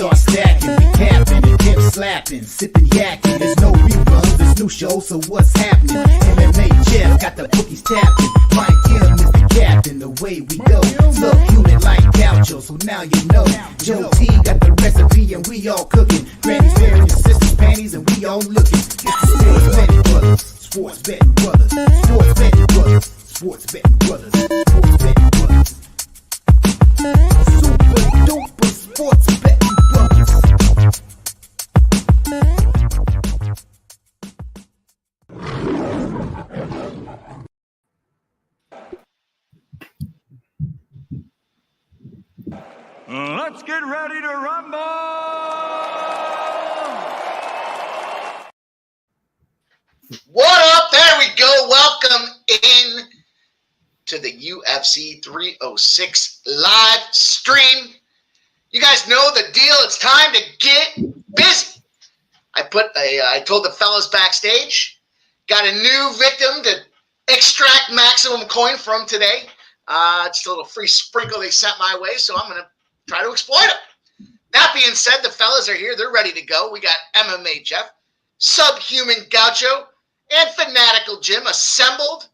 start stacking, capping and dip slapping, sipping yakking. There's no reruns, there's new shows, so what's happening? MMA Jeff got the bookies tapping. Mike Kim is the captain, the way we go. Subhuman like Gaucho, so now you know. Joe T got the recipe and we all cooking. Granny's wearing your sister's panties and we all looking. It's the Sports Betting Brothers, Sports Betting Brothers, Sports Betting Brothers, Sports Betting Brothers, Sports Betting Brothers. Super duper Sports Betting Brothers. Let's get ready to rumble! What up? There we go. Welcome in to the UFC 306 live stream. You guys know the deal. It's time to get busy. I told the fellas backstage, got a new victim to extract maximum coin from today. It's a little free sprinkle they sent my way, so I'm going to try to exploit them. That being said, the fellas are here. They're ready to go. We got MMA Jeff, Subhuman Gaucho, and Fanatical Jim assembled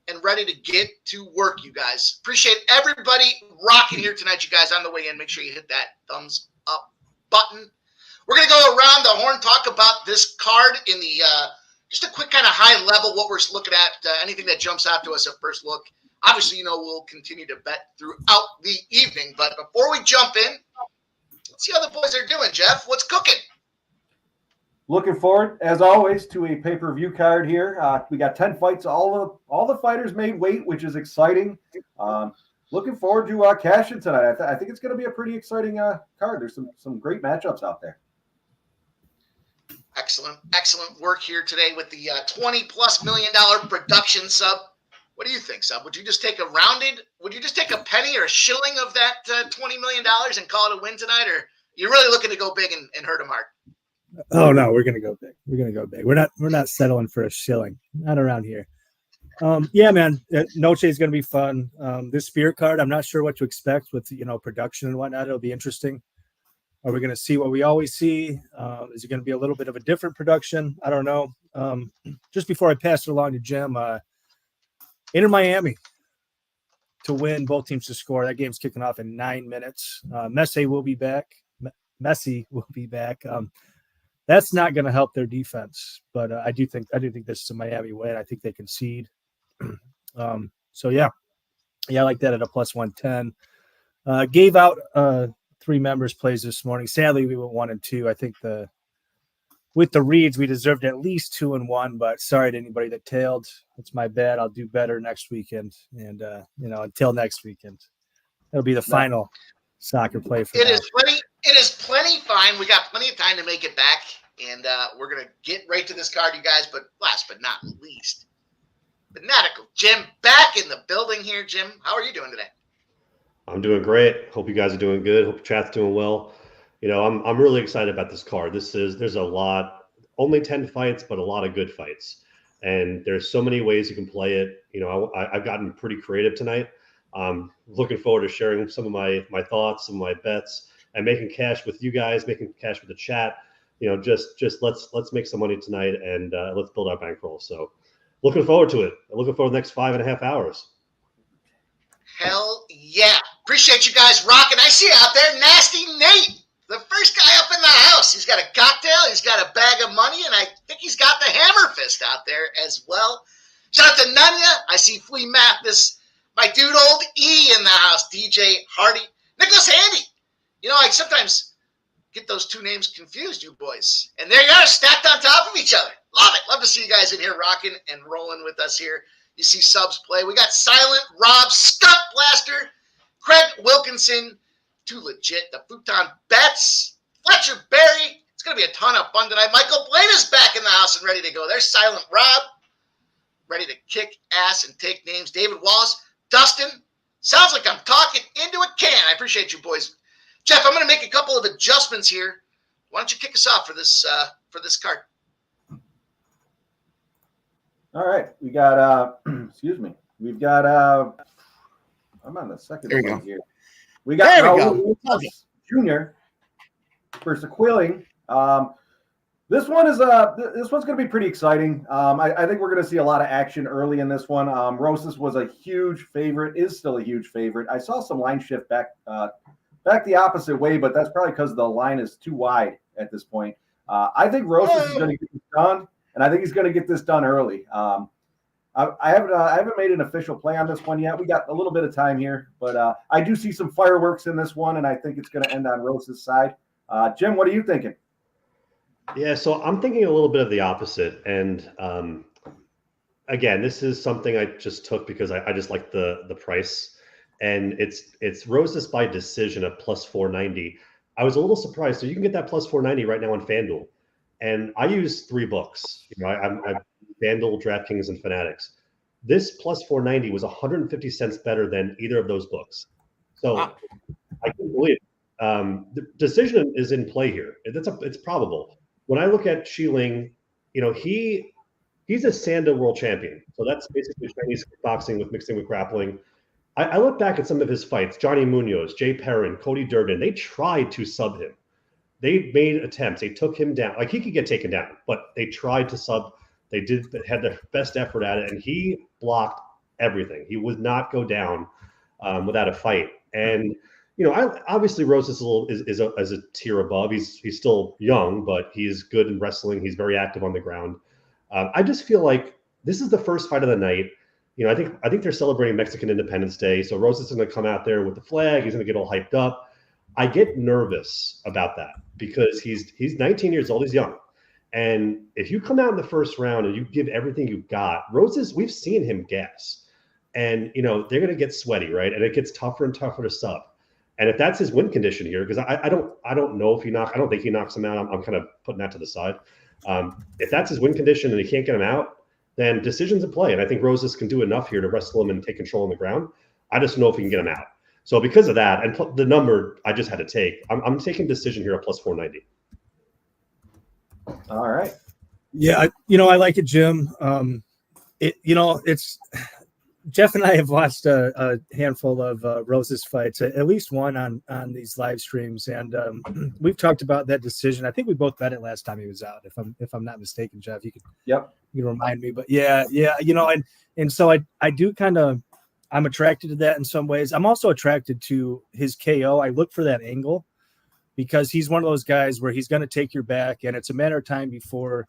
and ready to get to work, you guys. Appreciate everybody rocking here tonight, you guys. On the way in, make sure you hit that thumbs up button. We're going to go around the horn, talk about this card in the just a quick kind of high level, what we're looking at, anything that jumps out to us at first look. Obviously, you know, we'll continue to bet throughout the evening. But before we jump in, let's see how the boys are doing, Jeff. What's cooking? Looking forward, as always, to a pay-per-view card here. We got 10 fights. All the fighters made weight, which is exciting. Looking forward to cashing tonight. I think it's going to be a pretty exciting card. There's some great matchups out there. Excellent work here today with the $20+ million production sub. What do you think, Sub? Would you just take a penny or a shilling of that $20 million and call it a win tonight? Or you're really looking to go big and hurt them hard? Oh no, we're gonna go big. We're not settling for a shilling. Not around here. Yeah, man. Noche is gonna be fun. This Spirit card, I'm not sure what to expect with production and whatnot. It'll be interesting. Are we gonna see what we always see? Is it gonna be a little bit of a different production? I don't know. Just before I pass it along to Jim, Inter Miami to win, both teams to score. That game's kicking off in 9 minutes. Messi will be back. That's not going to help their defense, but I do think this is a Miami win. I think they concede. So yeah, I like that at a +110. Gave out 3 members plays this morning. Sadly, we went 1 and 2. I think with the reads, we deserved at least 2 and 1, but sorry to anybody that tailed. It's my bad. I'll do better next weekend. And, until next weekend, it'll be the final soccer play for It is plenty fine. We got plenty of time to make it back. And we're going to get right to this card, you guys. But last but not least, Fanatical Jim back in the building here. Jim, how are you doing today? I'm doing great. Hope you guys are doing good. Hope chat's doing well. I'm really excited about this card. There's a lot, only 10 fights, but a lot of good fights. And there's so many ways you can play it. I've gotten pretty creative tonight. Looking forward to sharing some of my thoughts, some of my bets, and making cash with you guys, making cash with the chat. Just let's make some money tonight and let's build our bankroll. So looking forward to it. Looking forward to the next 5.5 hours. Hell yeah. Appreciate you guys rocking. I see you out there, Nasty Nate. The first guy up in the house. He's got a cocktail. He's got a bag of money. And I think he's got the hammer fist out there as well. Shout out to Nunya. I see Flea Mathis. My dude, old E in the house. DJ Hardy. Nicholas Handy. I sometimes get those two names confused, you boys. And there you are, stacked on top of each other. Love it. Love to see you guys in here rocking and rolling with us here. You see subs play. We got Silent Rob, Skunk Blaster, Craig Wilkinson, Too Legit, the Futon Bets, Fletcher Berry. It's going to be a ton of fun tonight. Michael Blaine is back in the house and ready to go. There's Silent Rob, ready to kick ass and take names. David Wallace, Dustin. Sounds like I'm talking into a can. I appreciate you, boys. Jeff, I'm going to make a couple of adjustments here. Why don't you kick us off for this card? All right. We got, excuse me. We've got, I'm on the second one here. We got Raul Jr. versus Quilling. This one's going to be pretty exciting. I think we're going to see a lot of action early in this one. Rosas was a huge favorite, is still a huge favorite. I saw some line shift back the opposite way, but that's probably because the line is too wide at this point. I think Rosas is going to get this done, and I think he's going to get this done early. I haven't made an official play on this one yet. We got a little bit of time here, but I do see some fireworks in this one, and I think it's going to end on Rosas' side. Jim, what are you thinking? Yeah, so I'm thinking a little bit of the opposite. And again, this is something I just took because I just like the price. And it's Rosas by decision at plus 490. I was a little surprised. So you can get that plus 490 right now on FanDuel. And I use 3 books. You know, I'm FanDuel, DraftKings, and Fanatics. This plus 490 was 150 cents better than either of those books. So I couldn't believe it. The decision is in play here. It's probable. When I look at Xiling, you know, he's a Sanda world champion. So that's basically Chinese boxing with mixing with grappling. I look back at some of his fights, Johnny Munoz, Jay Perrin, Cody Durden, they tried to sub him. They made attempts. They took him down. Like, he could get taken down, but they tried to sub. They had their best effort at it, and he blocked everything. He would not go down without a fight. And you know, obviously Rosas is a tier above. He's still young, but he's good in wrestling. He's very active on the ground. I just feel like this is the first fight of the night. You know, I think they're celebrating Mexican Independence Day, so Rosas is going to come out there with the flag. He's going to get all hyped up. I get nervous about that because he's 19 years old. He's young, and if you come out in the first round and you give everything you've got, Rosas, we've seen him gas, and you know they're going to get sweaty, right? And it gets tougher and tougher to sub. And if that's his win condition here, because I don't know if I don't think he knocks him out. I'm kind of putting that to the side. If that's his win condition and he can't get him out, then decision's in play. And I think Rosas can do enough here to wrestle him and take control on the ground. I just don't know if he can get him out. So because of that, and the number I just had to take, I'm taking decision here at plus 490. All right. Yeah, I like it, Jim. It's Jeff and I have watched a handful of Rosas fights, at least one on these live streams, and we've talked about that decision. I think we both bet it last time he was out, if I'm not mistaken, Jeff. You can remind me, but yeah, and so I do I'm attracted to that in some ways. I'm also attracted to his KO. I look for that angle because he's one of those guys where he's going to take your back, and it's a matter of time before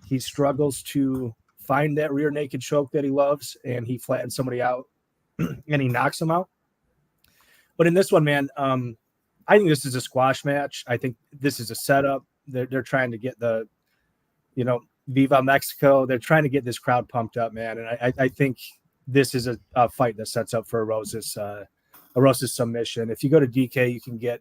he struggles to find that rear naked choke that he loves, and he flattens somebody out and he knocks him out. But in this one, man, I think this is a squash match. I think this is a setup. They're trying to get Viva Mexico. They're trying to get this crowd pumped up, man. And I think this is a fight that sets up for a Rosas submission. If you go to DK, you can get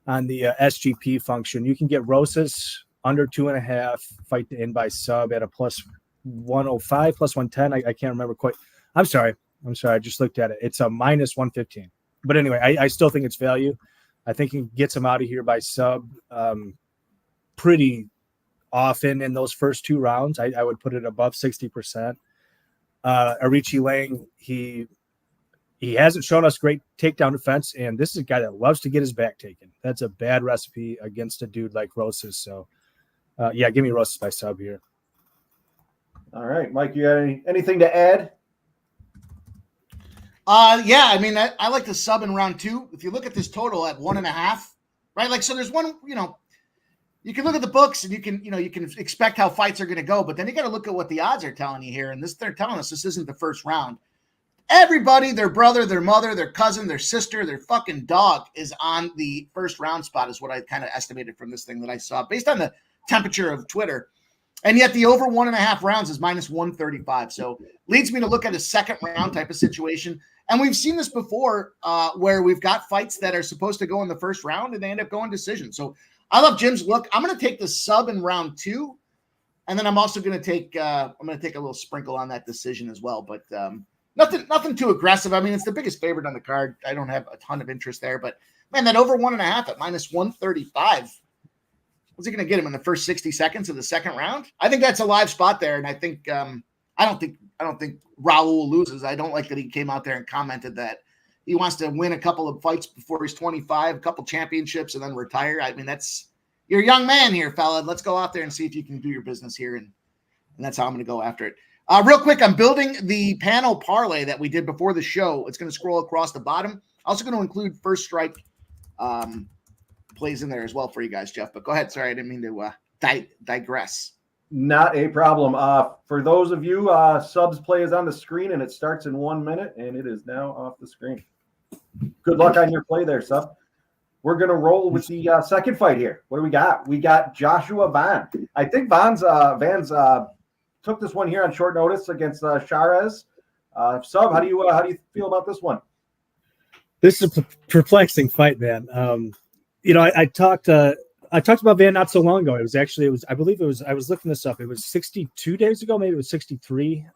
on the SGP function, you can get Rosas under 2.5 fight to end by sub at a plus 105, plus 110. I can't remember quite. I'm sorry. I just looked at it. It's a minus 115. But anyway, I still think it's value. I think he gets him out of here by sub pretty often in those first 2 rounds. I would put it above 60%. Arichi Lang, he hasn't shown us great takedown defense, and this is a guy that loves to get his back taken. That's a bad recipe against a dude like Rosas. So, give me Rosas by sub here. All right, Mike, you got anything to add? I mean, I like the sub in round 2. If you look at this total at 1.5, right? Like, so there's one, you can look at the books and you can expect how fights are going to go, but then you got to look at what the odds are telling you here. And they're telling us this isn't the first round. Everybody, their brother, their mother, their cousin, their sister, their fucking dog is on the first round spot is what I kind of estimated from this thing that I saw based on the temperature of Twitter. And yet the over 1.5 rounds is minus 135. So leads me to look at a second round type of situation. And we've seen this before where we've got fights that are supposed to go in the first round and they end up going decision. So I love Jim's look. I'm going to take the sub in round 2. And then I'm also going to take a little sprinkle on that decision as well. But nothing too aggressive. I mean, it's the biggest favorite on the card. I don't have a ton of interest there. But, man, that over 1.5 at minus 135. What's he going to get him in the first 60 seconds of the second round? I think that's a live spot there, and I think I don't think Raul loses. I don't like that he came out there and commented that he wants to win a couple of fights before he's 25, a couple championships, and then retire. I mean, that's you're a young man here, fella. Let's go out there and see if you can do your business here. And that's how I'm going to go after it. Real quick, I'm building the panel parlay that we did before the show. It's going to scroll across the bottom. Also going to include first strike plays in there as well for you guys, Jeff. But go ahead. Sorry, I didn't mean to digress. Not a problem. For those of you, subs play is on the screen, and it starts in 1 minute, and it is now off the screen. Good luck on your play there, sub. We're going to roll with the second fight here. What do we got? We got Joshua Van. I think Van's took this one here on short notice against Chairez. Sub, how do you feel about this one? This is a perplexing fight, man. I talked about Van not so long ago. I was looking this up. It was 62 days ago, maybe it was 63.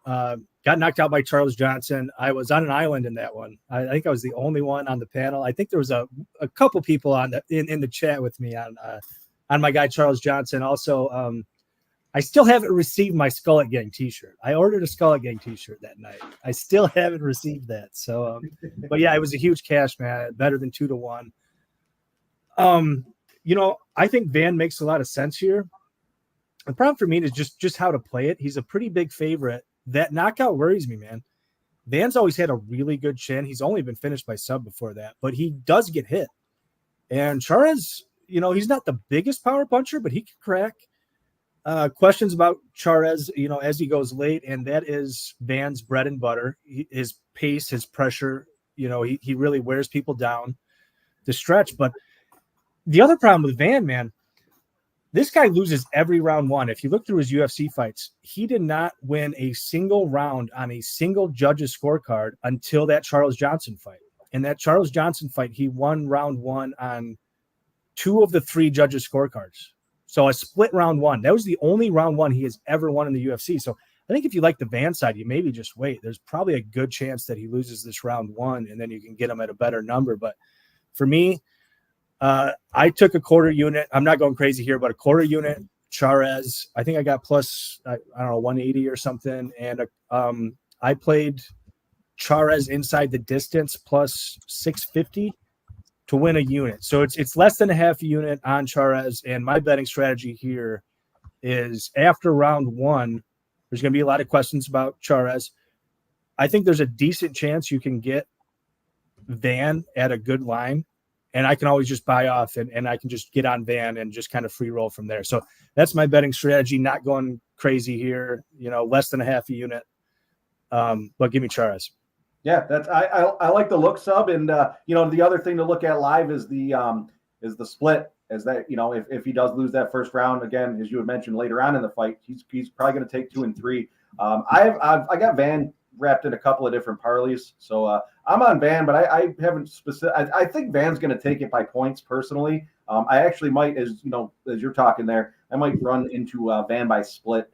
Got knocked out by Charles Johnson. I was on an island in that one. I think I was the only one on the panel. I think there was a couple people in the chat with me on my guy Charles Johnson. Also, I still haven't received my Skullet Gang t-shirt. I ordered a Skullet Gang t-shirt that night. I still haven't received that. So, but yeah, it was a huge cash, man. Better than 2-1. I think Van makes a lot of sense here. The problem for me is just how to play it. He's a pretty big favorite. That knockout worries me, man. Van's always had a really good chin. He's only been finished by sub before that, but he does get hit. And Chairez, he's not the biggest power puncher, but he can crack. Questions about Chairez, as he goes late, and that is Van's bread and butter. His pace, his pressure, he really wears people down to stretch. But the other problem with Van, man, this guy loses every round one. If you look through his UFC fights, he did not win a single round on a single judge's scorecard until that Charles Johnson fight. In that Charles Johnson fight, he won round one on 2 of the 3 judges' scorecards. So a split round one. That was the only round one he has ever won in the UFC. So I think if you like the Van side, you maybe just wait. There's probably a good chance that he loses this round one, and then you can get him at a better number. But for me, I took a quarter unit. I'm not going crazy here, but a quarter unit, Chairez. I think I got plus, I don't know, 180 or something. And I played Chairez inside the distance plus 650 to win a unit. So it's less than a half unit on Chairez. And my betting strategy here is after round one, there's going to be a lot of questions about Chairez. I think there's a decent chance you can get Van at a good line. And I can always just buy off and I can just get on Van and just kind of free roll from there. So that's my betting strategy, not going crazy here, less than a half a unit. But give me Chairez. Yeah, that's I like the look, sub, and the other thing to look at live is the split. Is that if he does lose that first round again, as you had mentioned later on in the fight, he's probably going to take 2 and 3. I got Van wrapped in a couple of different parlays, so I'm on Van, but I haven't specific. I think Van's going to take it by points personally. I actually might, as you're talking there, I might run into Van by split.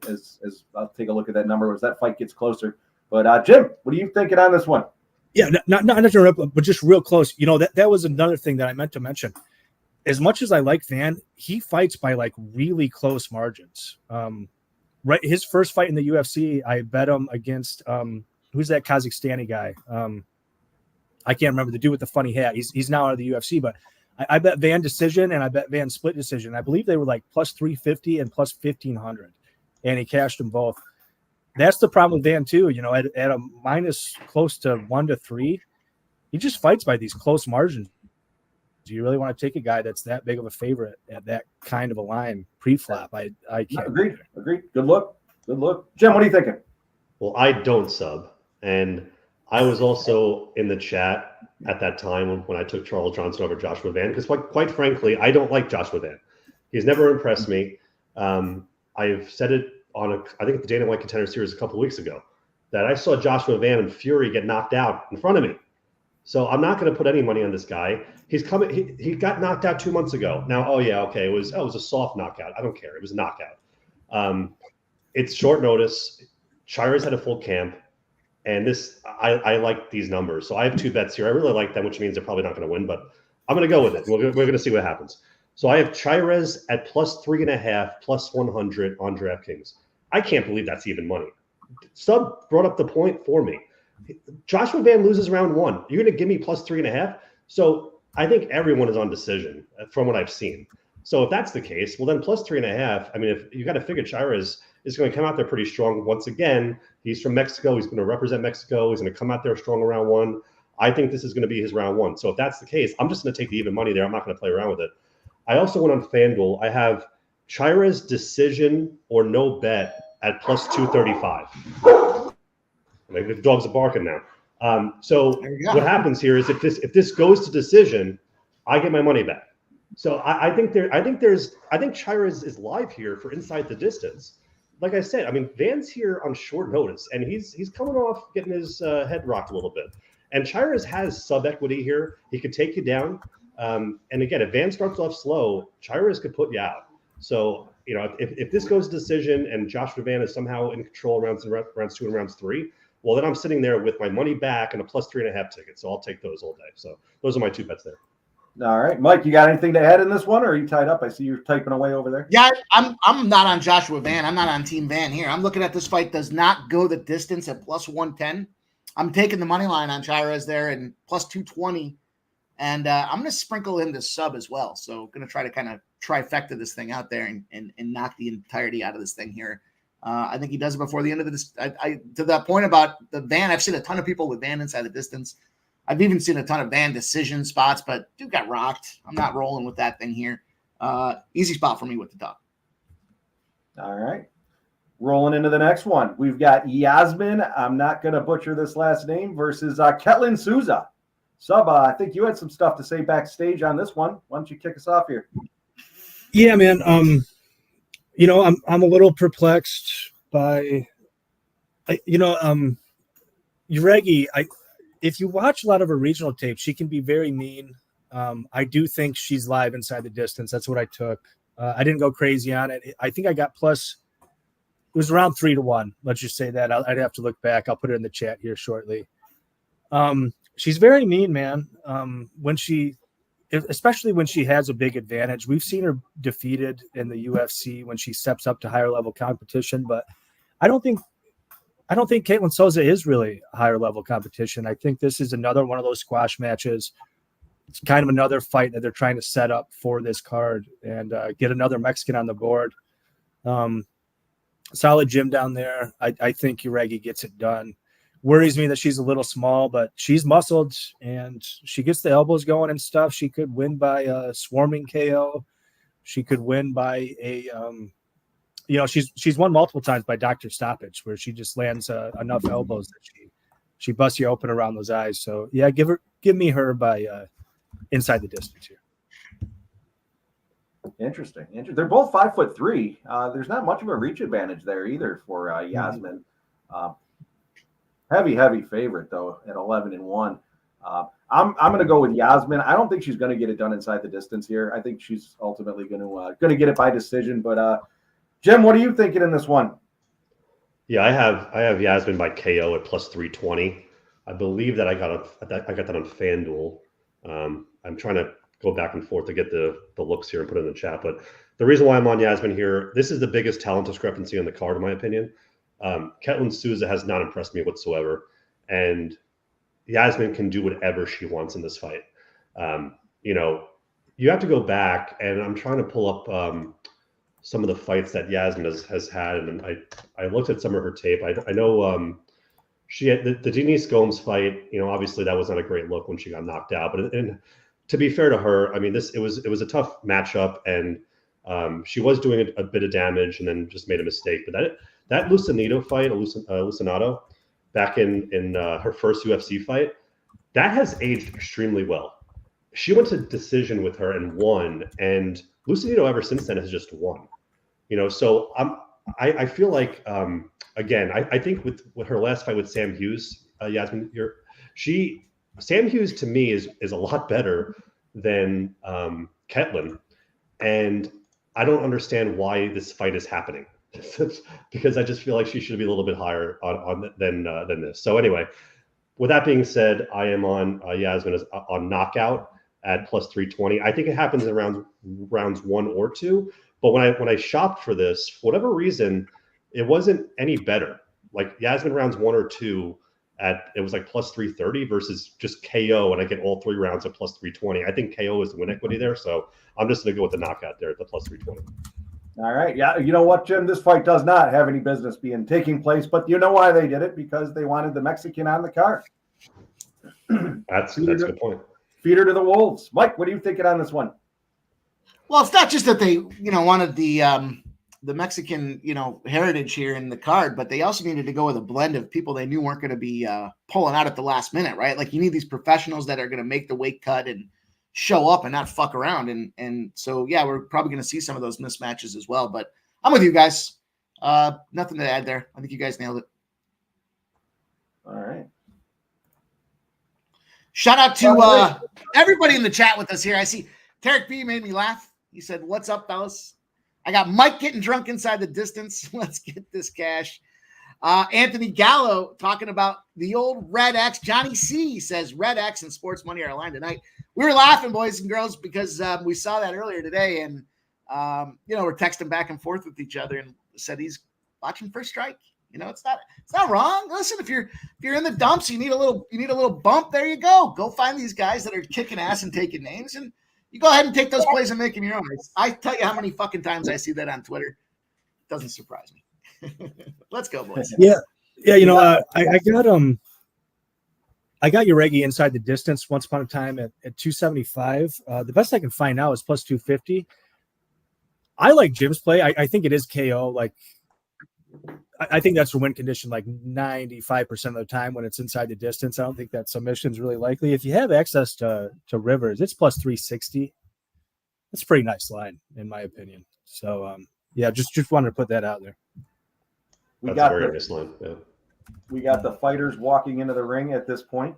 As I'll take a look at that number as that fight gets closer. But Jim, what are you thinking on this one? Yeah, not to interrupt, but just real close. That was another thing that I meant to mention. As much as I like Van, he fights by like really close margins. Right, his first fight in the UFC, I bet him against who's that Kazakhstani guy? I can't remember, the dude with the funny hat. He's now out of the UFC, but I bet Van decision and I bet Van split decision. I believe they were like plus 350 and plus 1500, and he cashed them both. That's the problem with Van too. At a minus close to 1 to 3, he just fights by these close margins. Do you really want to take a guy that's that big of a favorite at that kind of a line pre-flop? I can't. Agreed. Good look. Jim, what are you thinking? Well, I don't sub. And I was also in the chat at that time when I took Charles Johnson over Joshua Van, because quite frankly, I don't like Joshua Van. He's never impressed me. I've said it on I think the Dana White Contender Series a couple of weeks ago, that I saw Joshua Van and Fury get knocked out in front of me. So I'm not going to put any money on this guy. He's coming. He got knocked out 2 months ago. Now, it was a soft knockout. I don't care. It was a knockout. It's short notice. Chairez had a full camp, and I like these numbers. So I have 2 bets here. I really like them, which means they're probably not going to win, but I'm going to go with it. We're going to see what happens. So I have Chairez at plus 3.5, plus 100 on DraftKings. I can't believe that's even money. Sub brought up the point for me. Joshua Van loses round 1. You're going to give me plus 3.5? So I think everyone is on decision from what I've seen. So if that's the case, well, then plus 3.5. I mean, if you got to figure Chairez is going to come out there pretty strong. Once again, he's from Mexico. He's going to represent Mexico. He's going to come out there strong in round one. I think this is going to be his round one. So if that's the case, I'm just going to take the even money there. I'm not going to play around with it. I also went on FanDuel. I have Chairez decision or no bet at plus 235. Maybe the dogs are barking now. So what happens here is if this goes to decision, I get my money back. So I think Chairez is live here for inside the distance. Like I said, I mean, Van's here on short notice, and he's coming off getting his head rocked a little bit. And Chairez has sub equity here. He could take you down. And again, if Van starts off slow, Chairez could put you out. So, you know, if this goes to decision and Joshua Van is somehow in control rounds 2 and rounds 3, well, then I'm sitting there with my money back and a plus 3.5 ticket. So I'll take those all day. So those are my 2 bets there. All right, Mike, you got anything to add in this one, or are you tied up? I see you're typing away over there. Yeah, I'm not on Joshua Van. I'm not on Team Van here. I'm looking at this fight does not go the distance at plus 110. I'm taking the money line on Chairez there and plus 220. And I'm going to sprinkle in the sub as well. So going to try to kind of trifecta this thing out there and knock the entirety out of this thing here. I think he does it before the end of this. To that point about the Van, I've seen a ton of people with Van inside the distance. I've even seen a ton of Van decision spots, but dude got rocked. I'm not rolling with that thing here. Easy spot for me with the dog. All right. Rolling into the next one. We've got Yasmin, I'm not going to butcher this last name, versus Ketlin Souza. Sub, I think you had some stuff to say backstage on this one. Why don't you kick us off here? Yeah, man. You know, I'm a little perplexed by, Jauregui. If you watch a lot of her regional tapes, she can be very mean. I do think she's live inside the distance. That's what I took. I didn't go crazy on it. I think I got plus. It was around 3-1. Let's just say that. I'd have to look back. I'll put it in the chat here shortly. She's very mean, man. Especially when she has a big advantage. We've seen her defeated in the UFC when she steps up to higher level competition, but I don't think Ketlin Souza is really higher level competition. I think this is another one of those squash matches. It's kind of another fight that they're trying to set up for this card and get another Mexican on the board. Solid gym down there. I think Jauregui gets it done. Worries me that she's a little small, but she's muscled and she gets the elbows going and stuff. She could win by a swarming KO. She could win by a she's won multiple times by doctor stoppage, where she just lands enough elbows that she busts you open around those eyes. So yeah, give me her by inside the distance here. Interesting. They're both 5'3". There's not much of a reach advantage there either for Yasmin. Heavy favorite though at 11-1. I'm going to go with Yasmin. I don't think she's going to get it done inside the distance here. I think she's ultimately going to get it by decision. But Jim, what are you thinking in this one? Yeah, I have Yasmin by KO at plus 320. I believe that I got that on FanDuel. I'm trying to go back and forth to get the looks here and put it in the chat. But the reason why I'm on Yasmin here, this is the biggest talent discrepancy on the card, in my opinion. Ketlin Souza has not impressed me whatsoever, and Yasmin can do whatever she wants in this fight. You have to go back, and I'm trying to pull up some of the fights that Yasmin has had, and I looked at some of her tape. I know she had the Denise Gomes fight. Obviously that was not a great look when she got knocked out. But and to be fair to her, I mean, it was a tough matchup, and she was doing a bit of damage, and then just made a mistake. But that Lucinito fight, Lucinato, back in her first UFC fight, that has aged extremely well. She went to decision with her and won, and Lucinito ever since then has just won. So I feel like again, I think with her last fight with Sam Hughes, Yasmin, Sam Hughes to me is a lot better than Ketlin, and I don't understand why this fight is happening. Because I just feel like she should be a little bit higher than this. So anyway, with that being said, I am on Yasmin on knockout at plus 320. I think it happens in rounds 1 or 2. But when I shopped for this, for whatever reason, it wasn't any better. Like Yasmin rounds 1 or 2 it was like plus 330 versus just KO, and I get all 3 rounds at plus 320. I think KO is the win equity there, so I'm just going to go with the knockout there at the plus 320. All right. Yeah. You know what, Jim? This fight does not have any business taking place, but you know why they did it? Because they wanted the Mexican on the card. That's a good point. Feed her to the wolves. Mike, what are you thinking on this one? Well, it's not just that they, wanted the Mexican, heritage here in the card, but they also needed to go with a blend of people they knew weren't going to be pulling out at the last minute, right? Like you need these professionals that are going to make the weight cut and show up and not fuck around. And so, yeah, we're probably going to see some of those mismatches as well, but I'm with you guys. Nothing to add there. I think you guys nailed it. All right. Shout out to everybody in the chat with us here. I see Tarek B made me laugh. He said, "What's up, fellas? I got Mike getting drunk inside the distance. Let's get this cash." Anthony Gallo talking about the old Red X. Johnny C says Red X and sports money are aligned tonight. We were laughing, boys and girls, because we saw that earlier today, and we're texting back and forth with each other, and said he's watching First Strike. It's not wrong. Listen, if you're in the dumps, you need a little bump. There you go. Go find these guys that are kicking ass and taking names, and you go ahead and take those plays and make them your own. I tell you how many fucking times I see that on Twitter. Doesn't surprise me. Let's go, boys. Yeah. I got Jauregui inside the distance once upon a time at 275. The best I can find now is plus 250. I like Jim's play. I think it is KO. Like, I think that's a win condition like 95% of the time when it's inside the distance. I don't think that submission is really likely. If you have access to Rivers, it's plus 360. That's a pretty nice line, in my opinion. So, just wanted to put that out there. That's a very nice line. Yeah. We got the fighters walking into the ring at this point.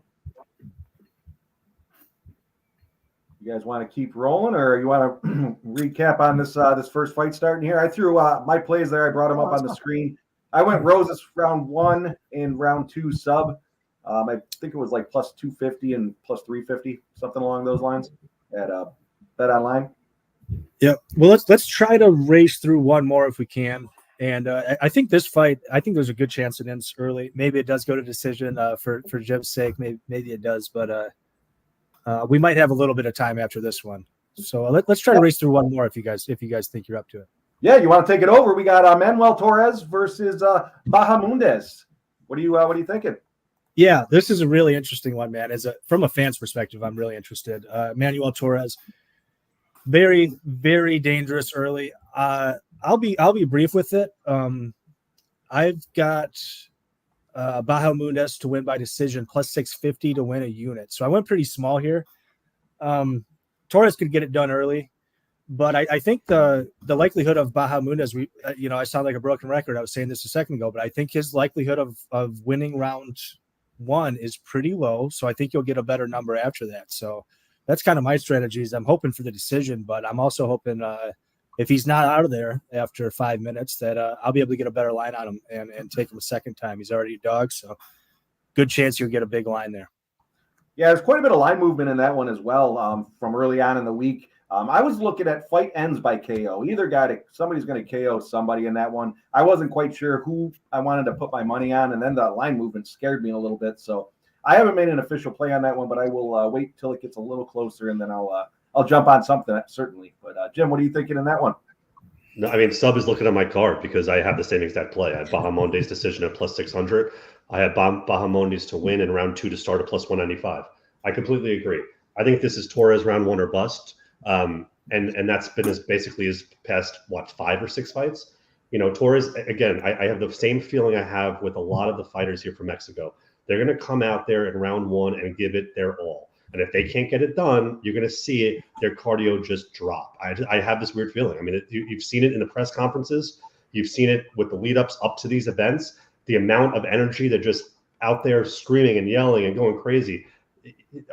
You guys want to keep rolling, or you want to recap on this first fight starting here? I threw my plays there. I brought them up on the screen. I went Roses round 1 and round 2 sub. I think it was like plus 250 and plus 350, something along those lines at Bet Online. Yeah. Well, let's try to race through one more if we can. And I think this fight, there's a good chance it ends early. Maybe it does go to decision for Jim's sake. Maybe it does, but we might have a little bit of time after this one. So let's try to race through one more if you guys think you're up to it. Yeah, you want to take it over? We got Manuel Torres versus Bahamondes. What are you thinking? Yeah, this is a really interesting one, man. From a fan's perspective, I'm really interested. Manuel Torres, very, very dangerous early. I'll be brief with it. I've got Bahamondes to win by decision plus 650 to win a unit. So I went pretty small here. Torres could get it done early, but I think the likelihood of Bahamondes, I sound like a broken record. I was saying this a second ago, but I think his likelihood of winning round 1 is pretty low. So I think you'll get a better number after that. So that's kind of my strategies. I'm hoping for the decision, but I'm also hoping if he's not out of there after 5 minutes, that I'll be able to get a better line on him and take him a second time. He's already a dog, so good chance you'll get a big line there. Yeah, there's quite a bit of line movement in that one as well from early on in the week. I was looking at fight ends by KO. Somebody's going to KO somebody in that one. I wasn't quite sure who I wanted to put my money on, and then the line movement scared me a little bit. So I haven't made an official play on that one, but I will wait till it gets a little closer, and then I'll jump on something, certainly. But, Jim, what are you thinking in that one? No, I mean, Sub is looking at my card because I have the same exact play. I have Bahamondes decision at plus 600. I have Bahamondes to win in round 2 to start at plus 195. I completely agree. I think this is Torres round 1 or bust. And that's been basically his past, 5 or 6 fights. Torres, again, I have the same feeling I have with a lot of the fighters here from Mexico. They're going to come out there in round 1 and give it their all. And if they can't get it done, you're going to see their cardio just drop. I have this weird feeling. I mean, you've seen it in the press conferences. You've seen it with the lead-ups up to these events. The amount of energy they're just out there screaming and yelling and going crazy.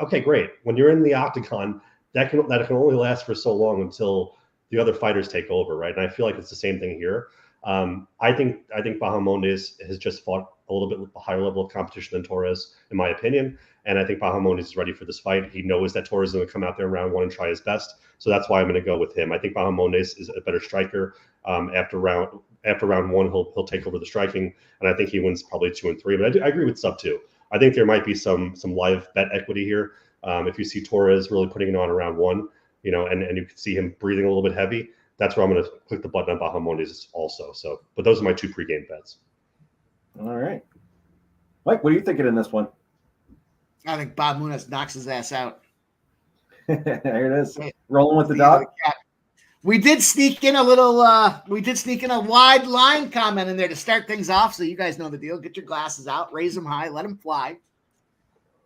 Okay, great. When you're in the octagon, that can only last for so long until the other fighters take over, right? And I feel like it's the same thing here. I think Bahamondes has just fought a little bit with a higher level of competition than Torres, in my opinion. And I think Bahamondes is ready for this fight. He knows that Torres is going to come out there in round 1 and try his best. So that's why I'm going to go with him. I think Bahamondes is a better striker. After round 1, he'll take over the striking, and I think he wins probably 2 and 3. But I agree with Sub too. I think there might be some live bet equity here. If you see Torres really putting it on around 1, you know, and you can see him breathing a little bit heavy, that's where I'm going to click the button on Bahamondes also. So, but those are my 2 pregame bets. All right. Mike, what are you thinking in this one? I think Bahamondes knocks his ass out. There it is. Rolling with the dog. We did sneak in a wide line comment in there to start things off. So you guys know the deal. Get your glasses out, raise them high, let them fly.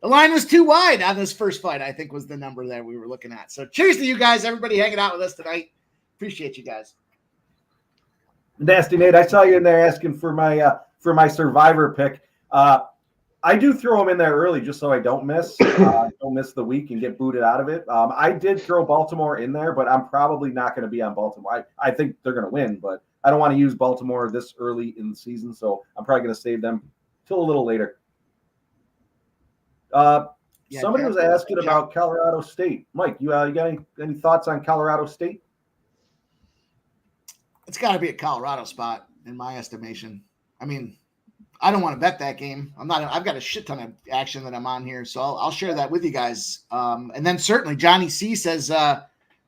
The line was too wide on this first fight, I think was the number that we were looking at. So cheers to you guys, everybody hanging out with us tonight. Appreciate you guys. Nasty Nate, I saw you in there asking for my survivor pick. I do throw them in there early just so I don't miss. Don't miss the week and get booted out of it. I did throw Baltimore in there, but I'm probably not going to be on Baltimore. I think they're going to win, but I don't want to use Baltimore this early in the season, so I'm probably going to save them till a little later. Somebody was asking about Colorado State. Mike, you got any thoughts on Colorado State? It's got to be a Colorado spot in my estimation. I mean, I don't want to bet that game. I've got a shit ton of action that I'm on here, so I'll share that with you guys. And then certainly Johnny C says,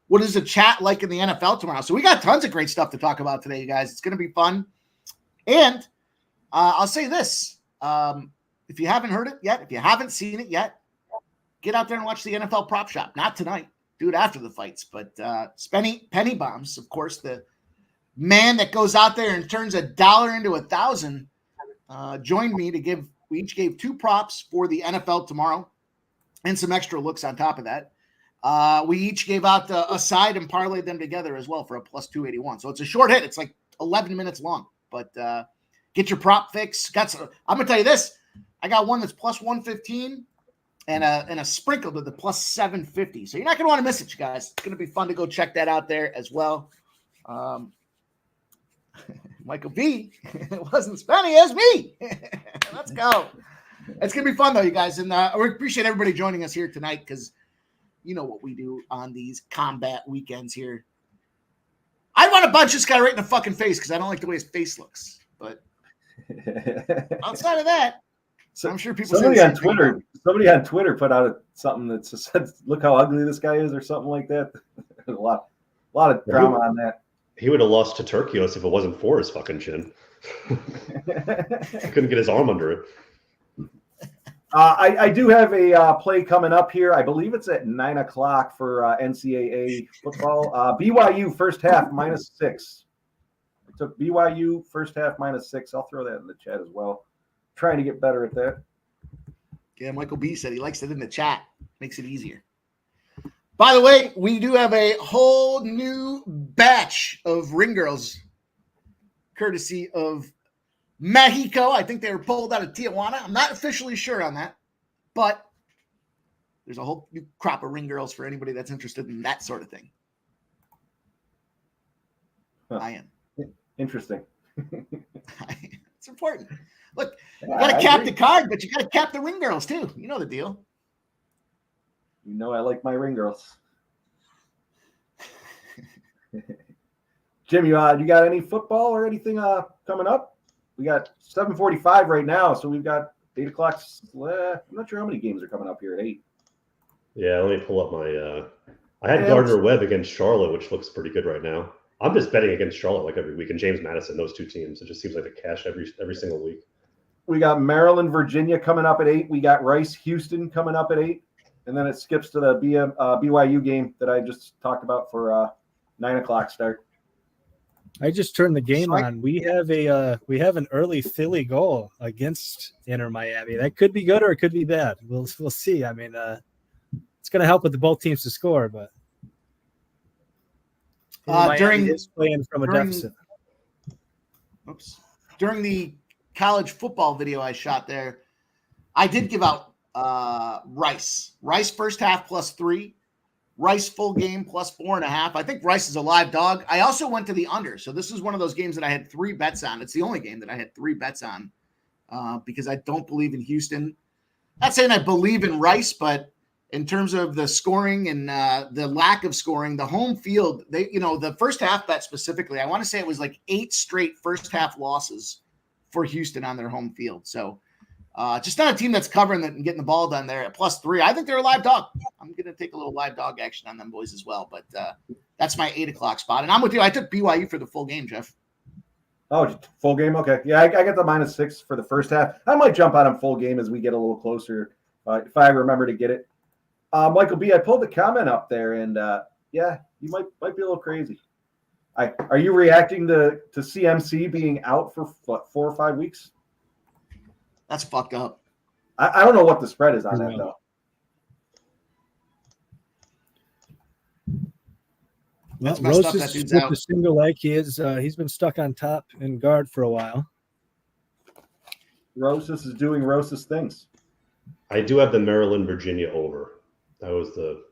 what is the chat like in the NFL tomorrow? So we got tons of great stuff to talk about today, you guys. It's going to be fun. And I'll say this. If you haven't heard it yet, if you haven't seen it yet, get out there and watch the NFL Prop Shop. Not tonight. Do it after the fights. But Penny Bombs, of course, the man that goes out there and turns $1 into 1,000, joined me to we each gave 2 props for the NFL tomorrow and some extra looks on top of that. We each gave out a side and parlayed them together as well for a plus 281. So it's a short hit. It's like 11 minutes long, but get your prop fix. I'm going to tell you this. I got one that's plus 115 and a sprinkle to the plus 750. So you're not going to want to miss it, you guys. It's going to be fun to go check that out there as well. Michael B. It wasn't Spenny, it's me. Let's go. It's going to be fun, though, you guys. And we appreciate everybody joining us here tonight because you know what we do on these combat weekends here. I want to punch this guy right in the fucking face because I don't like the way his face looks. But outside of that, so I'm sure people. Somebody on Twitter put out something that said, "Look how ugly this guy is," or something like that. There's a lot of drama on that. He would have lost to Turkios if it wasn't for his fucking chin. He couldn't get his arm under it. I do have a play coming up here. I believe it's at 9:00 for NCAA football. BYU first half -6. I took BYU first half -6. I'll throw that in the chat as well. Trying to get better at that. Yeah, Michael B said he likes it in the chat. Makes it easier. By the way, we do have a whole new batch of ring girls, courtesy of Mexico. I think they were pulled out of Tijuana. I'm not officially sure on that, but there's a whole new crop of ring girls for anybody that's interested in that sort of thing. Huh. I am. Interesting. It's important. Look, you got to cap the card, but you got to cap the ring girls too. You know the deal. You know I like my ring girls. Jim, you got any football or anything coming up? We got 7:45 right now, so we've got 8 o'clock. I'm not sure how many games are coming up here at 8. Yeah, let me pull up my I had Gardner-Webb against Charlotte, which looks pretty good right now. I'm just betting against Charlotte like every week, and James Madison, those 2 teams. It just seems like a cash every single week. We got Maryland, Virginia coming up at 8. We got Rice, Houston coming up at 8. And then it skips to the BYU game that I just talked about for 9 o'clock start. I just turned the game on. We have an early Philly goal against Inter Miami. That could be good or it could be bad. We'll see. I mean, it's going to help with the both teams to score, but Miami is playing from a deficit. During the college football video I shot there, I did give out Rice first half +3, Rice full game +4.5. I think Rice is a live dog. I also went to the under. So this is one of those games that I had 3 bets on. It's the only game that I had 3 bets on because I don't believe in Houston. Not saying I believe in Rice, but in terms of the scoring and the lack of scoring, the home field, the first half bet specifically, I want to say it was like 8 straight first half losses for Houston on their home field. So Just not a team that's covering it and getting the ball done there at +3. I think they're a live dog. I'm going to take a little live dog action on them boys as well. But that's my 8 o'clock spot. And I'm with you. I took BYU for the full game, Jeff. Oh, full game? Okay. Yeah, I got the -6 for the first half. I might jump on them full game as we get a little closer if I remember to get it. Michael B., I pulled the comment up there, and yeah, you might be a little crazy. Are you reacting to CMC being out for what, 4 or 5 weeks? That's fucked up. I don't know what the spread is on that, though. Well, That's messed up. Rose That is dude's with out. the single leg. He's been stuck on top and guard for a while. Rosas is doing Rosas things. I do have the Maryland Virginia over. That was the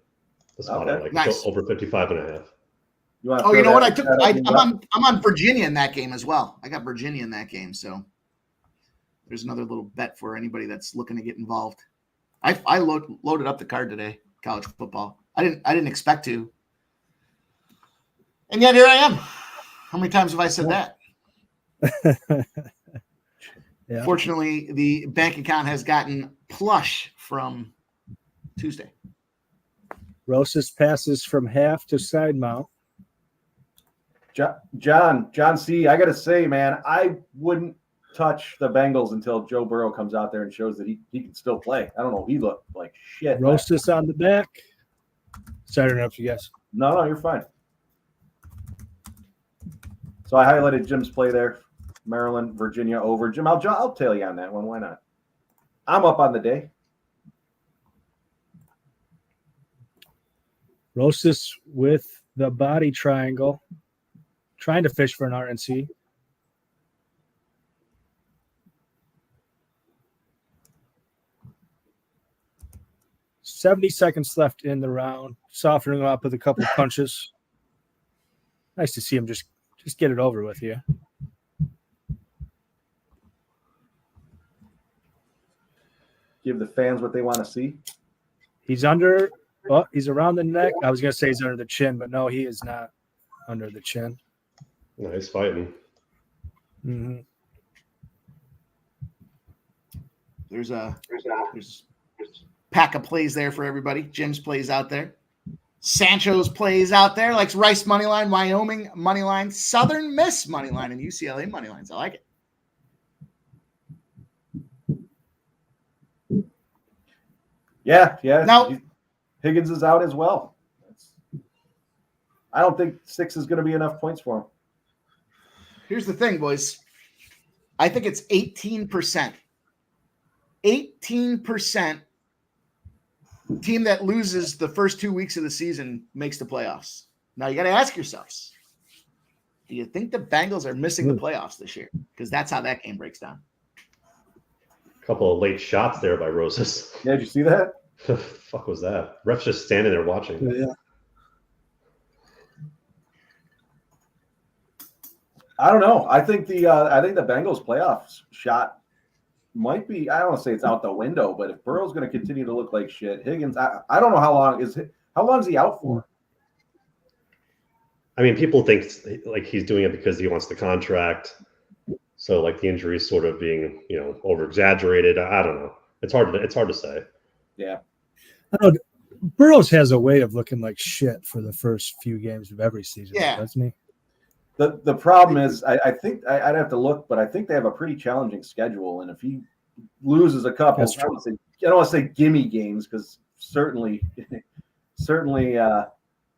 spot I Okay. like. Nice. Over 55.5. You know what? I'm on Virginia in that game as well. I got Virginia in that game, so there's another little bet for anybody that's looking to get involved. I loaded up the card today, college football. I didn't expect to, and yet here I am. How many times have I said that? Yeah. Fortunately, the bank account has gotten plush from Tuesday. Rosas passes from half to side mount. John C., I got to say, man, I wouldn't touch the Bengals until Joe Burrow comes out there and shows that he can still play. I don't know. He looked like shit. Rosas on the back. Sorry to interrupt you guys. No, you're fine. So I highlighted Jim's play there. Maryland, Virginia over. Jim, I'll tell you on that one. Why not? I'm up on the day. Rosas with the body triangle, trying to fish for an RNC. $70 left in the round, softening up with a couple of punches. Nice to see him just get it over with here. Give the fans what they want to see. He's he's around the neck. I was going to say he's under the chin, but no, he is not under the chin. Nice fighting. Mm-hmm. There's a pack of plays there for everybody. Jim's plays out there. Sancho's plays out there, like Rice money line, Wyoming money line, Southern Miss money line, and UCLA money lines. I like it. Yeah. Now, Higgins is out as well. I don't think 6 is going to be enough points for him. Here's the thing, boys. I think it's 18%. 18% team that loses the first 2 weeks of the season makes the playoffs. Now you got to ask yourselves, do you think the Bengals are missing the playoffs this year? Because that's how that game breaks down. A couple of late shots there by Rosas. Yeah, did you see that? The fuck was that? Ref's just standing there watching. Yeah. I don't know. I think the Bengals playoffs shot might be. I don't want to say it's out the window, but if Burrow's going to continue to look like shit, Higgins. I don't know how long is he out for? I mean, people think like he's doing it because he wants the contract. So like the injury is sort of being over exaggerated. I don't know. It's hard to say. Yeah. I don't know. Burroughs has a way of looking like shit for the first few games of every season, doesn't he? The problem is, I think I'd have to look, but I think they have a pretty challenging schedule, and if he loses a couple, I don't want to say gimme games because certainly,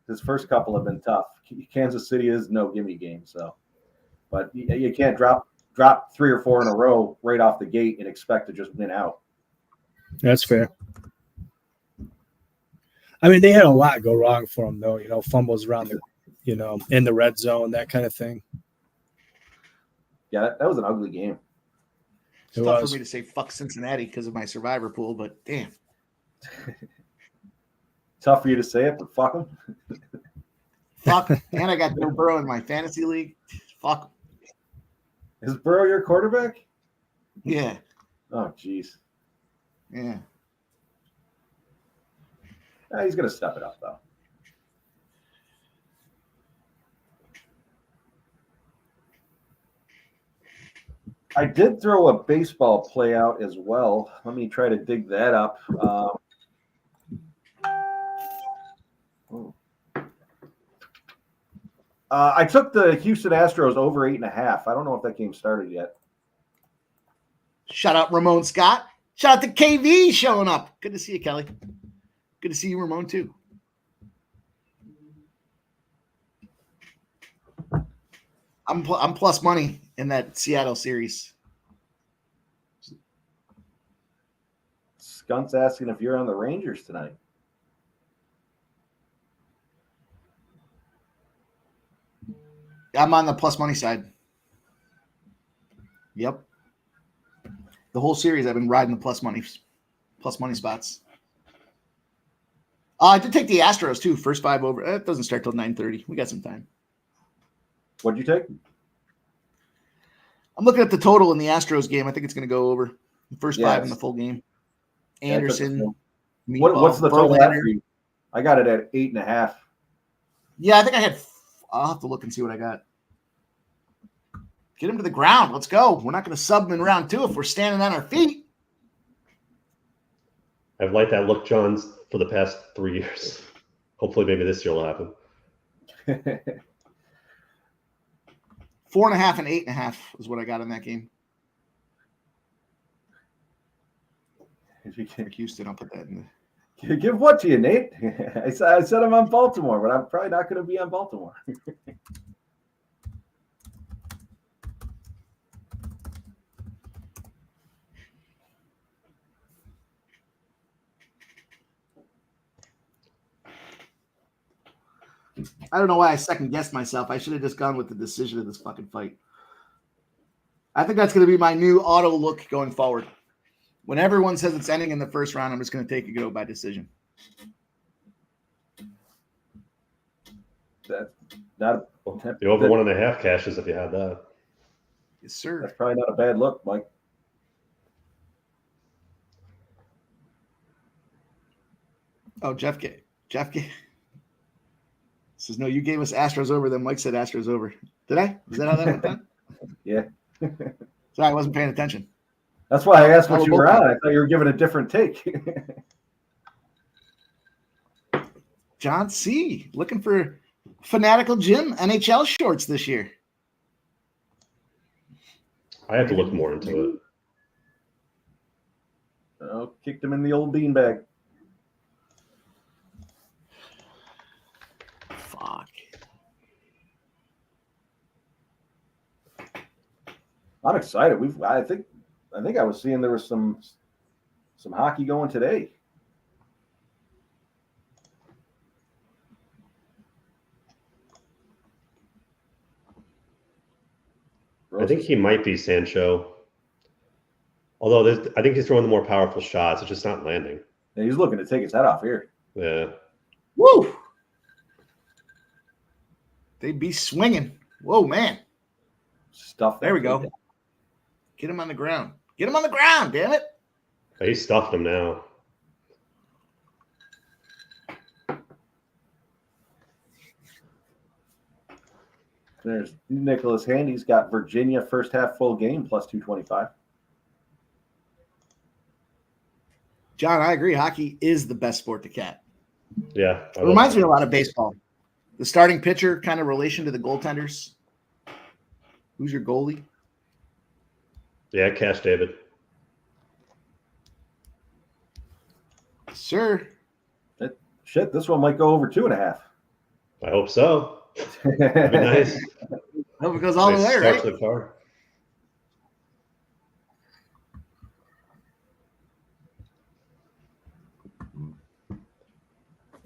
his first couple have been tough. Kansas City is no gimme game, so, but you can't drop 3 or 4 in a row right off the gate and expect to just win out. That's fair. I mean, they had a lot go wrong for him, though. Fumbles around the, in the red zone, that kind of thing. Yeah, that was an ugly game. It's tough for me to say fuck Cincinnati because of my survivor pool, but damn. Tough for you to say it, but fuck them. Fuck. And I got Joe Burrow in my fantasy league. Fuck. Is Burrow your quarterback? Yeah. Oh, jeez. Yeah. He's going to step it up, though. I did throw a baseball play out as well. Let me try to dig that up. I took the Houston Astros over 8.5. I don't know if that game started yet. Shout out Ramon Scott. Shout out to KV showing up. Good to see you, Kelly. Good to see you, Ramon, too. I'm plus money in that Seattle series. Skunk's asking if you're on the Rangers tonight. I'm on the plus money side. Yep. The whole series, I've been riding the plus money spots. I did take the Astros too. First 5 over. It doesn't start till 9:30. We got some time. What'd you take? I'm looking at the total in the Astros game. I think it's going to go over the first 5 in the full game. Anderson. What's the total at for you? I got it at 8.5. Yeah, I think I had. I'll have to look and see what I got. Get him to the ground. Let's go. We're not going to sub him in round 2 if we're standing on our feet. I've liked that look, John, for the past 3 years. Hopefully, maybe this year will happen. 4.5 and 8.5 is what I got in that game. If you can Houston, I'll put that in. Give what to you, Nate? I said I'm on Baltimore, but I'm probably not going to be on Baltimore. I don't know why I second guessed myself. I should have just gone with the decision of this fucking fight. I think that's going to be my new auto look going forward. When everyone says it's ending in the first round, I'm just going to take a go by decision. That's not the over 1.5 cashes if you had that. Yes, sir. That's probably not a bad look, Mike. Oh, Jeff says, no, you gave us Astros over, then Mike said Astros over. Did I? Is that how that went down? Yeah. Sorry, I wasn't paying attention. That's why I asked what you were on. I thought you were giving a different take. John C. looking for Fanatical Jim NHL shorts this year. I have to look more into it. Oh, kicked him in the old beanbag. Fuck. I'm excited. I think I was seeing there was some hockey going today. I think he might be Sancho. Although I think he's throwing the more powerful shots. It's just not landing. Yeah, he's looking to take his head off here. Yeah. Woo! They'd be swinging. Whoa, man. Stuff. There we go. Get him on the ground. Get him on the ground, damn it. He stuffed him now. There's Nicholas Handy's got Virginia first half full game plus 225. John, I agree. Hockey is the best sport to cat. Yeah. It reminds me a lot of baseball. The starting pitcher kind of relation to the goaltenders. Who's your goalie? Yeah, Cash David. Sir. Shit, this one might go over 2.5. I hope so. That'd be nice. I hope it goes all the way, right? The car.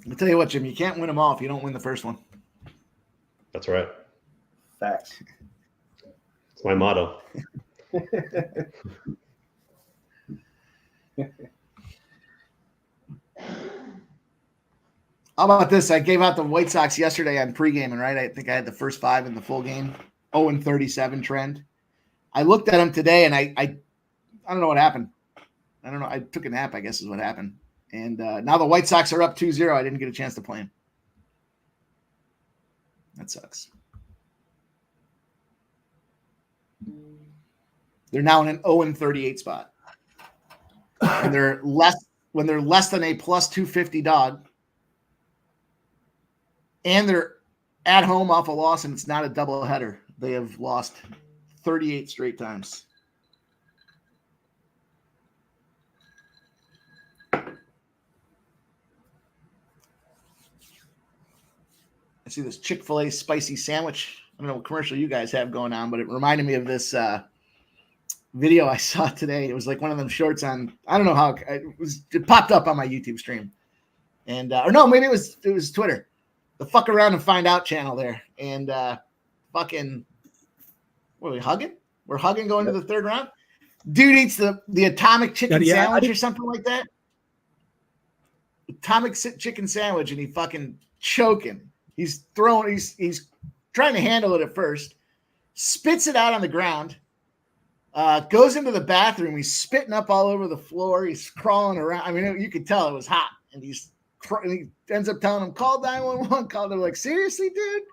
I'll tell you what, Jim, you can't win them all if you don't win the first one. That's right. Facts. It's my motto. How about this? I gave out the White Sox yesterday on pregaming, right? I think I had the first 5 in the full game. 0-37 trend. I looked at them today, and I don't know what happened. I don't know. I took a nap, I guess is what happened. And now the White Sox are up 2-0. I didn't get a chance to play them. That sucks. They're now in an 0-38 spot. And they're less than a plus 250 dog. And they're at home off a loss, and it's not a double header. They have lost 38 straight times. I see this Chick-fil-A spicy sandwich. I don't know what commercial you guys have going on, but it reminded me of this video I saw today. It was like one of them shorts on, I don't know how it popped up on my YouTube stream. And, or no, maybe it was Twitter, the Fuck Around and Find Out channel there. And fucking, what are we hugging? We're hugging going to the third round. Dude eats the atomic chicken sandwich or something like that. Atomic chicken sandwich, and he fucking choking. He's throwing, he's trying to handle it at first, spits it out on the ground, goes into the bathroom. He's spitting up all over the floor. He's crawling around. I mean, you could tell it was hot, and he ends up telling him, call 911. They're like, seriously, dude?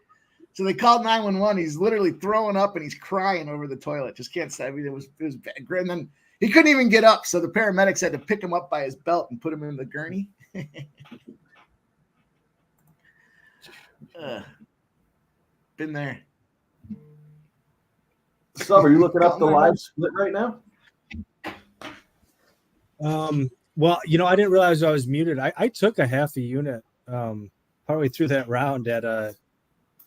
So they called 911. He's literally throwing up and he's crying over the toilet. Just can't stop. I mean, it was bad. And then he couldn't even get up. So the paramedics had to pick him up by his belt and put him in the gurney. Been there. So, are you looking up the live split right now? Well, I didn't realize I was muted. I took a half a unit partway through that round at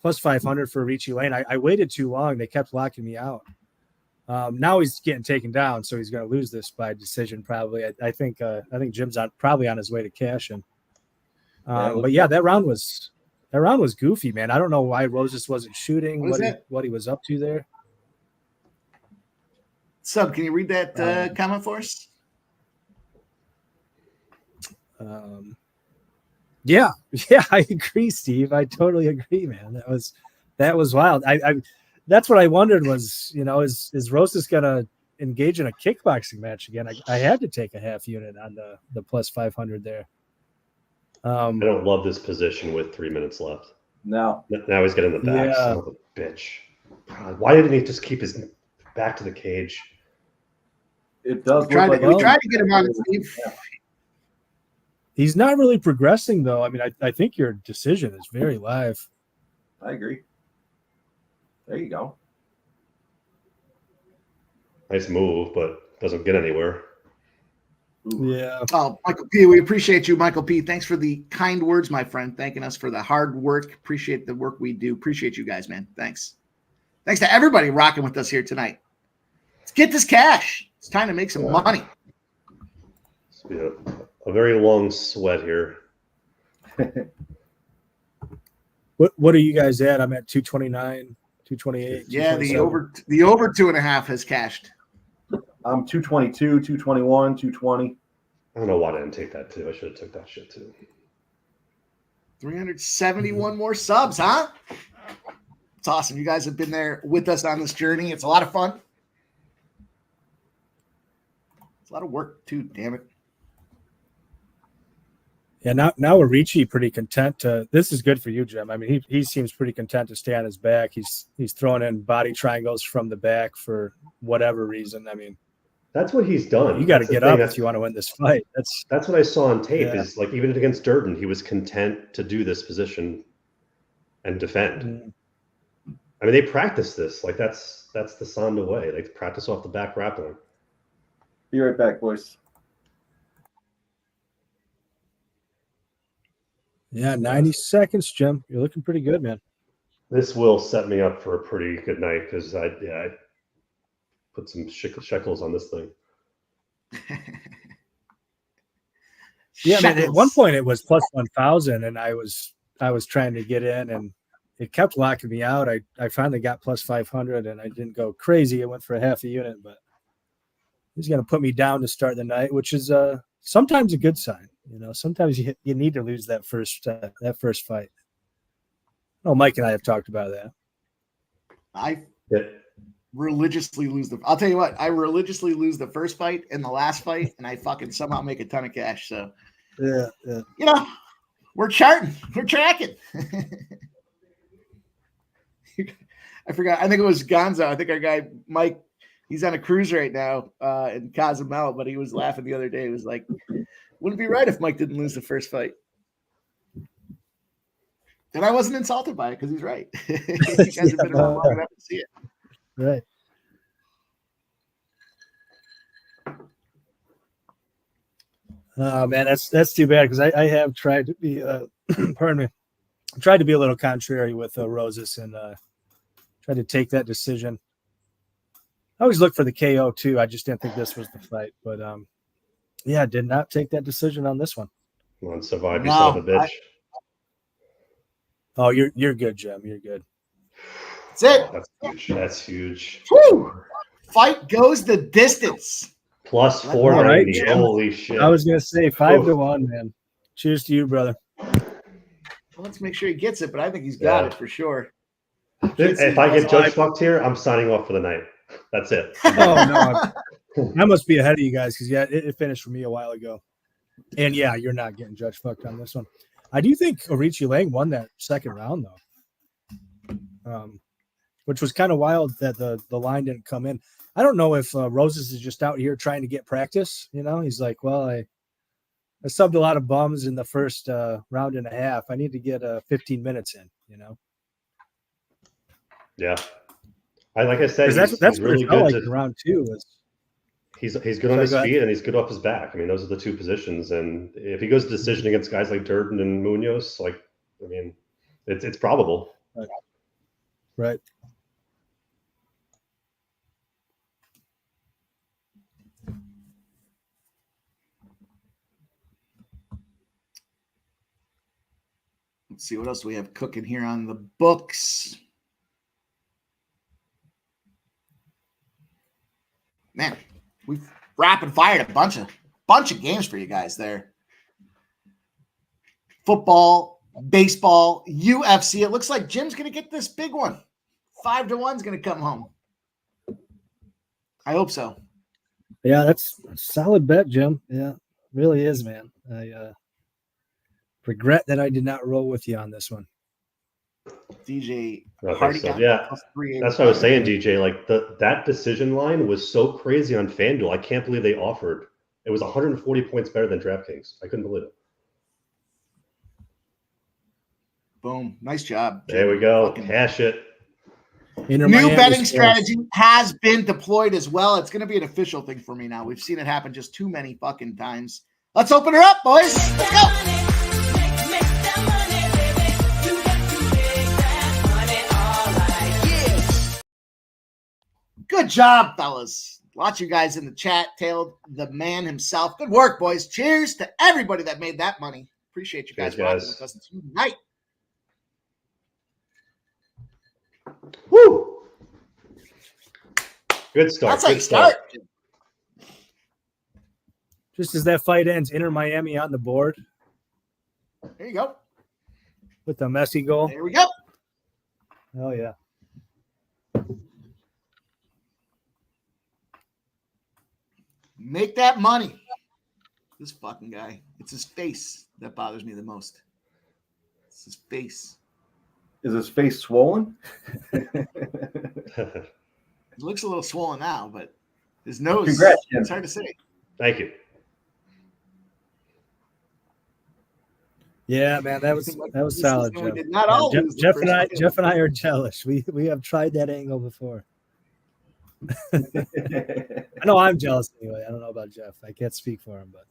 plus 500 for Richie Lane. I waited too long. They kept locking me out. Now he's getting taken down, so he's going to lose this by decision probably. I think Jim's probably on his way to cashing. But yeah, that round was goofy, man. I don't know why Roses wasn't shooting. What he was up to there. Sub, can you read that comment for us? Yeah, I agree, Steve. I totally agree, man. That was wild. I that's what I wondered was, is Roses gonna engage in a kickboxing match again? I had to take a half unit on the plus 500 there. I don't love this position with 3 minutes left. No. Now he's getting the back. Son of a bitch. God, why didn't he just keep his back to the cage? It does. We tried to get him on his feet. He's not really progressing, though. I mean, I think your decision is very live. I agree. There you go. Nice move, but doesn't get anywhere. Yeah. Oh, Michael P., we appreciate you, Michael P. Thanks for the kind words, my friend. Thanking us for the hard work. Appreciate the work we do. Appreciate you guys, man. Thanks. Thanks to everybody rocking with us here tonight. Let's get this cash. It's time to make some money. It's been a very long sweat here. What are you guys at? I'm at 229, 228. Yeah, the over 2.5 has cashed. I'm 222, 221, 220. I don't know why I didn't take that too. I should have took that shit too. 371 more subs, huh? It's awesome. You guys have been there with us on this journey. It's a lot of fun. It's a lot of work too, damn it. Yeah, now we're Ricci pretty content to. This is good for you, Jim. I mean, he seems pretty content to stay on his back. He's throwing in body triangles from the back for whatever reason. I mean, that's what he's done. You got to get up if you want to win this fight. That's what I saw on tape. Is like even against Durden, he was content to do this position and defend. Mm-hmm. I mean, they practice this. Like that's the Sonda way. They practice off the back grappling. Be right back, boys. Yeah, 90 seconds, Jim. You're looking pretty good, man. This will set me up for a pretty good night because I put some shekels on this thing. Yeah, I mean, at one point it was plus 1,000, and I was trying to get in, and it kept locking me out. I finally got plus 500, and I didn't go crazy. I went for a half a unit, but he's going to put me down to start the night, which is sometimes a good sign. Sometimes you need to lose that first fight. Oh, Mike and I have talked about that. I religiously lose I'll tell you what, I religiously lose the first fight and the last fight, and I fucking somehow make a ton of cash. So yeah. We're charting. We're tracking. I forgot. I think it was Gonzo. I think our guy Mike He's on a cruise right now in Cozumel, but he was laughing the other day. He was like, wouldn't be right if Mike didn't lose the first fight. And I wasn't insulted by it because he's right. You guys have been around long enough to see it. Right. Oh man, that's too bad because I have tried to be pardon me, tried to be a little contrary with Roses and tried to take that decision. I always look for the KO too. I just didn't think this was the fight, but yeah, did not take that decision on this one. Come on, survive, you son of a bitch. Oh, you're good, Jim. You're good. That's it. That's huge. That's huge. Woo! Fight goes the distance. Plus 490. Right, holy shit. I was gonna say 5-1, man. Cheers to you, brother. Well, let's make sure he gets it, but I think he's got it for sure. If I get judge fucked here, I'm signing off for the night. That's it. Oh no, I must be ahead of you guys because it finished for me a while ago. And yeah, you're not getting judge fucked on this one. I do think Orichi Lang won that second round though, which was kind of wild that the line didn't come in. I don't know if Roses is just out here trying to get practice. You know, he's like, well, I subbed a lot of bums in the first round and a half. I need to get 15 minutes in. You know. Yeah, like I said, that's really good. Like in round two was. He's good on his feet and he's good off his back. I mean, those are the two positions. And if he goes to decision against guys like Durden and Munoz, like, I mean, it's probable. Right. Let's see what else we have cooking here on the books. Man, we've rapid fired a bunch of games for you guys there. Football, baseball, UFC. It looks like Jim's going to get this big one. 5-1 is going to come home. I hope so. Yeah, that's a solid bet, Jim. Yeah, really is, man. I regret that I did not roll with you on this one. DJ Hardy so. Yeah, that's what I was saying, DJ. Like that decision line was so crazy on FanDuel. I can't believe they offered. It was 140 points better than DraftKings. I couldn't believe it. Boom! Nice job, Jim. There we go. Cash it. New betting strategy has been deployed as well. It's going to be an official thing for me now. We've seen it happen just too many fucking times. Let's open her up, boys. Let's go. Good job, fellas. Lots of you guys in the chat tailed the man himself. Good work, boys. Cheers to everybody that made that money. Appreciate you guys rocking with us tonight. Woo! Good start. That's how you start. Just as that fight ends, Inter Miami on the board. There you go. With the Messi goal. There we go. Oh, yeah. Make that money. This fucking guy. It's his face that bothers me the most. It's his face. Is his face swollen? It looks a little swollen now, but his nose. Congrats, Jim. It's hard to say. Thank you. Yeah, man, that was solid, Jeff. Not all Jeff and I are jealous. We have tried that angle before. I know I'm jealous anyway. I don't know about Jeff. I can't speak for him, but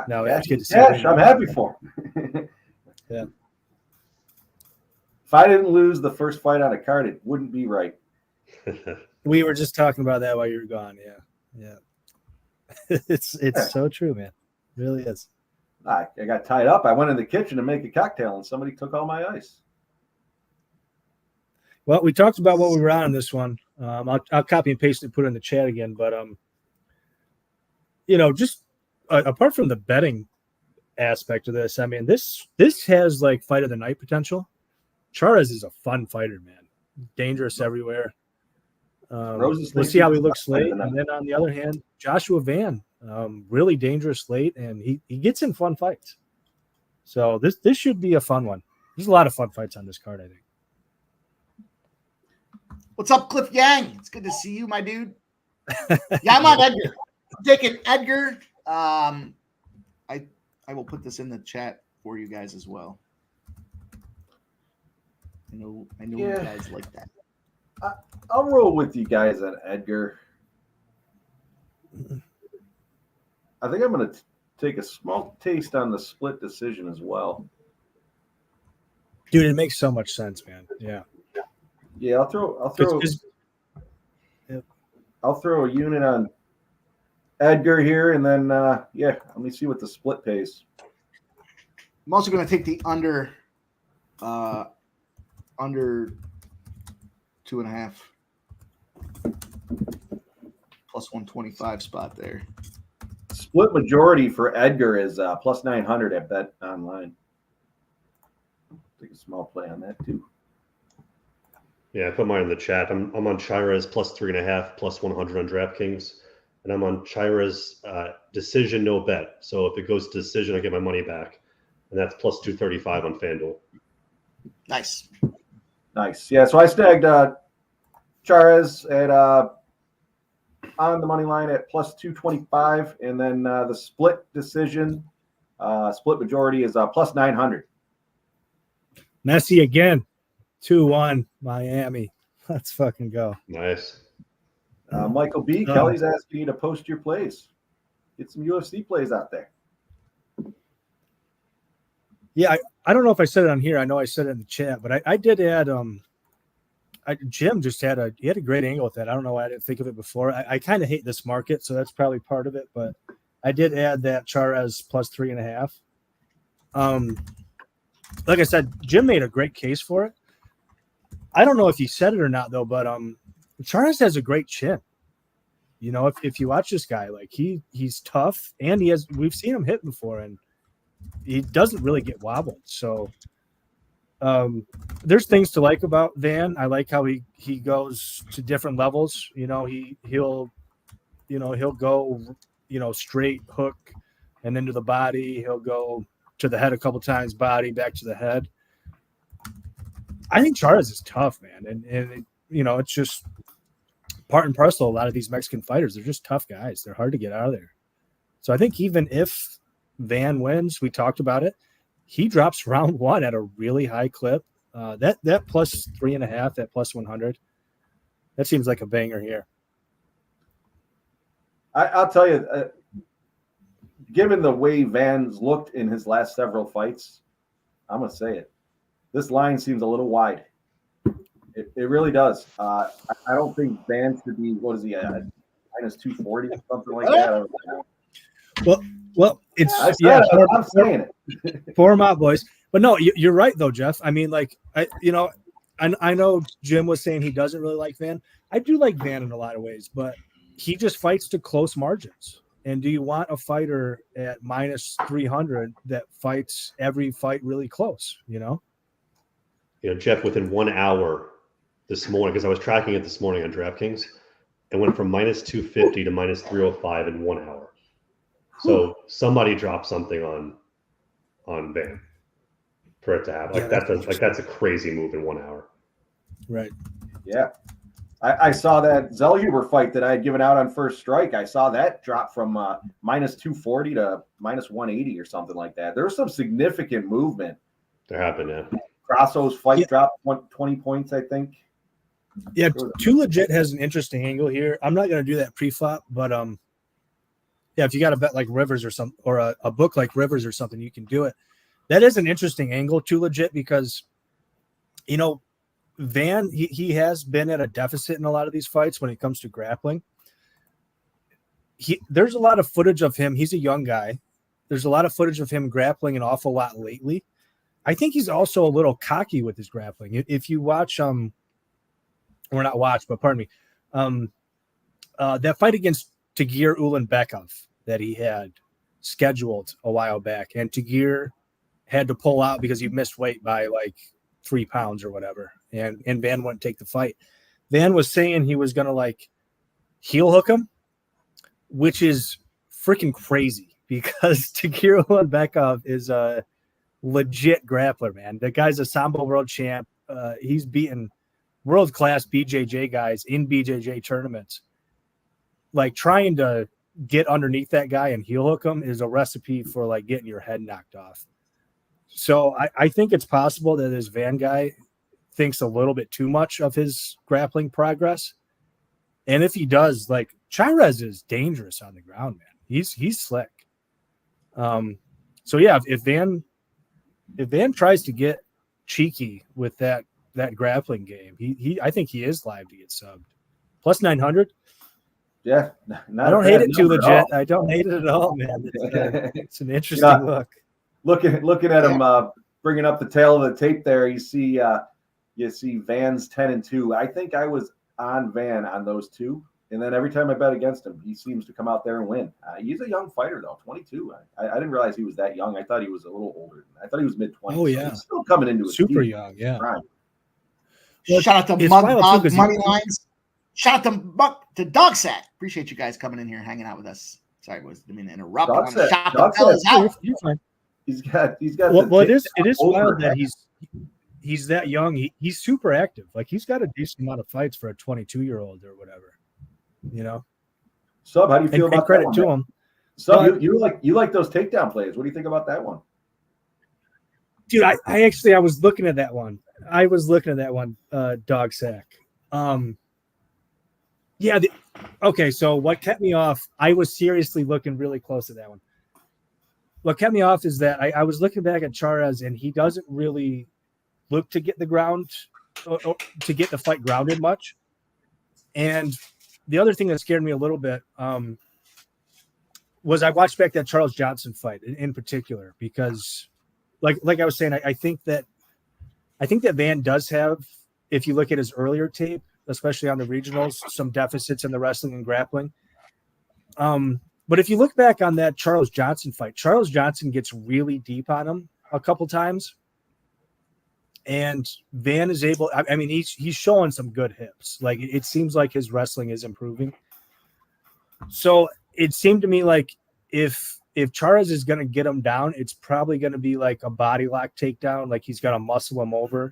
no, it's good to see him. I'm happy for him. Yeah. If I didn't lose the first fight on a card, it wouldn't be right. We were just talking about that while you were gone. Yeah. It's so true, man. It really is. I got tied up. I went in the kitchen to make a cocktail, and somebody took all my ice. Well, we talked about what we were on this one. I'll copy and paste and put it in the chat again. But just apart from the betting aspect of this, I mean, this has like fight of the night potential. Chairez is a fun fighter, man. Dangerous everywhere. We'll see how he looks late. And then on the other hand, Joshua Van, really dangerous late, and he gets in fun fights. So this should be a fun one. There's a lot of fun fights on this card, I think. What's up, Cliff Yang? It's good to see you, my dude. Yeah, I'm on Edgar. I'm taking Edgar. I will put this in the chat for you guys as well. I know you guys like that. I'll roll with you guys on Edgar. I think I'm going to take a small taste on the split decision as well. Dude, it makes so much sense, man. Yeah. Yeah, I'll throw a unit on Edgar here, and then let me see what the split pays. I'm also going to take the under 2.5 plus 125 spot there. Split majority for Edgar is plus 900 at Bet Online. Take a small play on that too. Yeah, I put mine in the chat. I'm on Chairez plus 3.5 plus 100 on DraftKings, and I'm on Chairez decision no bet. So if it goes to decision, I get my money back, and that's plus 235 on FanDuel. Nice. Yeah, so I snagged Chairez at on the money line at plus 225, and then the split decision, split majority is plus 900. Messi again, 2-1 Miami. Let's fucking go. Nice. Michael B. Kelly's asking you to post your plays. Get some UFC plays out there. Yeah, I don't know if I said it on here. I know I said it in the chat, but I did add Jim just had a great angle with that. I don't know why I didn't think of it before. I kind of hate this market, so that's probably part of it. But I did add that Chairez plus 3.5. Like I said, Jim made a great case for it. I don't know if he said it or not though, but Chairez has a great chin. You know, if you watch this guy, like he's tough, and we've seen him hit before, and he doesn't really get wobbled. So there's things to like about Van. I like how he goes to different levels. You know, he'll go, straight hook and then to the body. He'll go to the head a couple times, body back to the head. I think Chairez is tough, man. And it's just part and parcel. A lot of these Mexican fighters, they're just tough guys. They're hard to get out of there. So I think even if Van wins, we talked about it, he drops round one at a really high clip. That plus 3.5, that plus 100, that seems like a banger here. I'll tell you, given the way Van's looked in his last several fights, I'm going to say it. This line seems a little wide. It really does. I don't think Van should be, what is he at? Minus 240 or something like that. Well, it's I'm saying it. Pour them out, boys. But no, you're right though, Jeff. I mean, like I know Jim was saying he doesn't really like Van. I do like Van in a lot of ways, but he just fights to close margins. And do you want a fighter at minus 300 that fights every fight really close? Jeff, within 1 hour this morning, because I was tracking it this morning on DraftKings, it went from minus 250 to minus 305 in 1 hour. So somebody dropped something on Van for it to happen. That's a crazy move in 1 hour. Right. Yeah. I saw that Zellhuber fight that I had given out on First Strike. I saw that drop from minus 240 to minus 180 or something like that. There was some significant movement. There happened, yeah. Grasso's fight dropped 20 points, I think. Yeah, Too Legit has an interesting angle here. I'm not going to do that pre-flop, but if you got a bet like Rivers or something, or a book like Rivers or something, you can do it. That is an interesting angle, Too Legit, because Van, he has been at a deficit in a lot of these fights when it comes to grappling. There's a lot of footage of him. He's a young guy. There's a lot of footage of him grappling an awful lot lately. I think he's also a little cocky with his grappling. If you watch, or not watch, but pardon me, that fight against Tagir Ulanbekov that he had scheduled a while back, and Tagir had to pull out because he missed weight by like 3 pounds or whatever, and Van wouldn't take the fight. Van was saying he was going to like heel hook him, which is freaking crazy because Tagir Ulanbekov is legit grappler, man. The guy's a Sambo world champ. He's beaten world-class BJJ guys in BJJ tournaments. Like trying to get underneath that guy and heel hook him is a recipe for like getting your head knocked off. So I think it's possible that this Van guy thinks a little bit too much of his grappling progress. And if he does, like Chairez is dangerous on the ground, man. He's slick. So yeah, if Van tries to get cheeky with that grappling game, I think he is live to get subbed. Plus 900. Yeah, I don't hate it too legit. I don't hate it at all, man. It's an interesting look. Looking at him bringing up the tail of the tape there, you see Van's 10-2. I think I was on Van on those two, and then every time I bet against him, he seems to come out there and win. He's a young fighter though, 22. I didn't realize he was that young. I thought he was a little older. I thought he was mid-20s. Oh yeah, so he's still coming into his super team. young. Yeah. Well, shout out to Mug Money Lines. Shout out to Dog Sack. Appreciate you guys coming in here and hanging out with us. Sorry, boys, didn't mean to interrupt. Dog Sack. Shout the fellas out. You're fine. He's got. Well, it is wild that he's that young. He's super active. Like he's got a decent amount of fights for a 22-year-old or whatever. You know. Sub, how do you feel about credit that to one, him? Sub, you like those takedown plays. What do you think about that one? Dude, I was looking at that one. Dog Sack. Yeah. Okay. So what kept me off? I was seriously looking really close at that one. What kept me off is that I was looking back at Chairez, and he doesn't really look to get the ground or to get the fight grounded much. And the other thing that scared me a little bit was I watched back that Charles Johnson fight in particular, because like I was saying, I think that Van does have, if you look at his earlier tape, especially on the regionals, some deficits in the wrestling and grappling. But if you look back on that Charles Johnson fight, Charles Johnson gets really deep on him a couple times. And Van is able, I mean, he's showing some good hips. Like it seems like his wrestling is improving. So it seemed to me like if Chairez is going to get him down, it's probably going to be like a body lock takedown. Like he's going to muscle him over.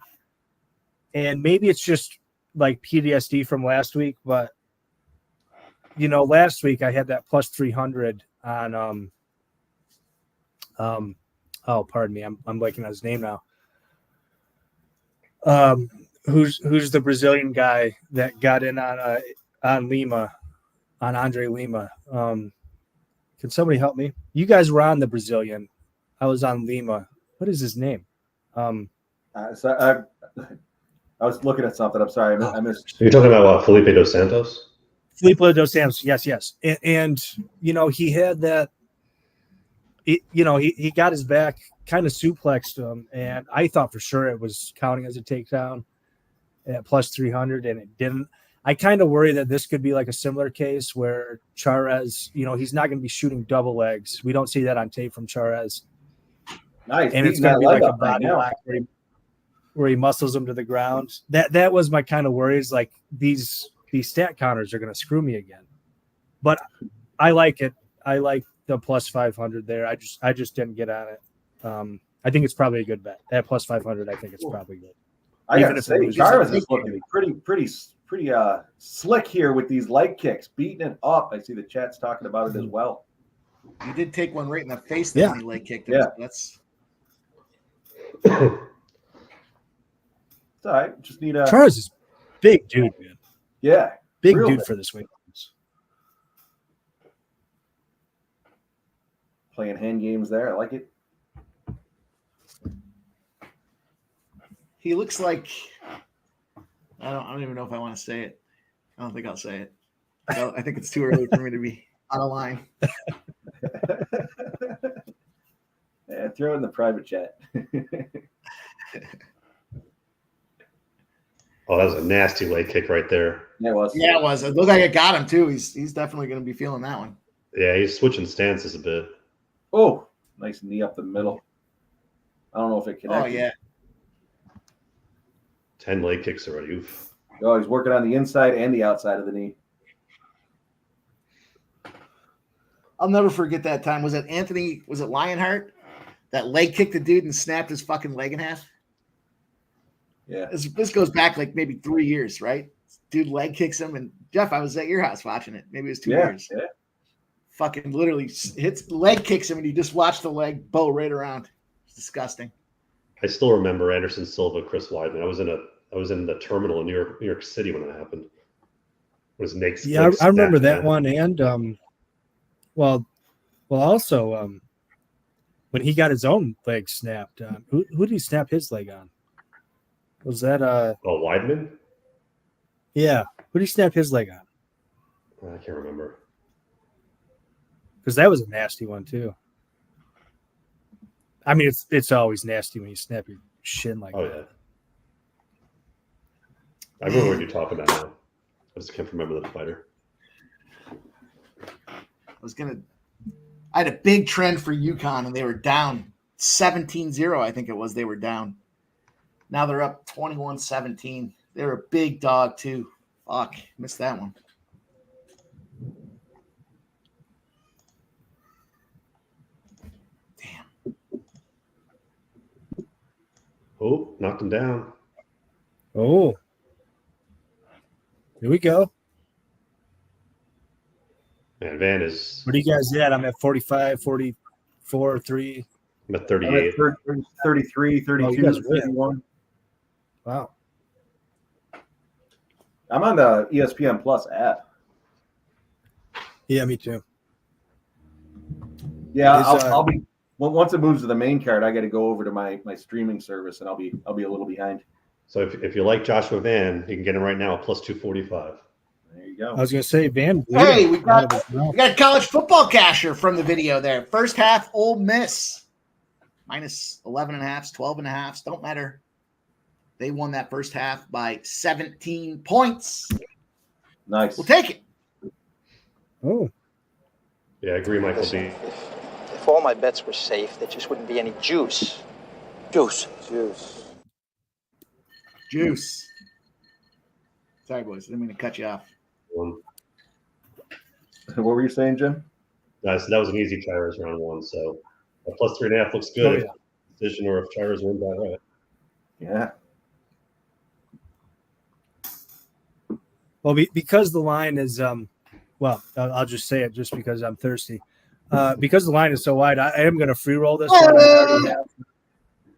And maybe it's just like PTSD from last week, but you know, last week I had that plus 300 on oh, pardon me, I'm blanking on his name now. Who's the Brazilian guy that got in on Lima, on Andre Lima? Can somebody help me? You guys were on the Brazilian. I was on Lima. What is his name? So I was looking at something. I'm sorry, I missed. You're talking about Felipe dos Santos? Felipe dos Santos, yes. And you know, he had that, he got his back kind of suplexed him, and I thought for sure it was counting as a takedown at plus 300, and it didn't. I kind of worry that this could be like a similar case where Chairez, he's not going to be shooting double legs. We don't see that on tape from Chairez. Nice. And it's going to be like a body lock where he muscles him to the ground. That was my kind of worries. Like these stat counters are going to screw me again. But I like it. I like the plus 500 there. I just didn't get on it. I think it's probably a good bet. At plus 500, I think it's probably good. I got to say, Chairez is looking pretty slick here with these leg kicks, beating it up. I see the chat's talking about it as well. You did take one right in the face. Yeah. He leg kicked. Yeah. That's. It's all right. Just need a. Chairez is big dude, man. Yeah. Big dude for this weight. Playing hand games there. I like it. He looks like I don't even know if I want to say it. I don't think I'll say it. I think it's too early for me to be on a line. Yeah, throw it in the private chat. Oh, that was a nasty leg kick right there. Yeah, it was. Yeah, it was. It looked like it got him too. He's definitely going to be feeling that one. Yeah, he's switching stances a bit. Oh, nice knee up the middle. I don't know if it connected. Oh yeah. 10 leg kicks already. Oof. Oh, he's working on the inside and the outside of the knee. I'll never forget that time. Was it Lionheart that leg kicked the dude and snapped his fucking leg in half? Yeah. This goes back like maybe 3 years, right? Dude leg kicks him, and Jeff, I was at your house watching it. Maybe it was 2 years. Yeah. Fucking literally leg kicks him, and you just watch the leg bow right around. It's disgusting. I still remember Anderson Silva, Chris Weidman. I was in the terminal in New York City when that happened. It was Nick's. Yeah, I remember that one, and also when he got his own leg snapped. Who did he snap his leg on? Was that Weidman? Yeah, who did he snap his leg on? I can't remember. Because that was a nasty one too. I mean, it's always nasty when you snap your shin like that. Yeah. I remember what you're talking about now. I just can't remember the fighter. I had a big trend for UConn, and they were down 17-0, I think it was. They were down. Now they're up 21-17. They're a big dog, too. Fuck, missed that one. Damn. Oh, knocked him down. Oh. Here we go. Man, Van is. What are you guys at? I'm at 45, 44, 3. I'm at 38. I'm at 33, 32, 31. Wow. I'm on the ESPN Plus app. Yeah, me too. Yeah, I'll be. Well, once it moves to the main card, I got to go over to my streaming service, and I'll be a little behind. So if you like Joshua Van, you can get him right now at plus 245. There you go. I was going to say Van. Hey, we got a college football casher from the video there. First half, Ole Miss minus 11.5, 12.5, don't matter. They won that first half by 17 points. Nice. We'll take it. Oh. Yeah, I agree, Michael B. If all my bets were safe, there just wouldn't be any juice. Juice. Sorry, boys. I didn't mean to cut you off. What were you saying, Jim? So that was an easy Chairez round one. So a plus 3.5 looks good. Oh, yeah. Decision, or if Chairez wins that right. Yeah. Well, because the line is, I'll just say it just because I'm thirsty. Because the line is so wide, I am going to free roll this one.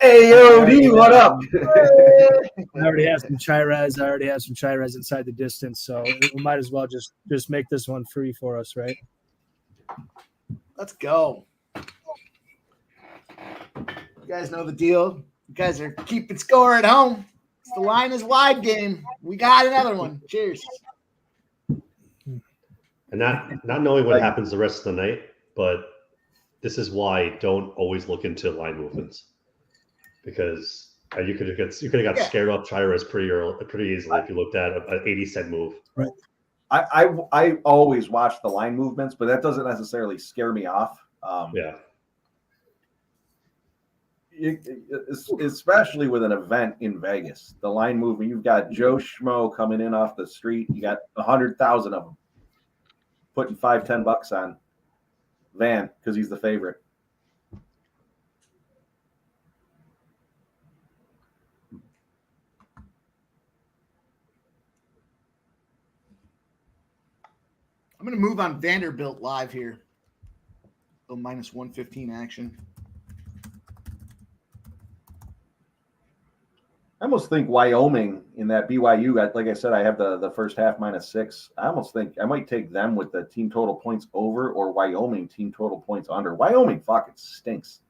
AOD, what up? I already have some Chairez. I already have some Chairez inside the distance, so we might as well just make this one free for us, right? Let's go. You guys know the deal. You guys are keeping score at home. It's the line is wide game. We got another one. Cheers. And not knowing what happens the rest of the night, but this is why don't always look into line movements, because you could have got scared off Chairez pretty easily if you looked at an 80-cent move. Right. I always watch the line movements, but that doesn't necessarily scare me off. Yeah. Especially with an event in Vegas, the line movement, you've got Joe Schmo coming in off the street. You got 100,000 of them putting $5-10 on Van because he's the favorite. I'm going to move on Vanderbilt live here. Oh, minus 115 action. I almost think Wyoming in that BYU, like I said, I have the first half -6. I almost think I might take them with the team total points over, or Wyoming team total points under. Wyoming fucking stinks.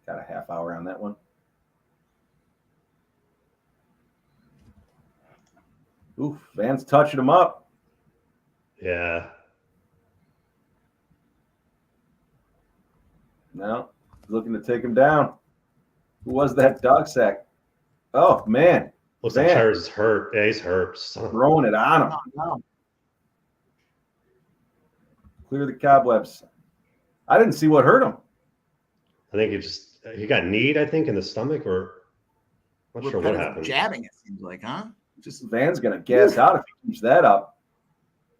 Got a half hour on that one. Oof, Van's touching him up. Yeah. No, looking to take him down. Who was that dog sack? Oh, man. Looks like Chairez is hurt. Yeah, he's hurt. Throwing it on him. Oh, no. Clear the cobwebs. I didn't see what hurt him. I think he got kneed, I think, in the stomach, or I'm not sure what happened. Jabbing, it seems like, huh? Just Van's going to gas out if he keeps that up.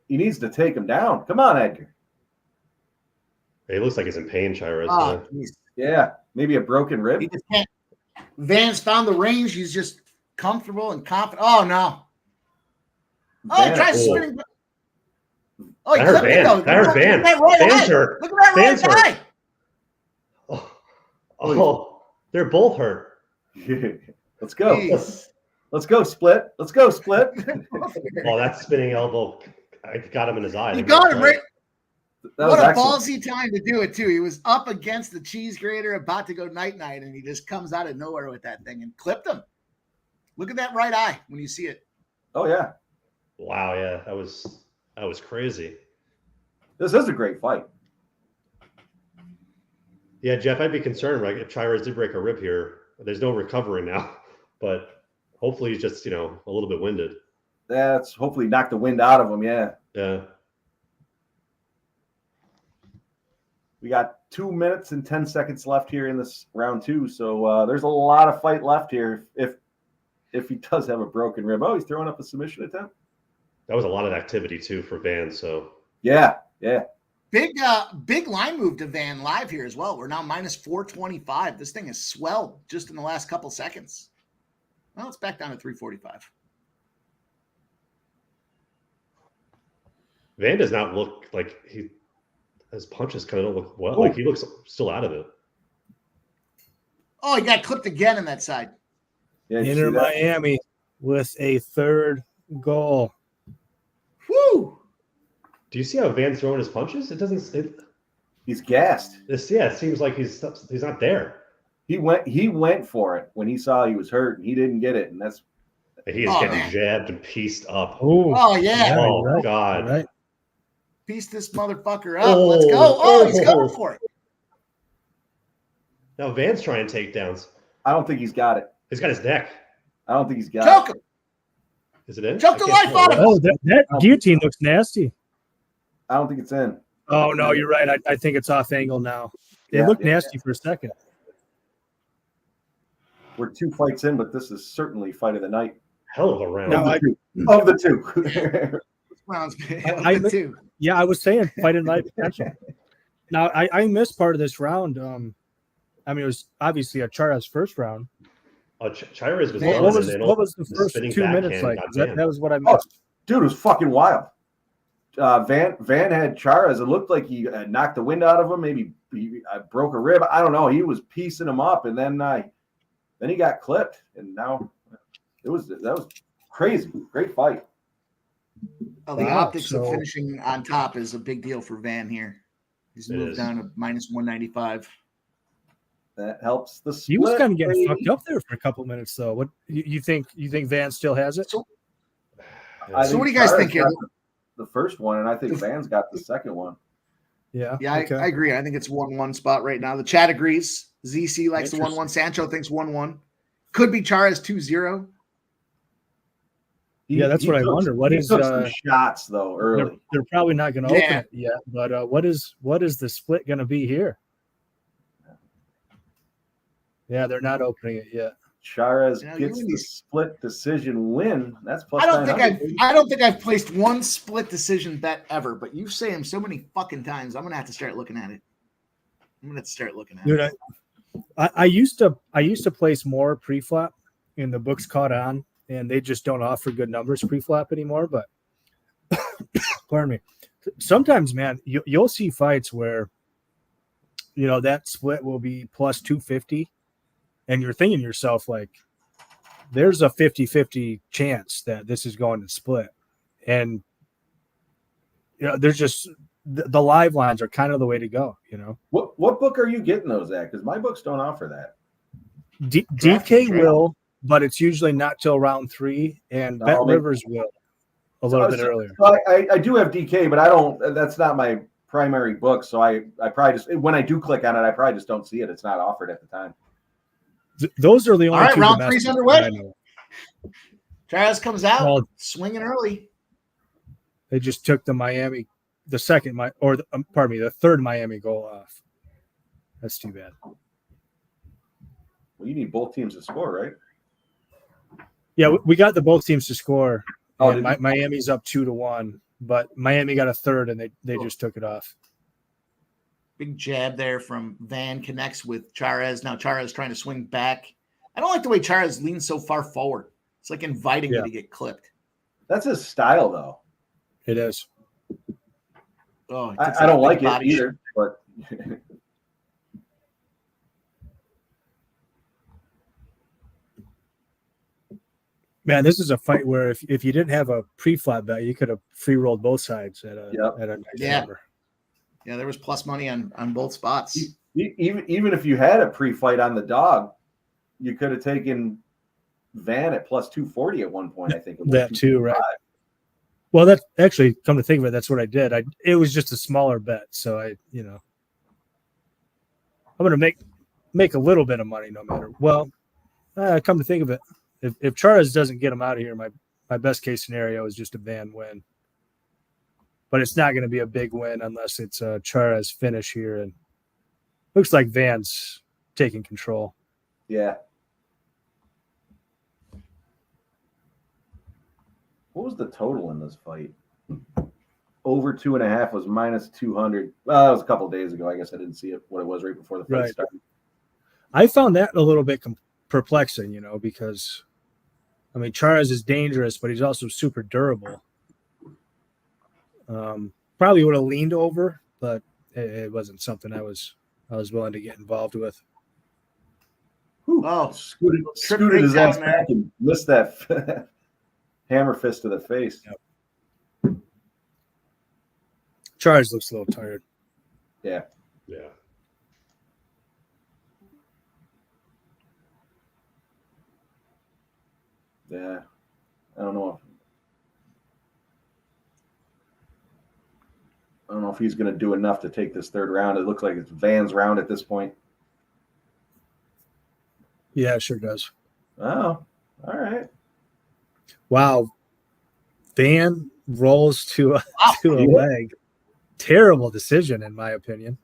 He needs to take him down. Come on, Edgar. He looks like he's in pain, Chairez. Oh, Yeah, maybe a broken rib. he just can't. Van's found the range. He's just comfortable and confident. Oh no! Oh, he Van- tries oh. spinning. Oh, he I heard clipped it Van. though. I heard Van. Look at that right Van's eye. hurt. Look at that Van's right hurt. eye. Oh, they're both hurt. Let's go. Jeez. Let's go, Split. Let's go, Split. Oh, that spinning elbow, I got him in his eye. He got him right. That What was a excellent. ballsy time to do it too. He was up against the cheese grater, about to go night, and he just comes out of nowhere with that thing and clipped him. Look at that right eye when you see it. Oh yeah, Wow, yeah, that was crazy. this is a great fight. Yeah, Jeff, I'd be concerned, right? If Chairez did break a rib here, there's no recovery now, but hopefully he's just, a little bit winded. That's hopefully knocked the wind out of him. Yeah, Yeah. we got 2 minutes and 10 seconds left here in this round 2, so there's a lot of fight left here. If he does have a broken rib, he's throwing up a submission attempt. That was a lot of activity too for Van, so Yeah. Big line move to Van live here as well. We're now minus 425. This thing has swelled just in the last couple seconds. Well, it's back down to 345. Van does not look like his punches kind of don't look well. Like he looks still out of it. Oh, he got clipped again on that side. Yeah, did you Inter see that? Miami with a third goal. Woo! Do you see how Van's throwing his punches? It doesn't. He's gassed. It seems like he's not there. He went for it when he saw he was hurt, and he didn't get it, and that's He is getting jabbed and pieced up. Oh, yeah. Oh right, God! right. Piece this motherfucker up. Let's go. Oh, he's going for it. Now Van's trying takedowns. I don't think he's got it. He's got his neck. I don't think he's got Choke it. him. Is it in? Choke the I can't life tell. out of him. Oh, that guillotine looks nasty. I don't think it's in. Oh no, you're right. I think it's off angle now. It looked nasty for a second. We're 2 fights in, but this is certainly fight of the night. Hell of a round. No, Of the two. Rounds I- too. Yeah, I was saying fight of the night potential. Now I missed part of this round. It was obviously a Chairez first round. Chairez was Man, on, What and then was the first spinning 2 minutes backhand like? got That banned. was what I missed. Dude, it was fucking wild. Van had Chairez. It looked like he knocked the wind out of him. Maybe he broke a rib. I don't know. He was piecing him up, and then he got clipped. And now that was crazy. Great fight. Oh, the Wow, optics of so- finishing on top is a big deal for Van here. He's It moved is. down to minus 195. That helps the split. He was kind of getting baby. fucked up there for a couple minutes though. What you think? You think Van still has it? I So think what do you guys Chairez think here? got The first one, and I think Van's got the second one. Yeah. Yeah, okay. I agree. I think it's 1-1 spot right now. The chat agrees. ZC likes the 1-1. Sancho thinks 1-1. Could be Chairez 2-0. Yeah, that's what I wonder. What he is, took some shots though they're, early? they're probably not going to open Yeah. it yet. But what is the split going to be here? Yeah, they're not opening it yet. Chairez You know, gets you the need- split decision win. That's plus. I don't think 900. I don't think I've placed one split decision bet ever, but you say them so many fucking times. I'm gonna have to start looking at it. Dude, I used to place more pre-flop, and the books caught on, and they just don't offer good numbers pre-flop anymore. But pardon me. Sometimes, man, you'll see fights where that split will be plus 250, and you're thinking to yourself like, there's a 50-50 chance that this is going to split, and there's just the live lines are kind of the way to go. What book are you getting those at? Because my books don't offer that. DK will, but it's usually not till round 3, and Bet Rivers will a little bit earlier. So I do have DK, but I don't. That's not my primary book. So I probably just, when I do click on it, I probably just don't see it. It's not offered at the time. Those are the only All right, two round domestics 3's underway. that I know. Chairez comes out Well, swinging early. they just took the third Miami goal off. That's too bad. Well, you need both teams to score, right? Yeah, we got both teams to score. Oh, And Miami's up 2-1, but Miami got a third, and they just took it off. Big jab there from Van, connects with Chairez. Now Chairez trying to swing back. I don't like the way Chairez leans so far forward. It's like inviting you to get clipped. That's his style, though. It is. Oh, I don't like it either, but man, this is a fight where if you didn't have a pre-flop bet, you could have free rolled both sides at a nice number. Yeah, there was plus money on both spots. Even if you had a pre-fight on the dog, you could have taken Van at plus 240 at one point, I think. That too, right? Well, that actually, come to think of it, that's what I did. It was just a smaller bet, so I'm going to make a little bit of money no matter. Well, come to think of it, if Chairez doesn't get him out of here, my best case scenario is just a Van win. But it's not going to be a big win unless it's a Chairez finish here, and looks like Van's taking control. Yeah. What was the total in this fight? Over 2.5 was minus 200. Well, that was a couple of days ago. I guess I didn't see what it was right before the fight started. I found that a little bit perplexing, because I mean, Chairez is dangerous, but he's also super durable. Probably would have leaned over, but it wasn't something I was willing to get involved with. Oh, scooted his ass back and missed that hammer fist to the face. Yep. Chairez looks a little tired. Yeah. Yeah. Yeah. I don't know if he's going to do enough to take this third round. It looks like it's Van's round at this point. Yeah, it sure does. Oh, all right. Wow. Van rolls to a leg. Terrible decision, in my opinion.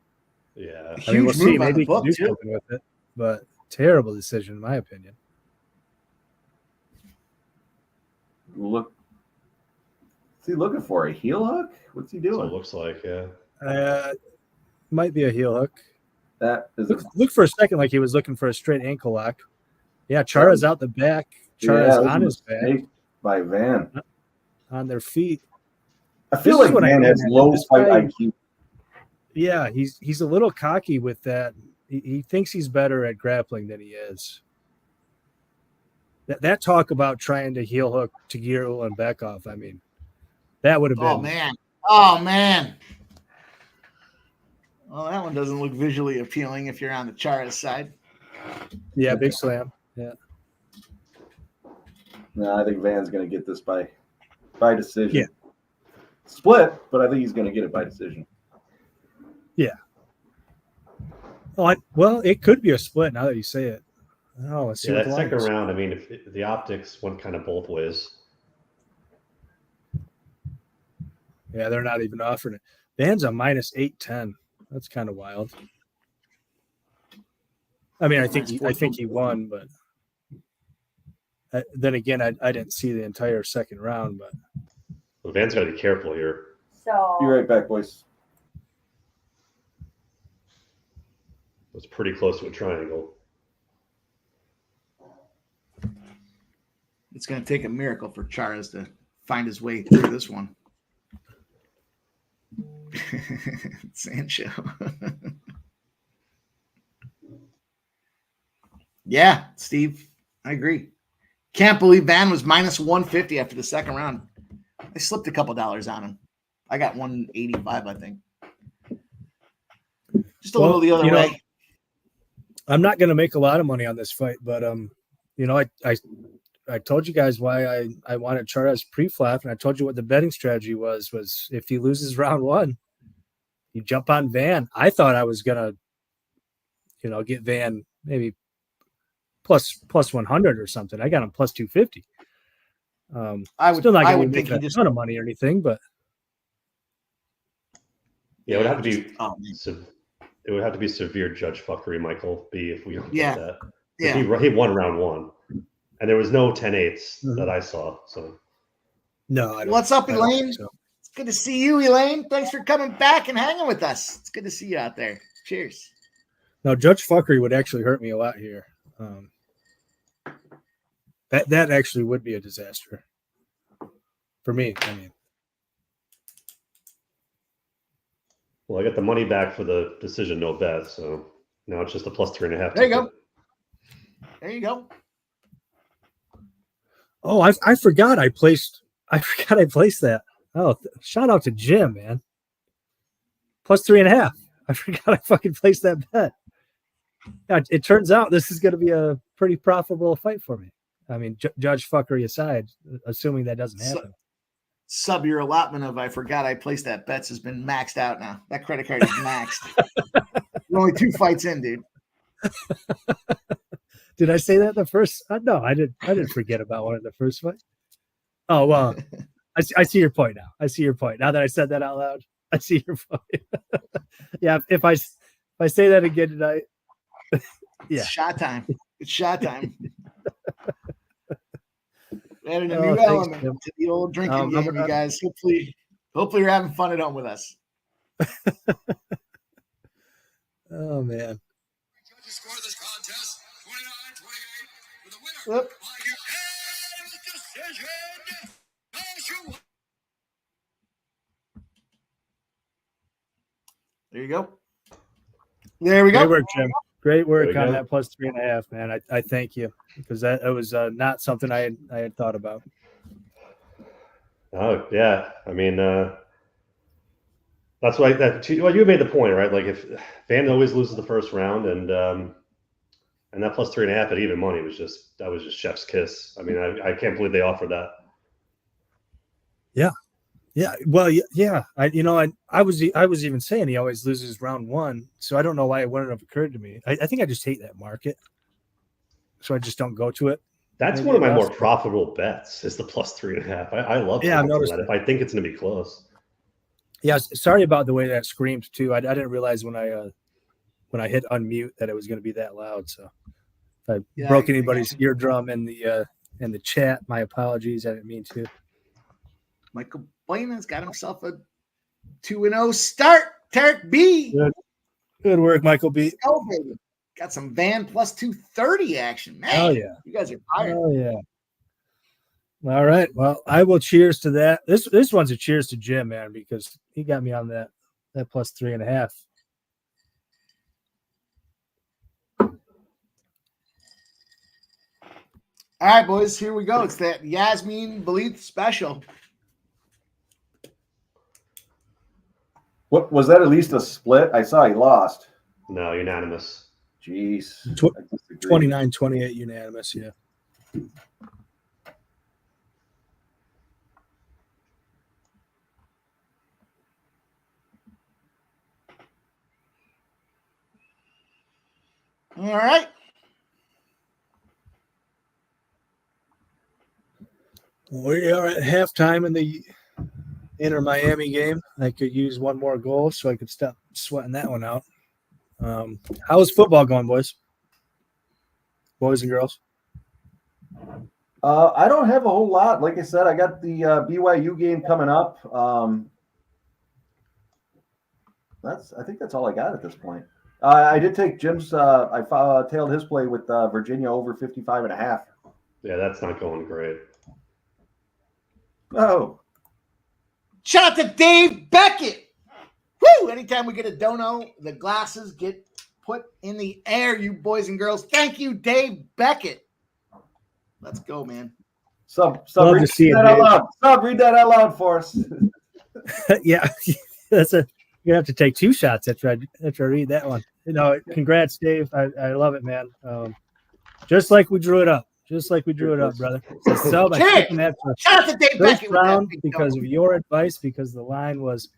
Yeah. I mean, we'll see. Maybe he can do something with it, but terrible decision, in my opinion. Is he looking for a heel hook? What's he doing? So it looks like, yeah. Might be a heel hook. That is look for a second like he was looking for a straight ankle lock. Yeah, Chairez out the back. Chairez on his back. By Van. On their feet. I feel like Van has low fight IQ. Yeah, he's a little cocky with that. He thinks he's better at grappling than he is. That talk about trying to heel hook Tagiro and back off, I mean, that would have been. Oh, man. Well, that one doesn't look visually appealing if you're on the Chairez side. Yeah, big slam. Yeah. No, I think Van's going to get this by decision. Yeah. Split, but I think he's going to get it by decision. Yeah. Well, it could be a split now that you say it. Oh, let's see. Yeah, that second round, I mean, if the optics went kind of both ways. Yeah, they're not even offering it. Van's a minus 810. That's kind of wild. I mean, I think he won, but then again, I didn't see the entire second round. But well, Van's got to be careful here. So be right back, boys. It's pretty close to a triangle. It's going to take a miracle for Chairez to find his way through this one. Sancho. Yeah, Steve, I agree. Can't believe Van was minus 150 after the second round. I slipped a couple dollars on him. I got 185, I think. Just a little the other way. I'm not going to make a lot of money on this fight, but I told you guys why I wanted Chairez pre-flap, and I told you what the betting strategy was if he loses round one, you jump on Van. I thought I was gonna, get Van maybe plus 100 or something. I got him plus 250. Still not going to make a ton of money or anything, but yeah, it would have to be. It would have to be severe judge fuckery, Michael B, if we don't get that. Yeah. He won round one. And there was no 10-8s that I saw. So no, I don't. What's up, Elaine? So. Good to see you, Elaine. Thanks for coming back and hanging with us. It's good to see you out there. Cheers. Now, Judge Fuckery would actually hurt me a lot here. That actually would be a disaster for me. I mean, Well, I got the money back for the decision no bet, so now it's just a plus 3.5. There you go. There you go. oh, I forgot I placed that. Oh, shout out to Jim, man. Plus 3.5. I forgot I fucking placed that bet. Yeah, it turns out this is going to be a pretty profitable fight for me. I mean, Judge Fuckery aside, assuming that doesn't happen. Sub, your allotment of I forgot I placed that bets has been maxed out now. That credit card is maxed. You're only 2 fights in, dude. Did I say that the first? No, I didn't forget about one in the first fight. Oh, well, I see your point now. I see your point. Now that I said that out loud, I see your point. Yeah, if I say that again tonight, yeah. It's shot time. It's shot time. Adding a new element to the old drinking game, you guys. Hopefully you're having fun at home with us. Oh, man. Whoop. There you go. There we go. Great work, Jim. Great work There on we go. that plus 3.5, man. I thank you because that was not something I had thought about. Oh yeah, I mean that's why well, you made the point, right? Like if Van always loses the first round, and that plus 3.5 at even money was just chef's kiss. I mean, I can't believe they offered that. Yeah, well, yeah. I was even saying he always loses round 1, so I don't know why it wouldn't have occurred to me. I think I just hate that market, so I just don't go to it. That's Maybe one of my it more was. profitable bets is the plus 3.5. I love Yeah, I've that noticed if I think it's going to be close. Yeah, sorry about the way that screamed too. I didn't realize when I hit unmute that it was going to be that loud. So if I broke anybody's eardrum in the chat, my apologies. I didn't mean to. Michael Boyman's got himself a 2-0 start. Tarek B. Good work, Michael B. Elevated. Got some Van plus 230 action. Man, Oh yeah. You guys are fired. Oh yeah. All right. Well, I will cheers to that. This one's a cheers to Jim, man, because he got me on that plus 3.5. All right, boys, here we go. It's that Yasmin Belith special. What was that? At least a split? I saw he lost. No, unanimous. Jeez. 29-28 unanimous, yeah. All right. We are at halftime in the Inter Miami game. I could use one more goal so I could stop sweating that one out. How is football going, boys? Boys and girls? I don't have a whole lot. Like I said, I got the BYU game coming up. I think that's all I got at this point. I did take Jim's. I tailed his play with Virginia over 55.5. Yeah, that's not going great. Oh, Shout out to Dave Beckett. Woo! Anytime we get a dono, the glasses get put in the air, you boys and girls. Thank you, Dave Beckett. Let's go, man. Sub, Love read to see it, that out Dave. loud. Sub, read that out loud for us. Yeah, you're gonna have to take 2 shots after I read that one. Congrats, Dave. I love it, man. Just like we drew it up. Just like we drew it up, brother. So by taking that Shout out to Dave first Beckett round because of your advice, because the line was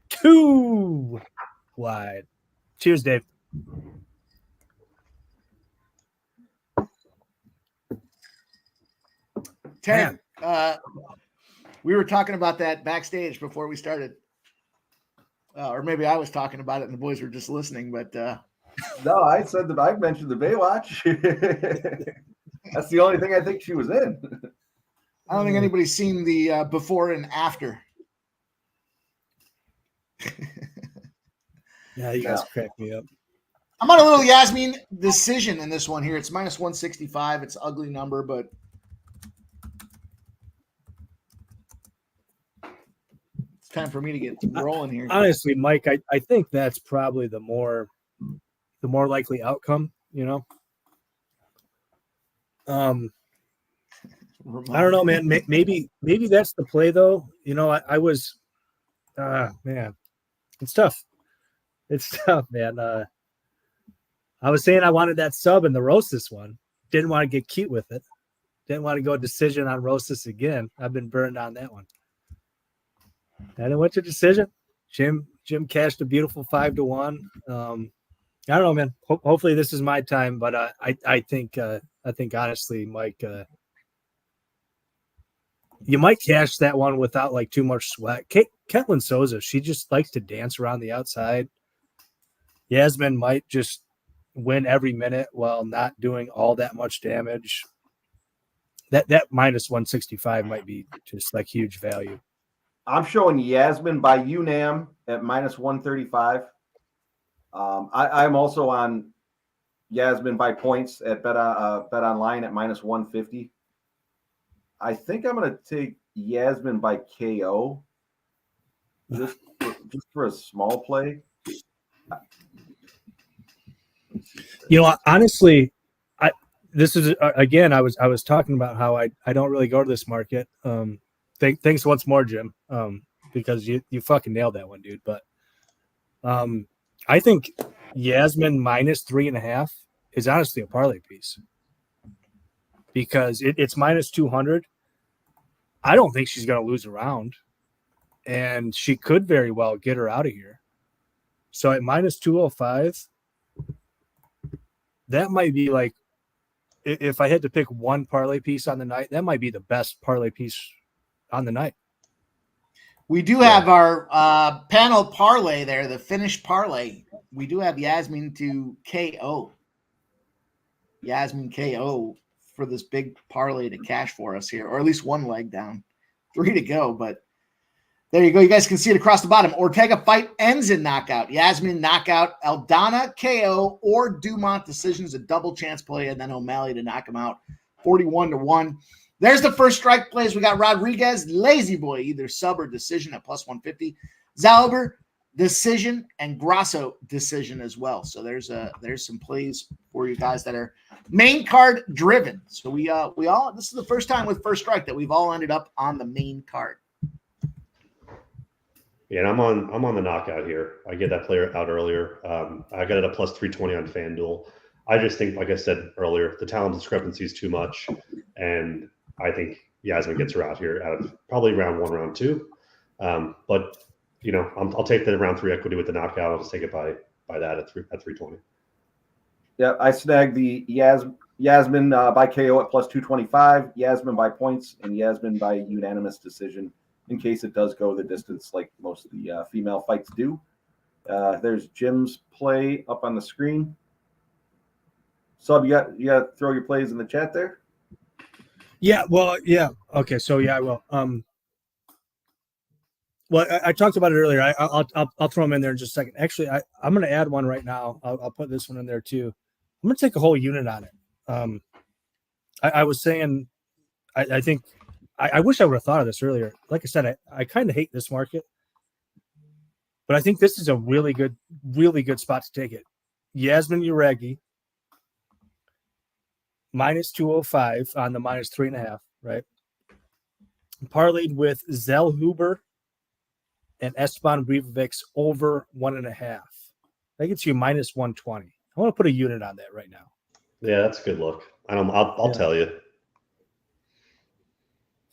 too wide. Cheers, Dave. Tarek, we were talking about that backstage before we started. Or maybe I was talking about it and the boys were just listening, but No, I said that I mentioned the Baywatch. That's the only thing I think she was in. I don't think anybody's seen the before and after. Yeah, you guys crack me up. I'm on a little Yasmin decision in this one here. It's minus 165. It's an ugly number, but it's time for me to get rolling here. Honestly, Mike, I think that's probably the more likely outcome, you know. I don't know, man. Maybe that's the play, though. You know, I was, man, it's tough. It's tough, man. I was saying I wanted that sub in the Rosas one. Didn't want to get cute with it. Didn't want to go decision on Rosas again. I've been burned on that one. And then what's your decision? Jim cashed a beautiful 5-1. I don't know, man. Hopefully this is my time, but I think honestly, Mike, you might cash that one without like too much sweat. Ketlin Souza, she just likes to dance around the outside. Yasmin might just win every minute while not doing all that much damage. That minus 165 might be just like huge value. I'm showing Yasmin by UNAM at minus 135. I'm also on Yasmin by points at Bet Online at minus 150. I think I'm going to take Yasmin by KO just for a small play. You know, honestly, this is again. I was talking about how I don't really go to this market. Thanks once more, Jim, because you fucking nailed that one, dude. But I think Yasmin minus 3.5 is honestly a parlay piece because it's minus 200. I don't think she's going to lose a round, and she could very well get her out of here. So at minus 205. That might be like, if I had to pick one parlay piece on the night, that might be the best parlay piece on the night. We do have our panel parlay there, the finished parlay. We do have Yasmin to KO. Yasmin KO for this big parlay to cash for us here, or at least one leg down. 3 to go, but there you go. You guys can see it across the bottom. Ortega fight ends in knockout. Yasmin knockout. Aldana KO or Dumont decisions, a double chance play, and then O'Malley to knock him out. 41-1. There's the first strike plays. We got Rodríguez, Lazy Boy, either sub or decision at plus 150. Zellhuber, decision, and Grasso decision as well. So there's some plays for you guys that are main card driven. So we all, this is the first time with first strike that we've all ended up on the main card. Yeah, and I'm on the knockout here. I get that player out earlier. I got it at plus 320 on FanDuel. I just think, like I said earlier, the talent discrepancy is too much, and I think Yasmin gets her out here out of probably round 1, round 2. But you know, I'll take the round 3 equity with the knockout. I'll just take it by that at 320. Yeah, I snagged the Yasmin by KO at plus 225, Yasmin by points, and Yasmin by unanimous decision, in case it does go the distance like most of the female fights do. There's Jim's play up on the screen. Sub, you got to throw your plays in the chat there? Yeah, well, yeah. Okay, so yeah, I will. Well, I talked about it earlier. I'll throw them in there in just a second. Actually, I'm going to add one right now. I'll put this one in there too. I'm going to take a whole unit on it. I was saying, I think I wish I would have thought of this earlier. Like I said, I kind of hate this market, but I think this is a really good spot to take it. Yasmin Jauregui, minus 205 on the minus 3.5, right? Parlayed with Zellhuber and Esteban Ribovics over 1.5. That gets you minus 120. I want to put a unit on that right now. Yeah, that's a good look. I'll tell you.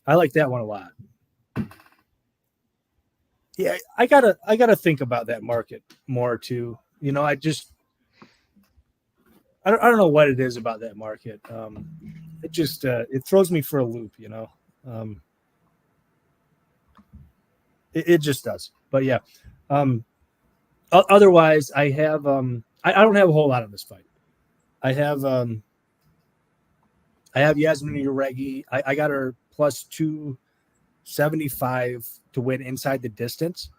I like that one a lot. Yeah, I gotta think about that market more too. You know, I don't know what it is about that market. It just it throws me for a loop. You know, it just does. But yeah, otherwise I have I don't have a whole lot on this fight. I have Yasmin Jauregui. I got her plus 275 to win inside the distance.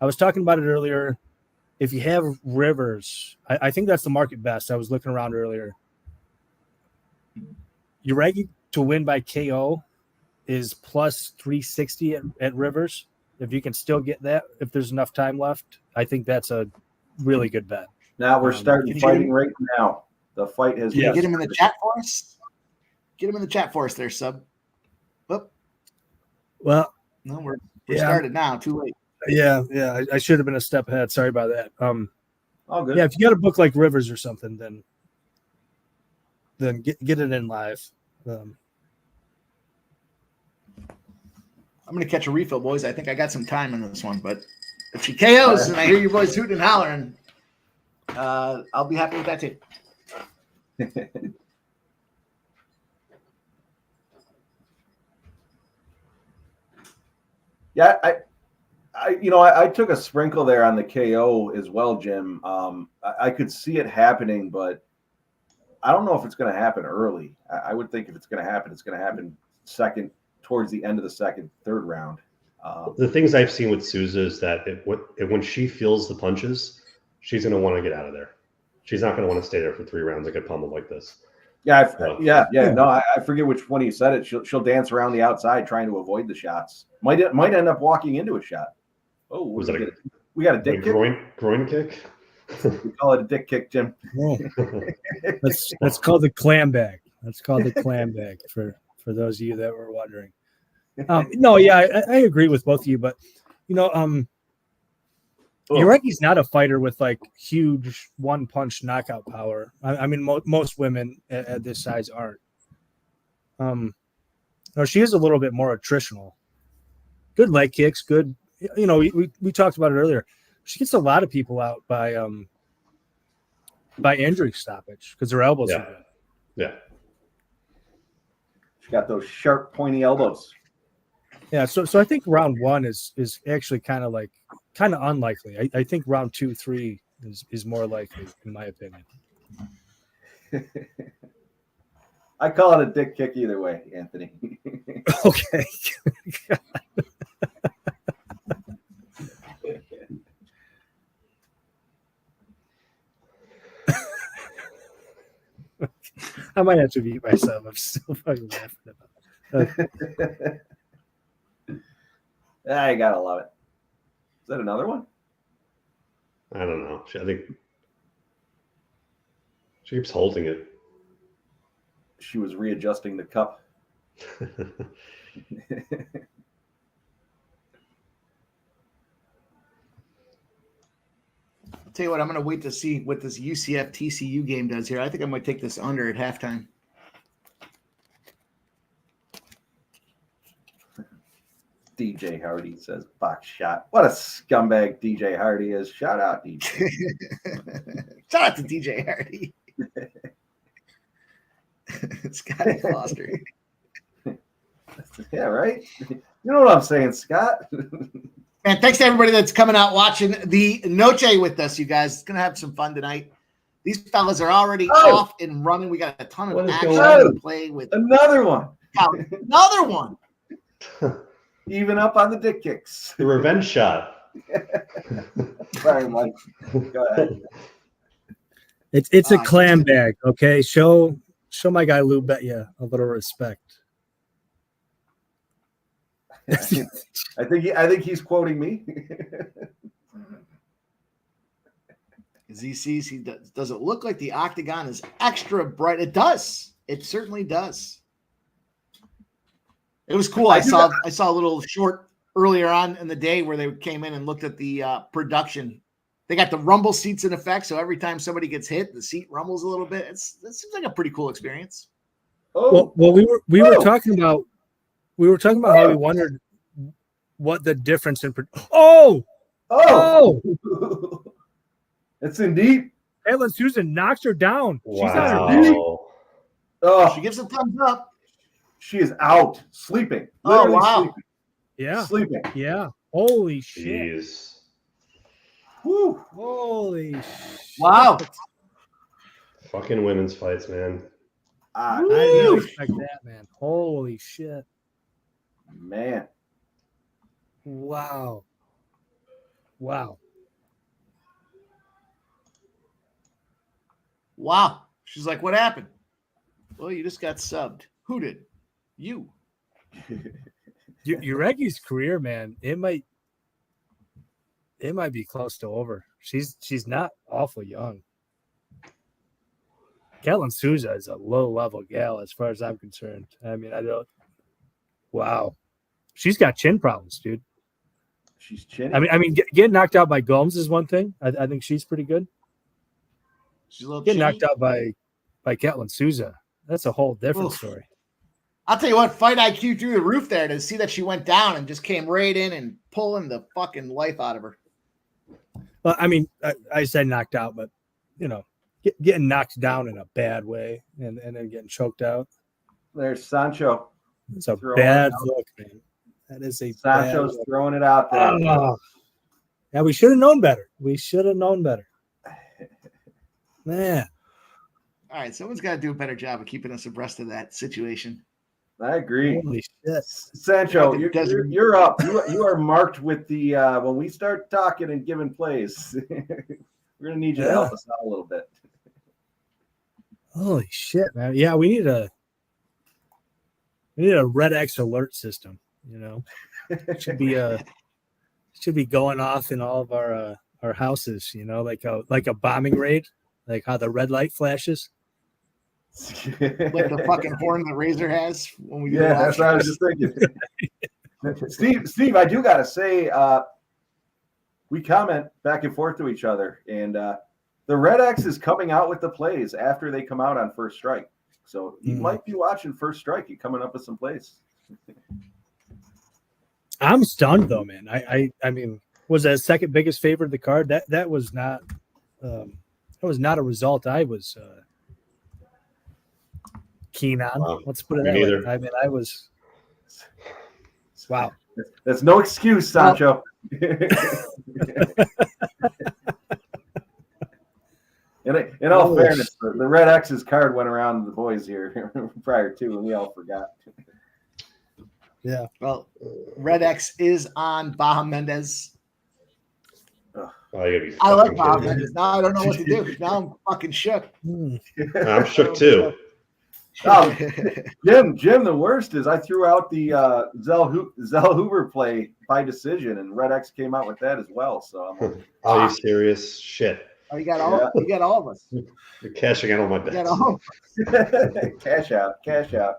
I was talking about it earlier. If you have Rivers, I think that's the market best. I was looking around earlier. Jauregui to win by KO is plus 360 at Rivers. If you can still get that, if there's enough time left, I think that's a really good bet. Now we're starting fighting right now. The fight has. Can you get him in the chat for us? Get him in the chat for us there, sub. Whoop. Well, no, we're started now. Too late. Yeah. I should have been a step ahead. Sorry about that. All good. Yeah, if you got a book like Rivers or something, then get it in live. I'm going to catch a refill, boys. I think I got some time in this one, but if she KOs and I hear you boys hooting and hollering, I'll be happy with that too. Yeah, I took a sprinkle there on the KO as well, Jim. I could see it happening, but I don't know if it's going to happen early. I would think if it's going to happen second, towards the end of the second, third round. The things I've seen with Souza is that when she feels the punches, she's going to want to get out of there. She's not going to want to stay there for 3 rounds and get pummeled like this. Yeah. No, I forget which one you said it. She'll dance around the outside trying to avoid the shots. Might end up walking into a shot. Oh, we got a dick kick? Groin kick? We call it a dick kick, Jim. Oh. That's called the clam bag. That's called the clam bag for those of you that were wondering. No, yeah, I agree with both of you, but Jauregui's not a fighter with like huge one-punch knockout power. I mean, most women at this size aren't. No, she is a little bit more attritional. Good leg kicks, good. We talked about it earlier. She gets a lot of people out by injury stoppage because her elbows are good. Yeah. She got those sharp, pointy elbows. Yeah, so I think round 1 is actually kind of unlikely. I think round 2, 3 is more likely, in my opinion. I call it a dick kick either way, Anthony. Okay. I might have to mute myself. I'm still fucking laughing about it. I gotta love it. Is that another one? I don't know. I think she keeps holding it. She was readjusting the cup. I'll tell you what, I'm going to wait to see what this UCF TCU game does here. I think I might take this under at halftime. DJ Hardy says box shot. What a scumbag DJ Hardy is. Shout out, DJ. Shout out to DJ Hardy. Scotty Foster. Yeah, right? You know what I'm saying, Scott? And thanks to everybody that's coming out watching the Noche with us, you guys. It's going to have some fun tonight. These fellas are already off and running. We got a ton of action to play with. Another one. Another one. Even up on the dick kicks. The revenge shot. Sorry, Mike. Go ahead. It's a clam bag, okay? Show my guy Lou Betya a little respect. I think he's quoting me. As he sees, does it look like the octagon is extra bright? It does. It certainly does. It was cool. I saw a little short earlier on in the day where they came in and looked at the production. They got the rumble seats in effect, so every time somebody gets hit, the seat rumbles a little bit. It seems like a pretty cool experience. Well, we were talking about how we wondered what the difference in It's indeed. Caitlin Susan knocks her down. Wow. She's on her feet. Oh, she gives a thumbs up. She is out sleeping. Oh wow! Sleeping. Yeah, sleeping. Yeah. Holy shit! Jeez. Woo. Holy shit! Wow! Fucking women's fights, man. I didn't expect that, man. Holy shit! Man. Wow. Wow. Wow. She's like, what happened? Well, you just got subbed. Who did? You. Jauregui's career, man, it might be close to over. She's not awful young. Kellen Souza is a low-level gal as far as I'm concerned. I mean, I don't. Wow, she's got chin problems, dude. She's chinny. I mean, getting knocked out by Gomes is one thing. I think she's pretty good. She's a little Getting chinny. knocked out by Kellen Souza, that's a whole different story. I'll tell you what, fight IQ through the roof there to see that she went down and just came right in and pulling the fucking life out of her. Well, I mean, I said knocked out, but getting knocked down in a bad way and then getting choked out. There's Sancho. It's a bad look, man. That is a Sancho's bad look. throwing it out there. Yeah, we should have known better. Man. All right, someone's got to do a better job of keeping us abreast of that situation. I agree. Holy shit. Sancho, you're up. You are marked with the when we start talking and giving plays, we're gonna need you to help us out a little bit. Holy shit, man. Yeah, we need a Red X alert system, It should be going off in all of our houses, like a bombing raid, like how the red light flashes. Like the fucking horn the Razor has when we do that's what I was just thinking. Steve, I do gotta say, we comment back and forth to each other, and the Red X is coming out with the plays after they come out on First Strike. So you might be watching First Strike and coming up with some plays. I'm stunned though, man. I mean, was that second biggest favorite of the card? That was not a result I was keen on. Wow. Let's put it that way. I mean, I was. Wow. That's no excuse, Sancho. In all fairness, the Red X's card went around the boys here prior to, and we all forgot. Yeah. Well, Red X is on Bahamondes. I like Bahamondes. Now I don't know what to do. Now I'm fucking shook. I'm shook too. Oh, Jim, the worst is I threw out the Zellhuber play by decision, and Red X came out with that as well. So I'm Are you serious? Shit. Oh, you got all of us. You're cashing out on my bets. You got all. Cash out.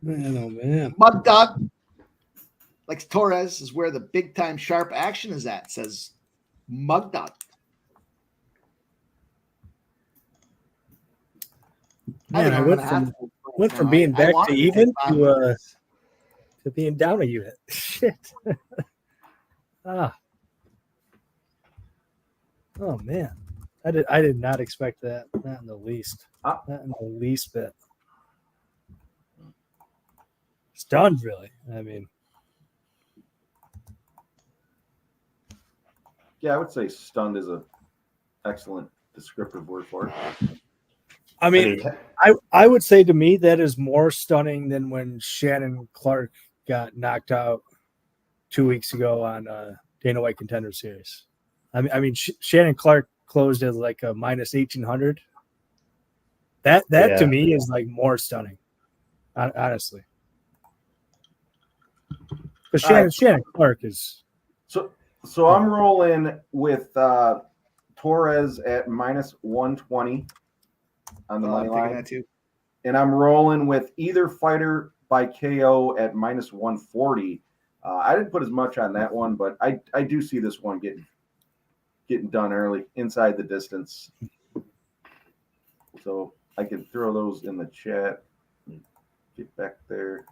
Man, oh man. Mud Dog, like Torres, is where the big time sharp action is at, says Mud Dog. Man, I went from being back to even to being down a unit. Shit. Oh man, I did not expect that. Not in the least. Not in the least bit. Stunned, really. I mean, yeah, I would say stunned is an excellent descriptive word for it. I mean, I would say to me that is more stunning than when Shannon Clark got knocked out 2 weeks ago on Dana White Contender Series. I mean, Shannon Clark closed as like a minus 1,800. That to me is like more stunning, honestly. Because Shannon Clark is so I'm rolling with Torres at minus 120 on the money line, and I'm rolling with either fighter by KO at minus 140. I didn't put as much on that one, but I do see this one getting done early inside the distance. So I can throw those in the chat. Get back there.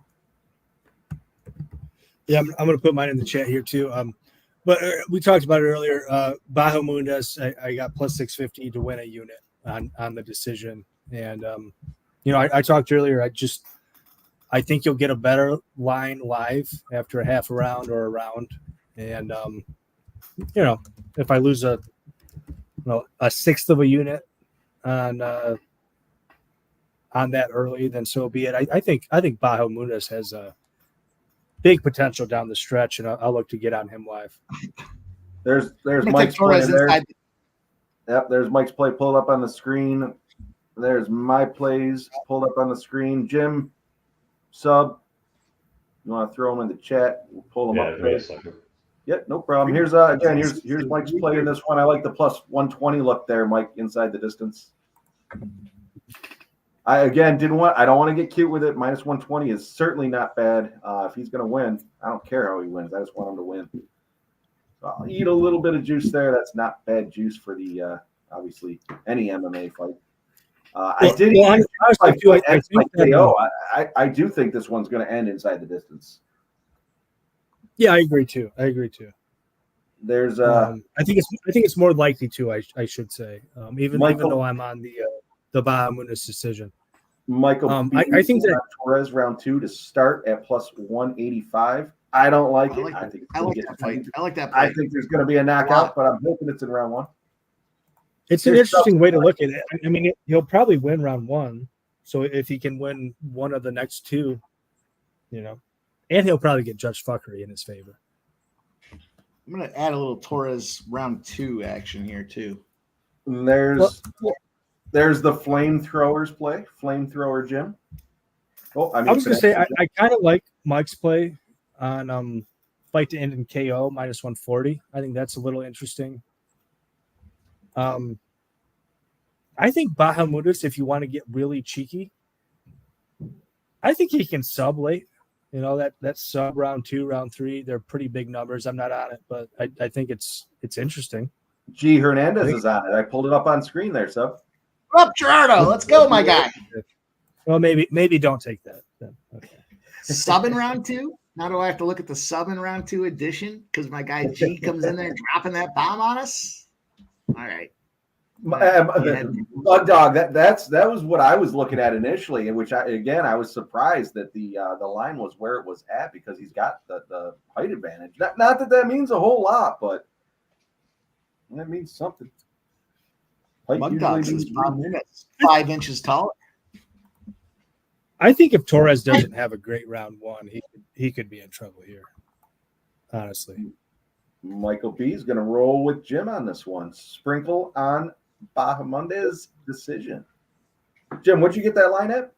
Yeah, I'm going to put mine in the chat here too. But we talked about it earlier. Bahamondes, I got plus 650 to win a unit on the decision. And, I talked earlier. I think you'll get a better line live after a half a round or a round. And, if I lose a sixth of a unit on that early, then so be it. I think Bahamondes has a big potential down the stretch, and I'll look to get on him live. There's I'm gonna Mike's take Torres play there. inside. Yep, there's Mike's play pulled up on the screen. There's my plays pulled up on the screen. Jim, sub. You want to throw them in the chat? We'll pull them up. Give me a second. Yep, no problem. Here's Mike's play in this one. I like the plus 120 look there, Mike, inside the distance. I don't want to get cute with it. Minus 120 is certainly not bad. If he's going to win, I don't care how he wins. I just want him to win. So I'll eat a little bit of juice there. That's not bad juice for the obviously any MMA fight. I do think this one's going to end inside the distance. Yeah, I agree too. There's I think it's more likely to. I should say, even though I'm on the Bahamondes decision. Michael, I think that Torres round 2 to start at plus 185. I don't like it. I like that fight. I think there's going to be a knockout, but I'm hoping it's in round 1. It's an interesting way to look at it. I mean, he'll probably win round 1. So if he can win one of the next 2, and he'll probably get Judge Fuckery in his favor. I'm going to add a little Torres round 2 action here too. And there's the flamethrowers play. Flamethrower Jim. Oh, I was going to say I kind of like Mike's play on fight to end in KO minus 140. I think that's a little interesting. I think Bahamondes, if you want to get really cheeky, I think he can sub late. That sub round 2, round 3, they're pretty big numbers. I'm not on it, but I think it's interesting. G. Hernandez is on it. I pulled it up on screen there, sub. Up, Gerardo. Let's go, my guy. Well, maybe don't take that. Then. Okay. Sub in round 2? Now do I have to look at the sub in round 2 edition because my guy G comes in there dropping that bomb on us? All right. Dog, that was what I was looking at initially, in which I was surprised that the line was where it was at because he's got the height advantage. Not that means a whole lot, but that means something. Mug Dogs is 5 inches taller. I think if Torres doesn't have a great round 1, he could be in trouble here. Honestly. Michael B is going to roll with Jim on this one. Sprinkle on Bahamondes decision. Jim, what'd you get that line at?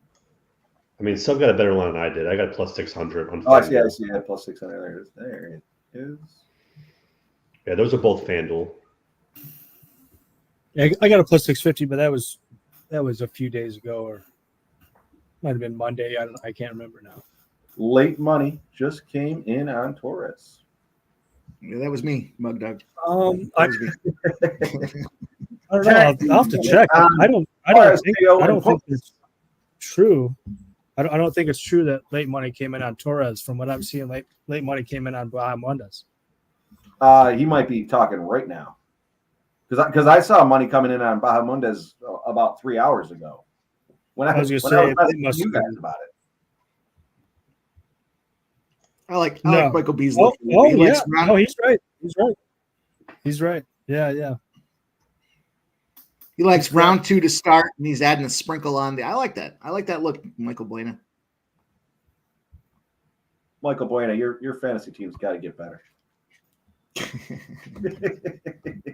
I mean, Sub got a better line than I did. I got plus 600 on. Oh, I see. Yeah, plus 600. There it is. Yeah, those are both FanDuel. Yeah, I got a plus 650, but that was a few days ago, or might have been Monday. I can't remember now. Late money just came in on Torres. Yeah, that was me, Mug Dog. I don't know. I'll have to check. I don't think it's true. I don't think it's true that late money came in on Torres. From what I'm seeing, late money came in on Bahamondes. He might be talking right now, because I saw money coming in on Bahamondes about 3 hours ago. When I was messaging you guys about it. I like Michael B's. No, he's right. He's right. Yeah. He likes round 2 to start, and he's adding a sprinkle on the. I like that. I like that look, Michael Buena. Michael Buena, your fantasy team's got to get better.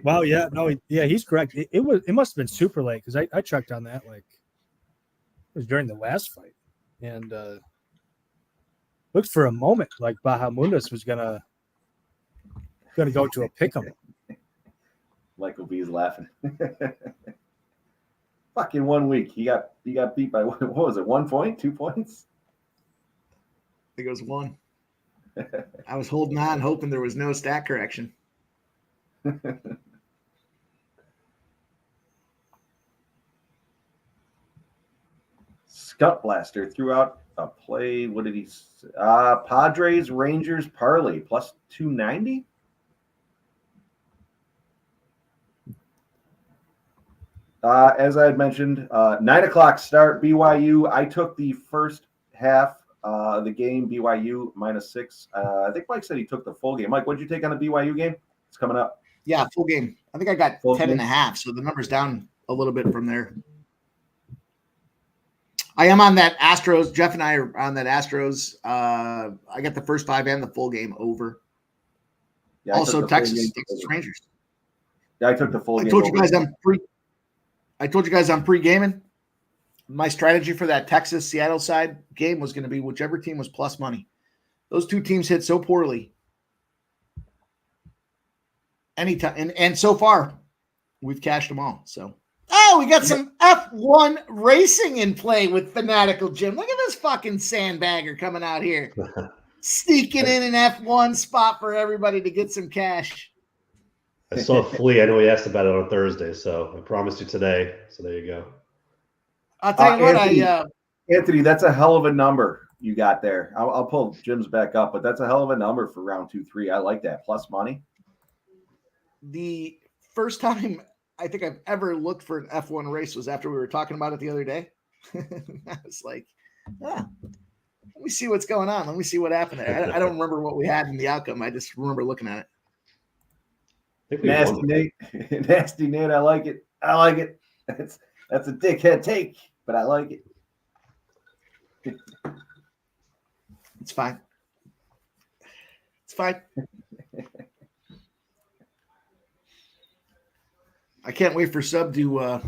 Wow. Yeah. No. Yeah. He's correct. It must have been super late because I checked on that it was during the last fight, and looked for a moment like Bahamondes was gonna go to a pick'em. Michael B is laughing. Fucking 1 week. He got beat by what was it? 1 point, 2 points? I think it was 1. I was holding on, hoping there was no stat correction. Scut Blaster threw out a play. What did he say? Padres Rangers parlay plus 290. As I had mentioned, 9:00 start. BYU. I took the first half of the game. BYU -6. I think Mike said he took the full game. Mike, what did you take on the BYU game? It's coming up. Yeah, full game. I think I got 10.5, so the number's down a little bit from there. I am on that Astros. Jeff and I are on that Astros. I got the first 5 and the full game over. Yeah, Also, Texas Rangers. Yeah, I took the full I game. told you guys I'm pre-gaming. My strategy for that Texas-Seattle side game was going to be whichever team was plus money. Those two teams hit so poorly. Anytime, and so far, we've cashed them all. So, we got some F1 racing in play with Fanatical Jim. Look at this fucking sandbagger coming out here, sneaking in an F1 spot for everybody to get some cash. I saw Flea. I know he asked about it on Thursday, so I promised you today. So there you go. I'll tell you what, Anthony, that's a hell of a number you got there. I'll pull Jim's back up, but that's a hell of a number for round 2, 3. I like that. Plus money. The first time I think I've ever looked for an F1 race was after we were talking about it the other day. I was like, let me see what's going on. Let me see what happened there. I don't remember what we had in the outcome. I just remember looking at it. Nasty Nate. Nasty Nate. I like it. I like it. That's a dickhead take, but I like it. It's fine. It's fine. I can't wait for Sub to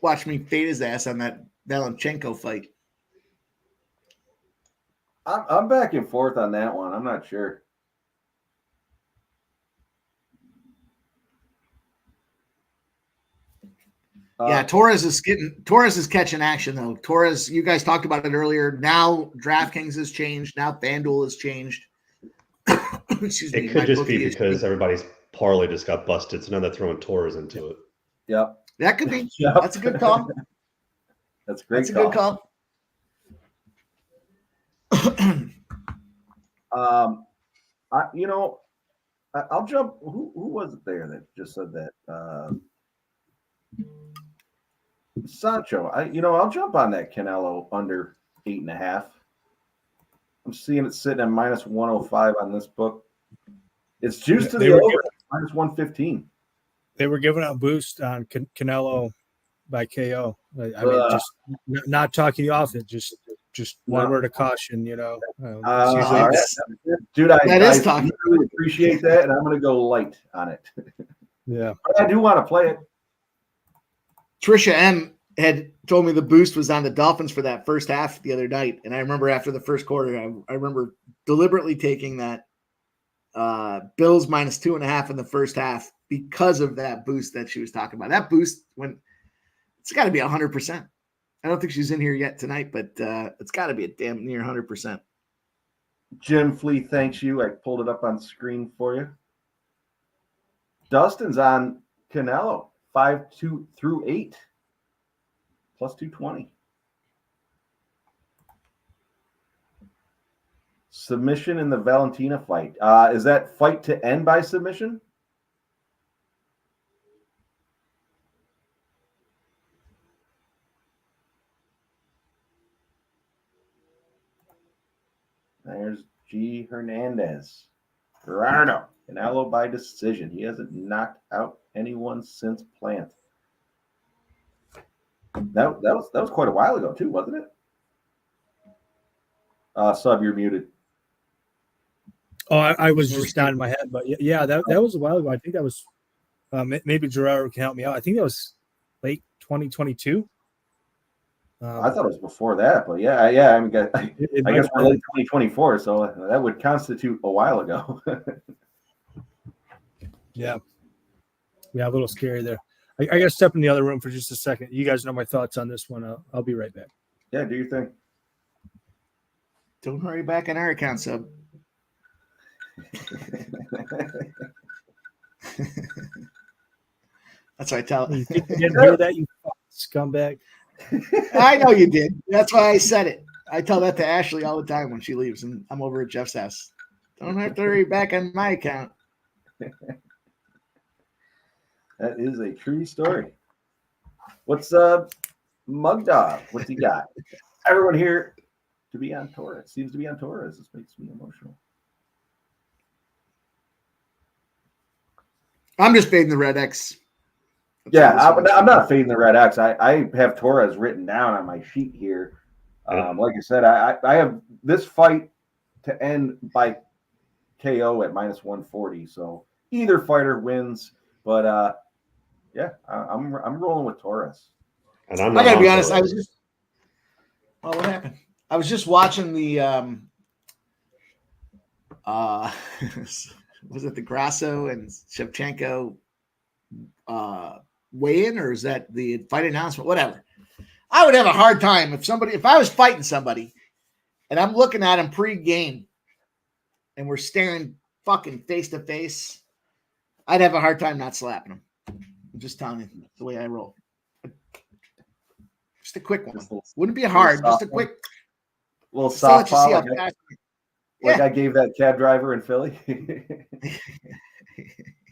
watch me fade his ass on that Valentinko fight. I'm back and forth on that one. I'm not sure. Yeah, Torres is catching action though. Torres, you guys talked about it earlier. Now DraftKings has changed. Now FanDuel has changed. Excuse me. It could just be because everybody's parlay just got busted, so now they're throwing Torres into it. Yep. That could be. Yep. That's a good call. That's a great. That's a good call. I'll jump. Who was it there that just said that? Sancho. I'll jump on that Canelo under 8.5. I'm seeing it sitting at minus 105 on this book. It's juiced to the over minus 115. They were giving out boost on Canelo by KO. I mean, just not talking you off it. Just one word of caution, Dude, I really appreciate that, and I'm going to go light on it. Yeah, but I do want to play it. Trisha M had told me the boost was on the Dolphins for that first half the other night, and I remember after the first quarter, I remember deliberately taking that Bills minus 2.5 in the first half because of that boost that she was talking about. That boost, when it's got to be 100%. I don't think she's in here yet tonight, but it's got to be a damn near 100%. Jim Flea, thanks you. I pulled it up on screen for you. Dustin's on Canelo 5-2 through 8 plus 220. Submission in the Valentina fight. Is that fight to end by submission? There's G. Hernandez. Gerardo. Canelo by decision. He hasn't knocked out anyone since Plant. That was quite a while ago too, wasn't it? Sub, you're muted. Oh, I was just down in my head, but yeah, that was a while ago. I think that was maybe Gerardo can help me out. I think that was late 2022. I thought it was before that, but yeah. I mean, I guess we're late 2024, so that would constitute a while ago. Yeah, a little scary there. I got to step in the other room for just a second. You guys know my thoughts on this one. I'll be right back. Yeah, do your thing. Don't hurry back on our account, Sub. That's what I tell. You didn't hear that, you scumbag. I know you did. That's why I said it. I tell that to Ashley all the time when she leaves, and I'm over at Jeff's house. Don't have to hurry back on my account. That is a true story. What's Mug Dog? What's he got? Everyone here to be on Torres. Seems to be on Torres. This makes me emotional. I'm just fading the Red X. I'm not fading the Red X. I have Torres written down on my sheet here. Like I said, I have this fight to end by KO at minus 140. So either fighter wins. But yeah, I'm rolling with Torres. And I'm I not gotta be on honest. I was Torres. just. Oh, what happened? I was just watching the. Was it the Grasso and Shevchenko weigh-in, or is that the fight announcement? Whatever. I would have a hard time if I was fighting somebody, and I'm looking at him pre-game, and we're staring fucking face to face. I'd have a hard time not slapping him. I'm just telling you the way I roll. Just a quick one. Wouldn't be hard. Just a quick. Little soft pop. Yeah. I gave that cab driver in Philly.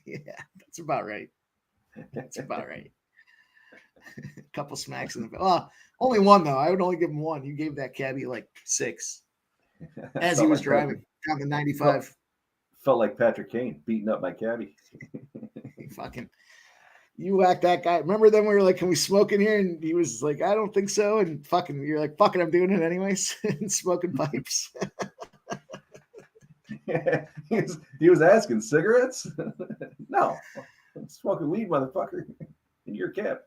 Yeah, that's about right. That's about right. A couple smacks in the. Well, only one though. I would only give him one. You gave that cabbie like 6 as he was driving down the 95. Felt like Patrick Kane beating up my cabbie. You whacked that guy. Remember then we were like, "Can we smoke in here?" And he was like, "I don't think so." And you're like, "Fucking, I'm doing it anyways." And smoking pipes. He was asking cigarettes. No, I'm smoking weed, motherfucker, in your cab.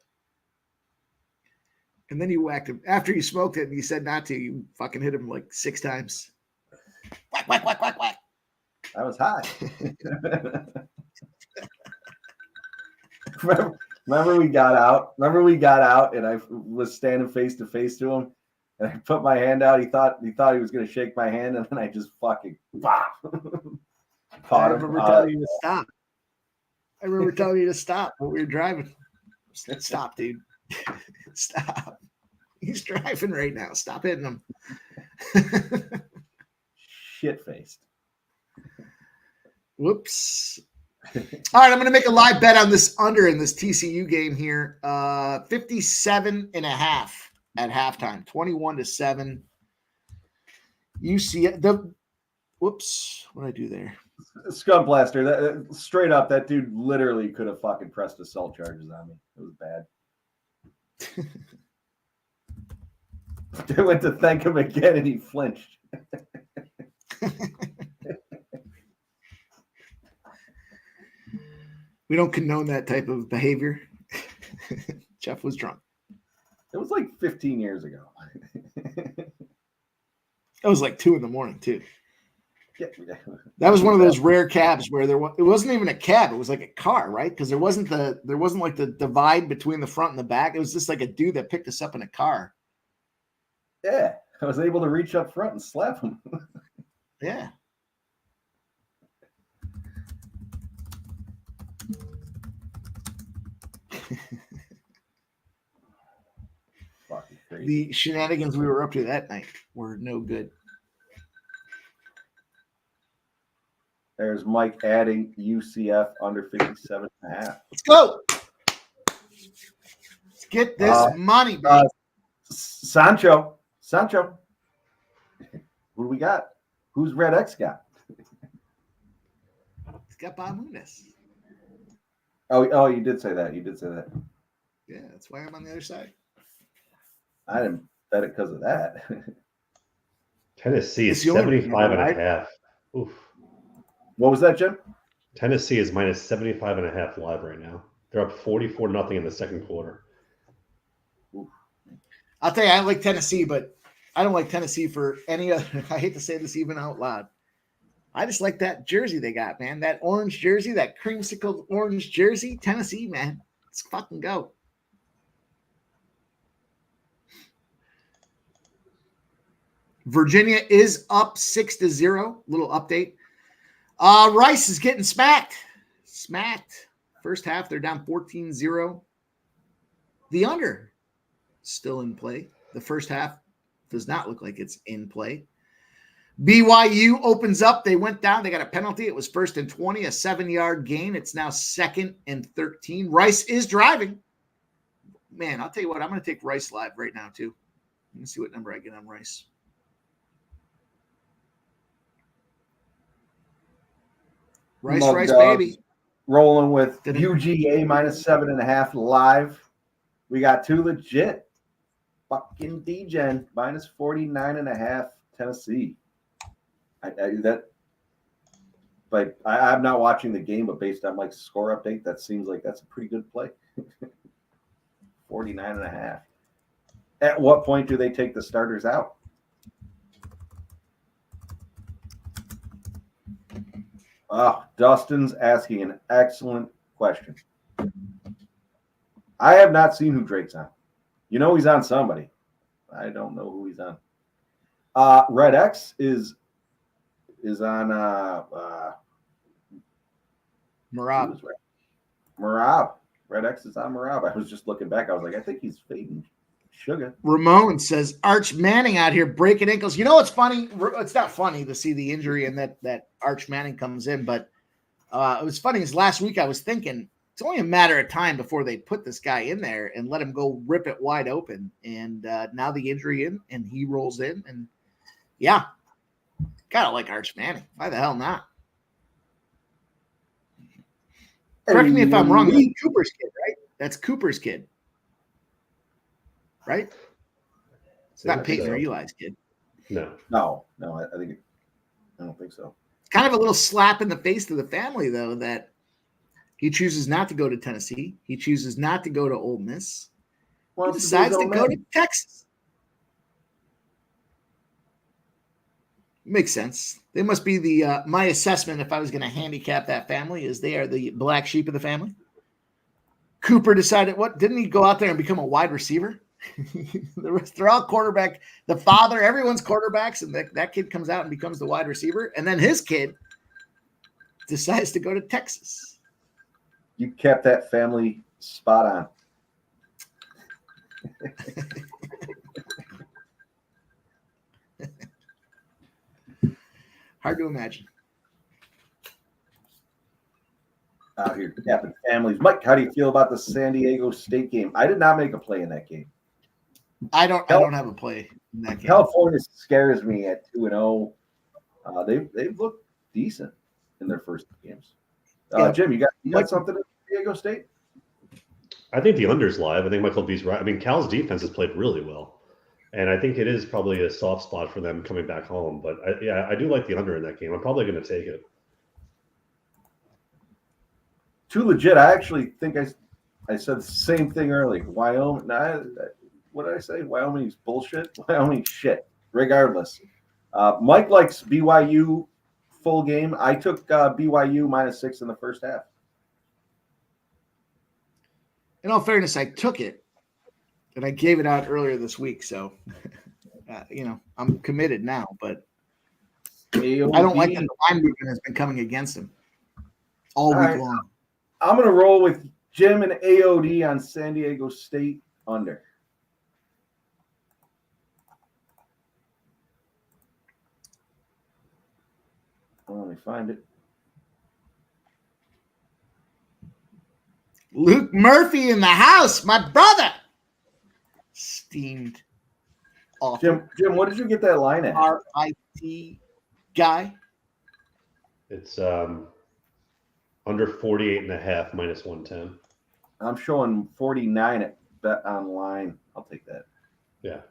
And then you whacked him after you smoked it, and you said not to. You fucking hit him like 6 times. Whack, whack, whack, whack, whack. I was high. Remember we got out, and I was standing face to face to him, and I put my hand out. He thought he was going to shake my hand, and then I just fucking pop. I remember telling you to stop. I remember telling you to stop when we were driving. Stop, dude. Stop. He's driving right now. Stop hitting him. Shit-faced. Whoops. All right, I'm going to make a live bet on this under in this TCU game here. 57.5 at halftime, 21-7. UCF. Whoops. What did I do there? Scum blaster. That straight up, that dude literally could have fucking pressed assault charges on me. It was bad. I went to thank him again, and he flinched. We don't condone that type of behavior. Jeff was drunk. It was like 15 years ago. It was like 2 a.m. too. Yeah. That was one of those rare cabs where it wasn't even a cab. It was like a car, right? Because there wasn't like the divide between the front and the back. It was just like a dude that picked us up in a car. Yeah, I was able to reach up front and slap him. Yeah. Fucking crazy. The shenanigans we were up to that night were no good. There's Mike adding UCF under 57.5. Let's go. Let's get this money, baby. Sancho. Who do we got? Who's Red X got? He's got Bahamondes. Oh, you did say that. Yeah, that's why I'm on the other side. I didn't bet it because of that. Tennessee is 75.5. Oof. What was that, Jim? Tennessee is minus 75.5 live right now. They're up 44-0 in the second quarter. I'll tell you, I like Tennessee, but I don't like Tennessee for any other. I hate to say this even out loud. I just like that jersey they got, man. That orange jersey, that creamsicle orange jersey. Tennessee, man. Let's fucking go. Virginia is up 6-0. Little update. Rice is getting smacked. First half, they're down 14-0. The under still in play. The first half does not look like it's in play. BYU opens up. They went down. They got a penalty. It was 1st and 20, a 7-yard gain. It's now 2nd and 13. Rice is driving. Man, I'll tell you what. I'm going to take Rice live right now, too. Let me see what number I get on Rice. Rice, baby. Rolling with UGA minus 7.5 live. We got 2 legit. Fucking DGen minus 49.5 Tennessee. but I'm not watching the game, but based on Mike's score update, that seems like that's a pretty good play. 49.5. At what point do they take the starters out? Oh, Dustin's asking an excellent question. I have not seen who Drake's on. You know he's on somebody. I don't know who he's on. Red X is on Merab. Merab. Red X is on Merab. I was just looking back. I was like, I think he's fading Sugar. Ramon says Arch Manning out here breaking ankles. You know what's funny? It's not funny to see the injury and that Arch Manning comes in, but it was funny is last week I was thinking it's only a matter of time before they put this guy in there and let him go rip it wide open. And now the injury in and he rolls in and yeah, gotta like Arch Manning. Why the hell not? Correct me if I'm wrong. That's Cooper's kid, right? That's Cooper's kid. Right? It's not Peyton or Eli's kid. No. I don't think so. Kind of a little slap in the face to the family, though, that he chooses not to go to Tennessee. He chooses not to go to Ole Miss. He decides to go to Texas. Makes sense. They must be the my assessment, if I was going to handicap that family, is they are the black sheep of the family. Cooper decided, what? Didn't he go out there and become a wide receiver? They're all quarterback. The father, everyone's quarterbacks, and that kid comes out and becomes the wide receiver. And then his kid decides to go to Texas. You kept that family spot on. Hard to imagine. Out here capping families. Mike, how do you feel about the San Diego State game? I did not make a play in that game. I don't have a play in that game. California scares me at 2-0. They've looked decent in their first games. Jim, you got something in San Diego State? I think the under's live. I think Michael B's right. I mean, Cal's defense has played really well. And I think it is probably a soft spot for them coming back home. But I do like the under in that game. I'm probably going to take it. Too legit. I actually think I said the same thing earlier. Wyoming. What did I say? Wyoming's bullshit. Wyoming shit. Regardless, Mike likes BYU full game. I took BYU -6 in the first half. In all fairness, I took it, and I gave it out earlier this week. So, I'm committed now. But AOD. I don't like that the line movement has been coming against him all week long. I'm going to roll with Jim and AOD on San Diego State under. Let me find it. Luke Murphy in the house, my brother. Steamed author. Jim, what did you get that line at? RIT guy. It's under 48.5 -110. I'm showing 49 at Bet Online. I'll take that. Yeah.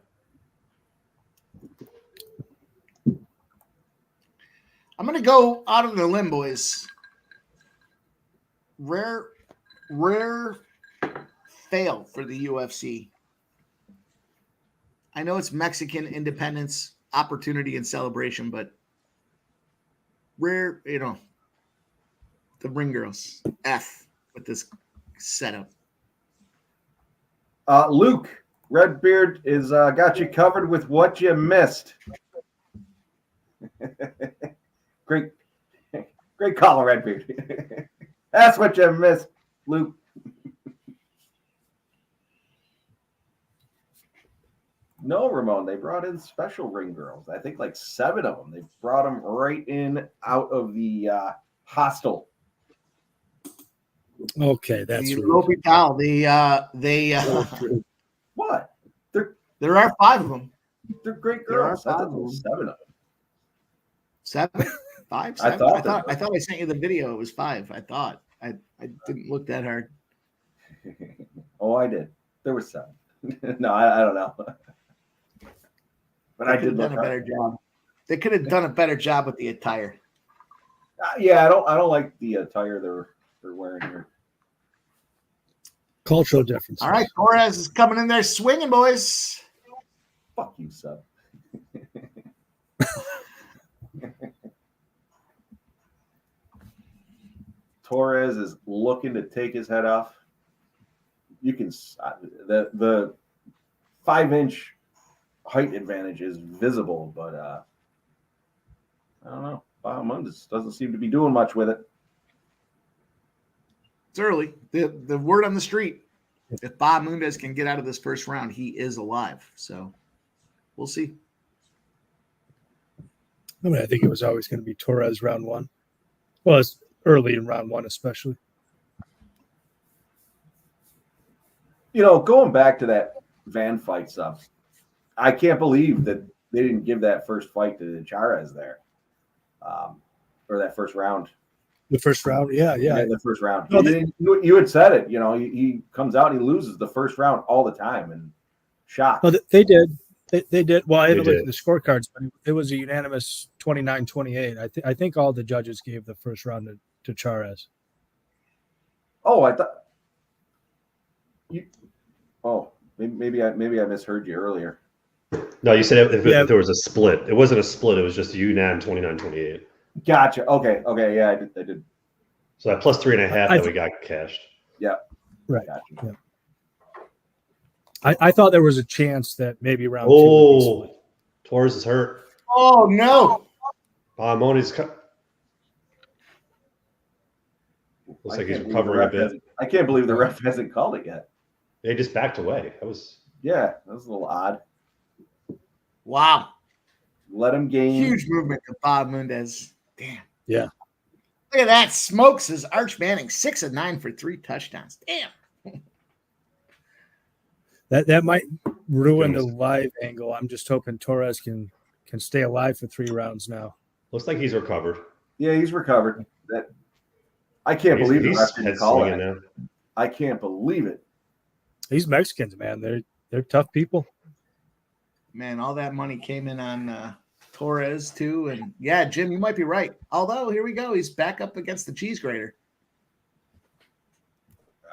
I'm going to go out of the limb, boys. Rare fail for the UFC. I know it's Mexican independence, opportunity, and celebration, but rare, the ring girls, F with this setup. Luke, Redbeard is got you covered with what you missed. Great call, Redbeard. That's what you missed, Luke. No, Ramon, they brought in special ring girls. I think like 7 of them. They brought them right in out of the hostel. Okay, that's L'Hopital. What? There are 5 of them. They're great There are girls. I 5 thought of there was them. 7 of them. 7? 5? 7? I thought I sent you the video. It was 5. I thought. I didn't look that hard. Oh, I did. There was 7. No, I don't know. But I did done a better job. They could have done a better job with the attire. Yeah, I don't like the attire they're wearing here. Cultural difference. All right, Torres is coming in there swinging, boys. Fuck you, Sept. Torres is looking to take his head off. You can the 5-inch height advantage is visible, but I don't know. Bahamondes doesn't seem to be doing much with it. It's early. The word on the street, if Bahamondes can get out of this first round, he is alive. So we'll see. I mean, I think it was always going to be Torres round one. Well, it's early in round one, especially. You know, going back to that Van fight stuff, I can't believe that they didn't give that first fight to Chairez there, or that first round. The first round, yeah. The first round. No, you had said it. You know, he comes out and he loses the first round all the time, and shocked. No, they did. They did. Well, I haven't looked at the scorecards, but it was a unanimous 29-28. I think all the judges gave the first round to Chairez. Oh, I thought you. Oh, maybe I misheard you earlier. No, you said if there was a split. It wasn't a split. It was just unan 29-28. Gotcha. Okay. Yeah, I did. So that plus 3.5 that we got cashed. Yeah. Right. Gotcha. Yeah. I thought there was a chance that maybe round two. Oh, Torres is hurt. Oh no! Bahamondes looks like he's recovering a bit. I can't believe the ref hasn't called it yet. They just backed away. That was a little odd. Wow. Let him gain. Huge movement to Bahamondes. Damn. Yeah. Look at that. Smokes his Arch Manning 6 of 9 for 3 touchdowns. Damn. That might ruin the live angle. I'm just hoping Torres can stay alive for 3 rounds now. looks like he's recovered. Yeah, he's recovered. I can't believe the ref didn't call it. Now. I can't believe it. These Mexicans, man, they're tough people. Man, all that money came in on Torres too, and yeah, Jim, you might be right. Although here we go, he's back up against the cheese grater.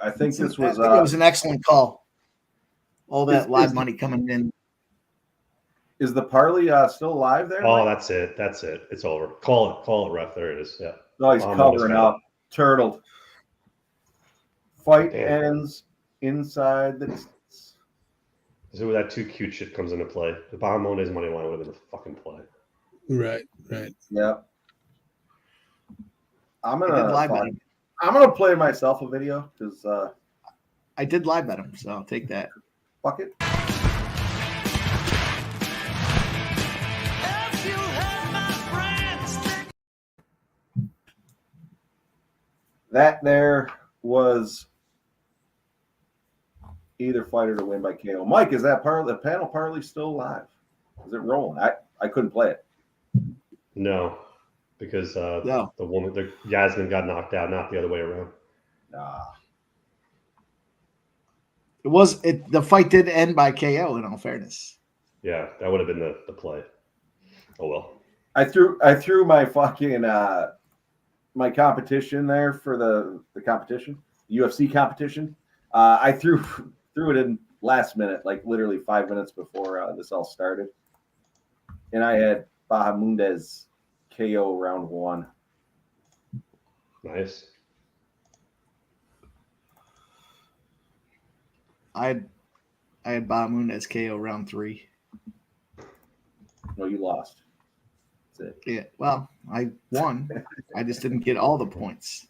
I think this was. It was an excellent call. All that live money coming in. Is the parlay still alive there? Oh, Mike? That's it. It's over. Call it, ref. There it is. Yeah. No, he's covering up. Turtled. Fight ends inside the distance. This is where that too cute shit comes into play. The Bahamondes money line would have been the fucking play. Right. Yeah. I'm gonna play myself a video because I did live bet him, so I'll take that. Fuck it. That there was either fighter to win by KO. Mike, is that the panel parlay still alive? Is it rolling? I couldn't play it. No, because the Yasmin got knocked out, not the other way around. The fight did end by KO in all fairness. Yeah, that would have been the play. Oh well. I threw my fucking my competition there for the competition, UFC competition. I threw it in last minute, like literally 5 minutes before this all started. And I had Bahamondes KO round 1. Nice. I had Bahamondes KO round 3. No, you lost. That's it. Yeah, well, I won. I just didn't get all the points.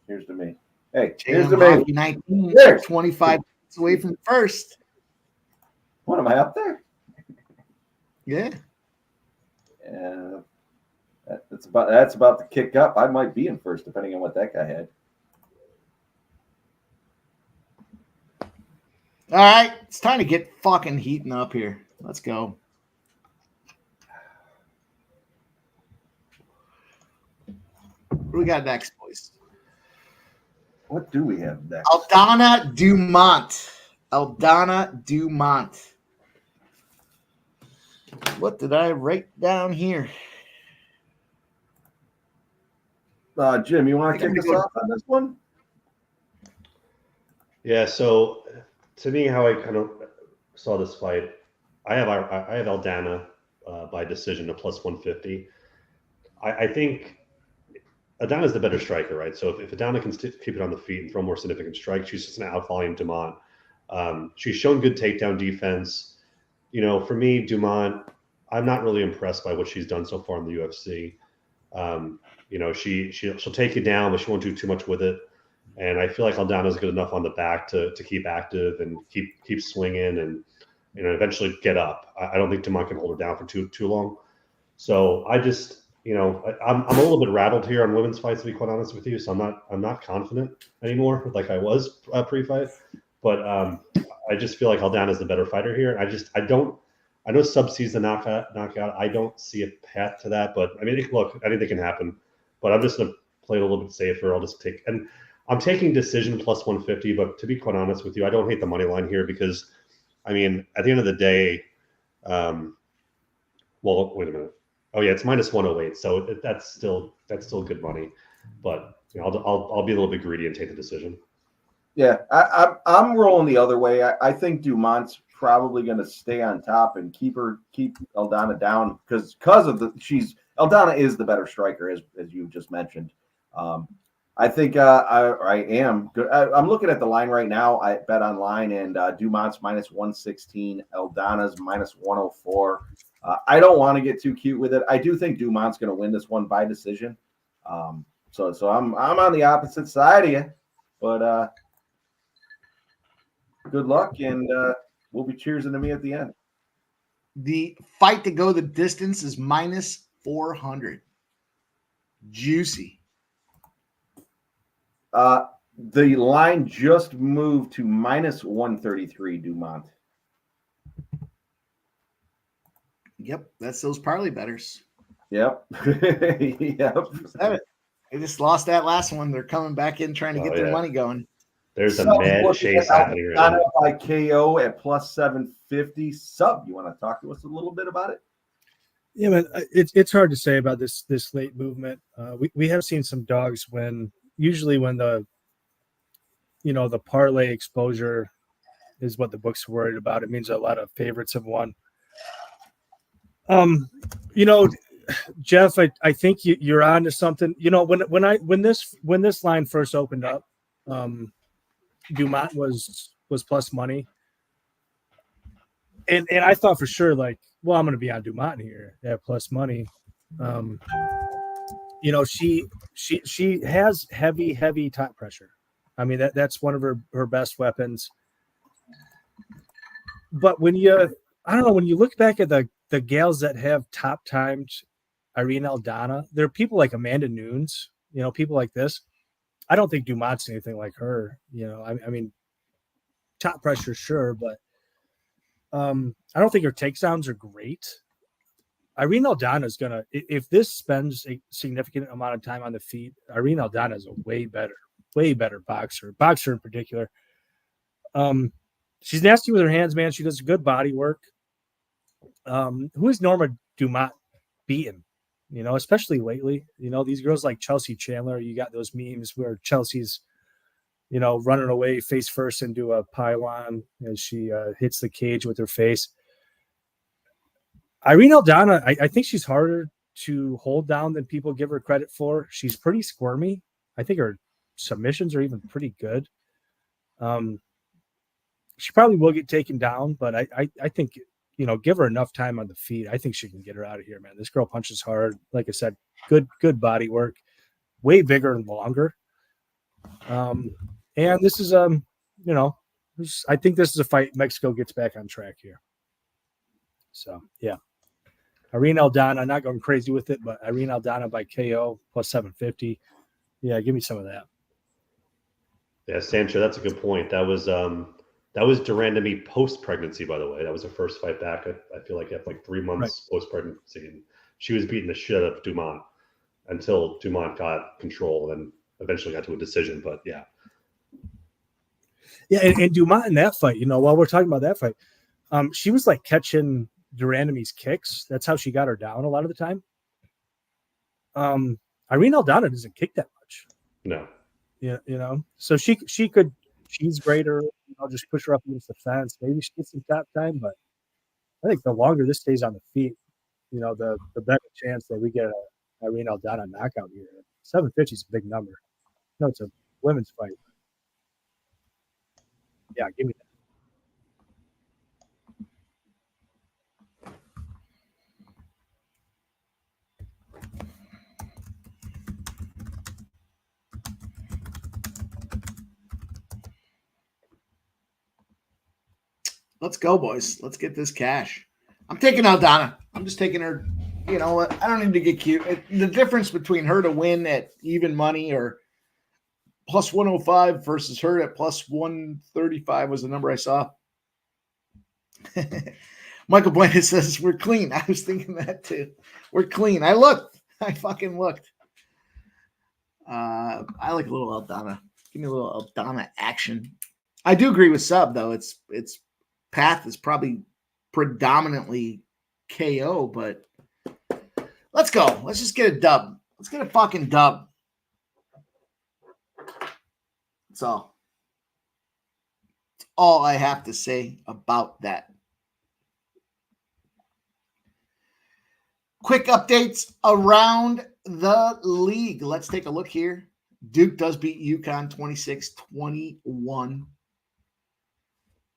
Here's to me. Hey, here's to me. 19, 25 points away from first. What, am I up there? Yeah. That's about to kick up. I might be in first, depending on what that guy had. All right, it's time to get fucking heating up here. Let's go. What do we got next, boys? What do we have next? Aldana Dumont. What did I write down here? Jim, you want to kick us off on this one? Yeah. So to me, how I kind of saw this fight, I have Aldana by decision of plus 150. I think Aldana is the better striker, right? So if Aldana can keep it on the feet and throw more significant strikes, she's just going to out-volume Dumont. She's shown good takedown defense. You know, for me, Dumont, I'm not really impressed by what she's done so far in the UFC. You know, she'll take you down, but she won't do too much with it. And I feel like Aldana is good enough on the back to keep active and keep swinging and, you know, eventually get up. I don't think Dumont can hold her down for too long. So I just, you know, I'm a little bit rattled here on women's fights, to be quite honest with you. So I'm not confident anymore, like I was pre-fight. But I just feel like Aldana is the better fighter here. I know Sub sees the knockout. I don't see a path to that. But I mean, look, anything can happen. But I'm just gonna play it a little bit safer. I'll just take, and I'm taking decision plus 150. But to be quite honest with you, I don't hate the money line here because, I mean, at the end of the day, well, wait a minute. Oh yeah, it's minus 108. So that's still good money. But you know, I'll be a little bit greedy and take the decision. Yeah, I'm rolling the other way. I think Dumont's probably going to stay on top and keep Aldana down because Aldana is the better striker, as you just mentioned. I think I am good. I'm looking at the line right now. I bet online, and Dumont's minus 116, Aldana's minus 104. I don't want to get too cute with it. I do think Dumont's going to win this one by decision. So I'm on the opposite side of you, but good luck, and we'll be cheersing to me at the end. The fight to go the distance is minus 400. Juicy. The line just moved to minus 133, Dumont. Yep, that's those parlay betters. Yep. Yep. They just lost that last one. They're coming back in trying to get their money going. There's a mad chase happening right now. By KO at plus 750. Sub, you want to talk to us a little bit about it? Yeah, man, it's hard to say about this late movement. We have seen some dogs usually when the parlay exposure is what the books are worried about. It means a lot of favorites have won. Jeff, I think you're on to something. You know, when this line first opened up, Dumont was plus money. And I thought for sure, like, well, I'm going to be on Dumont here at plus money. She has heavy top pressure. I mean, that's one of her best weapons. But when you look back at the gals that have top timed Irene Aldana, there are people like Amanda Nunes, people like this. I don't think Dumont's anything like her. I mean, top pressure, sure, but I don't think her takedowns are great. Irene Aldana is gonna, if this spends a significant amount of time on the feet, Irene Aldana is a way better boxer in particular. She's nasty with her hands, man. She does good body work. Who is Norma Dumont beaten? Especially lately. These girls like Chelsea Chandler. You got those memes where Chelsea's, running away face first into a pylon as she hits the cage with her face. Irene Aldana, I think she's harder to hold down than people give her credit for. She's pretty squirmy. I think her submissions are even pretty good. She probably will get taken down, but I think, give her enough time on the feet. I think she can get her out of here, man. This girl punches hard. Like I said, good body work, way bigger and longer. And this is, I think this is a fight Mexico gets back on track here. So, yeah. Irene Aldana, not going crazy with it, but Irene Aldana by KO plus 750. Yeah, give me some of that. Yeah, Sancho, that's a good point. That was Durandamy post-pregnancy, by the way. That was her first fight back. I feel like after 3 months post-pregnancy. And she was beating the shit out of Dumont until Dumont got control and eventually got to a decision. But, yeah. Yeah, and Dumont in that fight, while we're talking about that fight, she was like catching Durandamy's kicks. That's how she got her down a lot of the time. Irene Aldana doesn't kick that much. No. Yeah, so she could, she's greater, just push her up against the fence. Maybe she gets some tap time, but I think the longer this stays on the feet, the better chance that we get a Irene Aldana knockout here. 750 is a big number. No, it's a women's fight. Yeah, give me that. Let's go, boys. Let's get this cash. I'm taking Aldana. I'm just taking her. You know what? I don't need to get cute. The difference between her to win at even money or plus 105 versus her at plus 135 was the number I saw. Michael Blanket says, we're clean. I was thinking that too. We're clean. I looked. I fucking looked. I like a little Aldana. Give me a little Aldana action. I do agree with Sub, though. It's path is probably predominantly KO, but let's go. Let's just get a dub. Let's get a fucking dub. That's all. That's all I have to say about that. Quick updates around the league. Let's take a look here. Duke does beat UConn 26-21.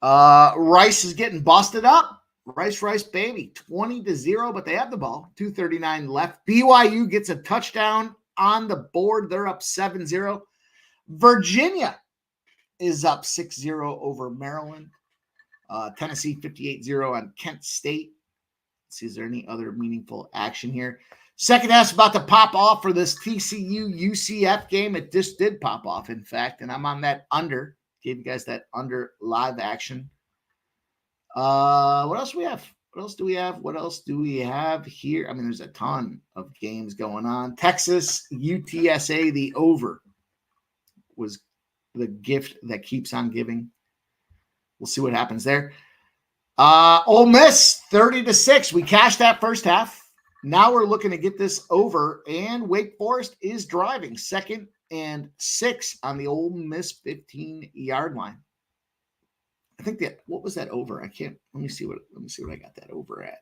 Rice is getting busted up. Rice, baby, 20-0, but they have the ball. 2:39 left. BYU gets a touchdown on the board. They're up 7-0. Virginia is up 6-0 over Maryland. Tennessee 58-0 on Kent State. Let's see, is there any other meaningful action here? Second half's about to pop off for this TCU-UCF game. It just did pop off, in fact, and I'm on that under. Gave you guys that under live action. What else do we have? What else do we have here? I mean, there's a ton of games going on. Texas, UTSA, the over was the gift that keeps on giving. We'll see what happens there. Ole Miss, 30-6. We cashed that first half. Now we're looking to get this over, and Wake Forest is driving 2nd and 6 on the Ole Miss 15-yard line. I think that, what was that over? I can't, let me see what I got that over at.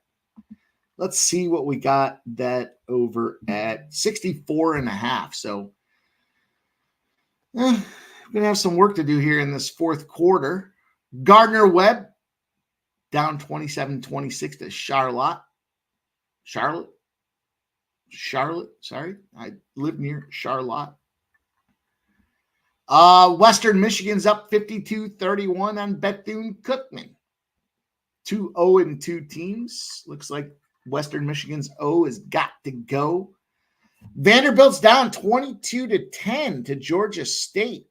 Let's see what we got that over at 64.5. So we're going to have some work to do here in this fourth quarter. Gardner-Webb down 27-26 to Charlotte. Sorry. I live near Charlotte. Western Michigan's up 52-31 on Bethune-Cookman. 2-0-2 teams. Looks like Western Michigan's O has got to go. Vanderbilt's down 22-10 to Georgia State.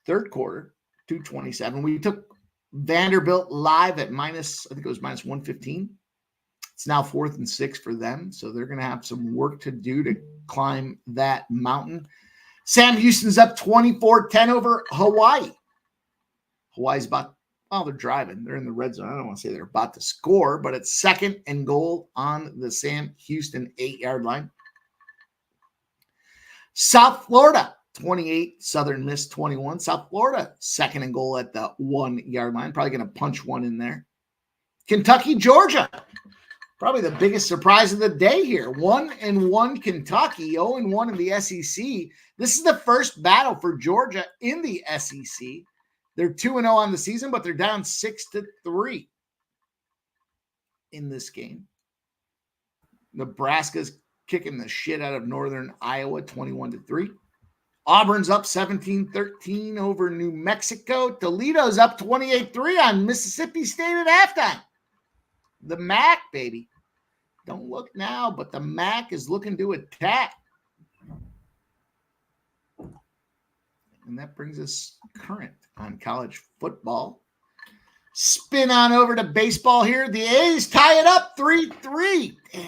Third quarter, 2:27. We took Vanderbilt live at minus 115. It's now 4th and 6 for them, so they're going to have some work to do to climb that mountain. Sam Houston's up 24-10 over Hawaii. Hawaii's about, they're driving. They're in the red zone. I don't want to say they're about to score, but it's 2nd and goal on the Sam Houston 8-yard line. South Florida, 28, Southern Miss 21. South Florida, 2nd and goal at the 1-yard line. Probably going to punch one in there. Kentucky, Georgia. Probably the biggest surprise of the day here. 1-1 Kentucky, 0-1 in the SEC. This is the first battle for Georgia in the SEC. They're 2-0 on the season, but they're down 6-3 in this game. Nebraska's kicking the shit out of Northern Iowa, 21-3. Auburn's up 17-13 over New Mexico. Toledo's up 28-3 on Mississippi State at halftime. The MAC, baby. Don't look now, but the MAC is looking to attack. And that brings us current on college football. Spin on over to baseball here. The A's tie it up 3-3. Damn,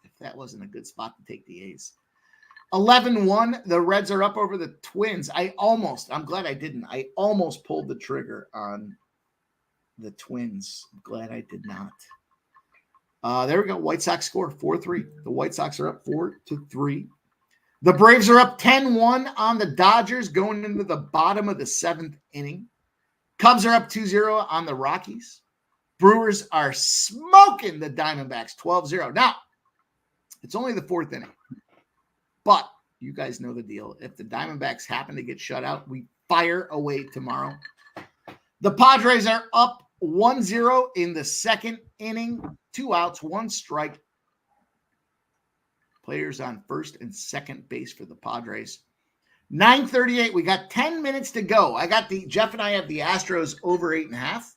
if that wasn't a good spot to take the A's. 11-1. The Reds are up over the Twins. I'm glad I didn't. I almost pulled the trigger on the Twins. I'm glad I did not. There we go. White Sox score 4-3. The White Sox are up 4-3. The Braves are up 10-1 on the Dodgers going into the bottom of the 7th inning. Cubs are up 2-0 on the Rockies. Brewers are smoking the Diamondbacks 12-0. Now, it's only the 4th inning, but you guys know the deal. If the Diamondbacks happen to get shut out, we fire away tomorrow. The Padres are up 1-0 in the 2nd inning. 2 outs, 1 strike. Players on first and second base for the Padres. 9:38. We got 10 minutes to go. Jeff and I have the Astros over 8.5.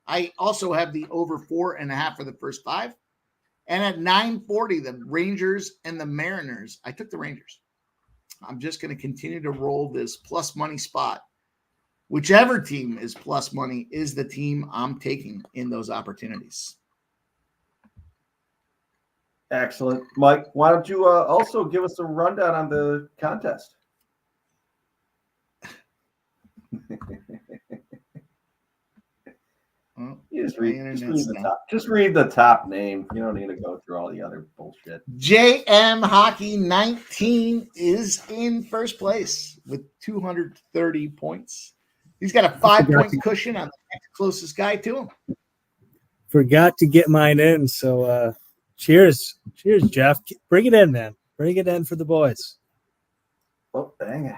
I also have the over 4.5 for the first 5. And at 9:40, the Rangers and the Mariners. I took the Rangers. I'm just going to continue to roll this plus money spot. Whichever team is plus money is the team I'm taking in those opportunities. Excellent. Mike, why don't you also give us a rundown on the contest? Well, just read the top name. You don't need to go through all the other bullshit. JM Hockey 19 is in first place with 230 points. He's got a 5-point cushion on the next closest guy to him. Forgot to get mine in, so cheers, Jeff. Bring it in, man. Bring it in for the boys. Oh, dang it.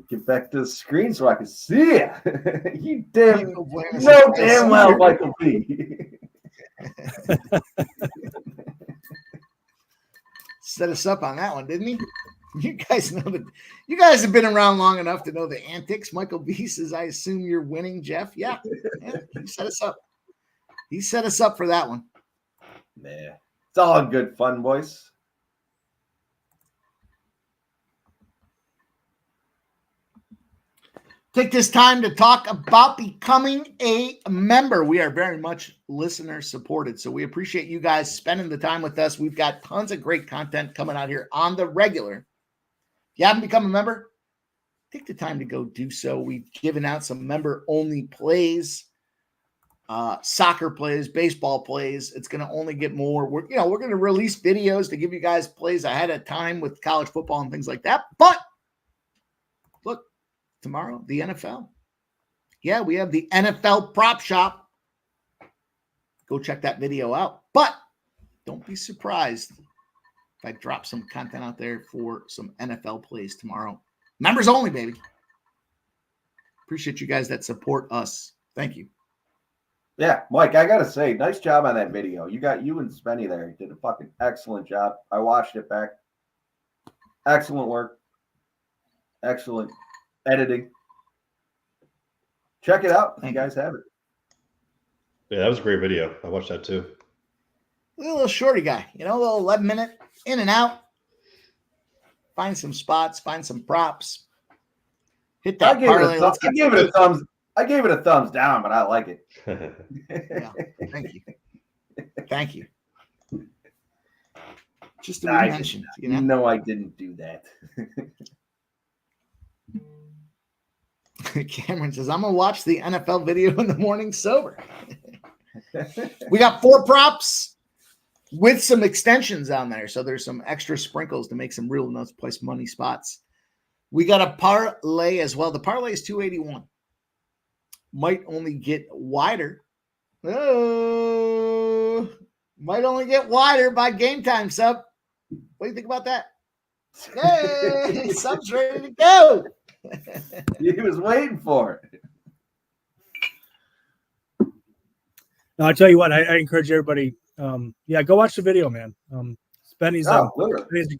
Get back to the screen so I can see it. You damn well, Michael B. Set us up on that one, didn't he? You guys know that. You guys have been around long enough to know the antics. Michael B says, "I assume you're winning, Jeff." Yeah, he set us up. He set us up for that one. Nah, it's all good fun, boys. Take this time to talk about becoming a member. We are very much listener supported, so we appreciate you guys spending the time with us. We've got tons of great content coming out here on the regular. If you haven't become a member, take the time to go do so. We've given out some member-only plays, soccer plays, baseball plays. It's going to only get more. We're going to release videos to give you guys plays ahead of time with college football and things like that. But look, tomorrow, the NFL. Yeah, we have the NFL prop shop. Go check that video out. But don't be surprised if I drop some content out there for some NFL plays tomorrow. Members only, baby. Appreciate you guys that support us. Thank you. Yeah, Mike, I got to say, nice job on that video. You and Spenny there. You did a fucking excellent job. I watched it back. Excellent work. Excellent editing. Check it out. You guys have it. Yeah, that was a great video. I watched that too. A little shorty guy, a little 11-minute in and out. Find some spots, find some props. Hit that parlay. I gave it a thumbs down, but I like it. Yeah, thank you. Thank you. Just to be mentioned. No, I didn't do that. Cameron says, I'm going to watch the NFL video in the morning sober. We got 4 props with some extensions on there. So there's some extra sprinkles to make some real nice place money spots. We got a parlay as well. The parlay is 281. Might only get wider. Oh, might only get wider by game time, Sub. What do you think about that? Hey, Sub's ready to go. He was waiting for it. No, I tell you what, I encourage everybody. Go watch the video, man. Spenny's a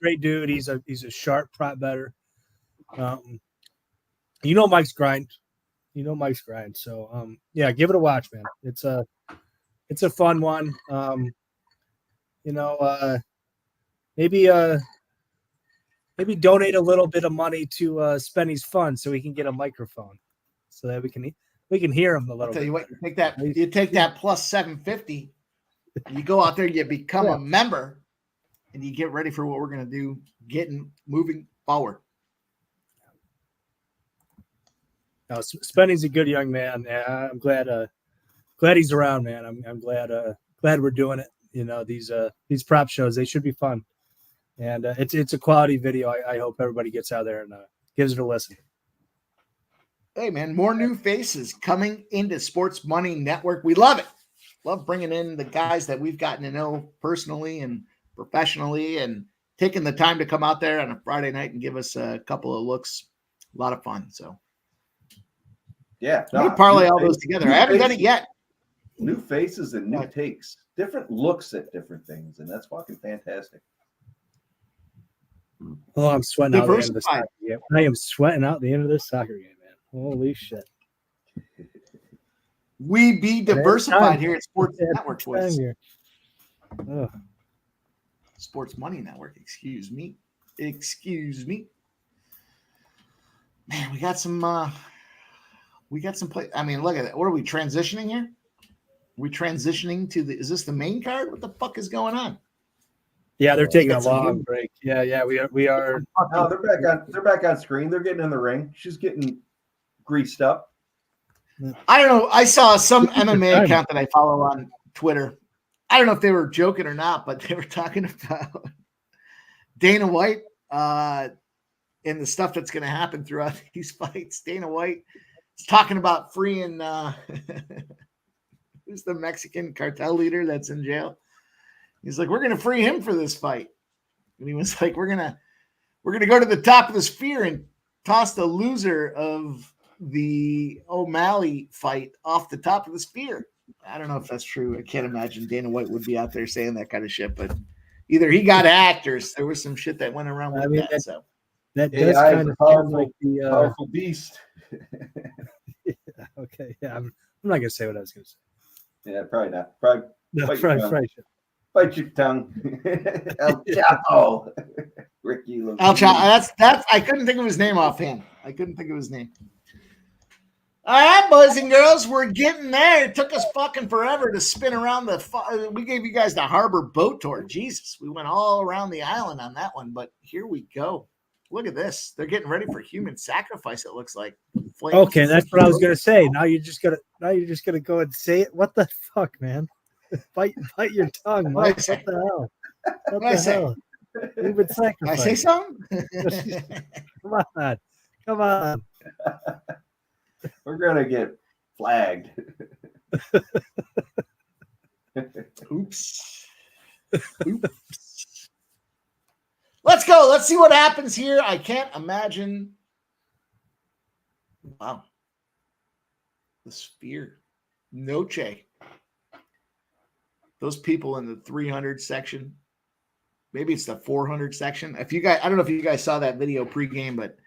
great dude. He's a sharp prop better. Mike's grind. So give it a watch, man. It's a fun one. Maybe donate a little bit of money to Spenny's fund so he can get a microphone, so that we can hear him a little. I'll tell you what, you take that plus 750, you go out there, you become a member, and you get ready for what we're gonna do, moving forward. No, Spenny's a good young man. I'm glad he's around, man. I'm glad we're doing it. These prop shows, they should be fun. And it's a quality video. I hope everybody gets out there and gives it a listen. Hey, man, more new faces coming into Sports Money Network. We love it. Love bringing in the guys that we've gotten to know personally and professionally and taking the time to come out there on a Friday night and give us a couple of looks. A lot of fun. So, yeah. I'm gonna parlay all those together. I haven't done it yet. New faces and new takes, different looks at different things, and that's fucking fantastic. Oh, I'm sweating out the end of this soccer game. I am sweating out the end of this soccer game, man. Holy shit. We be diversified here at Sports Network, boys. Oh. Sports Money Network, excuse me. Man, we got some play. I mean, look at that. What are we transitioning here? We transitioning to is this the main card? What the fuck is going on? Yeah, they're taking a long break. Yeah, we are. No, they're back on screen. They're getting in the ring. She's getting greased up. I don't know. I saw some MMA account that I follow on Twitter. I don't know if they were joking or not, but they were talking about Dana White and the stuff that's going to happen throughout these fights. Dana White is talking about freeing who's the Mexican cartel leader that's in jail. He's like, we're going to free him for this fight. And he was like, we're going to go to the top of the sphere and toss the loser of the O'Malley fight off the top of the sphere. I don't know if that's true. I can't imagine Dana White would be out there saying that kind of shit, but either he got actors. There was some shit that went around with that. So that does kind of sound like the powerful beast. Yeah, okay. Yeah. I'm not going to say what I was going to say. Yeah, probably not. Probably. Probably. Bite your tongue. El Chapo. Ricky Lopes. El Chapo. That's I couldn't think of his name offhand. I couldn't think of his name. All right, boys and girls, we're getting there. It took us fucking forever to spin around we gave you guys the harbor boat tour. Jesus, we went all around the island on that one, but here we go. Look at this. They're getting ready for human sacrifice, it looks like. Okay, that's what I was gonna say. Now you're just gonna go and say it. What the fuck, man? Bite your tongue. What the hell? What the hell? Human sacrifice. I say something? Come on. We're gonna get flagged. Oops. Let's go. Let's see what happens here. I can't imagine. Wow. The sphere. Noche. Those people in the 300 section. Maybe it's the 400 section. I don't know if you guys saw that video pregame, but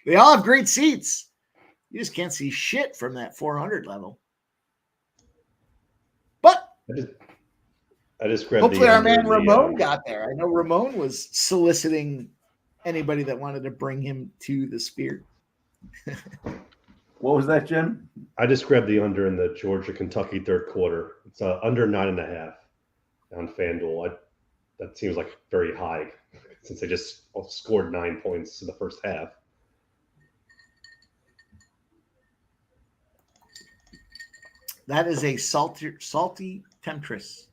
they all have great seats. You just can't see shit from that 400 level. But I just grabbed hopefully our man Ramon got there. I know Ramon was soliciting anybody that wanted to bring him to the sphere. What was that, Jim? I just grabbed the under in the Georgia-Kentucky third quarter. It's under 9.5 on FanDuel. That seems like very high since they just scored 9 points in the first half. That is a salty temptress.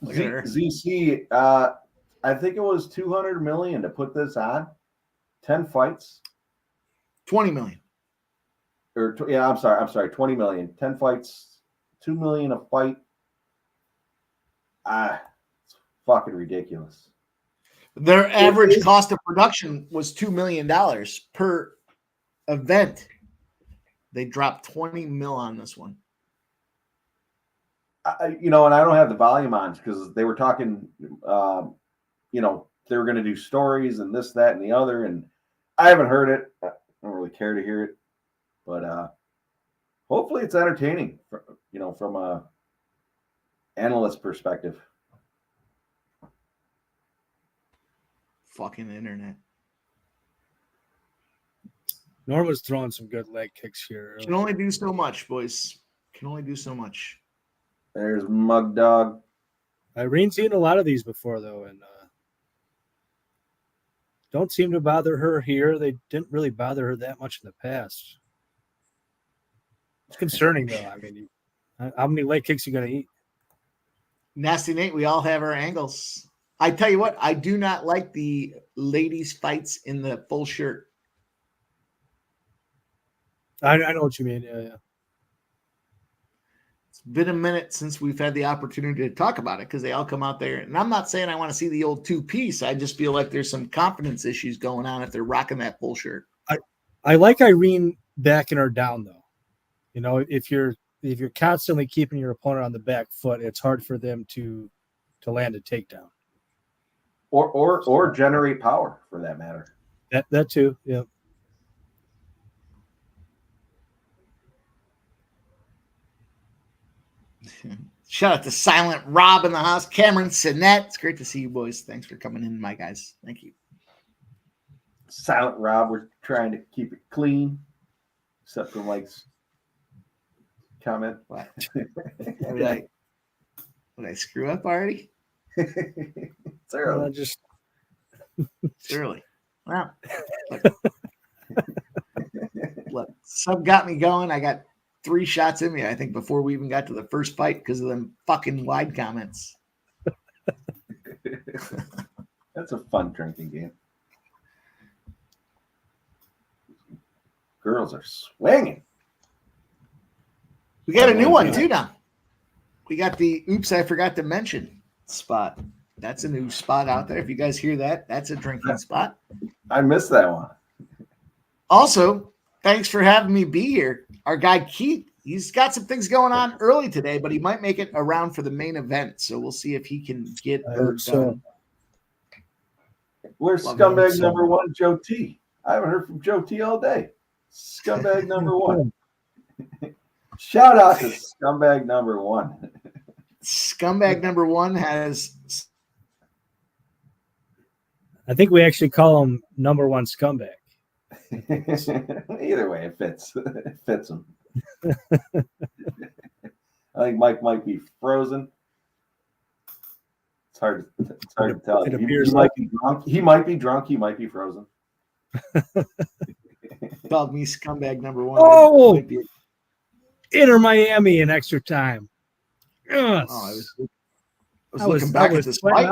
ZC, I think it was $200 million to put this on. 10 fights. 20 million. I'm sorry, 20 million. 10 fights, $2 million a fight. It's fucking ridiculous. Their average cost of production was $2 million per event. They dropped 20 mil on this one. And I don't have the volume on because they were talking, they were going to do stories and this, that, and the other. And I haven't heard it. I don't really care to hear it. But hopefully it's entertaining, from a analyst perspective. Fucking internet. Norma's throwing some good leg kicks here. Can only do so much, boys. Can only do so much. There's Mug Dog. Irene's seen a lot of these before, though, and don't seem to bother her here. They didn't really bother her that much in the past. It's concerning, though. I mean, how many leg kicks are you going to eat? Nasty Nate, we all have our angles. I tell you what, I do not like the ladies' fights in the full shirt. I know what you mean. Yeah. It's been a minute since we've had the opportunity to talk about it because they all come out there. And I'm not saying I want to see the old two-piece. I just feel like there's some confidence issues going on if they're rocking that full shirt. I like Irene backing her down, though. You know, if you're constantly keeping your opponent on the back foot, it's hard for them to land a takedown. Or generate power, for that matter. That too, yeah. Shout out to Silent Rob in the house. Cameron Sinet. It's great to see you boys. Thanks for coming in, my guys. Thank you. Silent Rob, we're trying to keep it clean, except for Mike's comment. What? Did I screw up already? It's early. It's early. Well, look, sub got me going. I got 3 shots in me, I think, before we even got to the first fight because of them fucking wide comments. That's a fun drinking game. Girls are swinging. We got a new one too now. We got the oops, I forgot to mention spot. That's a new spot out there. If you guys hear that, that's a drinking spot. I missed that one. Also, thanks for having me be here. Our guy Keith, he's got some things going on early today, but he might make it around for the main event. So we'll see if he can get her done. Where's scumbag number 1, Joe T? I haven't heard from Joe T all day. Scumbag number 1. Shout out to scumbag number 1. Scumbag number 1 has. I think we actually call him number 1 scumbag. Either way, it fits. It fits him. I think Mike might be frozen. It's hard to tell. He might be drunk. He might be drunk. He might be frozen. Called me scumbag number 1. Oh, Inter Miami in extra time. Yes. Oh, I was looking back at this fight.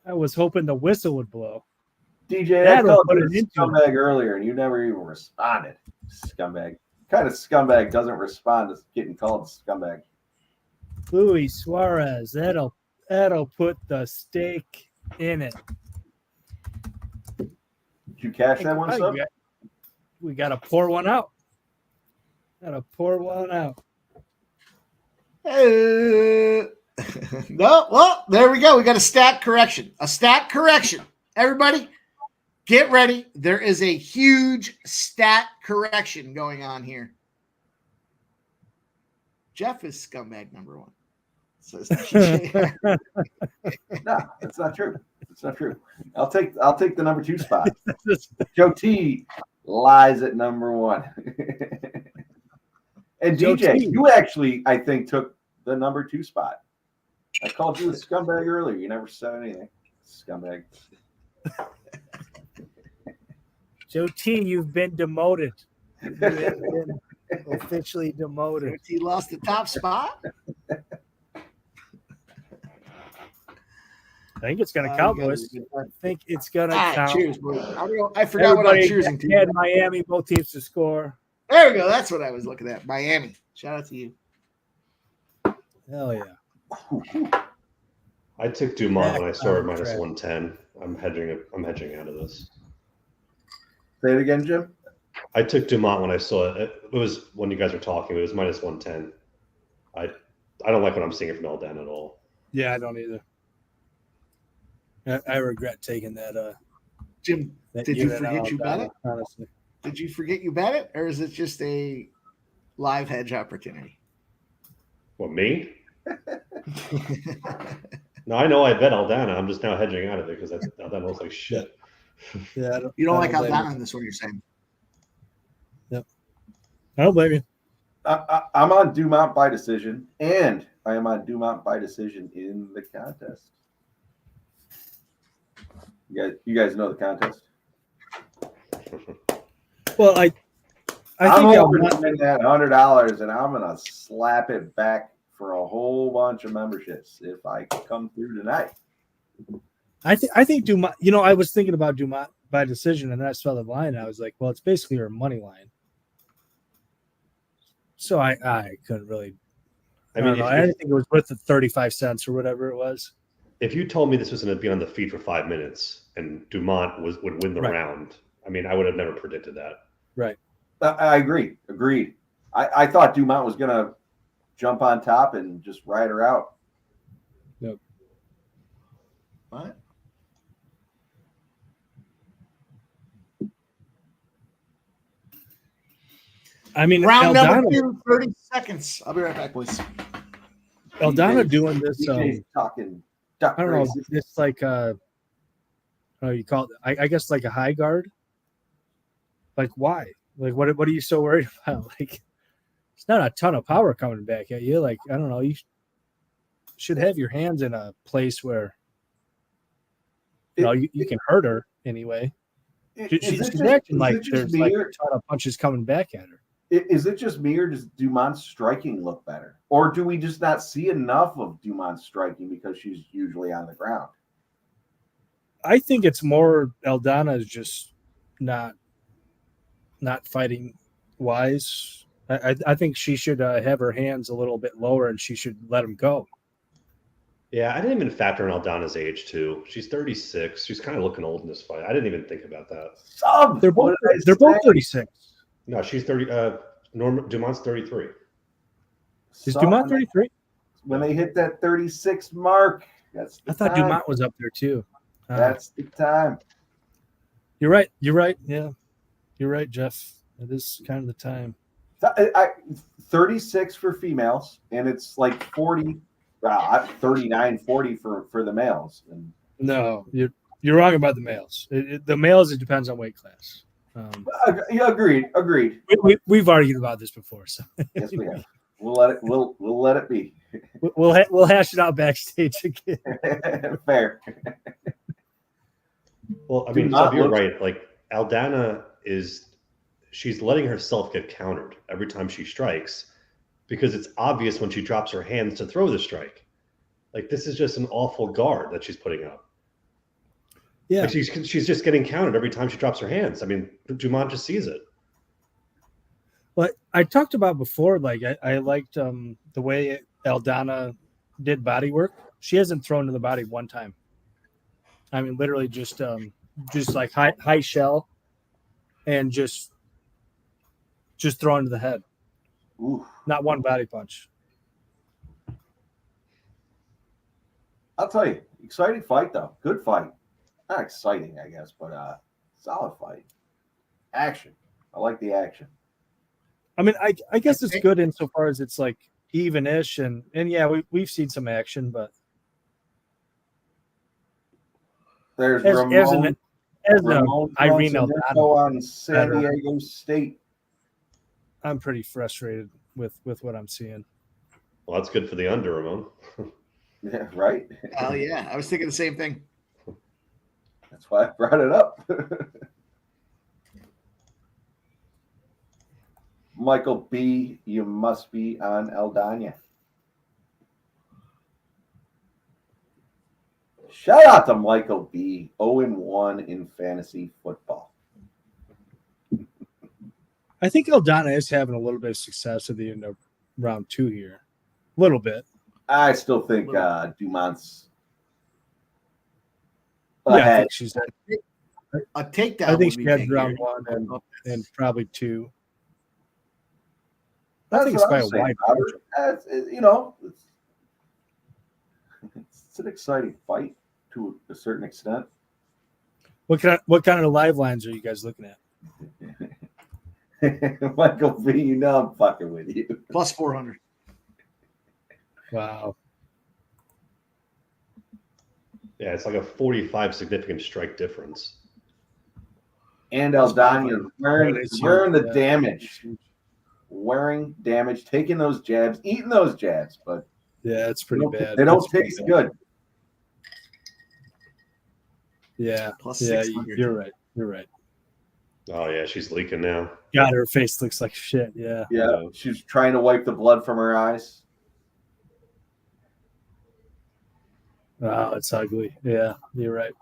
I was hoping the whistle would blow. DJ, I called you a scumbag earlier, and you never even responded. Scumbag. What kind of scumbag doesn't respond to getting called a scumbag? Luis Suarez. That'll put the steak in it. Did you cash that one, son? We got to pour one out. Gotta pour one out. No, well, there we go. We got a stat correction. Everybody, get ready. There is a huge stat correction going on here. Jeff is scumbag number 1. Says No, that's not true. It's not true. I'll take the number 2 spot. Joe T lies at number 1. And DJ, you actually, I think, took the number 2 spot. I called you a scumbag earlier. You never said anything. Scumbag. Joe T, you've been demoted. You've been officially demoted. He lost the top spot. I think it's going to count, boys. I think it's going to count. Cheers, boys. I forgot what I'm choosing to. Had Miami, both teams to score. There we go. That's what I was looking at. Miami. Shout out to you. Hell yeah. I took Dumont when I saw it minus 110. I'm hedging out of this. Say it again, Jim. I took Dumont when I saw it. It was when you guys were talking. It was minus 110. I don't like what I'm seeing from Aldana at all. Yeah, I don't either. I regret taking that. Jim, did you forget you bet it? Honestly. Did you forget you bet it, or is it just a live hedge opportunity? What, me? No, I know I bet Aldana. I'm just now hedging out of it because Aldana looks like shit. Yeah, you don't like Aldana in this one, you're saying? Yep. I don't blame you. I'm on Dumont by decision, and I am on Dumont by decision in the contest. You guys know the contest? Well, I think I'm going to spend that $100, and I'm going to slap it back for a whole bunch of memberships if I come through tonight. I think Dumont. You know, I was thinking about Dumont by decision, and then I saw the line, and I was like, well, it's basically her money line. So I couldn't really. I didn't think it was worth the 35 cents or whatever it was. If you told me this was going to be on the feed for 5 minutes and Dumont would win the round, I mean, I would have never predicted that. Right. I agree. Agreed. I thought Dumont was going to jump on top and just ride her out. Yep. What? I mean, round Aldana, number 2, 30 seconds. I'll be right back, boys. Aldana doing this. Talking. I don't know. It's like you call it? I guess like a high guard. Like why? Like what are you so worried about? Like it's not a ton of power coming back at you. Like I don't know. You should have your hands in a place where you can hurt her anyway. She's acting like there's like a ton of punches coming back at her. Is it just me, or does Dumont's striking look better? Or do we just not see enough of Dumont's striking because she's usually on the ground? I think it's more Aldana is just not fighting wise. I think she should have her hands a little bit lower, and she should let him go. Yeah, I didn't even factor in Aldana's age too. She's 36. She's kind of looking old in this fight. I didn't even think about that. They're both 36. No, she's 30. Norma Dumont's 33. Is Dumont 33? When they hit that 36 mark, that's the I thought time. Dumont was up there too. That's the time. You're right. Yeah, you're right, Jeff. It is kind of the time. 36 for females, and it's like 40, 39, 40 for the males. And no, you're wrong about the males. The males, it depends on weight class. Yeah, agreed. We've argued about this before, so yes, we have. We'll let it be. We'll hash it out backstage again. Fair. Well, I mean, so you're right. Like Aldana she's letting herself get countered every time she strikes because it's obvious when she drops her hands to throw the strike. Like this is just an awful guard that she's putting up. Yeah, like she's just getting countered every time she drops her hands. I mean, Dumont just sees it. Well, I talked about before, like I liked the way Aldana did body work. She hasn't thrown to the body one time. I mean, literally just like high shell and just thrown to the head. Ooh. Not one body punch. I'll tell you, exciting fight though. Good fight. Not exciting, I guess, but solid fight. Action. I like the action. I mean, I guess it's good insofar as it's like even-ish, and yeah, we've seen some action, but there's Irene Aldana on San Diego State. I'm pretty frustrated with what I'm seeing. Well, that's good for the under, Ramon. Yeah, right. Oh yeah, I was thinking the same thing. That's why I brought it up. Michael B., you must be on Aldana. Shout out to Michael B., 0-1 in fantasy football. I think Aldana is having a little bit of success at the end of round 2 here. A little bit. I still think Dumont's ahead. I think she's a takedown. I think she had round 1 and probably 2. I think it's by a wide margin. It's an exciting fight to a certain extent. What kind of live lines are you guys looking at? Michael B., I'm fucking with you. Plus 400. Wow. Yeah, it's like a 45 significant strike difference. And Aldana wearing the damage. Wearing damage, taking those jabs, eating those jabs, but yeah, it's pretty bad. They don't taste good. Yeah, plus yeah, 600. You're right. You're right. Oh yeah, she's leaking now. God, her face looks like shit. Yeah. Yeah, she's trying to wipe the blood from her eyes. Oh, it's ugly. Yeah, you're right.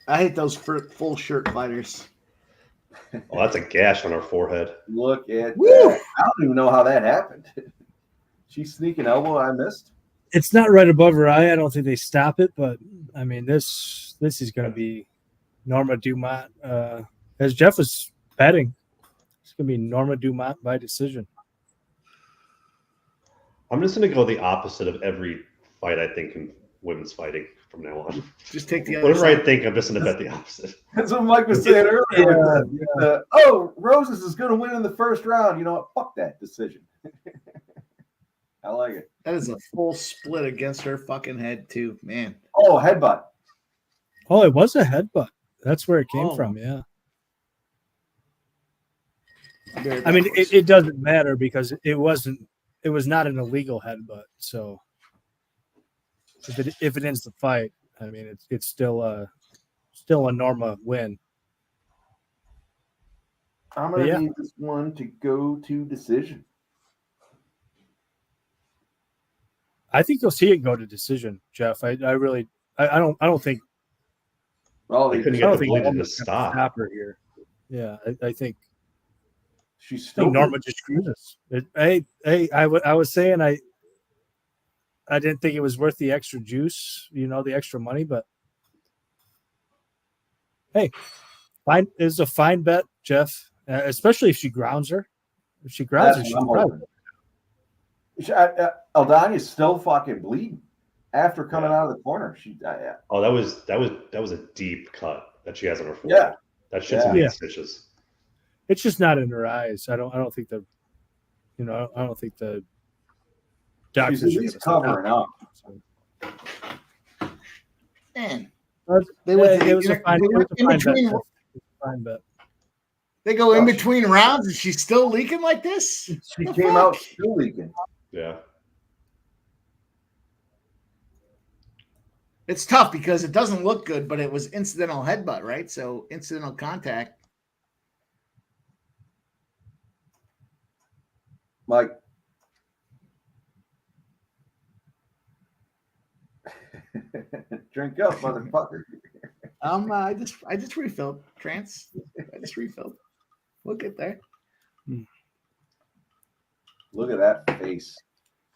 I hate those full shirt fighters. Oh, that's a gash on her forehead. Look at Woo! that. I don't even know how that happened. She's sneaking elbow I missed. It's not right above her eye. I don't think they stop it, but I mean, this is going to be Norma Dumont. As Jeff was betting, it's going to be Norma Dumont by decision. I'm just going to go the opposite of every fight I think in women's fighting from now on. Just take the other Whatever side. I think, I'm just going to bet the opposite. That's what Mike was saying earlier. Roses is going to win in the first round. You know what? Fuck that decision. I like it. That is a full split against her fucking head, too, man. Oh, headbutt. Oh, it was a headbutt. That's where it came Oh. from. Yeah. I mean, it doesn't matter because it was not an illegal headbutt. So if it ends the fight, I mean, it's still a Norma win. I'm going to Yeah. need this one to go to decision. I think you'll see it go to decision, Jeff. I don't think Oh, They couldn't I get don't the think bleeding to Norma's gonna stop. stop her here. Yeah, I think she's still Norma just cruises. I was saying I didn't think it was worth the extra juice, the extra money, but hey, fine is a fine bet, Jeff. Especially if she grounds her. If she grounds her, That's she what I'm probably. hoping. Aldana's still fucking bleeding after coming out of the corner. Oh, that was a deep cut that she has on her forehead. Yeah. That shit's Yeah. in stitches. It's just not in her eyes. I don't think the doctors She's at are least gonna covering up. Man. stop. They went to It was a fine bet. They go in between rounds and she's still leaking like this? She came out still leaking. Yeah. It's tough because it doesn't look good, but it was incidental headbutt, right? So incidental contact. Mike. Drink up, motherfucker. I just refilled, Trance. I just refilled. We'll get there. Look at that face.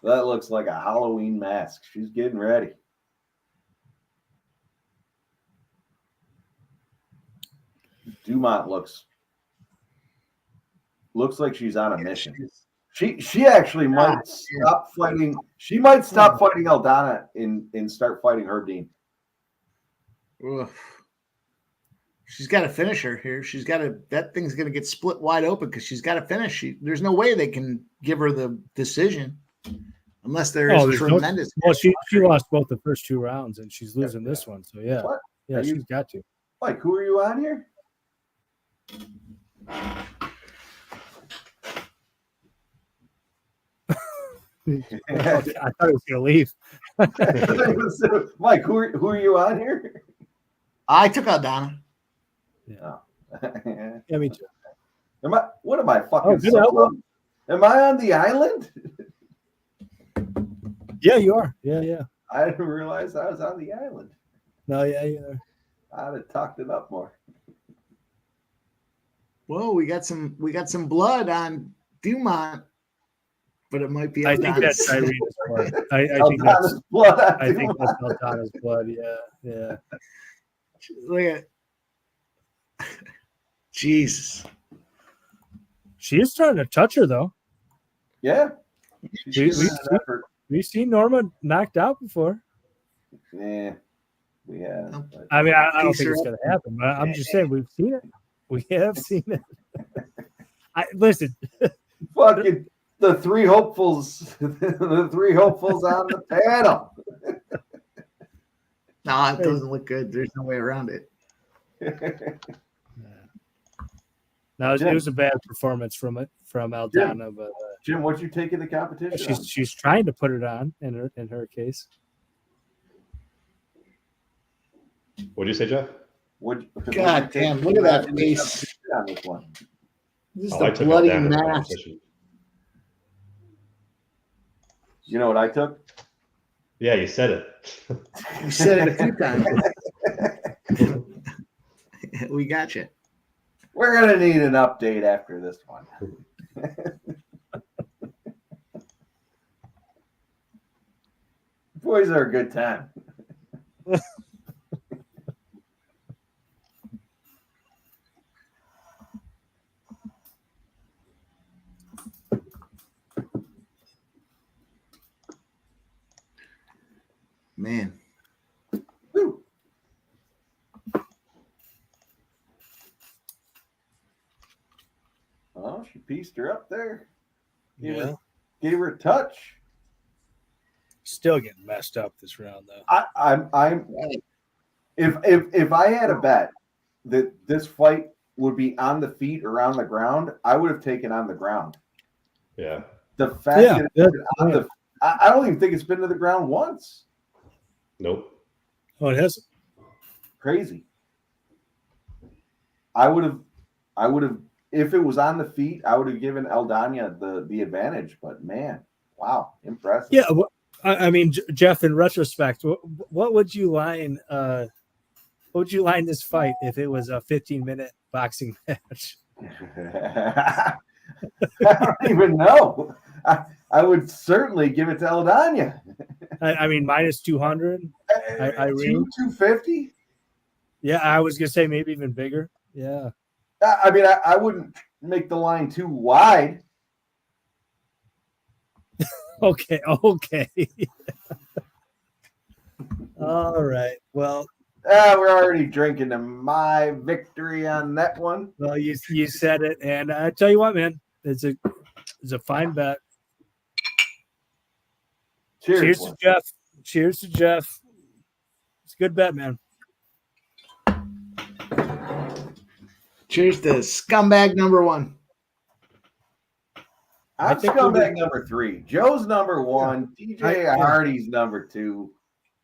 That looks like a Halloween mask. She's getting ready. Dumont looks like she's on a mission. She actually might stop fighting. She might stop fighting Aldana and start fighting her Dean. Ugh. She's got to finish her here. She's got to. That thing's going to get split wide open because she's got to finish. There's no way they can give her the decision unless there is tremendous. She lost both the first two rounds and she's losing this one. So yeah, What? yeah, she's got to. Mike, who are you on here? I thought he was going to leave. Mike, who are you on here? I took Aldana. Yeah, yeah, me too. What am I fucking? Good elbow. Am I on the island? Yeah, you are. Yeah. I didn't realize I was on the island. No, yeah, you are. I'd have talked it up more. Whoa, we got some blood on Dumont, but it might be. I think that's Aldana's. Irene's blood. I think Aldana's that's blood on I think Dumont. that's Aldana's blood. Yeah. Look at Jesus. She is trying to touch her though. Yeah. We've seen Norma knocked out before. Yeah, we have. But I mean, I don't think it's going to happen, but I'm just saying we've seen it. We have seen it. Listen. fucking the three hopefuls, the three hopefuls on the panel. No, it doesn't look good. There's no way around it. No, it was a bad performance from Aldana, but Jim, what'd you take in the competition? she's trying to put it on in her case. What did you say, Jeff? God damn! Look at that face. On this one. This is I the took bloody Aldana in the mask. competition. You know what I took? Yeah, you said it. You said it a few times. We got you. We're going to need an update after this one. Boys are a good time. Man. Woo. Oh, she pieced her up there. Gave her a touch. Still getting messed up this round though. If I had a bet that this fight would be on the feet or on the ground, I would have taken on the ground. Yeah. The fact that it's on the, I don't even think it's been to the ground once. Nope. Oh, it hasn't. Crazy. I would have, if it was on the feet, I would have given Aldana the advantage. But man, wow, impressive. Yeah, I mean, Jeff. In retrospect, what would you line? What would you line this fight if it was a 15-minute boxing match? I don't even know. I would certainly give it to Aldana. I mean, minus 200. Irene 250. Yeah, I was gonna say maybe even bigger. Yeah. I mean, I wouldn't make the line too wide. Okay. All right. Well, we're already drinking to my victory on that one. Well, you said it, and I tell you what, man, it's a fine bet. Cheers to Jeff. Cheers to Jeff. It's a good bet, man. Cheers to scumbag number one. I'm scumbag number 3. Joe's number 1. DJ Hardy's number 2.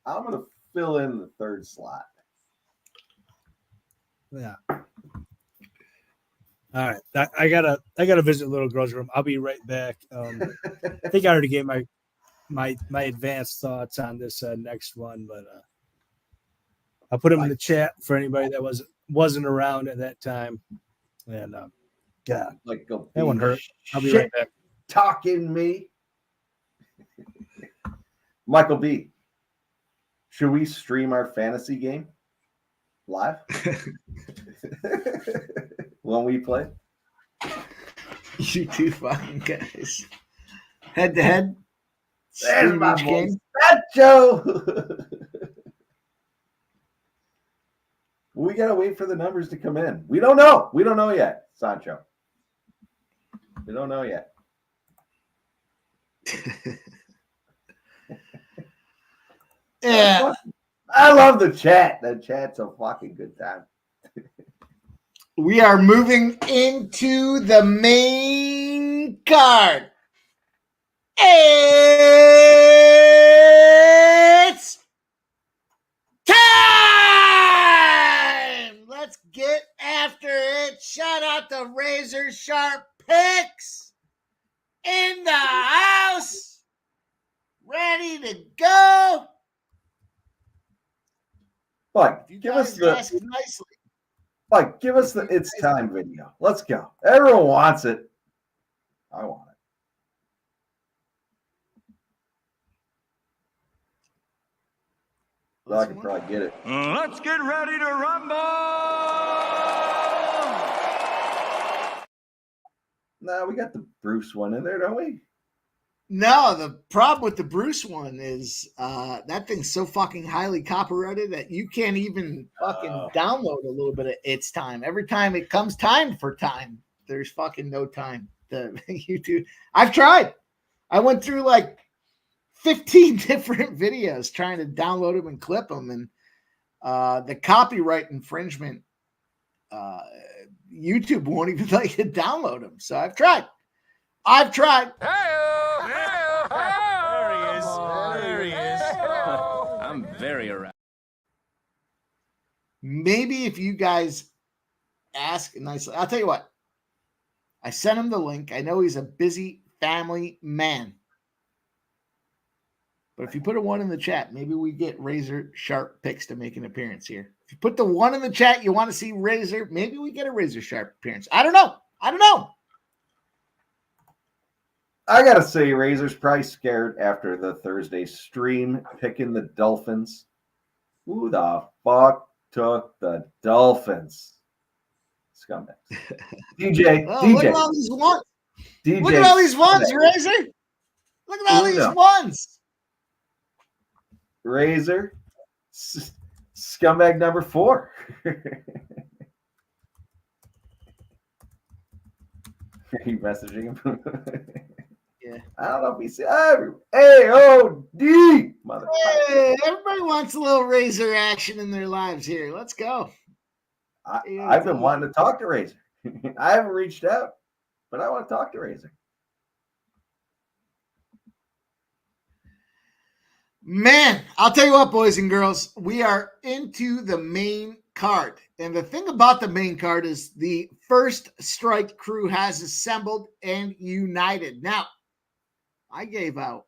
I'm going to fill in the third slot. Yeah. All right. I gotta visit Little Girl's room. I'll be right back. I think I already gave my advanced thoughts on this next one, but I'll put them in the chat for anybody that wasn't around at that time. And yeah, like go that one hurt. I'll be right back. Talking me. Michael B. Should we stream our fantasy game live when we play? You two fucking guys. Head to head. There's my game. Joe. We gotta wait for the numbers to come in. We don't know. We don't know yet, Sancho. We don't know yet. Yeah. I love the chat. The chat's a fucking good time. We are moving into the main card. It's time! Let's get after it. Shout out to Razor Sharp Picks in the house. Ready to go. Mike, give us the it's time video. Let's go. Everyone wants it. I want it. So I can probably get it. Let's get ready to rumble! No, we got the Bruce one in there, don't we? No, the problem with the Bruce one is that thing's so fucking highly copyrighted that you can't even fucking download a little bit of its time. Every time it comes time for time, there's fucking no time. The YouTube. I've tried. I went through like 15 different videos trying to download them and clip them, and the copyright infringement, YouTube won't even let you download them. So I've tried. There he is. I'm very around. Maybe if you guys ask nicely, I'll tell you what. I sent him the link. I know he's a busy family man. But if you put a 1 in the chat, maybe we get razor sharp picks to make an appearance here. If you put the 1 in the chat, you want to see razor, maybe we get a razor sharp appearance. I don't know. I got to say, Razor's probably scared after the Thursday stream picking the Dolphins. Who the fuck took the Dolphins? Scumbags. DJ. Look at all these ones. DJ Look at all these ones, Scumbag. Razor. Look at all these ones. Razor. Scumbag number 4. Are you messaging him? Yeah. I don't know if he said AOD. Hey, everybody wants a little Razor action in their lives here. Let's go. I've been wanting to talk to Razor. I haven't reached out, but I want to talk to Razor. Man, I'll tell you what, boys and girls, we are into the main card. And the thing about the main card is the First Strike crew has assembled and united. Now, I gave out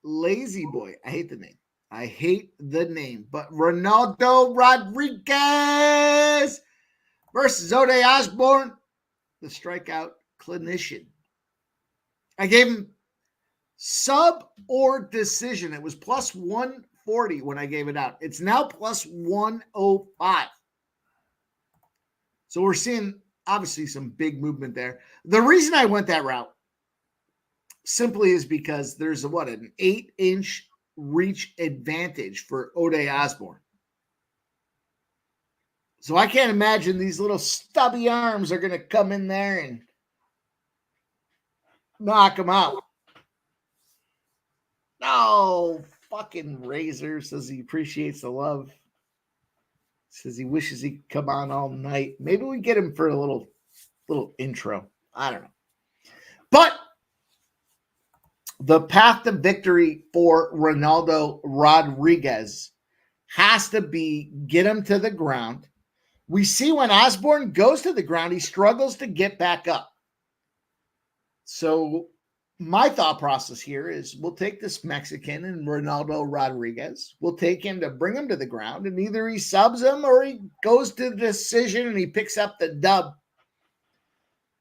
Lazy Boy. I hate the name. But Ronaldo Rodríguez versus Osbourne, the strikeout clinician. I gave him sub or decision. It was plus 140 when I gave it out. It's now plus 105. So we're seeing obviously some big movement there. The reason I went that route simply is because there's an 8-inch reach advantage for Osbourne. So I can't imagine these little stubby arms are going to come in there and knock him out. No, fucking Razor says he appreciates the love. Says he wishes he could come on all night. Maybe we get him for a little intro. I don't know. But the path to victory for Ronaldo Rodríguez has to be get him to the ground. We see when Osbourne goes to the ground, he struggles to get back up. So my thought process here is we'll take this Mexican and Ronaldo Rodríguez. We'll take him to bring him to the ground, and either he subs him or he goes to the decision and he picks up the dub.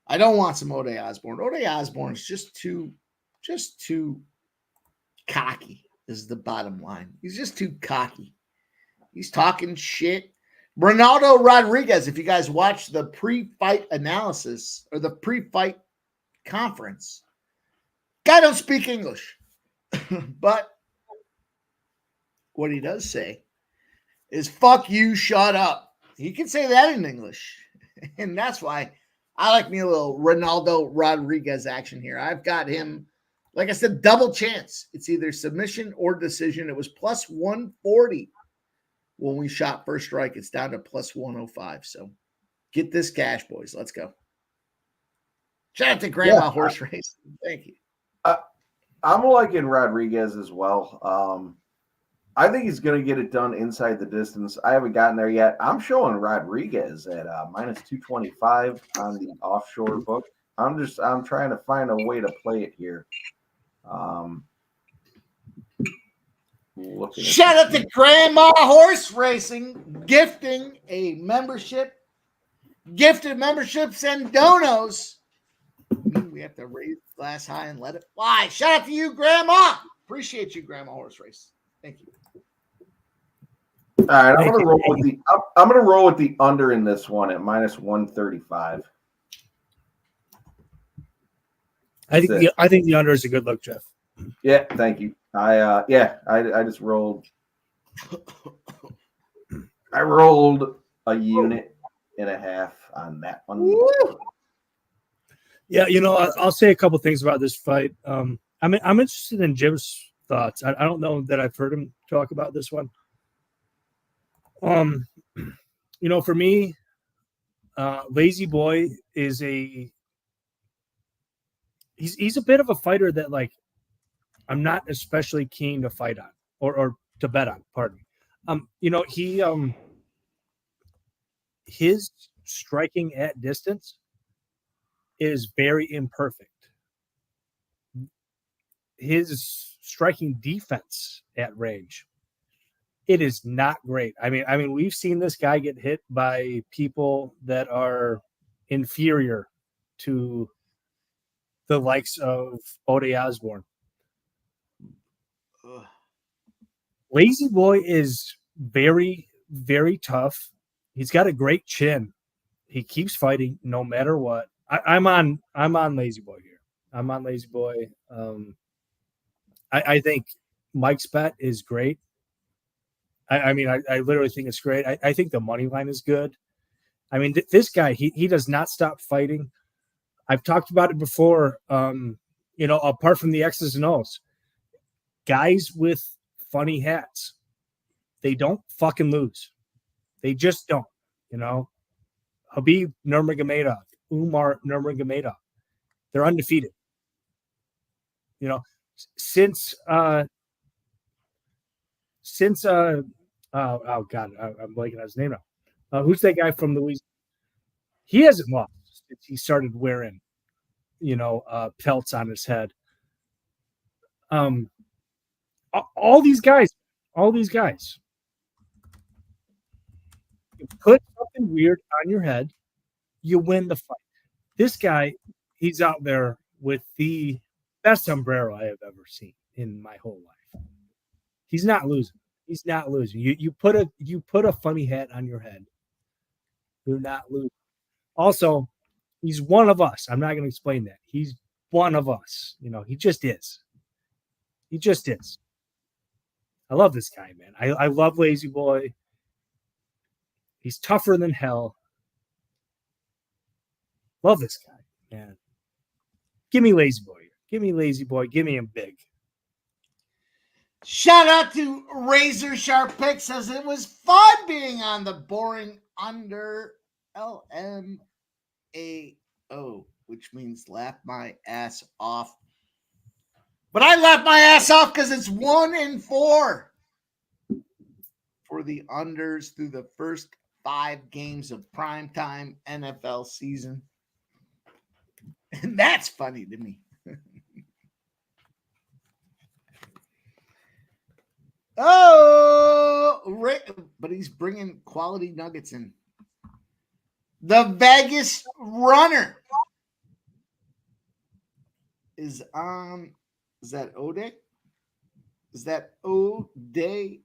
I don't want some Osbourne. Osbourne is just too cocky is the bottom line. He's just too cocky. He's talking shit. Ronaldo Rodríguez, if you guys watch the pre-fight analysis or the pre-fight conference, guy don't speak English. But what he does say is, fuck you, shut up. He can say that in English. And that's why I like me a little Ronaldo Rodríguez action here. I've got him, like I said, double chance. It's either submission or decision. It was plus 140 when we shot First Strike. It's down to plus 105. So get this cash, boys. Let's go. Shout out to Grandma Horse Race. Thank you. I'm liking Rodríguez as well. I think he's going to get it done inside the distance. I haven't gotten there yet. I'm showing Rodríguez at minus 225 on the offshore book. I'm trying to find a way to play it here. Shout out to Grandma Horse Racing, gifting a membership, gifted memberships and donos. We have to raise the glass high and let it fly. Shout out to you, Grandma. Appreciate you, Grandma Horse Race. Thank you. All right, I'm gonna roll with the under in this one at minus 135. I think the under is a good look, Jeff. Yeah, thank you. I just rolled. I rolled a unit and a half on that one. Woo! Yeah, I'll say a couple things about this fight. I'm interested in Jim's thoughts. I don't know that I've heard him talk about this one. For me, Lazy Boy is he's a bit of a fighter that, like, I'm not especially keen to fight on or to bet on. Pardon me. His striking at distance is very imperfect. His striking defense at range. It is not great. I mean, we've seen this guy get hit by people that are inferior to the likes of Osbourne. Lazy Boy is very, very tough. He's got a great chin. He keeps fighting no matter what. I'm on Lazy Boy here. I'm on Lazy Boy. I think Mike's bet is great. I mean, I literally think it's great. I think the money line is good. I mean, this guy, he does not stop fighting. I've talked about it before. Apart from the X's and O's, guys with funny hats, they don't fucking lose. They just don't. Habib Nurmagomedov, Umar Nurmagomedov, they're undefeated. Since oh God, I'm blanking on his name now. Who's that guy from Louisiana? He hasn't lost since he started wearing, pelts on his head. All these guys, you put something weird on your head, you win the fight. This guy, he's out there with the best sombrero I have ever seen in my whole life. He's not losing. He's not losing. You put a funny hat on your head, you're not losing. Also, he's one of us. I'm not going to explain that. He's one of us. He just is. He just is. I love this guy, man. I love Lazy Boy. He's tougher than hell. Love this guy, man. Give me Lazy Boy. Give me Lazy Boy. Give me him big. Shout out to Razor Sharp Pick, says it was fun being on the boring under LMAO, which means laugh my ass off. But I laugh my ass off because it's 1-4 for the unders through the first 5 games of primetime NFL season. And that's funny to me. But he's bringing quality nuggets in. The Vegas runner is on. Is that Ode? Is that Ode?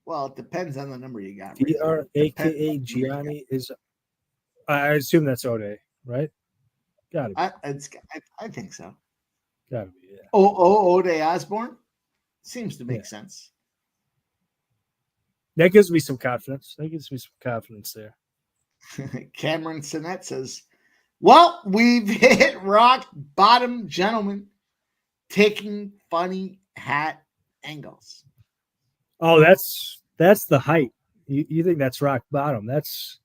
Well, it depends on the number you got. DR, aka Gianni, is. I assume that's Ode, right? Got to be. I think so. Got to be. Yeah. Ode Osbourne seems to make sense. That gives me some confidence. There. Cameron Sinet says, well, we've hit rock bottom, gentlemen, taking funny hat angles. Oh, that's the height. You think that's rock bottom. That's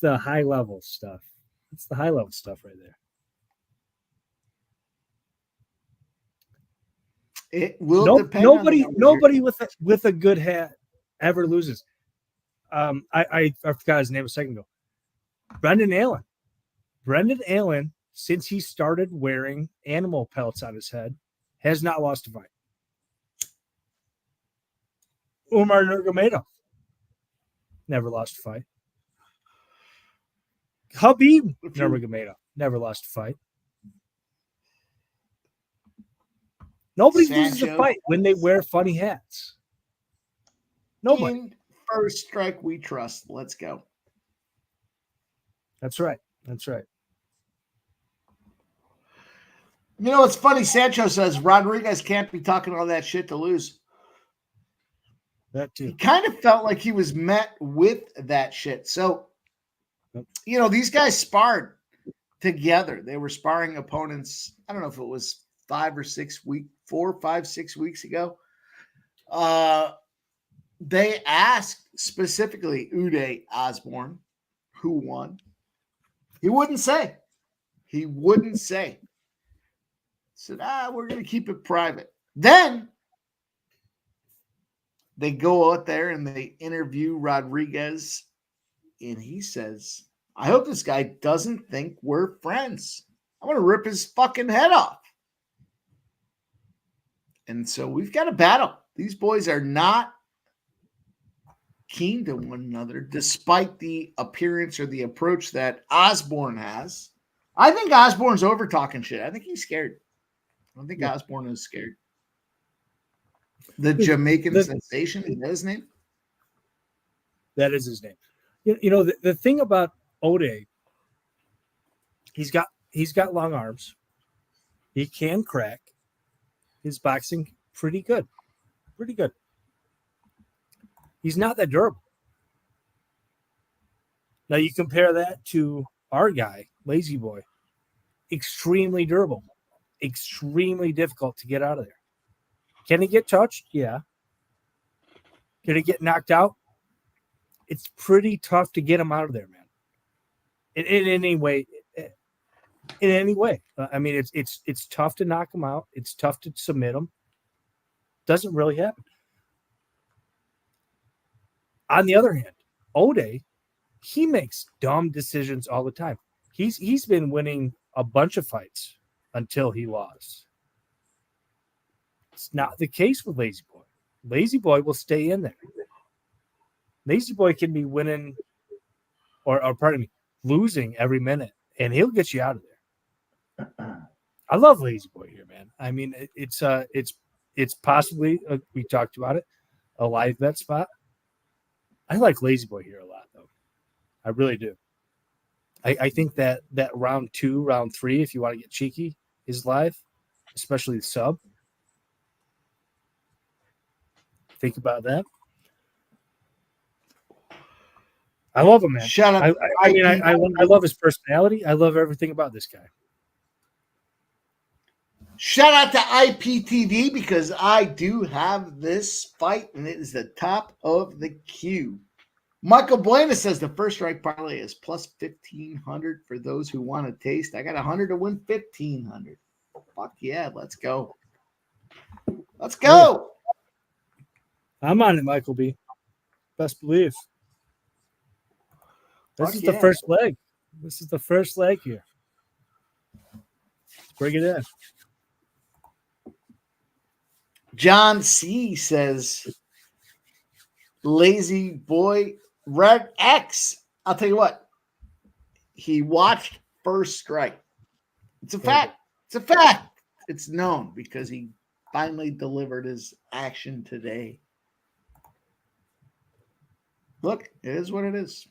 the high level stuff. That's the high level stuff right there. It will depend. Nobody with a good hat ever loses. I forgot his name a second ago. Brendan Allen, since he started wearing animal pelts on his head, has not lost a fight. Umar Nurmagomedov never lost a fight. Habib Nurmagomedov never lost a fight. Nobody loses a fight when they wear funny hats. Nobody. In first strike, we trust. Let's go. That's right. It's funny. Sancho says Rodríguez can't be talking all that shit to lose. That too. He kind of felt like he was met with that shit. So, these guys sparred together. They were sparring opponents. I don't know if it was 4 or 5, 6 weeks ago. They asked specifically Uday Osbourne who won. He wouldn't say. Said, we're going to keep it private. Then they go out there and they interview Rodríguez, and he says, I hope this guy doesn't think we're friends. I'm going to rip his fucking head off. And so we've got a battle. These boys are not keen to one another, despite the appearance or the approach that Osbourne has. I think Osbourne's over talking shit. I think he's scared. I don't think Osbourne is scared. The Jamaican sensation, is that his name? That is his name. The thing about Ode, he's got long arms. He can crack. His boxing pretty good. Pretty good. He's not that durable. Now you compare that to our guy, Lazy Boy. Extremely durable. Extremely difficult to get out of there. Can he get touched? Yeah. Can he get knocked out? It's pretty tough to get him out of there, man. In any way. In any way. I mean, it's tough to knock him out. It's tough to submit him. Doesn't really happen. On the other hand, Ode, he makes dumb decisions all the time. He's been winning a bunch of fights until he lost. It's not the case with Lazy Boy. Lazy Boy will stay in there. Lazy Boy can be winning or pardon me, losing every minute, and he'll get you out of there. I love Lazy Boy here, man. I mean, it's possibly, we talked about it, a live bet spot. I like Lazy Boy here a lot, though. I really do. I think that round 2, round 3, if you want to get cheeky, is live, especially the sub. Think about that. I love him, man. Shout out. I love his personality. I love everything about this guy. Shout out to IPTV because I do have this fight, and it is the top of the queue. Michael Buena says the first strike parlay is plus 1,500 for those who want to taste. I got 100 to win 1,500. Fuck yeah, let's go. Let's go. I'm on it, Michael B. Best believe. This is the first leg. This is the first leg here. Let's bring it in. John C. says, Lazy Boy Red X. I'll tell you what. He watched First Strike. It's a fact. It's a fact. It's known because he finally delivered his action today. Look, it is what it is.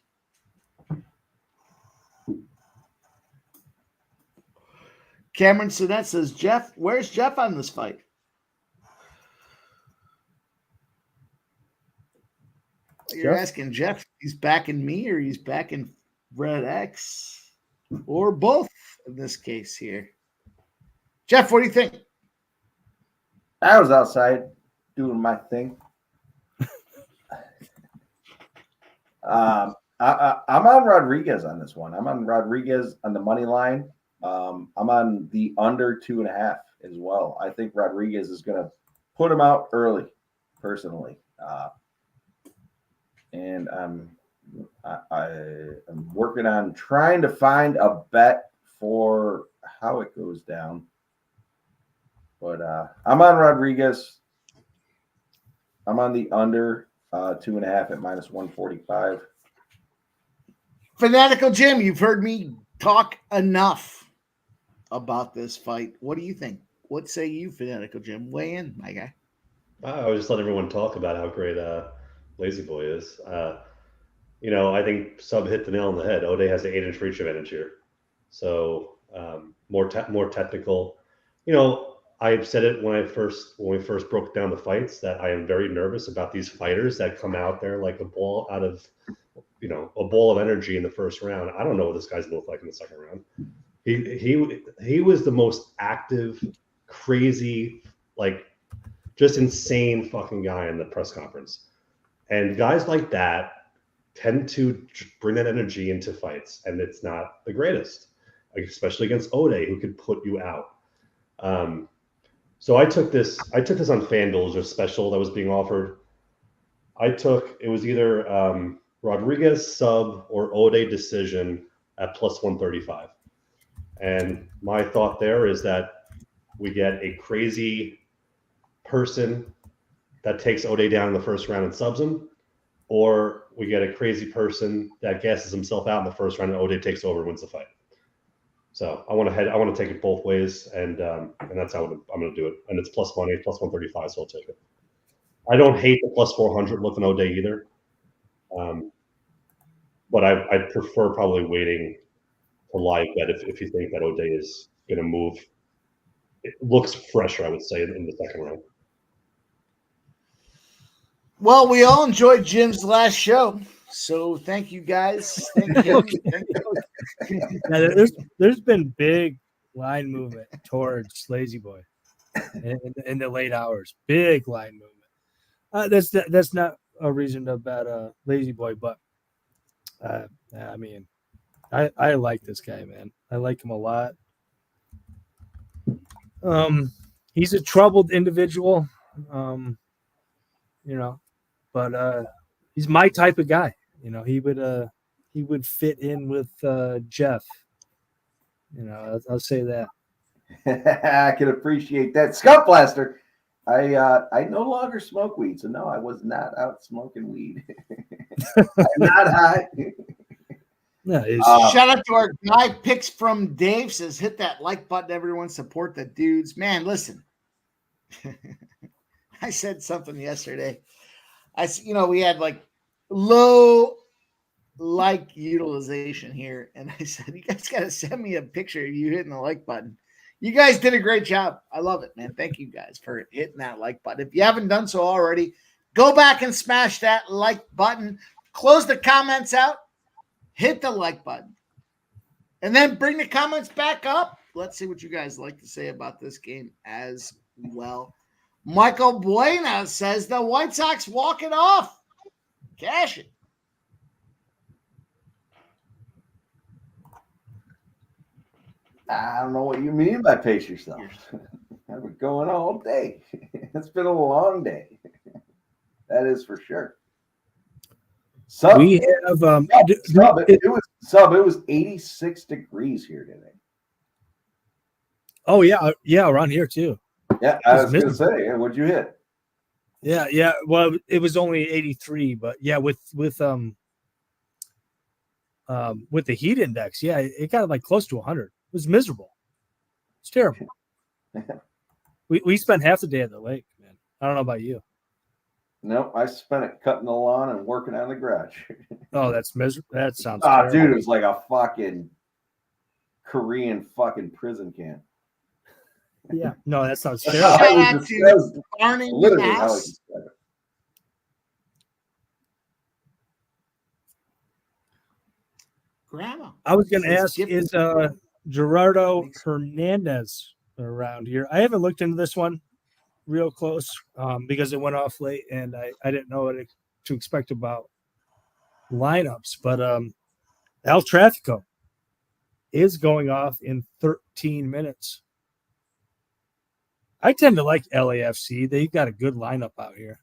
Cameron Sinet says, Jeff, where's Jeff on this fight? You're asking Jeff, he's backing me or he's backing Red X or both in this case here. Jeff, what do you think? I was outside doing my thing. I'm on Rodríguez on this one. I'm on Rodríguez on the money line. I'm on the under 2.5 as well. I think Rodríguez is going to put him out early, personally. And I'm working on trying to find a bet for how it goes down. But I'm on Rodríguez. I'm on the under 2.5 at minus 145. Fanatical Jim, you've heard me talk enough about this fight. What do you think? What say you, Fanatical Jim? Weigh in, my guy. I was just letting everyone talk about how great Lazy Boy is. I think Sub hit the nail on the head. Ode has an 8-inch reach advantage here. So more technical. I said it when we first broke down the fights that I am very nervous about these fighters that come out there like a ball out of, a ball of energy in the first round. I don't know what this guy's look like in the second round. He was the most active, crazy, just insane fucking guy in the press conference. And guys like that tend to bring that energy into fights, and it's not the greatest, especially against Ode, who could put you out. So I took this on FanDuel as a special that was being offered. It was either Rodríguez sub or Ode decision at plus 135. And my thought there is that we get a crazy person that takes Ode down in the first round and subs him, or we get a crazy person that gasses himself out in the first round and Ode takes over and wins the fight. So I want to take it both ways, and that's how I'm going to do it. And it's plus money, plus 135, so I'll take it. I don't hate the plus 400 looking Ode either, but I prefer probably waiting to live bet if you think that Ode is going to move. It looks fresher, I would say, in the second round. Well, we all enjoyed Jim's last show, so thank you guys. Thank you. Now, there's been big line movement towards Lazy Boy in the late hours. Big line movement. That's not a reason to bet Lazy Boy, but I mean, I like this guy, man. I like him a lot. He's a troubled individual, but he's my type of guy. He would fit in with Jeff. I'll say that. I can appreciate that. Scott Blaster. I no longer smoke weed, so no, I was not out smoking weed. I'm not high. Shout out to our guy. Picks from Dave says, hit that like button. Everyone support the dudes. Man, listen. I said something yesterday. We had like low like utilization here, and I said, you guys got to send me a picture of you hitting the like button. You guys did a great job. I love it, man. Thank you guys for hitting that like button. If you haven't done so already, go back and smash that like button. Close the comments out. Hit the like button. And then bring the comments back up. Let's see what you guys like to say about this game as well. Michael Buena says the White Sox walk it off. Cash it. I don't know what you mean by pace yourself. I've been going all day. It's been a long day. That is for sure. Sub, we have it was 86 degrees here today. Oh yeah, around here too. Yeah, I was gonna say, what'd you hit? Yeah. Well, it was only 83, but yeah, with the heat index, yeah, it got like close to 100. It was miserable. It's terrible. we spent half the day at the lake, man. I don't know about you. No, I spent it cutting the lawn and working on the garage. Oh, that's miserable. That sounds terrible. Dude, it was like a fucking Korean fucking prison camp. Yeah, no, that sounds terrible. Literally how I described it. Grandma. I was going to ask, is Gerardo Hernandez around here? I haven't looked into this one real close because it went off late and I didn't know what to expect about lineups. But El Tráfico is going off in 13 minutes. I tend to like LAFC. They've got a good lineup out here.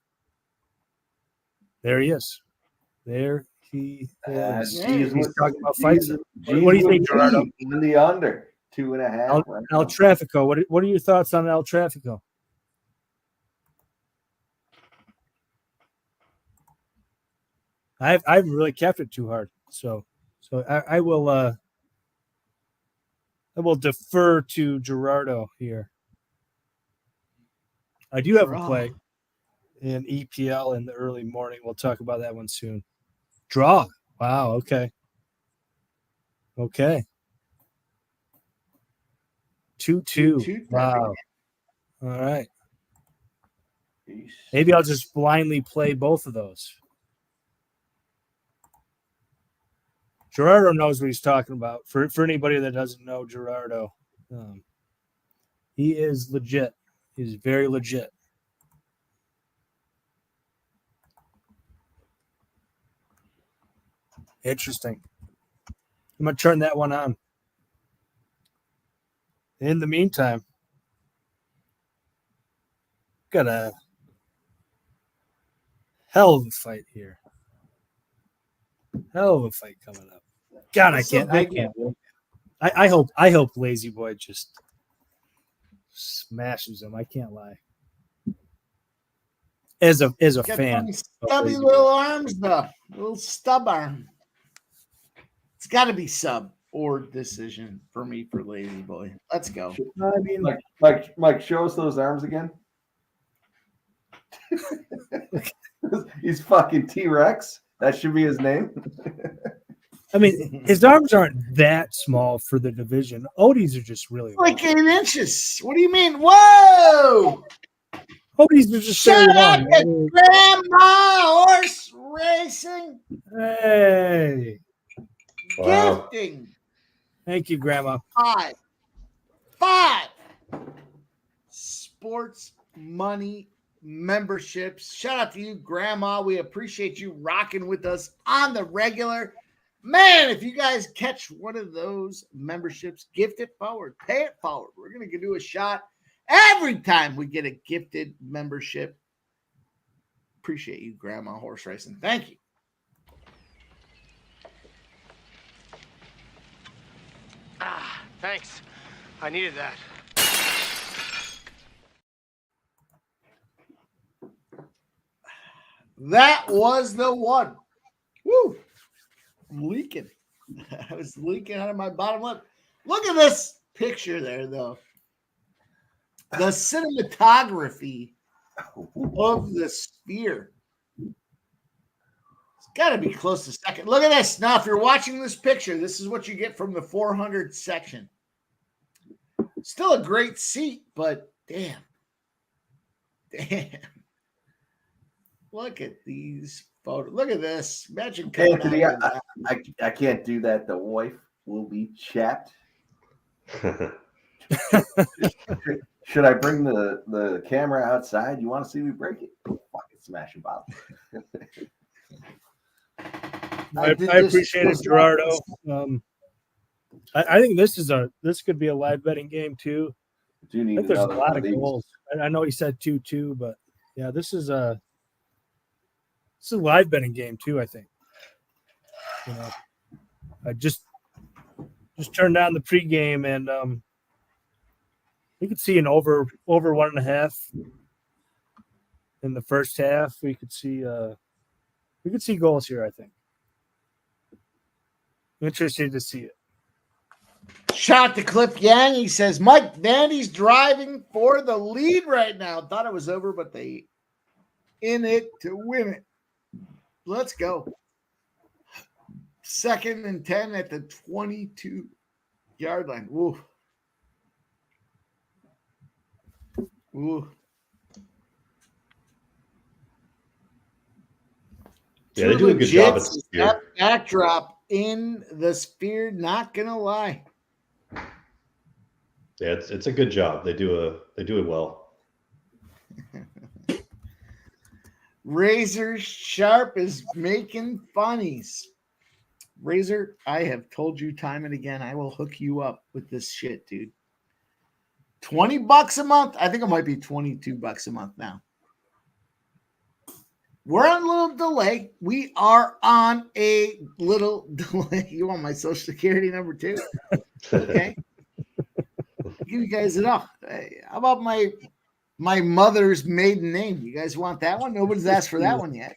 There he is. There he is. He's talking about fights. What do you think, Gerardo? In the under 2.5. El Tráfico. What are your thoughts on El Tráfico? I haven't really kept it too hard, so I will defer to Gerardo here. I do have a play in EPL in the early morning. We'll talk about that one soon. Draw. Wow. Okay. 2-2. Wow. All right. Maybe I'll just blindly play both of those. Gerardo knows what he's talking about. For anybody that doesn't know Gerardo, he is legit. He's very legit. Interesting. I'm going to turn that one on. In the meantime, got a hell of a fight here. Hell of a fight coming up. God, I can't. I hope Lazy Boy just smashes him. I can't lie. as a Got fan. funny stubby little arms, though. Little stub arm. It's got to be sub or decision for me for Lazy Boy. Let's go. I mean, Mike, show us those arms again. He's fucking T-Rex. That should be his name. I mean, his arms aren't that small for the division. Odie's are just really like long. 8 inches. What do you mean? Whoa! Odie's are just Shout very out long. to Grandma Horse Racing. Hey, Wow. Gifting. thank you, Grandma. Five sports money memberships. Shout out to you, Grandma. We appreciate you rocking with us on the regular. Man, if you guys catch one of those memberships, gift it forward, pay it forward. We're going to do a shot every time we get a gifted membership. Appreciate you, Grandma Horse Racing. Thank you. Thanks. I needed that. That was the one. Woo! I'm leaking. I was leaking out of my bottom lip. Look at this picture there, though. The cinematography of the sphere. It's got to be close to second. Look at this. Now, if you're watching this picture, this is what you get from the 400 section. Still a great seat, but damn. Look at these photos. Look at this. Imagine coming Anthony, out of that. I can't do that. The wife will be chapped. Should I bring the camera outside? You want to see me break it? Fucking smash a bottle. I appreciate it, Gerardo. I think this could be a live betting game too. Do you I need think there's a another lot one of these? goals. I know he said 2-2, but yeah, this is a live betting game too. I think. You know, I just turned on the pregame and we could see an over 1.5 in the first half. We could see goals here. I think. Interested to see it. Shout out to Cliff Yang. He says, Mike Vandy's driving for the lead right now. Thought it was over, but they in it to win it. Let's go. 2nd and 10 at the 22-yard line. Ooh. Ooh. Yeah, they do a good job at the sphere. That backdrop in the sphere, not gonna lie. Yeah, it's a good job. They do it well. Razor Sharp is making funnies. Razor, I have told you time and again, I will hook you up with this shit, dude. $20 a month. I think it might be $22 a month now. We're on a little delay. We are on a little delay. You want my social security number too? Okay. Give you guys it all. How about my mother's maiden name? You guys want that one? Nobody's asked for that one yet.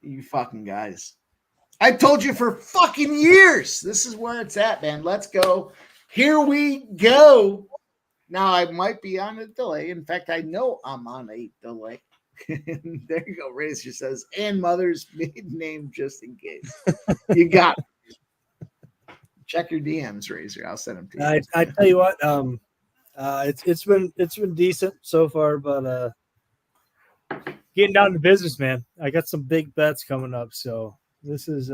You fucking guys. I told you for fucking years. This is where it's at, man. Let's go. Here we go. Now, I might be on a delay. In fact, I know I'm on a delay. There you go. Razor says, and mother's maiden name just in case. You got it. Check your DMs, Razor. I'll send them to you. I tell you what, it's been decent so far, but getting down to business, man. I got some big bets coming up, so this is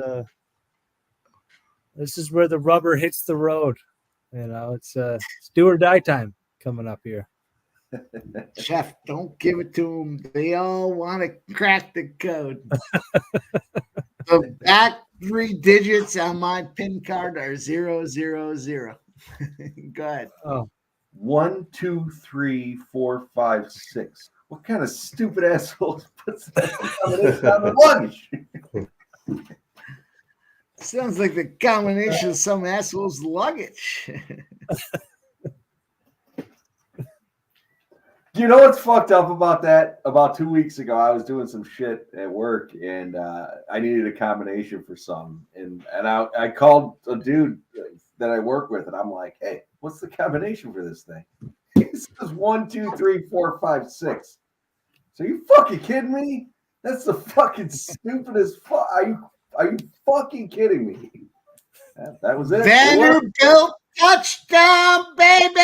where the rubber hits the road. You know, it's do or die time coming up here. Chef, don't give it to them. They all want to crack the code. The back 3 digits on my PIN card are 000. Go ahead. Oh, 1, 2, 3, 4, 5, 6. What kind of stupid assholes puts that combination on the luggage? Sounds like the combination of some asshole's luggage. You know what's fucked up about that? About 2 weeks ago, I was doing some shit at work, and I needed a combination for some. And I called a dude that I work with, and I'm like, "Hey, what's the combination for this thing?" He says 1, 2, 3, 4, 5, 6. So you fucking kidding me? That's the fucking stupidest. Are you fucking kidding me? That was it. Vanderbilt touchdown, baby!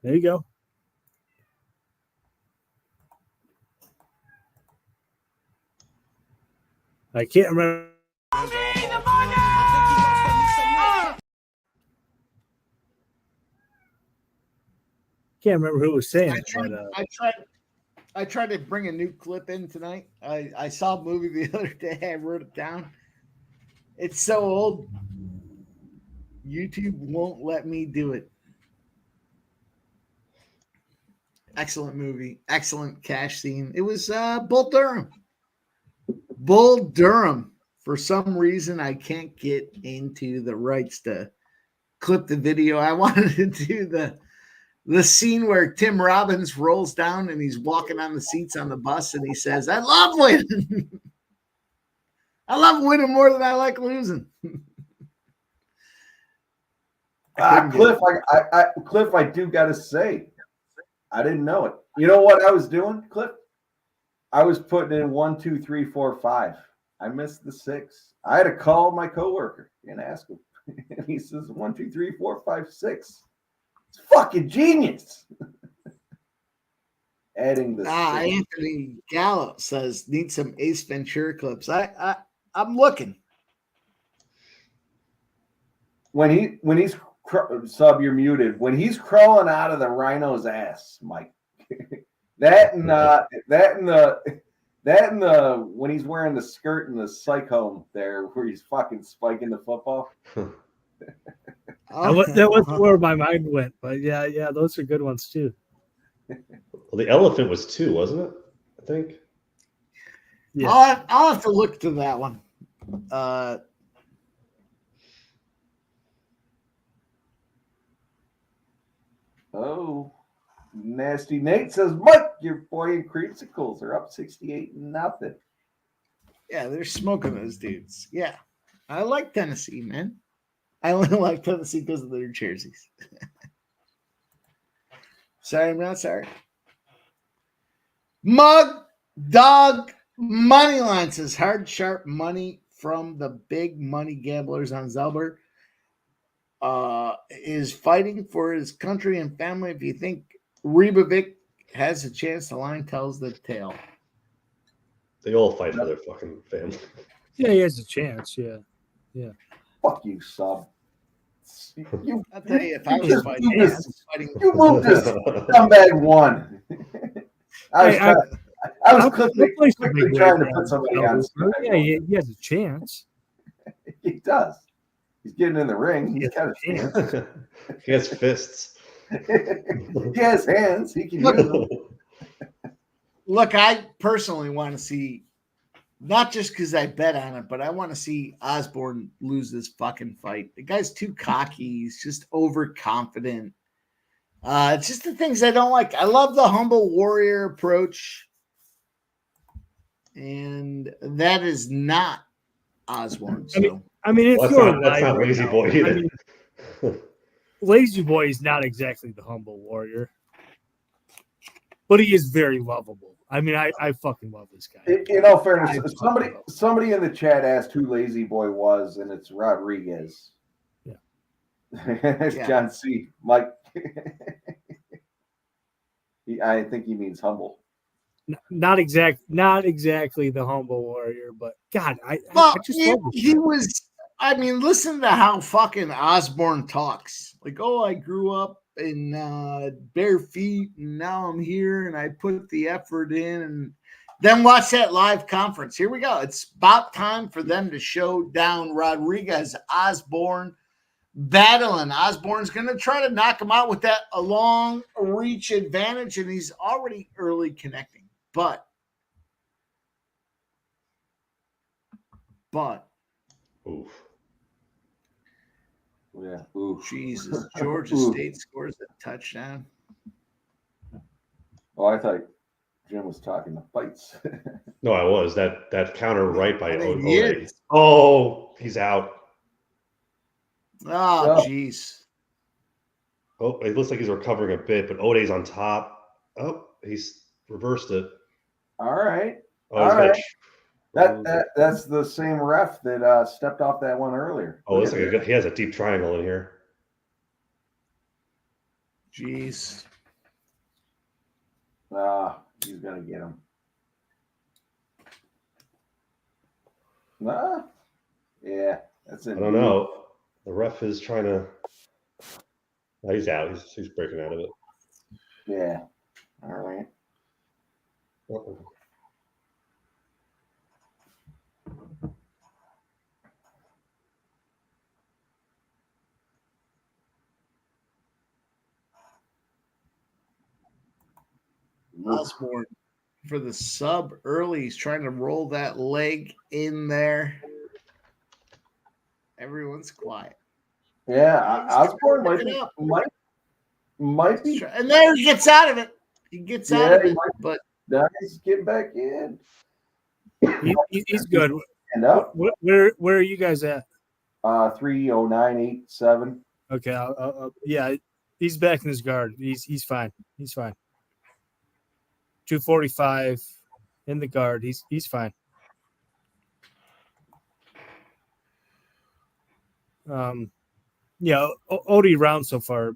There you go. I can't remember. Can't remember who was saying it. I tried to bring a new clip in tonight. I saw a movie the other day. I wrote it down. It's so old. YouTube won't let me do it. Excellent movie. Excellent cash scene. It was Bull Durham. Bull Durham. For some reason, I can't get into the rights to clip the video. I wanted to do the scene where Tim Robbins rolls down and he's walking on the seats on the bus and he says, "I love winning. I love winning more than I like losing." Cliff, Cliff, I do got to say, I didn't know it. You know what I was doing, Cliff? I was putting in 1, 2, 3, 4, 5. I missed the 6. I had to call my coworker and ask him. And he says 1, 2, 3, 4, 5, 6. It's fucking genius. Adding the Anthony Gallo says need some Ace Ventura clips. I'm looking. When he's sub, you're muted. When he's crawling out of the rhino's ass, Mike. that and the when he's wearing the skirt and the psycho there, where he's fucking spiking the football. That was where my mind went, but yeah, those are good ones too. Well, the elephant was 2, wasn't it? I think. Yeah. I'll have to look to that one. Oh, Nasty Nate says, "Mike, your boy and creamsicles are up 68-0. Yeah, they're smoking those dudes. Yeah, I like Tennessee, man. I only like Tennessee because of their jerseys. Sorry, I'm not sorry. Mug Dog Moneyline says hard, sharp money from the big money gamblers on Zellhuber. Is fighting for his country and family. If you think Ribovics has a chance, the line tells the tale. They all fight for their fucking family. Yeah, he has a chance. Yeah. Fuck you, sub. I'll tell you, if I was fighting, you moved this scumbag one. I was quickly trying to put somebody on. Yeah, he has a chance. He does. He's getting in the ring. He's got a chance. He has fists. He has hands. He can use them. Look, I personally want to see, not just because I bet on it, but I want to see Osbourne lose this fucking fight. The guy's too cocky. He's just overconfident. It's just the things I don't like. I love the humble warrior approach, and that is not Osbourne. So. I mean, if you're that's not Lazy Boy either. Lazy Boy is not exactly the humble warrior, but he is very lovable. I mean, I fucking love this guy. In all fairness, somebody in the chat asked who Lazy Boy was, and it's Rodríguez. Yeah. John C. Mike. I think he means humble. Not exactly the humble warrior, but God, I just love this he guy. was. I mean, listen to how fucking Osbourne talks. Like, oh, I grew up in bare feet, and now I'm here, and I put the effort in, and then watch that live conference. Here we go. It's about time for them to show down Rodríguez. Osbourne battling. Osbourne's going to try to knock him out with that long reach advantage, and he's already early connecting. But Oof. Yeah. Ooh. Jesus. Georgia Ooh. State scores a touchdown. Oh, I thought Jim was talking the fights. No, I was. That counter right by I think he Ode. is. Oh, he's out. Oh, jeez. Oh, it looks like he's recovering a bit, but Ode's on top. Oh, he's reversed it. All right. Oh, he's got That's the same ref that stepped off that one earlier. Oh, looks like he has a deep triangle in here. Jeez. He's gonna get him. Nah. Yeah, that's it. I don't know. The ref is trying to. Oh, he's out. He's breaking out of it. Yeah. All right. Uh-oh. Osbourne for the sub early. He's trying to roll that leg in there. Everyone's quiet. Yeah, Osbourne might be. And there he gets out of it. He gets out of it, but now he's getting back in. He's good. And up. Where are you guys at? 309.87. Okay, yeah, he's back in his guard. He's fine. He's fine. 245 in the guard. He's fine. Yeah, Ode round so far,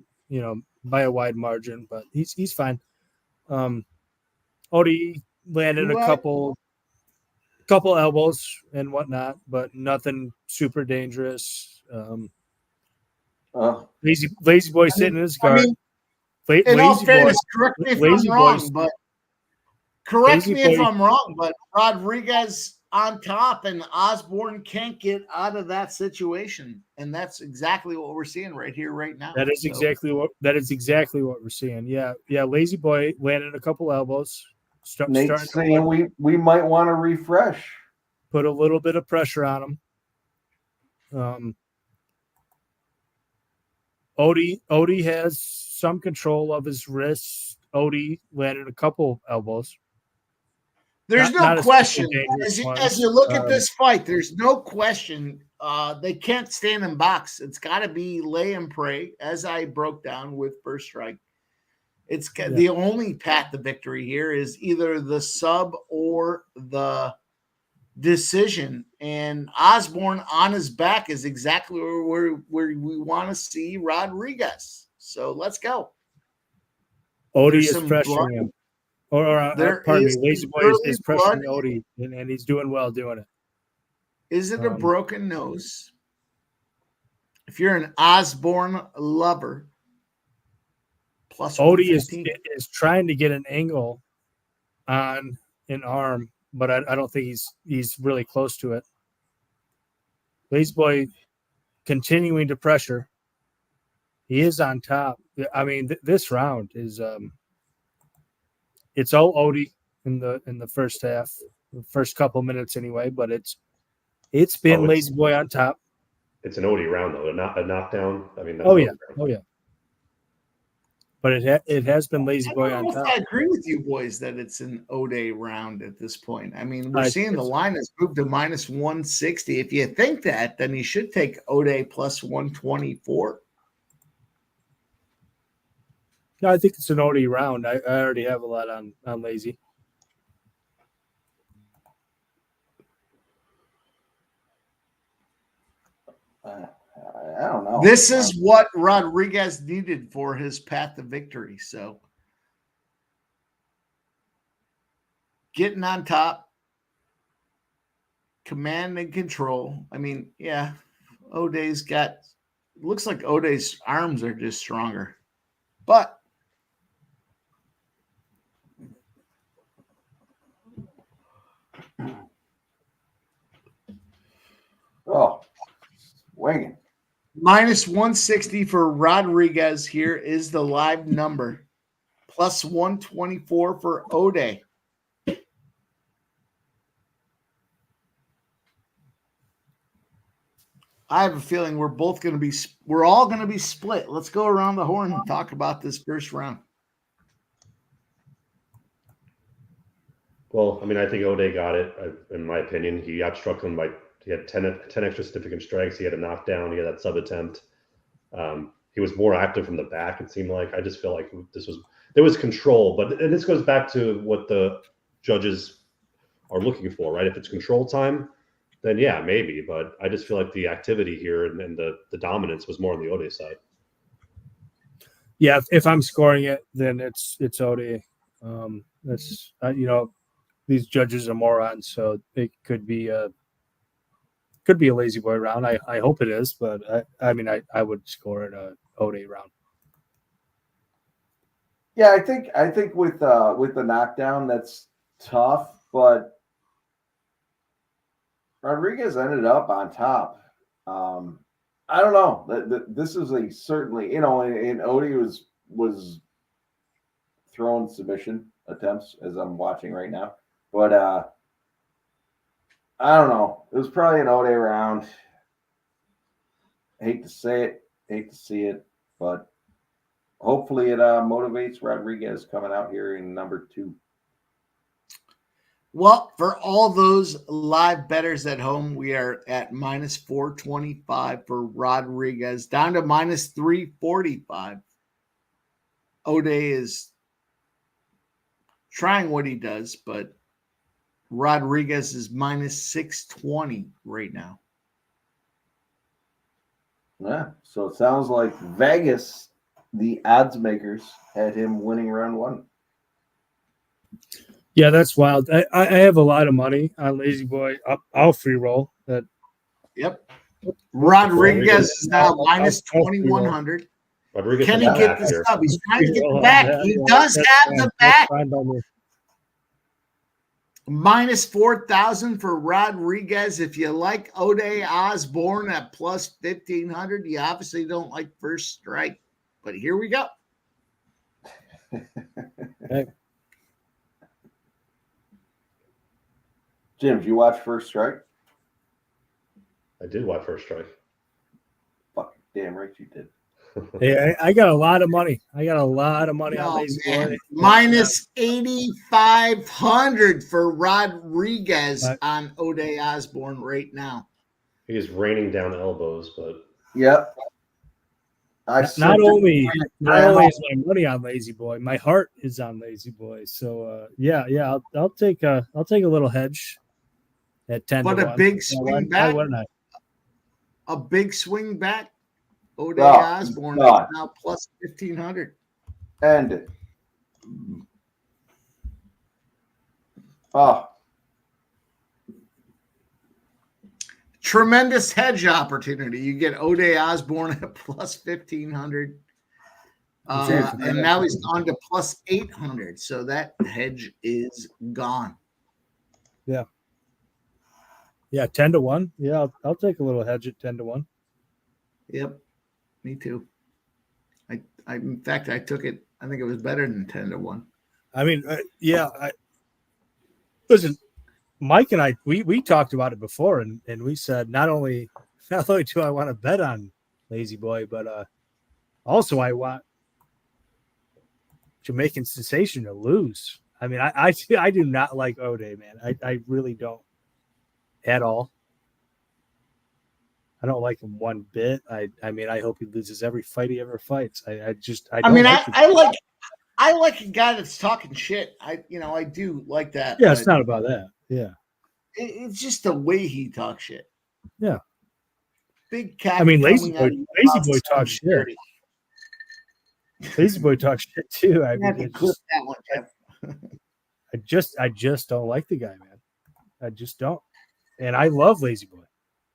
by a wide margin, but he's fine. Ode landed a couple elbows and whatnot, but nothing super dangerous. Lazy boy sitting in his guard. In all fairness, correct me if I'm wrong, but Rodríguez on top and Osbourne can't get out of that situation. And that's exactly what we're seeing right here, right now. That is exactly what we're seeing. Yeah. Lazy boy landed a couple elbows. Nate's saying we might want to refresh. Put a little bit of pressure on him. Ode has some control of his wrists. Ode landed a couple elbows. There's no question. As you look at this fight, there's no question. They can't stand and box. It's got to be lay and pray, as I broke down with First Strike. The only path to victory here is either the sub or the decision. And Osbourne on his back is exactly where we want to see Rodríguez. So let's go. Ode is pressuring him. Pardon me, Lazy Boy is pressuring Ode, and he's doing well doing it. Is it a broken nose? If you're an Osbourne lover, plus Ode is trying to get an angle on an arm, but I don't think he's really close to it. Lazy Boy continuing to pressure. He is on top. I mean, this round is it's all Ode in the first half, the first couple minutes anyway. But it's been Lazy Boy on top. It's an Ode round though, not a knockdown. I mean, oh yeah. But it has been Lazy Boy on top. I agree with you boys that it's an Ode round at this point. I mean, we're seeing the line has moved to minus 160. If you think that, then you should take Ode plus 124. No, I think it's an Ode round. I already have a lot on Lazy. I don't know. This is what Rodríguez needed for his path to victory. So getting on top, command and control. I mean, yeah, Ode's looks like Ode's arms are just stronger. But swinging. Minus 160 for Rodríguez here is the live number. Plus 124 for Ode. I have a feeling we're all going to be split. Let's go around the horn and talk about this first round. Well, I mean, I think Ode got it, in my opinion. He outstruck him he had 10 extra significant strikes. He had a knockdown. He had that sub attempt. He was more active from the back, it seemed like. I just feel like there was control. And this goes back to what the judges are looking for, right? If it's control time, then yeah, maybe. But I just feel like the activity here and the dominance was more on the Ode side. Yeah, if I'm scoring it, then it's Ode. That's these judges are morons, so it could be a lazy boy round. I hope it is, but I would score it a Ode round. Yeah, I think with the knockdown, that's tough, but Rodríguez ended up on top. I don't know. This is certainly, and Ode was throwing submission attempts as I'm watching right now, but I don't know. It was probably an Ode round. Hate to say it, hate to see it, but hopefully it motivates Rodríguez coming out here in number 2. Well, for all those live bettors at home, we are at minus 425 for Rodríguez, down to minus 345. Ode is trying what he does, but Rodríguez is minus 620 right now. Yeah, so it sounds like Vegas, the odds makers, had him winning round 1. Yeah, that's wild. I have a lot of money on Lazy Boy. I'll free roll that. Yep. Rodríguez is now minus 2,100. Can he get the sub? He's trying to get the back. He does have the back. Minus 4,000 for Rodríguez. If you like Ode Osbourne at plus 1,500, you obviously don't like First Strike. But here we go. Hey. Jim, did you watch First Strike? I did watch First Strike. Fucking damn right you did. Hey, I got a lot of money. On Lazy Boy. Minus 8,500 for Rodríguez on Ode Osbourne right now. He is raining down elbows, but yep. Not only is my money on Lazy Boy, my heart is on Lazy Boy. So I'll take a little hedge at 10. But a big swing back. A big swing back. Ode Osbourne is now plus 1,500. End it. Oh. Tremendous hedge opportunity. You get Ode Osbourne at plus 1,500. And now he's on to plus 800. So that hedge is gone. Yeah. Yeah, 10-1. Yeah, I'll take a little hedge at 10-1. Yep. Me too. I in fact, I took it. I think it was better than 10-1. I mean, listen, Mike and I, we talked about it before, and we said not only do I want to bet on Lazy Boy, but also I want Jamaican Sensation to lose. I mean, I do not like Ode, man. I really don't at all. I don't like him one bit. I mean, I hope he loses every fight he ever fights. I like a guy that's talking shit. I do like that. Yeah, it's not about that. Yeah. It's just the way he talks shit. Yeah. Big cat. I mean, Lazy Boy talks shit. Lazy Boy talks shit too. I mean, I just don't like the guy, man. I just don't. And I love Lazy Boy.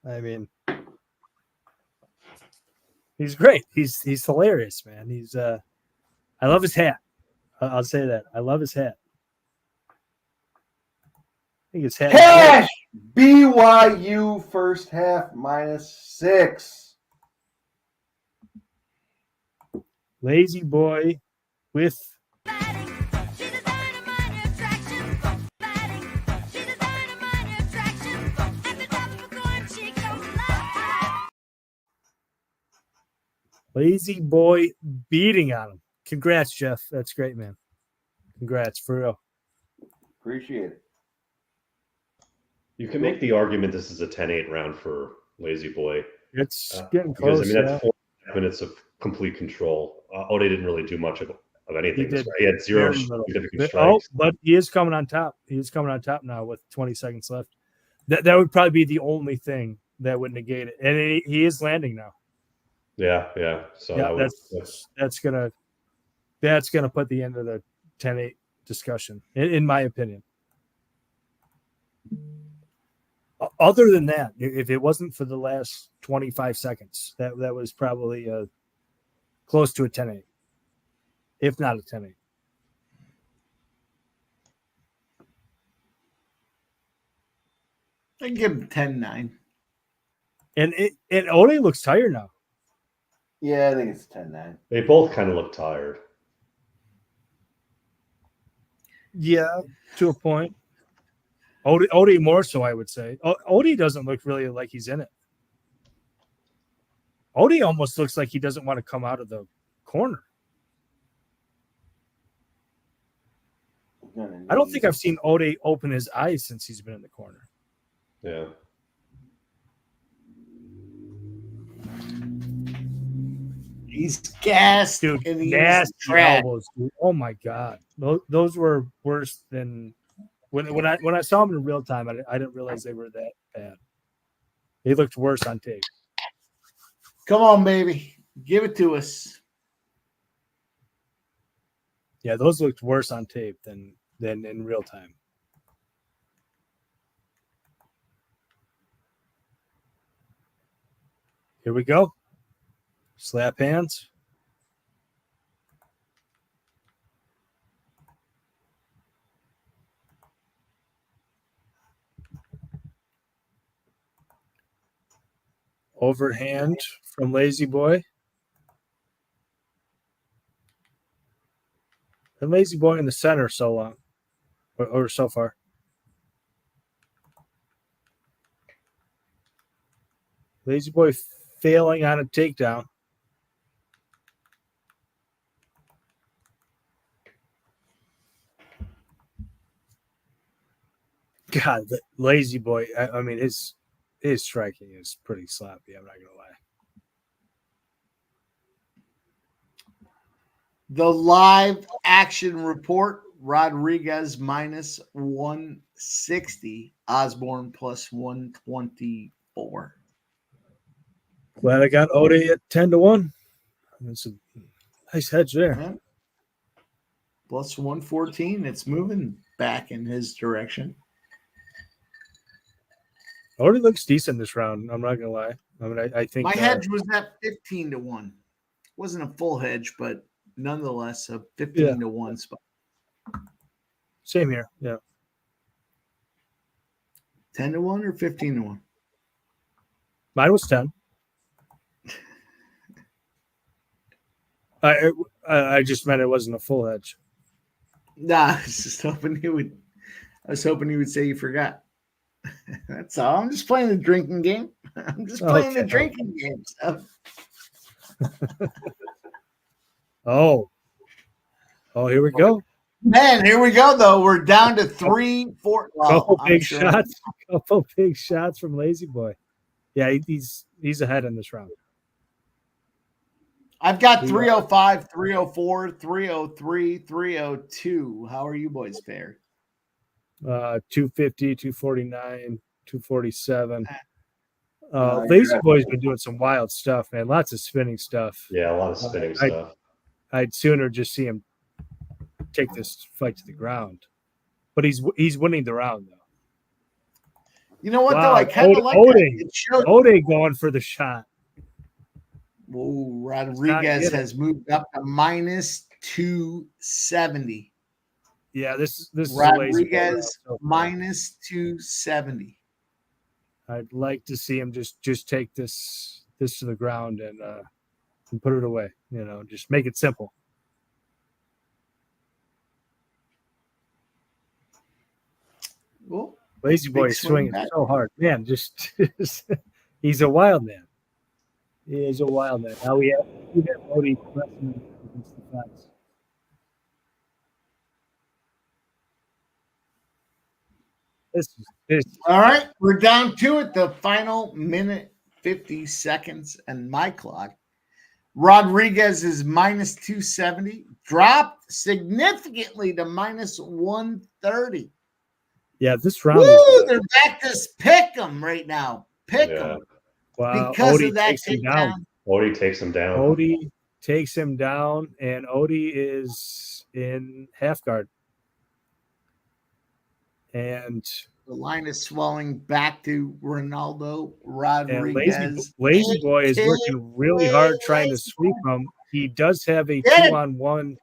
I mean, he's great. He's hilarious, man. I love his hat. I'll say that. I love his hat. I think his hat. Cash BYU first half -6. Lazy Boy with Lazy Boy beating on him. Congrats, Jeff. That's great, man. Congrats, for real. Appreciate it. You can make the argument this is a 10-8 round for Lazy Boy. It's getting close. Because, I mean, that's 4 minutes of complete control. Ode didn't really do much of anything. He had 0 significant strikes. Oh, but he is coming on top. He is coming on top now with 20 seconds left. That would probably be the only thing that would negate it. And he is landing now. Yeah. So yeah, that's gonna put the end of the 10-8 discussion, in my opinion. Other than that, if it wasn't for the last 25 seconds, that was probably close to a 10-8, if not a 10-8. I can give him 10-9. And Ode looks tired now. Yeah, I think it's 10-9. They both kind of look tired. Yeah, to a point. Ode more so, I would say. Ode doesn't look really like he's in it. Ode almost looks like he doesn't want to come out of the corner. I don't think I've seen Ode open his eyes since he's been in the corner. Yeah. He's gassed, dude. And Nasty elbows, dude. Oh my god, those were worse than when I saw him in real time. I didn't realize they were that bad. They looked worse on tape. Come on, baby, give it to us. Yeah, those looked worse on tape than in real time. Here we go. Slap hands. Overhand from Lazy Boy. And Lazy Boy in the center so long, or so far. Lazy Boy failing on a takedown. God, the Lazy Boy. I mean, his striking is pretty sloppy. I'm not gonna lie. The live action report: Rodríguez minus 160, Osbourne plus 124. Glad I got Ode at 10-1. That's a nice hedge there. Yeah. Plus 114. It's moving back in his direction. Ode looks decent this round. I'm not gonna lie. I mean, I think my hedge was at 15-1. Wasn't a full hedge, but nonetheless a 15-1 spot. Same here. Yeah. 10-1 or 15-1? Mine was 10. I just meant it wasn't a full hedge. Nah, I was just hoping he would. I was hoping he would say you forgot. That's all. I'm just playing the drinking game. I'm just playing the drinking game stuff. Oh, here we go. Man, here we go, though. We're down to 3-4. Couple big shots. Couple big shots from Lazy Boy. Yeah, he's ahead in this round. I've got 305, 304, 303, 302. How are you boys fared? 250, 249, 247. Lazy Boy's been doing some wild stuff, man. Lots of spinning stuff. Yeah, a lot of spinning stuff. I'd sooner just see him take this fight to the ground. But he's winning the round, though. You know what, though? I kind of like Ode going for the shot. Whoa, Rodríguez has moved up to minus 270. Yeah, this Rodríguez minus 270. I'd like to see him just take this to the ground and put it away. You know, just make it simple. Well, Lazy Boy is swinging so hard, man. Just he's a wild man. He is a wild man. Now see that Odie pressing against the fence. This All right, we're down to it. The final minute, 50 seconds, and my clock. Rodríguez is minus 270, dropped significantly to minus 130. Yeah, this round. Woo, they're back to pick 'em right now. Pick 'em. Wow, Because Odie of that takes him down. Odie takes him down. Odie takes him down, and Odie is in half guard. And the line is swelling back to Ronaldo Rodríguez. And Lazy Boy is working really hard trying to sweep him. He does have a 2-on-1.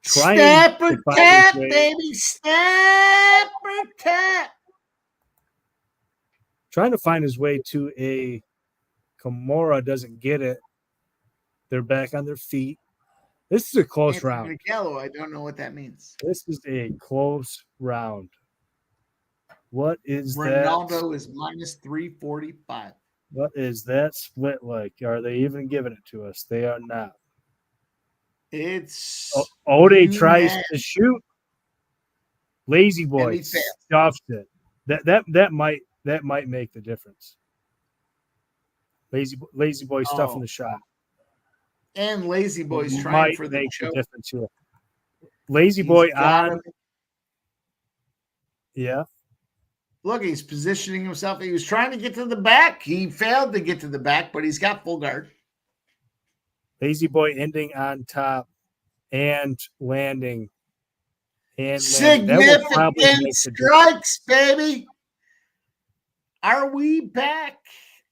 Snap or tap, baby. Snap or tap. Trying to find his way to a Kimura, doesn't get it. They're back on their feet. This is a close round. Miguelo, I don't know what that means. This is a close round. What is Ronaldo is minus 345. What is that split like? Are they even giving it to us? They are not. It's Odie tries to shoot. Lazy Boy stuffs it. That might make the difference. Lazy Boy stuffing the shot. And Lazy Boy's trying for the choke. Difference here. Lazy Boy on. Yeah. Look, he's positioning himself. He was trying to get to the back. He failed to get to the back, but he's got full guard. Lazy Boy ending on top and landing. Significant strikes, baby. Are we back?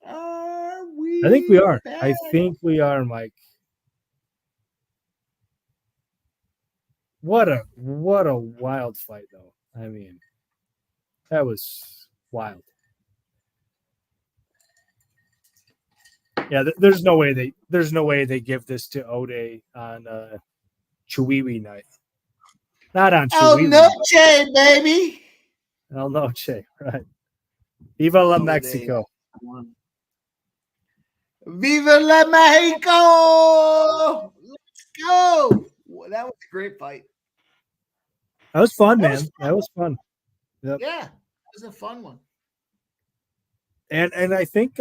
Are we? I think we are. Back? I think we are, Mike. What a wild fight, though. I mean, that was wild. Yeah, there's no way they give this to Ode on Chihuahua night. Not on El Noche, baby. El Noche, right. Viva la Mexico. Viva la Mexico. Let's go. That was a great fight. That was fun, man. That was fun. Yep. Yeah, it was a fun one. And I think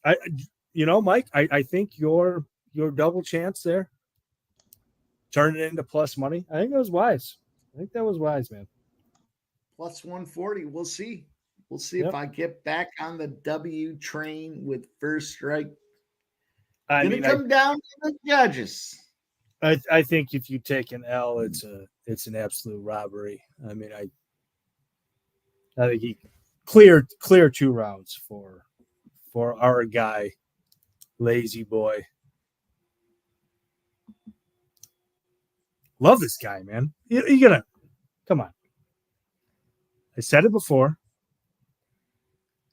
Mike, I think your double chance there, turning it into plus money, I think that was wise. I think that was wise, man. Plus 140. We'll see. We'll see if I get back on the W train with first strike. Gonna come down to the judges. I think if you take an L, it's an absolute robbery. I mean, I think he clear 2 rounds for our guy, Lazy Boy. Love this guy, man. You gotta come on. I said it before.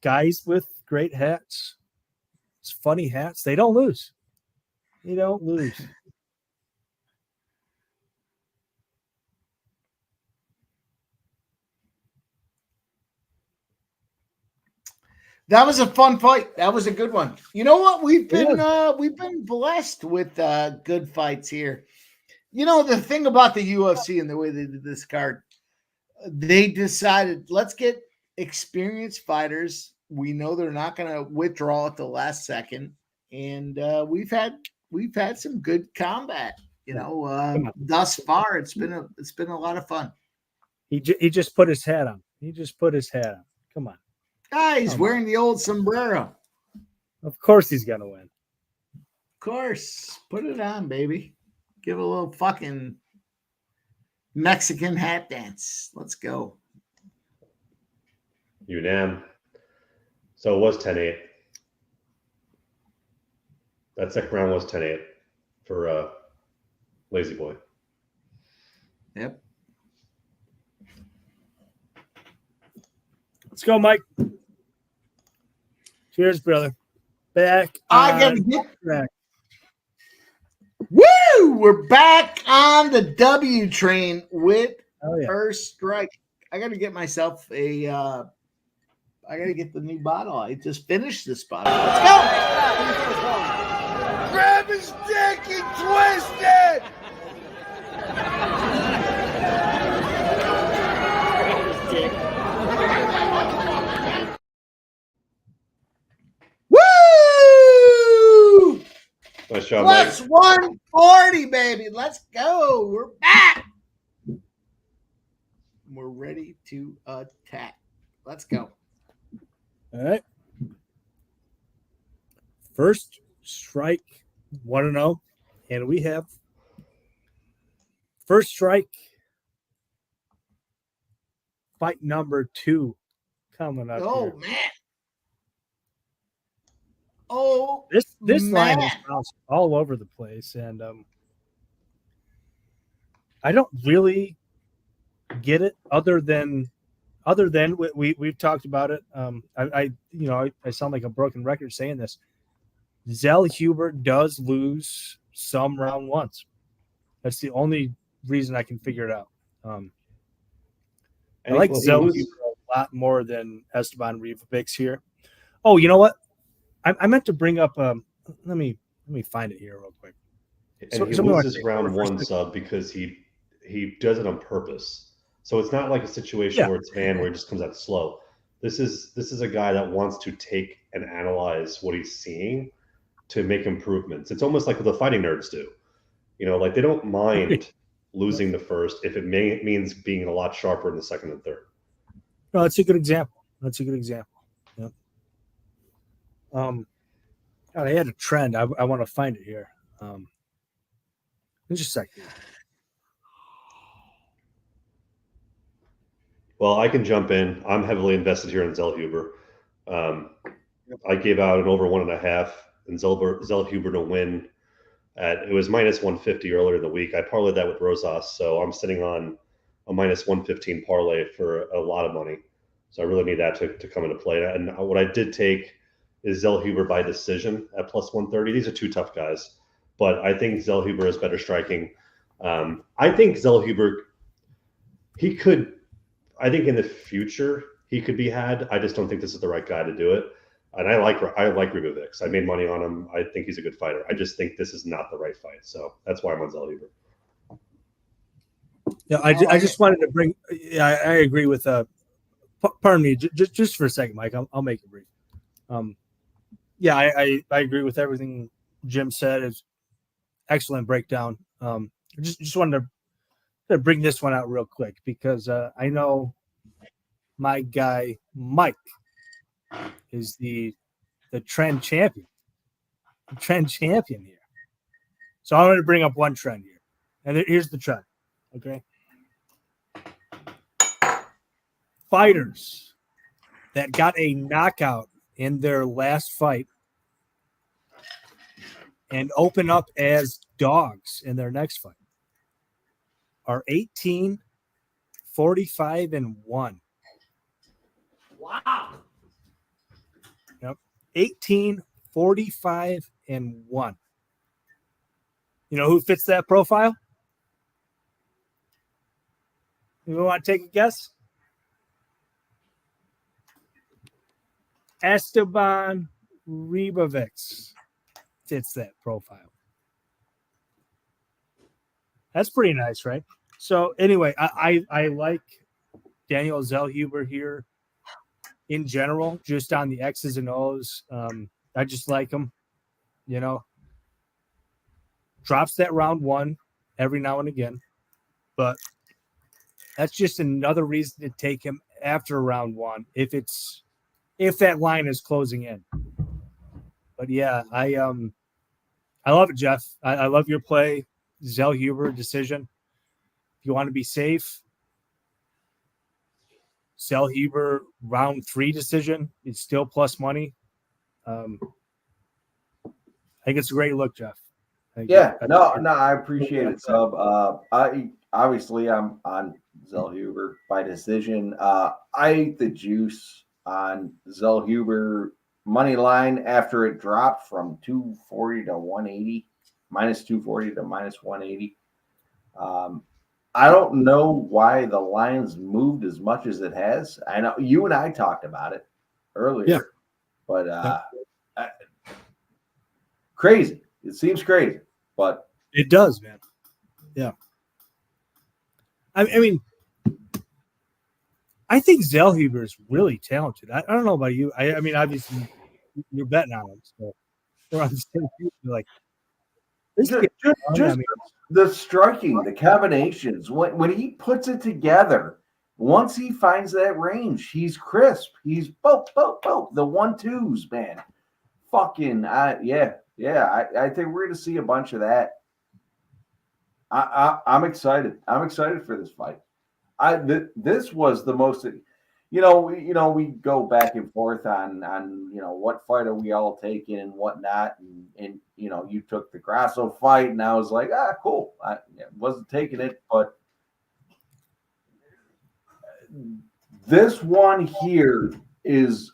Guys with great hats, it's funny hats, they don't lose. They don't lose. That was a fun fight. That was a good one. You know what? We've been blessed with good fights here. You know, the thing about the UFC and the way they did this card, they decided, let's get experienced fighters. We know they're not going to withdraw at the last second, and we've had some good combat. You know, thus far it's been a lot of fun. He just put his hat on. Come on. He's wearing the old sombrero. Of course he's going to win. Of course. Put it on, baby. Give a little fucking Mexican hat dance. Let's go. Unam. So it was 10-8. That second round was 10-8 for Lazy Boy. Yep. Let's go, Mike. Cheers, brother. Back on track. Woo! We're back on the W train with first strike. I got to get myself I got to get the new bottle. I just finished this bottle. Let's go. his dick, he twisted! Woo! Nice job, Plus Mike. 140, baby. Let's go. We're back. We're ready to attack. Let's go. All right. First strike, 1-0. And we have first strike, fight number 2 coming up. Oh, here. man. Oh, This line man. is bounced all over the place. And I don't really get it other than we've talked about it. I sound like a broken record saying this. Zellhuber does lose some round ones. That's the only reason I can figure it out. I like Zellhuber a lot more than Esteban Ribovics here. Oh, you know what? I meant to bring up. Let me find it here real quick. And he loses round 1 sub because he does it on purpose. So it's not like a situation where it's where it just comes out slow. This is a guy that wants to take and analyze what he's seeing to make improvements. It's almost like what the fighting nerds do. Like they don't mind losing the first if it means being a lot sharper in the second and third. No, that's a good example. Yep. God, I had a trend. I want to find it here. Just a second. Well, I can jump in. I'm heavily invested here in Zellhuber. I gave out an over 1.5 and Zellhuber to win. It was minus 150 earlier in the week. I parlayed that with Rosas, so I'm sitting on a minus 115 parlay for a lot of money. So I really need that to come into play. And what I did take is Zellhuber by decision at plus 130. These are 2 tough guys, but I think Zellhuber is better striking. I think Zellhuber, I think in the future he could be had. I just don't think this is the right guy to do it. And I like Ribovics. I made money on him. I think he's a good fighter. I just think this is not the right fight. So that's why I'm on Zellhuber. Yeah, I just wanted to bring. Yeah, I agree with. Pardon me, just for a second, Mike. I'll make it brief. Yeah, I agree with everything Jim said. It's excellent breakdown. Just wanted to bring this one out real quick because I know my guy Mike is the trend champion. The trend champion here. So I want to bring up one trend here. And here's the trend. Okay. Fighters that got a knockout in their last fight and open up as dogs in their next fight are 18, 45, and 1. Wow. Yep. 18, 45, and 1. You know who fits that profile? You want to take a guess? Esteban Ribovics fits that profile. That's pretty nice, right? So anyway, I like Daniel Zellhuber here in general, just on the X's and O's. I just like him, drops that round 1 every now and again, but that's just another reason to take him after round 1 if that line is closing in. But yeah, I love it, Jeff. I love your play. Zellhuber decision. If you want to be safe, Zellhuber round 3 decision is still plus money. I think it's a great look, Jeff. I appreciate it, Sub. I'm on Zellhuber by decision. I ate the juice on Zellhuber money line after it dropped from 240 to 180, minus 240 to minus 180. I don't know why the line's moved as much as it has. I know you and I talked about it earlier, but crazy. It seems crazy, but it does, man. Yeah. I mean, I think Zellhuber is really talented. I don't know about you. I mean, obviously, you're betting on him. So we're on the same page. Like, this just, kid, just the striking, the combinations, when he puts it together, once he finds that range, he's crisp. He's boop, boop, boop. The 1-2s, man. Fucking, yeah. I think we're going to see a bunch of that. I'm excited. I'm excited for this fight. This was the most, we go back and forth on what fight are we all taking and whatnot, and you took the Grasso fight, and I was like, cool. I wasn't taking it, but this one here is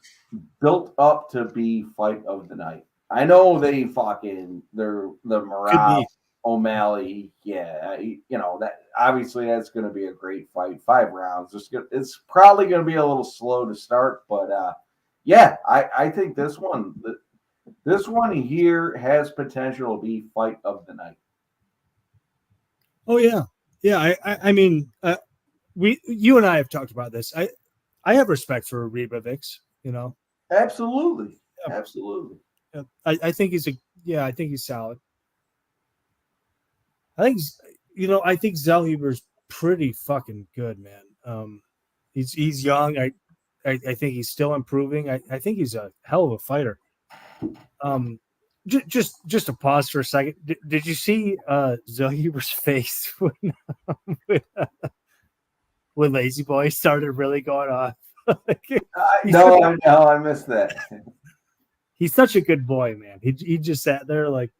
built up to be fight of the night. I know they're the Merab O'Malley, that obviously that's going to be a great fight. 5 rounds. It's probably going to be a little slow to start, but I think this one here has potential to be fight of the night. Oh yeah. I mean, you and I have talked about this. I have respect for Ribovics. Absolutely. Yeah. Absolutely. Yeah. I think I think he's solid. I think Zellhuber's pretty fucking good, man. He's young. I think he's still improving. I think he's a hell of a fighter. Just to pause for a second. Did you see Zellhuber's face when Lazy Boy started really going off? No, I missed that. He's such a good boy, man. He just sat there like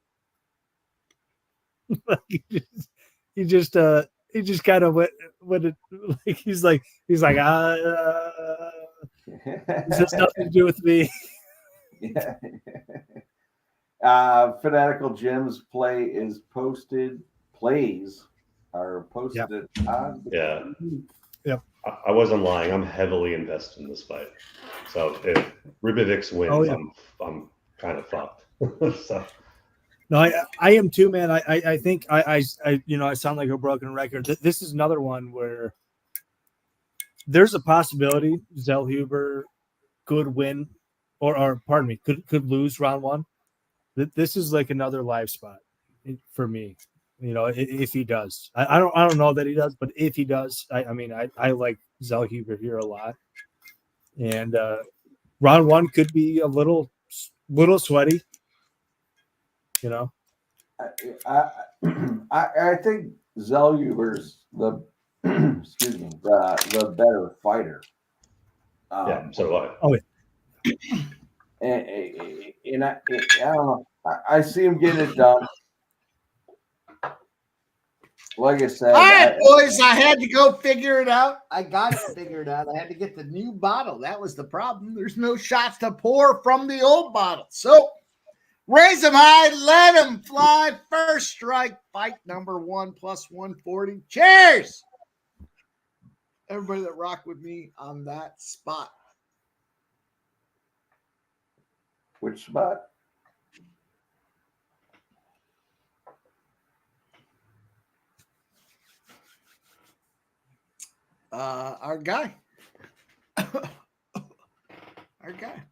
he just kind of went like he's like this has nothing to do with me. Yeah. Fanatical Jim's plays are posted on the Yep. I wasn't lying. I'm heavily invested in this fight. So if Ribovics wins, I'm kind of fucked. So. No, I am too, man. I think I sound like a broken record. This is another one where there's a possibility Zellhuber could win, or pardon me, could lose round 1. This is like another live spot for me. If he does, I don't know that he does, but if he does, I like Zellhuber here a lot, and round 1 could be a little sweaty. I think Zellhuber's the the better fighter. So do I. Oh, and I don't know. I see him getting it done. Like I said, all right, boys, I had to go figure it out. I got it figured out. I had to get the new bottle. That was the problem. There's no shots to pour from the old bottle. So raise them high, let them fly. First strike, fight number 1 plus 140. Cheers! Everybody that rocked with me on that spot. Which spot? Our guy. Our guy.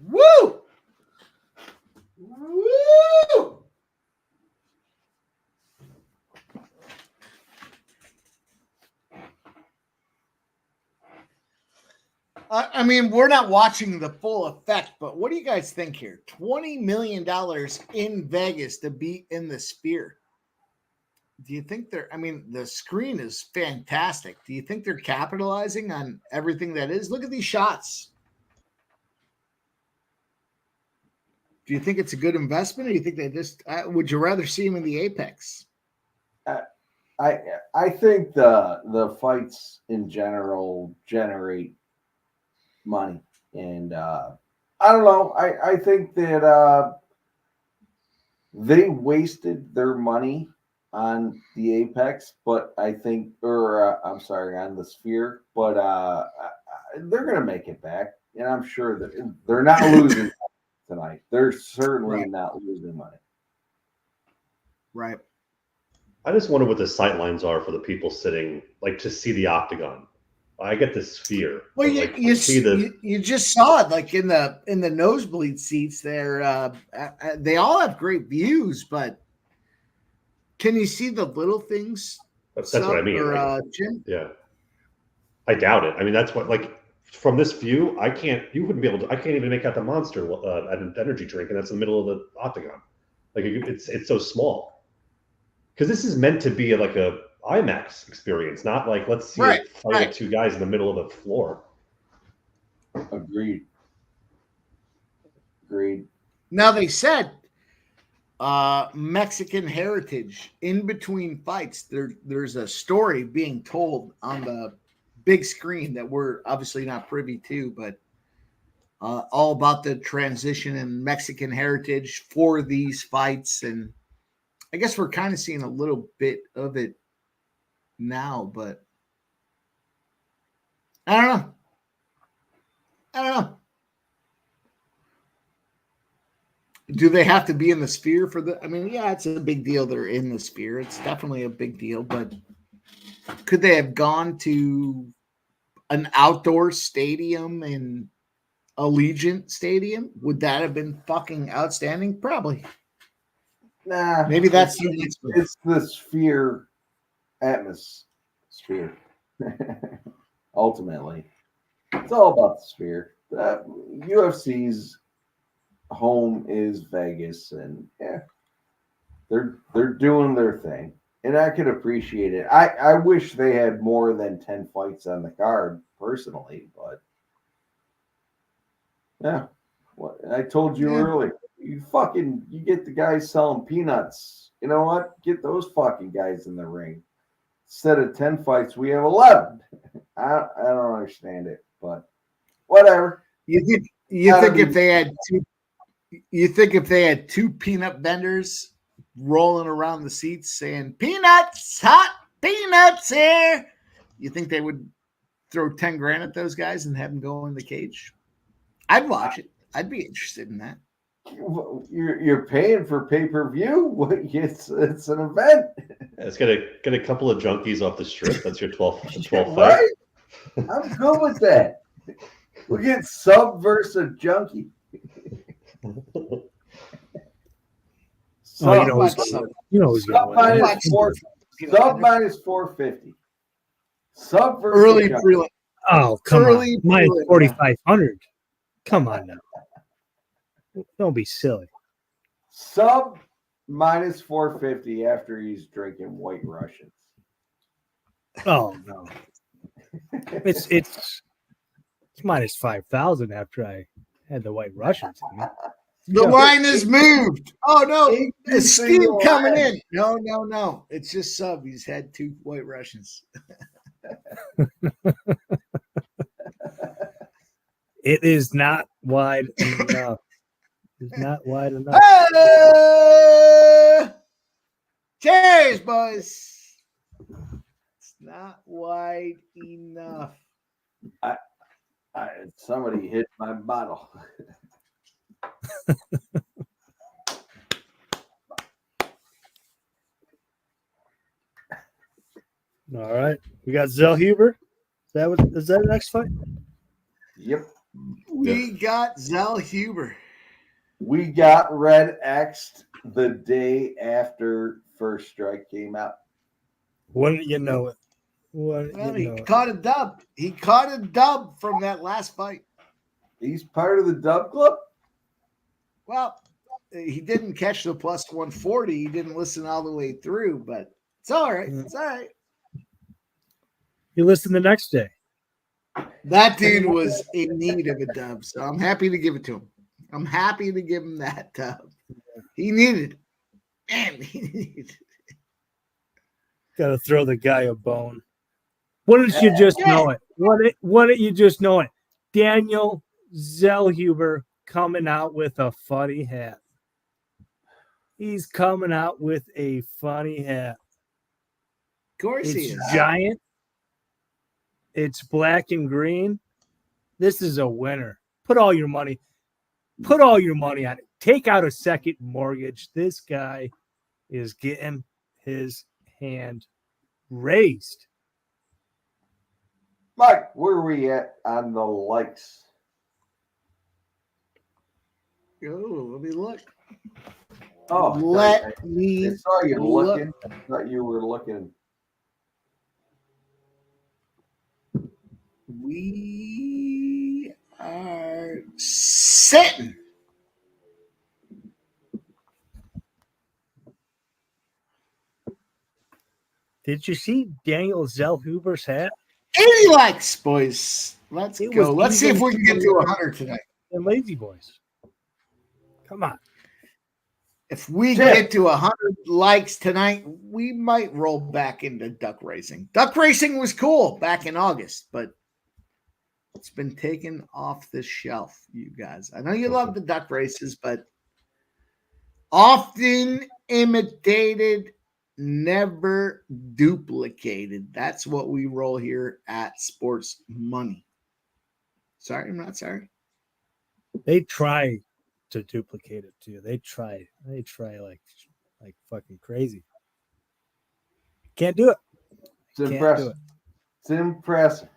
Woo! Woo! I mean, we're not watching the full effect, but what do you guys think here? $20 million in Vegas to be in the Sphere. Do you think the screen is fantastic. Do you think they're capitalizing on everything that is? Look at these shots. Do you think it's a good investment, or do you think they just would you rather see him in the Apex? I think the fights in general generate money, and I don't know. I think that they wasted their money on the Apex, but I think, on the Sphere, but they're going to make it back, and I'm sure that they're not losing tonight. They're certainly not losing money. Right. I just wonder what the sight lines are for the people sitting, like, to see the octagon. I get this fear. Well, you just saw it, like in the nosebleed seats there. They all have great views, but can you see the little things? That's what I mean. Jim? Yeah. I doubt it. I mean, that's what, like, from this view, I can't even make out the monster at an energy drink, and that's in the middle of the octagon. Like, it's so small. Because this is meant to be like a IMAX experience, not like, let's see a fight of two guys in the middle of the floor. Agreed. Now they said Mexican heritage in between fights. There's a story being told on the big screen that we're obviously not privy to, but all about the transition in Mexican heritage for these fights. And I guess we're kind of seeing a little bit of it now, but I don't know. Do they have to be in the sphere for the? I mean, yeah, it's a big deal. They're in the sphere. It's definitely a big deal, but could they have gone to an outdoor stadium in Allegiant Stadium? Would that have been fucking outstanding? Probably. Nah. Maybe that's it's the sphere atmosphere. Ultimately, it's all about the sphere. UFC's home is Vegas, and yeah, they're doing their thing, and I can appreciate it. I wish they had more than 10 fights on the card personally, but yeah, what I told you earlier, you get the guys selling peanuts. You know what? Get those fucking guys in the ring. Instead of 10 fights, we have 11. I don't understand it, but whatever. You think if they had two peanut vendors rolling around the seats saying peanuts, hot peanuts here, you think they would throw 10 grand at those guys and have them go in the cage? I'd watch it. I'd be interested in that. You're paying for pay-per-view. It's an event. It's gonna get a couple of junkies off the strip. That's your 12th fight. Right? I'm good with that. We get sub versus junkie. Sub minus 450. Sub versus early junkie. prelim. Oh, come on. Minus 4,500. Come on now. Don't be silly. Sub minus 450 after he's drinking White Russians. Oh no. It's minus 5,000 after I had the White Russians. The line is moved. Oh no, it's steam coming in. No. It's just sub. He's had 2 White Russians. It is not wide enough. It's not wide enough. Cheers, boys. It's not wide enough. Somebody hit my bottle. All right. We got Zellhuber. Is that the next fight? Yep. We got Zellhuber. We got Red X'd the day after First Strike came out. Wouldn't you know it? He caught a dub. He caught a dub from that last fight. He's part of the dub club? Well, he didn't catch the plus 140. He didn't listen all the way through, but it's all right. It's all right. You listen the next day. That dude was in need of a dub, so I'm happy to give it to him. I'm happy to give him that dub. He needed it. Man, he needed it. Got to throw the guy a bone. Why don't you just know it? Why don't you just know it? Daniel Zellhuber coming out with a funny hat. He's coming out with a funny hat. Of course he is. Giant. It's black and green. This is a winner. Put all your money on it. Take out a second mortgage. This guy is getting his hand raised. Mike, where are we at on the likes? Oh, let me look. Oh, Let me I saw you look. looking. I thought you were looking. We are sitting. Did you see Daniel Zellhuber's hat? 80 likes, boys. Let's It go. was Let's see if even we can get to 100 tonight. And Lazy Boys. Come on. If we get to 100 likes tonight, we might roll back into duck racing. Duck racing was cool back in August, but it's been taken off the shelf, you guys. I know you love the duck races, but often imitated, never duplicated. That's what we roll here at Sports Money. Sorry, I'm not sorry. They try to duplicate it too. They try like fucking crazy. Can't do it. It's impressive. It's impressive.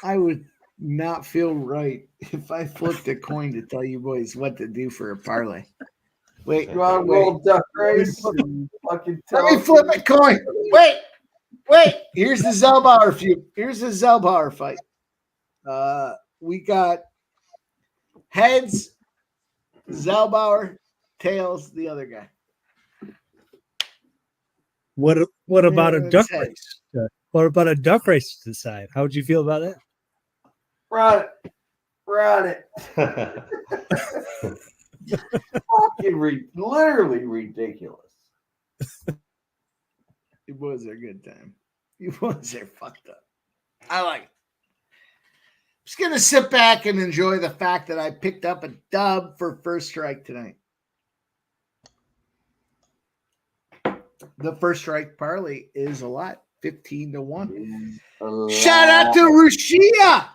I would not feel right if I flipped a coin to tell you boys what to do for a parlay. Wait, You want to roll duck race? Fucking let me flip a coin. Wait. Here's the Zellhuber feud. Here's the Zellhuber fight. We got heads, Zellhuber, tails, the other guy. What about a duck heads. race? What about a duck race to decide? How would you feel about that? Run it. Fucking literally ridiculous. It was a good time. It was fucked up. I like it. Just going to sit back and enjoy the fact that I picked up a dub for First Strike tonight. The First Strike parlay is a lot. 15-1. Shout out to Rushia.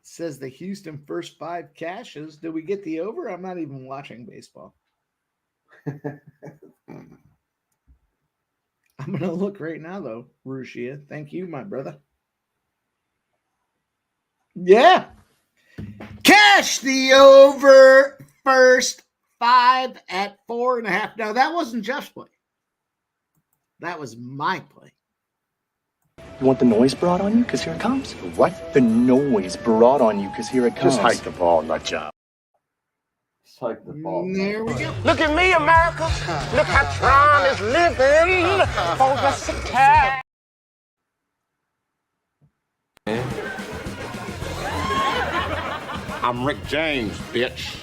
Says the Houston first 5 cashes. Did we get the over? I'm not even watching baseball. I'm going to look right now, though, Rushia. Thank you, my brother. Yeah. Cash the over first 5 at 4.5. Now, that wasn't Jeff's play. That was my play. You want the noise brought on you? Because here it comes. What? The noise brought on you because here it comes. Just hike the ball, nut job. Just hike the ball. There we go. Look at me, America. Look how Tron is living for the city. I'm Rick James, bitch.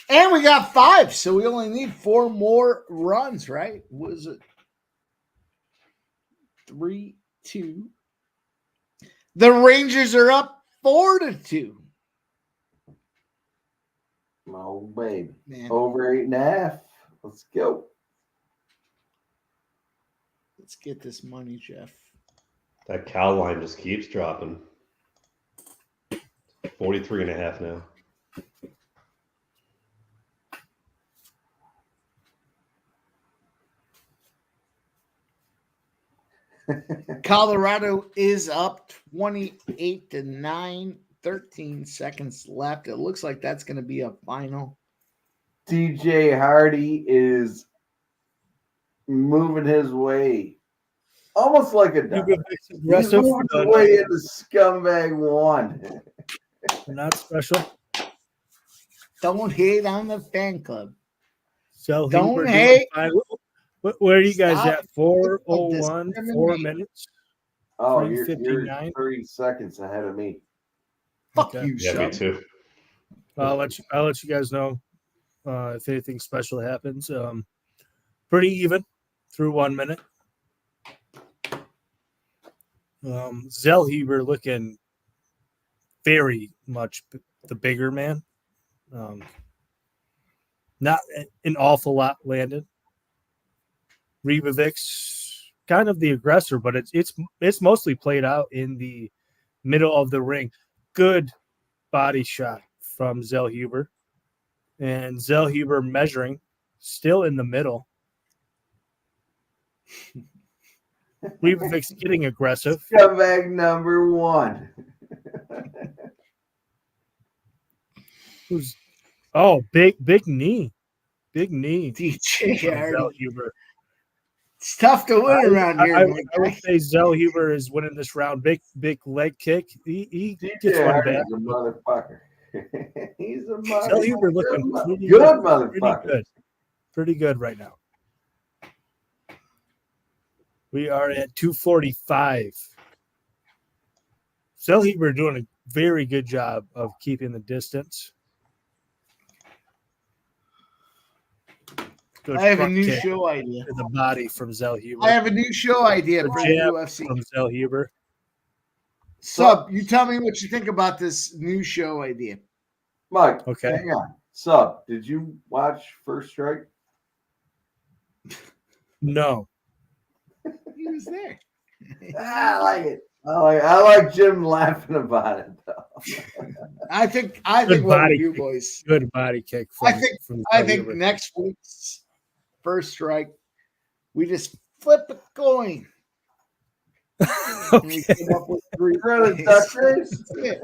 And we got 5, so we only need 4 more runs, right? Was it 3-2? The Rangers are up 4-2. Oh, baby. Man. Over 8.5. Let's go. Let's get this money, Jeff. That cow line just keeps dropping. 43.5 now. Colorado is up 28-9, 13 seconds left. It looks like that's going to be a final. DJ Hardy is moving his way almost like a duck. He's moving his way into scumbag 1. Not special. Don't hate on the fan club. So don't hate. Where are you guys at? 4:01, 4 minutes. Oh, you're 30 seconds ahead of me. Fuck you, yeah, me too. I'll let you guys know if anything special happens. Pretty even through 1 minute. Zellhuber looking very much the bigger man. Not an awful lot landed. Ribovics, kind of the aggressor, but it's mostly played out in the middle of the ring. Good body shot from Zellhuber. And Zellhuber measuring, still in the middle. Ribovics getting aggressive. Scumbag number 1. Big knee. Big knee. DJ Zellhuber. It's tough to win around here. I would say Zellhuber is winning this round. Big leg kick. He gets one back. He's a motherfucker. He's a motherfucker. Zellhuber looking good motherfucker. Pretty good right now. We are at 245. Zellhuber doing a very good job of keeping the distance. Good I have a front new kick show idea. to the body from Zellhuber. I have a new show idea The for the jab UFC. from Zellhuber. Sub, you tell me what you think about this new show idea. Mike, Okay. hang on. Sub, did you watch First Strike? No. He was there. I like it. I like Jim laughing about it, though. I think Good what body we do, kick. boys. Good body kick. From, I think Zellhuber. next week's First Strike, we just flip a coin. And we Okay. came up with 3 Really, plays. Dutch? That's it.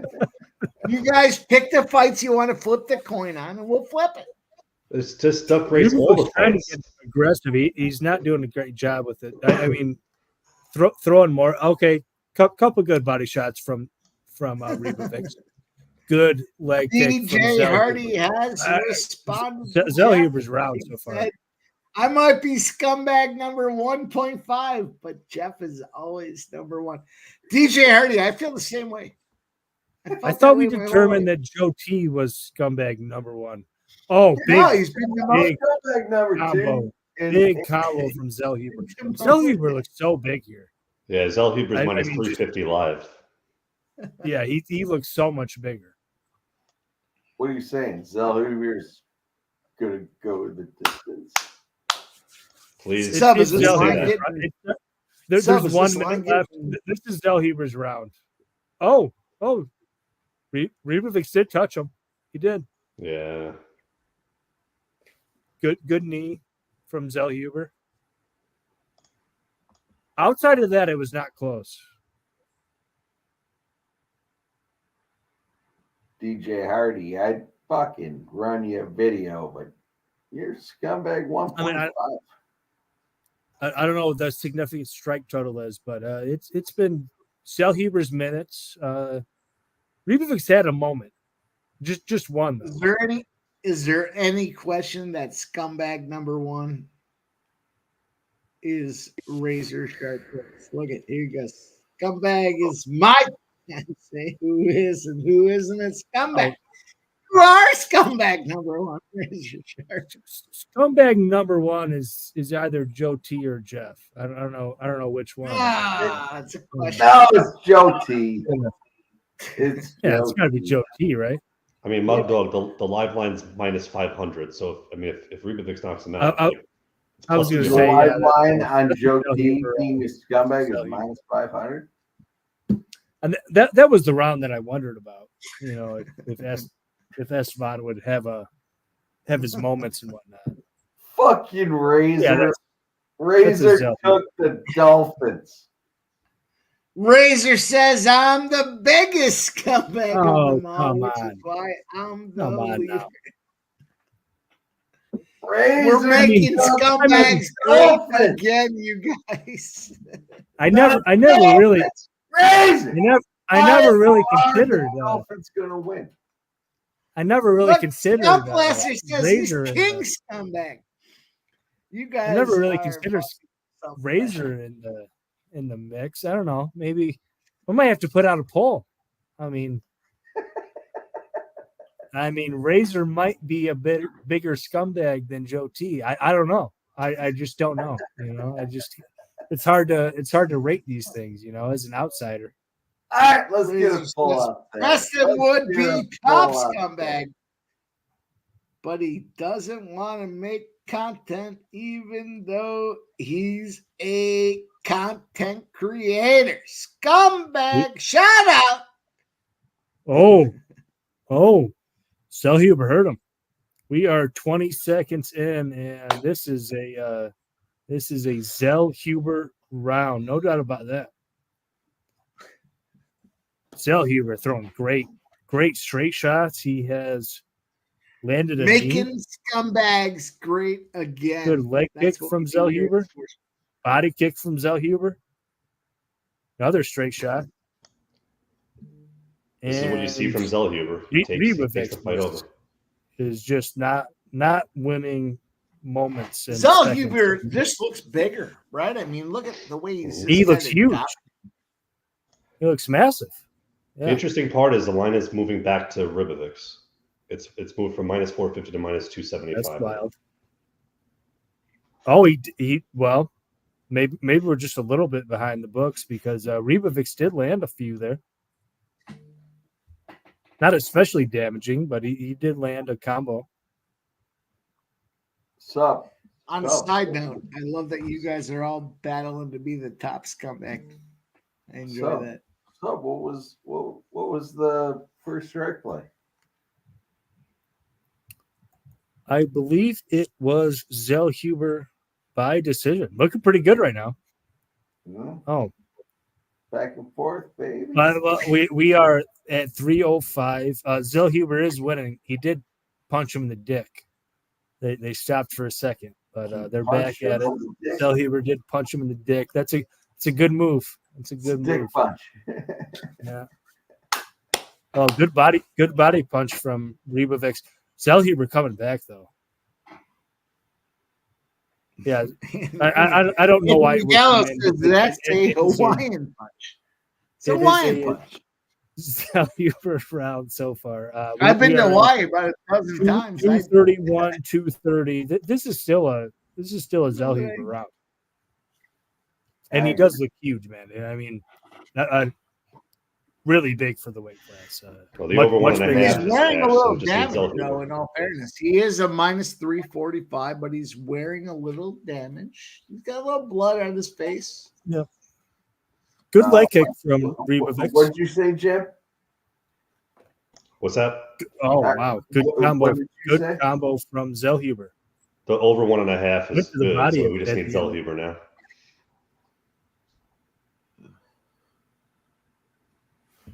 You guys pick the fights you want to flip the coin on, and we'll flip it. It's just duck race all the Ribovics trying to fights. get aggressive. He's not doing a great job with it. I mean, throwing more. Okay, couple good body shots from Ribovics. Good leg kick from DJ Zellhuber. Hardy has responded. to Zellhuber's Jeff. round He so far. said, I might be scumbag number 1.5, but Jeff is always number 1. DJ Hardy, I feel the same way. I thought we determined that Joe T was scumbag number 1. Oh, No, big, he's been the most. big Scumbag number 2. combo. And- Big combo from Zellhuber. Zellhuber looks so big here. Yeah, Zellhuber's I minus mean, 350 live. Yeah, he looks so much bigger. What are you saying? Zellhuber's going to go the distance. Please. Sub, is please this say line that. getting- There's Sub, is 1 this line minute left. This is Zellhuber's round. Oh. Ribovics did touch him. He did. Yeah. Good knee from Zellhuber. Outside of that, it was not close. DJ Hardy, I'd fucking run you a video, but you're scumbag 1.5. I mean, I don't know what the significant strike total is, but it's been Zellhuber's minutes. Ribovics had a moment, just one. Though. Is there any question that scumbag number 1 is razor sharp? Look at here you go. Scumbag is my say who is and who isn't a scumbag. You are scumbag number 1, razor sharp. Scumbag number 1 is either Joe T or Jeff. I don't know which one. It's a question. No, it's Joe T. It's It's got to be Joe T, right? I mean, Mug Dog, the live line's minus 500. So, if Ribovics knocks him out, I was going the to say live line on Joe T Zellhuber, being a scumbag is Zellhuber. minus 500. And that was the round that I wondered about. You know, if Esteban would have his moments and whatnot. Fucking Razor. Yeah, that's Razor Zellhuber. took the Dolphins. Razor says I'm the biggest scumbag Oh, of them all, come which on. is why I'm the Come on leader. now. Razor We're making took scumbags the great Dolphins. again, you guys. I never really, Razor. I never really considered. The Dolphins gonna win. I never really Look, considered Blaster says Razor. he's king scumbag. You guys I never really are considered fucking Razor in the mix. I don't know. Maybe we might have to put out a poll. I mean, Razor might be a bigger scumbag than Joe T. I don't know. I just don't know. You know, it's hard to rate these things, as an outsider. All right, let's get a full up. Preston would be top scumbag, but he doesn't want to make content, even though he's a content creator. Scumbag, shout out. Oh, Zellhuber heard him. We are 20 seconds in, and this is a Zellhuber round, no doubt about that. Zellhuber throwing great straight shots. He has landed making scumbags great again. Good leg kick from Zellhuber. Body kick from Zellhuber. Another straight shot. This is what you see from Zellhuber. Takes the fight over. Is just not winning moments. Zellhuber just looks bigger, right? I mean, look at the way he looks huge. He looks massive. Yeah. The interesting part is the line is moving back to Ribovics. It's moved from -450 to -275. That's wild. Oh, well, maybe we're just a little bit behind the books because Ribovics did land a few there. Not especially damaging, but he did land a combo. So, on a side note, I love that you guys are all battling to be the top scumbag. I enjoy that. So what was the first strike play? I believe it was Zellhuber by decision. Looking pretty good right now. Yeah. Oh, back and forth, baby. Well, we are at 3:05. Zellhuber is winning. He did punch him in the dick. They stopped for a second, but they're back at it. Zellhuber did punch him in the dick. It's a good move. It's a good move. Punch. Yeah. Oh, good body punch from Ribovics. Zellhuber coming back though. Yeah, I don't know why. That's a Hawaiian punch. It's a Hawaiian punch. Zellhuber round so far. I've been to Hawaii about 1,000 times. 231, 230. This is still a Zellhuber round. And he does look huge, man. I mean, really big for the weight class. Well, the over 1.5. He's wearing a little damage, though, in all fairness. He is a -345, but he's wearing a little damage. He's got a little blood on his face. Yeah. Good leg kick from Ribovics. What did you say, Jim? What's that? Oh, wow. Good combo. Good combo from Zellhuber. The over 1.5 is good, body so we just need Zellhuber now.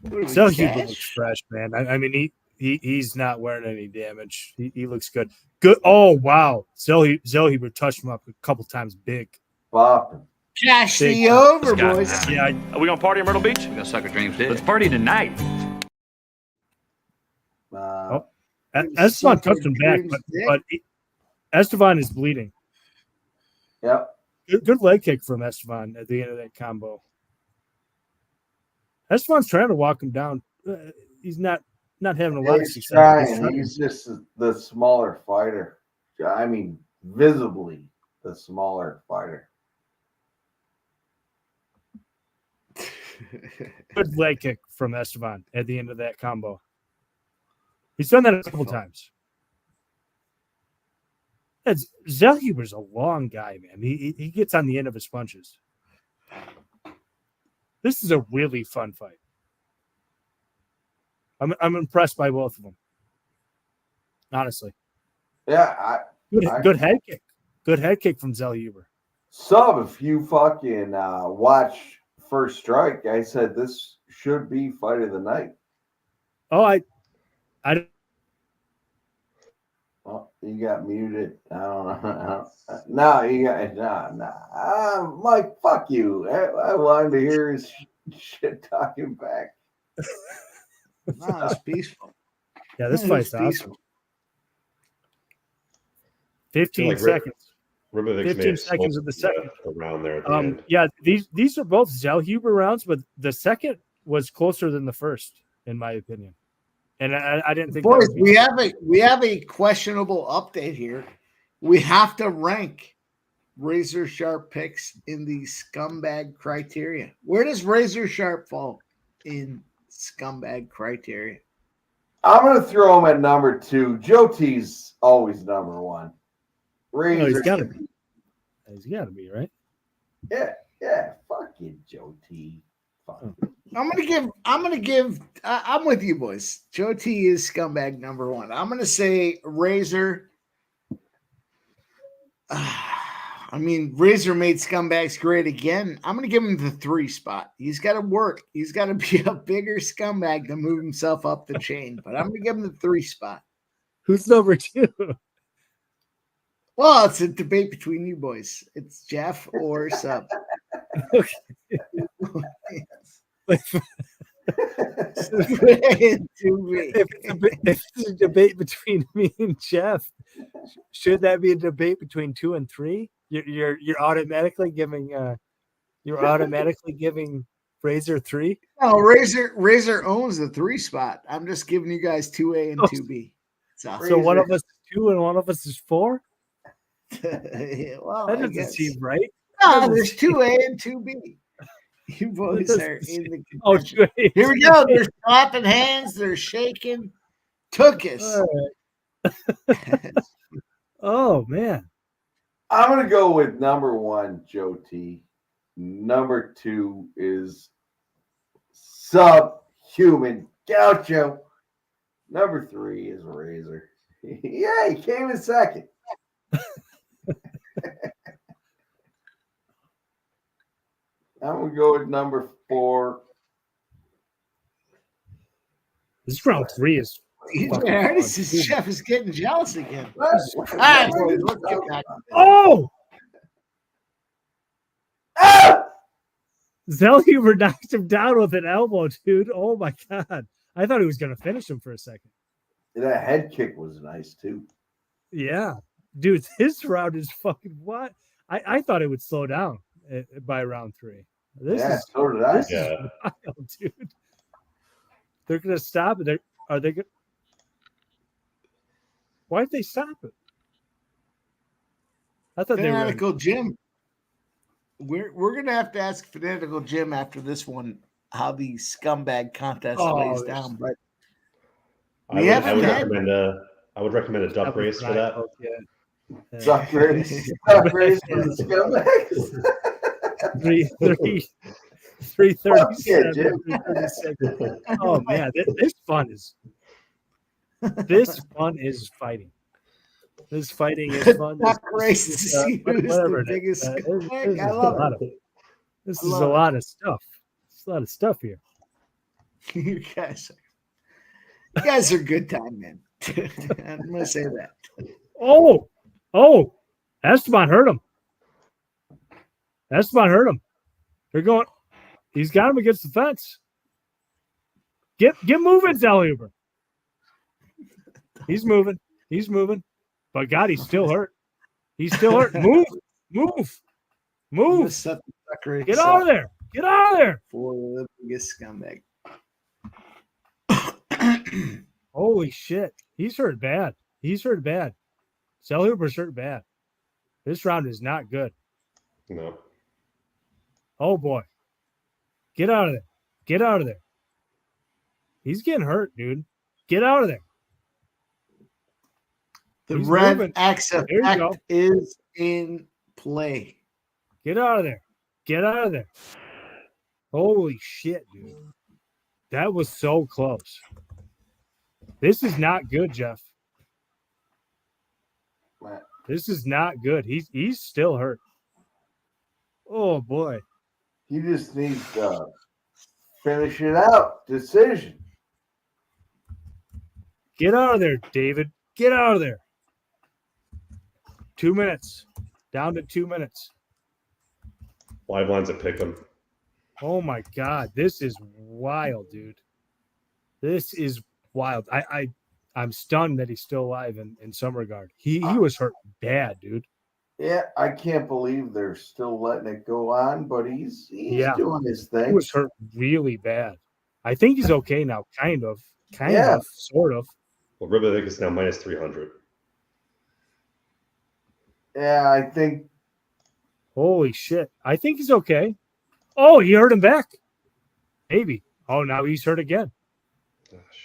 Zellhuber looks fresh, man. I mean, he's not wearing any damage. He looks good. Good. Oh, wow. Zellhuber touched him up a couple times big. Bopping. Cash the over, boys. Yeah. Are we gonna party in Myrtle Beach? We're gonna suck our dreams dead. Let's party tonight. Esteban touched him back, but Esteban is bleeding. Yep. Good leg kick from Esteban at the end of that combo. Esteban's trying to walk him down. He's not having a lot of success. He's just the smaller fighter. I mean, visibly the smaller fighter. Good leg kick from Esteban at the end of that combo. He's done that a couple times. Zellhuber's a long guy, man. He gets on the end of his punches. This is a really fun fight. I'm impressed by both of them. Honestly. Yeah. Good head kick. Good head kick from Zellhuber. If you fucking watch First Strike, I said this should be fight of the night. Oh, I Oh, you got muted. I don't know. No, you got no. Mike, fuck you. I wanted to hear his shit talking back. No, it's peaceful. Yeah, this fight's awesome. 15 seconds. 15 seconds of the second. Around there at the end. Yeah, these are both Zellhuber rounds, but the second was closer than the first, in my opinion. And I didn't think. Boys, we have a questionable update here. We have to rank razor sharp picks in the scumbag criteria. Where does razor sharp fall in scumbag criteria? I'm going to throw him at number 2. Joe T's always number 1. Razor. No, he's got to be. He's got to be, right? Yeah. Fuck you, Joe T. Fuck. I'm with you, boys. Joe T is scumbag number 1. I'm gonna say Razor. I mean, Razor made scumbags great again. I'm gonna give him the 3 spot. He's got to work. He's got to be a bigger scumbag to move himself up the chain. But I'm gonna give him the 3 spot. Who's number 2? Well, it's a debate between you boys. It's Jeff or Sub. If it's a debate between me and Jeff, should that be a debate between 2 and 3? You're automatically giving Razor 3. No, Razor owns the 3 spot. I'm just giving you guys 2A and 2B. So one of us is 2 and one of us is 4. Well, that doesn't seem right. No, there's 2A and 2B. You boys are in the contention. Here we go. They're slapping hands. They're shaking. Took us. Right. Oh, man. I'm going to go with number 1, Joe T. Number 2 is Subhuman Gaucho. Number 3 is Razor. Yeah, he came in second. I'm going to go with number 4. This round 3 is. Chef is getting jealous again. All right, boys, let's get back. Oh! Zellhuber knocked him down with an elbow, dude. Oh, my God. I thought he was going to finish him for a second. That head kick was nice, too. Yeah. Dude, this round is fucking what? I thought it would slow down by round 3. This is so did I. This is wild, dude. They're going to stop it. Are they going? Why'd they stop it? I thought Fanatical Jim. We're gonna have to ask Fanatical Jim after this one how the scumbag contest lays down. But I would recommend a duck race for that. Duck race. Duck race for the scumbags. 337. Oh man, this fun is fighting. This fighting is fun. Duck race to see who's the biggest scumbag. I love it. This is a lot of stuff. It's a lot of stuff here. You guys are good time, man. I'm gonna say that. Oh, Esteban hurt him. They're going. He's got him against the fence. Get moving, Zellhuber. He's moving. But God, he's still hurt. Move. Get out of there. For the biggest scumbag. Holy shit. He's hurt bad. Zellhuber's hurt bad. This round is not good. No. Oh, boy. Get out of there. He's getting hurt, dude. Get out of there. The Red X effect is in play. Get out of there. Holy shit, dude. That was so close. This is not good, Jeff. This is not good. He's still hurt. Oh, boy. He just needs to finish it out. Decision. Get out of there, David. Get out of there. 2 minutes. Down to 2 minutes. Live lines at Pick'em. Oh my God. This is wild, dude. This is wild. I'm stunned that he's still alive in some regard. He was hurt bad, dude. Yeah, I can't believe they're still letting it go on, but he's doing his thing. He was hurt really bad. I think he's okay now, kind of, sort of. Well, Ribovics is now minus 300. Yeah, I think Holy shit. I think he's okay. Oh, he hurt him back. Maybe. Oh, now he's hurt again.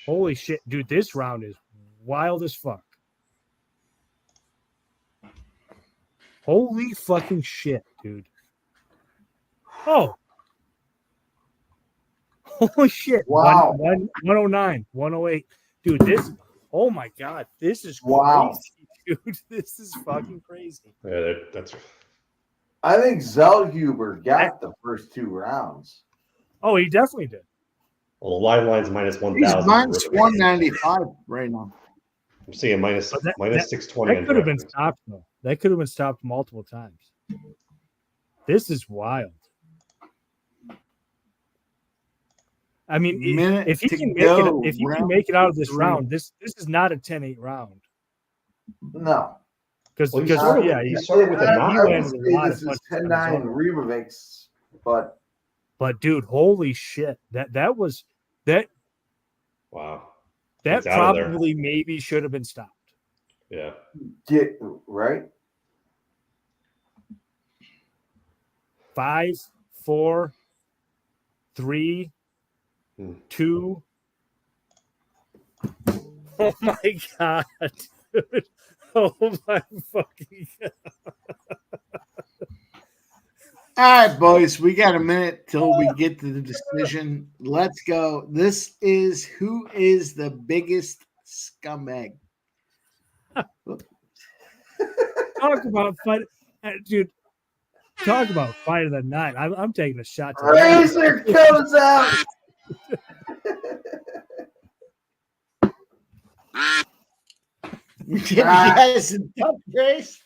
Holy shit. Dude, this round is wild as fuck. Holy fucking shit, dude. Oh. Holy shit. Wow. 109, 108. Dude, this, oh my God. This is crazy, Wow. dude. This is fucking crazy. Yeah, that's. I think Zellhuber got the first 2 rounds. Oh, he definitely did. Well, the live line's minus He's 1,000. minus 195 right now. I'm seeing minus But minus 620. That could have been stopped, though. That could have been stopped multiple times. This is wild. I mean, if he can make it out of this round, this is not a 10-8 round. No. Because he started with a knockout. This is 10-9 Ribovics, but dude, holy shit. That was that. Wow. That probably maybe should have been stopped. Yeah. Right? 5, 4, 3, 2. Oh my God, dude. Oh my fucking God. All right, boys, we got a minute till we get to the decision. Let's go. This is who is the biggest scumbag. Talk about fight, dude. Talk about fight of the night. I'm taking a shot. To Razor comes out. Yes, Grace.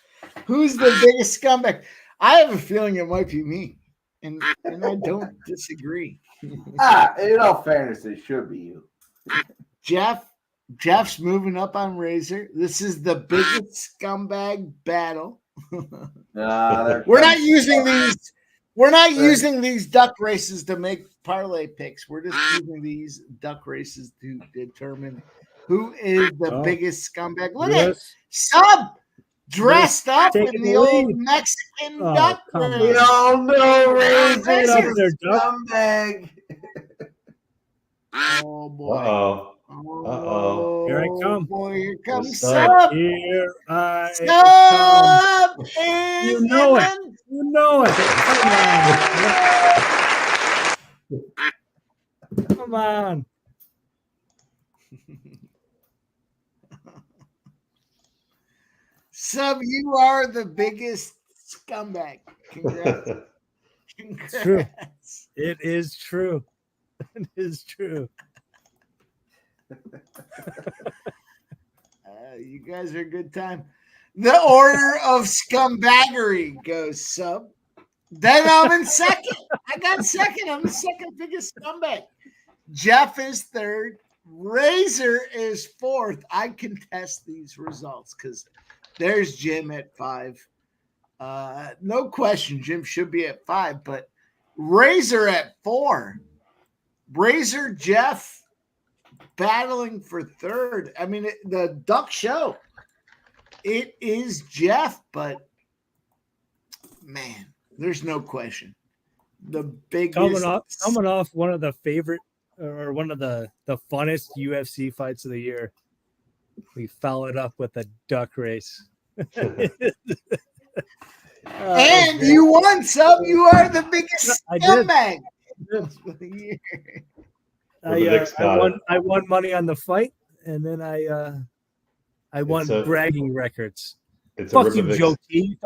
Who's the biggest scumbag? I have a feeling it might be me, and I don't disagree. In all fairness, it should be you. Jeff's moving up on Razor. This is the biggest scumbag battle. We're not using these. We're not using these duck races to make parlay picks. We're just using these duck races to determine who is the biggest scumbag. Look at Sub dressed up in the old Mexican duck race. We all know Razor's duck. scumbag. Oh boy. Uh-oh. Here I come. Boy, here comes Sub. Sub. Here I Sub. come. You know it. You know it. Come on. Sub, you are the biggest scumbag. Congrats. It's true. It is true. It is true. You guys are a good time. The order of scumbaggery goes Sub. Then I'm in second. I got second. I'm the second biggest scumbag. Jeff is third. Razor is fourth. I contest these results because there's Jim at 5. No question, Jim should be at 5, but Razor at 4. Razor, Jeff battling for third. I mean, the duck show. It is Jeff, but man, there's no question. The biggest coming off one of the favorite or one of the funnest UFC fights of the year. We followed up with a duck race. And you won, Sub. You are the biggest scumbag. I won money on the fight, and then I won bragging records. Fuck you, Joe T.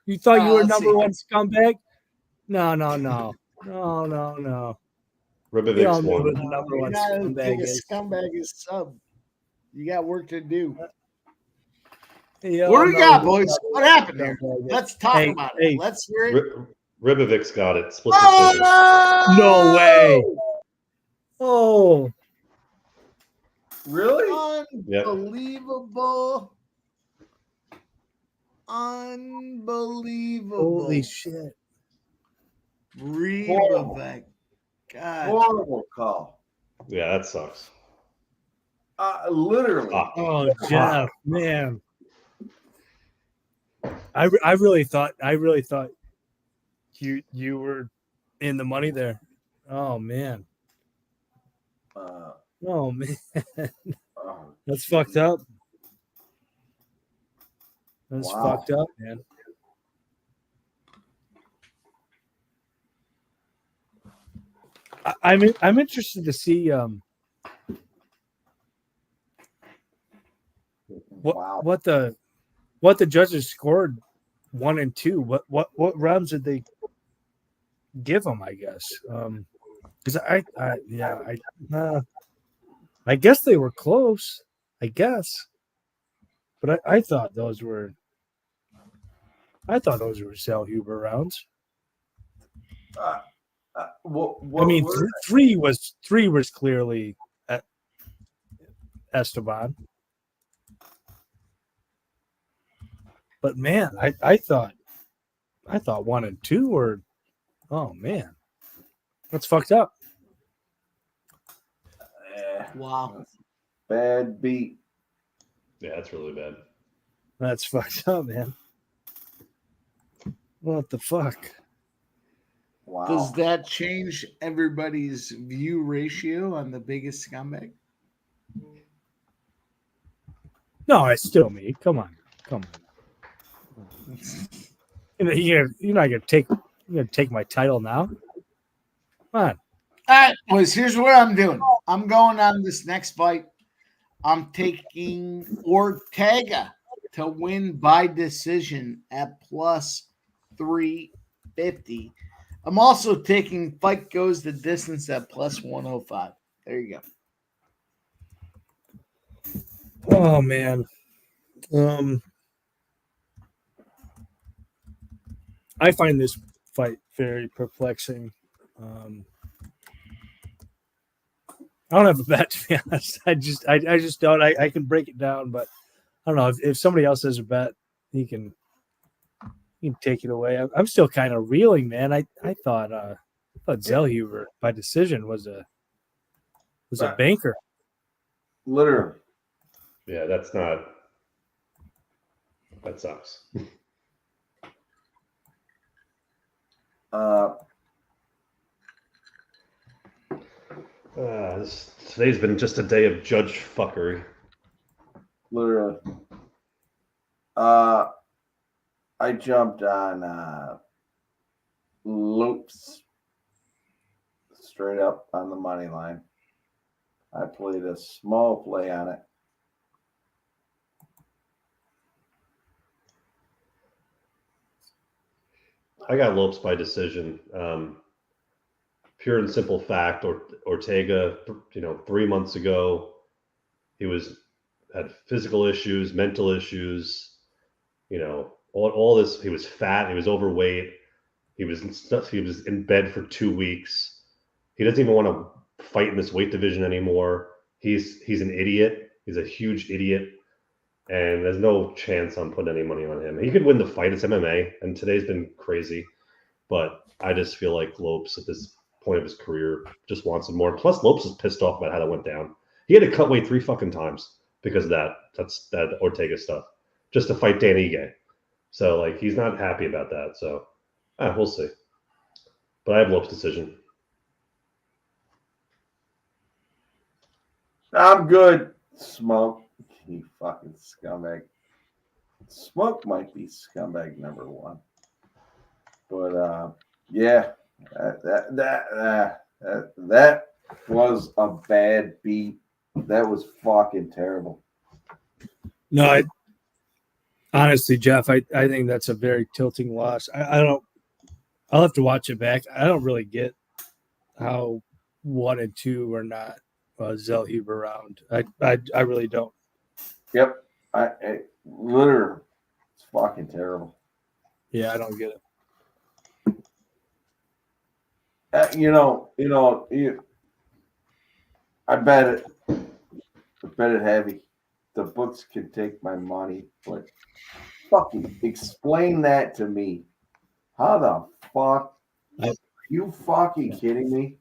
You thought you were number one scumbag? No. Ribovics won. The number one scumbag is Sub. You got work to do. What do we got, boys? What happened here? Let's talk about it. Let's hear it. Ribovics got it. Split decision. No way. Oh. Really? Unbelievable. Yep. Unbelievable. Holy shit. Ribovics. God. Horrible call. Yeah, that sucks. Literally. Oh, Jeff, man. I really thought you were in the money there. Oh man. Oh man. That's fucked up. That's fucked up, man. I'm interested to see what the judges scored 1 and 2. What rounds did they give them? I guess because I guess they were close. I guess, but I thought those were Zellhuber rounds. I mean, three was clearly Esteban. But man, I thought 1 and 2 were, oh man, that's fucked up. Wow, bad beat. Yeah, that's really bad. That's fucked up, man. What the fuck? Wow. Does that change everybody's view ratio on the biggest scumbag? No, it's still me. Come on. You're not gonna take my title now. Come on. All right, boys. Here's what I'm doing. I'm going on this next fight. I'm taking Ortega to win by decision at plus 350. I'm also taking fight goes the distance at plus 105. There you go. Oh man. I find this fight very perplexing. I don't have a bet, to be honest. I just don't. I can break it down, but I don't know if somebody else has a bet, he can take it away. I'm still kind of reeling, man. I thought Zellhuber by decision was a banker. Literally. Yeah, that sucks. Today's been just a day of judge fuckery. Literally. I jumped on Lopes straight up on the money line. I played a small play on it. I got Lopes by decision. Pure and simple fact, Ortega, 3 months ago, he had physical issues, mental issues, all this. He was fat, he was overweight, he was in bed for 2 weeks. He doesn't even want to fight in this weight division anymore. He's an idiot. He's a huge idiot. And there's no chance I'm putting any money on him. He could win the fight. It's MMA, and today's been crazy. But I just feel like Lopes, at this point of his career, just wants some more. Plus, Lopes is pissed off about how that went down. He had to cut weight 3 fucking times because of that. That's that Ortega stuff, just to fight Dan Ige. So, he's not happy about that. So, we'll see. But I have Lopes decision. I'm good. Smoke. You fucking scumbag. Smoke might be scumbag number 1. But yeah, that was a bad beat. That was fucking terrible. No, honestly, Jeff, I think that's a very tilting loss. I'll have to watch it back. I don't really get how 1 and 2 are not Zellhuber round. I really don't. Yep. I literally, it's fucking terrible. Yeah, I don't get it. I bet it heavy. The books can take my money, but fucking explain that to me. How the fuck? Are you fucking kidding me?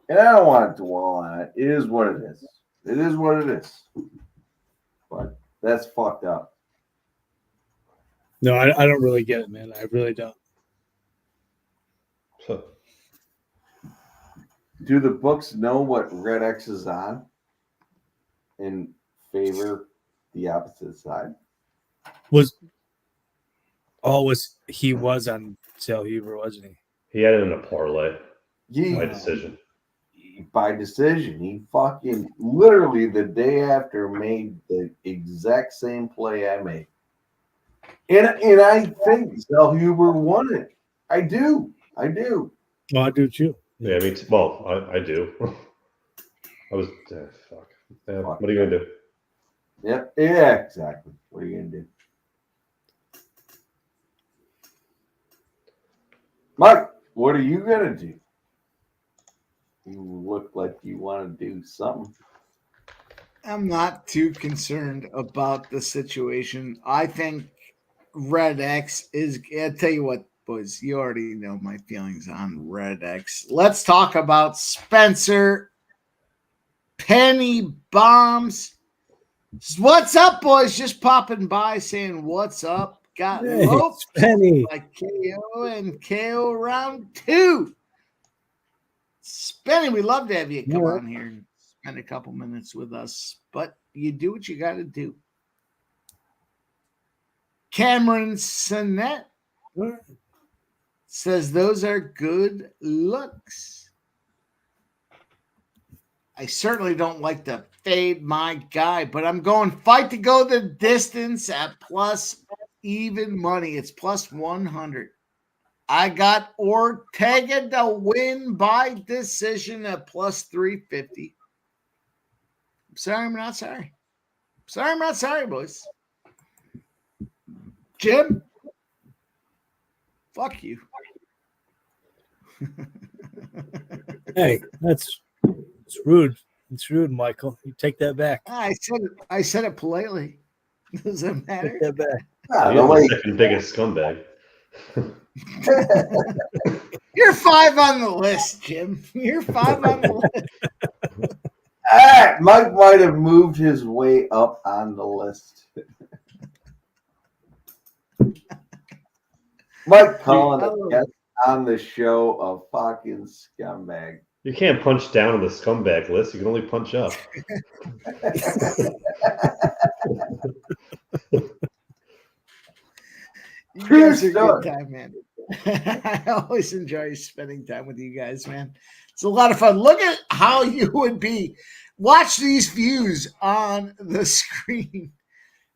And I don't want to dwell on it. It is what it is. It is what it is. But that's fucked up. No, I don't really get it, man. I really don't. Do the books know what Red X is on and favor the opposite side? He was on Zellhuber, wasn't he? He had it in a parlay Yeah. by decision. By decision. He fucking literally the day after made the exact same play I made. And I think Zellhuber won it. I do. Well, I do too. Yeah, I mean, I do. I was fuck. What are you gonna do? Yep. Yeah, exactly. What are you gonna do? Mike, what are you gonna do? You look like you want to do something. I'm not too concerned about the situation. I think Red X is. I'll tell you what, boys. You already know my feelings on Red X. Let's talk about Spencer Penny Bombs. What's up, boys? Just popping by saying what's up. Got Lopes Penny by KO and KO round 2. Spenny, we love to have you come on here and spend a couple minutes with us, but you do what you got to do. Cameron Sinet says those are good looks. I certainly don't like to fade my guy, but I'm going fight to go the distance at plus even money. It's plus 100. I got Ortega to win by decision at plus 350. I'm sorry, I'm not sorry. Sorry, I'm not sorry, boys. Jim, fuck you. Hey, it's rude. It's rude, Michael. You take that back. I said it politely. Does it matter? Take that back. He's the second biggest scumbag. You're 5 on the list, Jim. You're 5 on the list. Mike might have moved his way up on the list. Mike calling a guest on the show a fucking scumbag. You can't punch down on the scumbag list. You can only punch up. You guys are a good time, man. I always enjoy spending time with you guys, man. It's a lot of fun. Look at how you would be. Watch these views on the screen.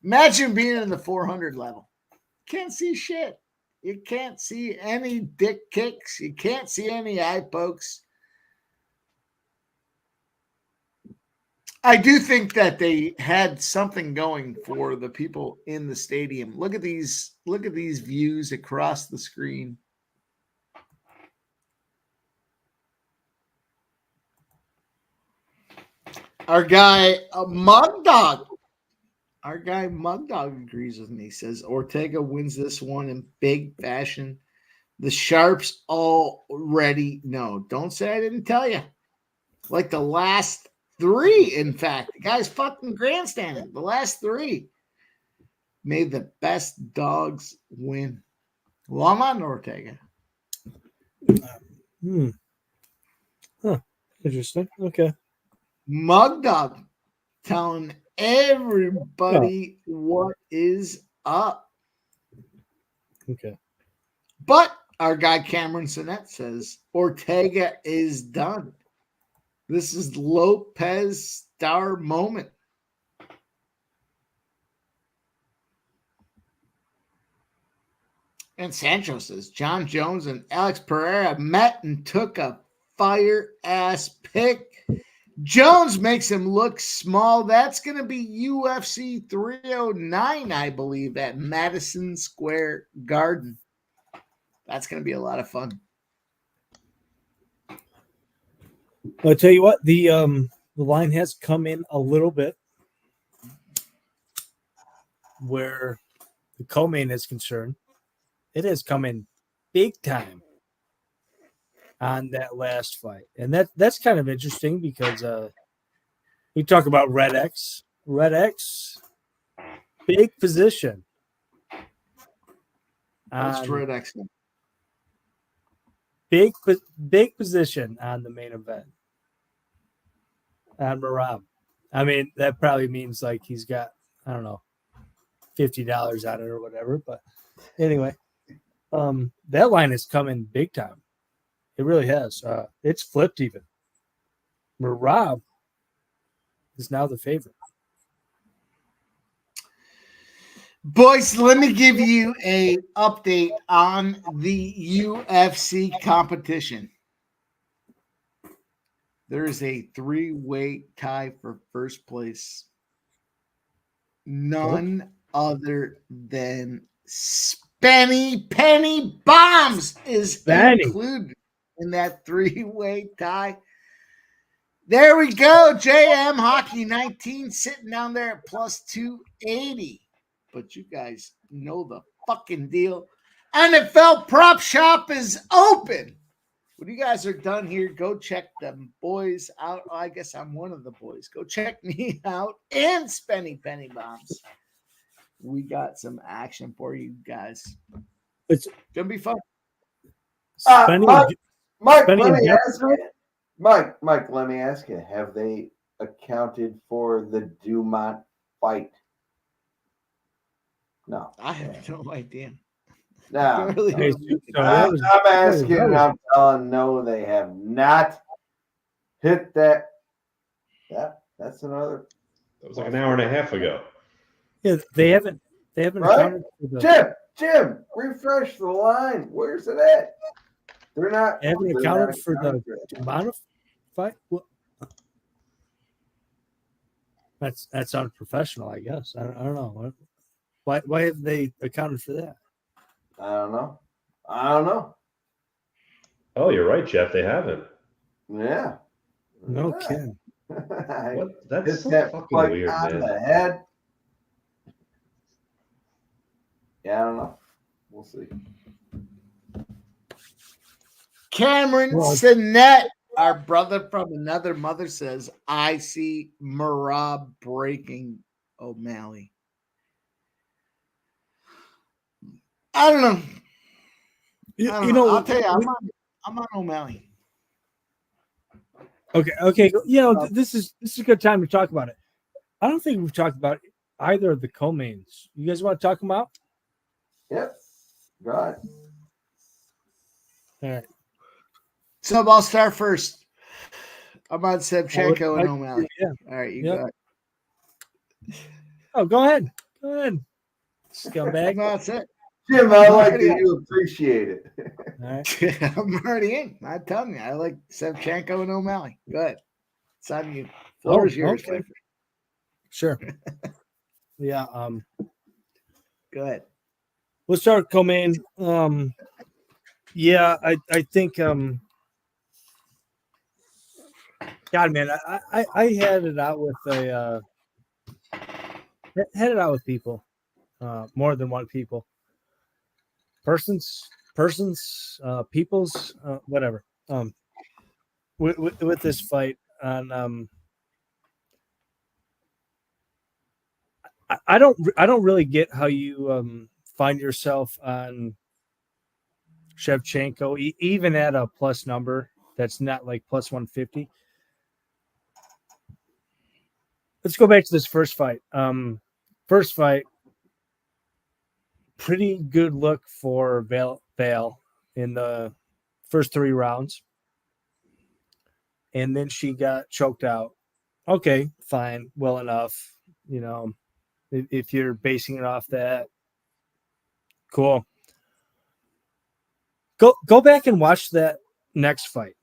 Imagine being in the 400 level. Can't see shit. You can't see any dick kicks. You can't see any eye pokes. I do think that they had something going for the people in the stadium. Look at these views across the screen. Our guy Mug Dog agrees with me. He says Ortega wins this one in big fashion. The Sharps already know. Don't say I didn't tell you. Like the last 3, in fact. The guy's fucking grandstanding. The last 3 made the best dogs win. Well, I'm on Ortega. Huh. Interesting. Okay. Mug Dog telling everybody what is up. Okay. But our guy Cameron Sinet says Ortega is done. This is Lopez star moment. And Sancho says John Jones and Alex Pereira met and took a fire ass pick. Jones makes him look small. That's going to be UFC 309, I believe, at Madison Square Garden. That's going to be a lot of fun. I'll tell you what, the line has come in a little bit where the co-main is concerned. It has come in big time on that last fight. And that's kind of interesting because we talk about Red X. Red X, big position. That's Red X. big position on the main event. On Merab. I mean, that probably means like he's got, I don't know, $50 on it or whatever. But anyway, that line is coming big time. It really has. It's flipped even. Merab is now the favorite. Boys, let me give you a update on the UFC competition. There is a 3-way tie for first place. None other than Spenny Penny Bombs is included in that 3-way tie. There we go. JM Hockey 19 sitting down there at plus 280. But you guys know the fucking deal. NFL Prop Shop is open. When you guys are done here, go check them boys out. I guess I'm one of the boys. Go check me out and Spenny Penny Bombs. We got some action for you guys. It's gonna be fun. Mike, let me ask you. Mike, let me ask you. Have they accounted for the Dumont fight? No. I have no idea. No. Really I'm asking. I'm telling no, they have not hit that. That's another. That was like an hour and a half ago. Yeah, they haven't Right? accounted for the Jim, refresh the line. Where's it at? They're not. They haven't accounted for the Dumont fight. What? That's unprofessional, I guess. I don't know. Why have they accounted for that? I don't know. Oh, you're right, Jeff. They haven't. Yeah. No kidding. What? That's so that fucking fight weird, on man. the head. Yeah, I don't know. We'll see. Cameron Sinet, our brother from another mother, says, I see Merab breaking O'Malley. I don't know. You know, I'll tell you, I'm on O'Malley. Okay. You know, this is a good time to talk about it. I don't think we've talked about either of the co-mains. You guys want to talk them out? Yep. Go ahead. All right. So I'll start first. I'm on Shevchenko and O'Malley. Yeah. All right, you got it. Oh, go ahead. Scumbag. That's it. Jim, I like that you appreciate it. All right. I'm already in. I'm telling you, I like Shevchenko and O'Malley. Go ahead. It's on you. Floor is yours. Okay. Sure. Yeah. Go ahead. We'll start with co-main. Yeah, I think God, man, I had it out with people, more than one people, persons, peoples, whatever. With this fight on, I don't really get how you find yourself on Shevchenko, even at a plus number that's not like plus 150. Let's go back to this first fight. First fight, pretty good look for Val in the first 3 rounds. And then she got choked out. Okay, fine, well enough. You know, if you're basing it off that, cool. Go back and watch that next fight.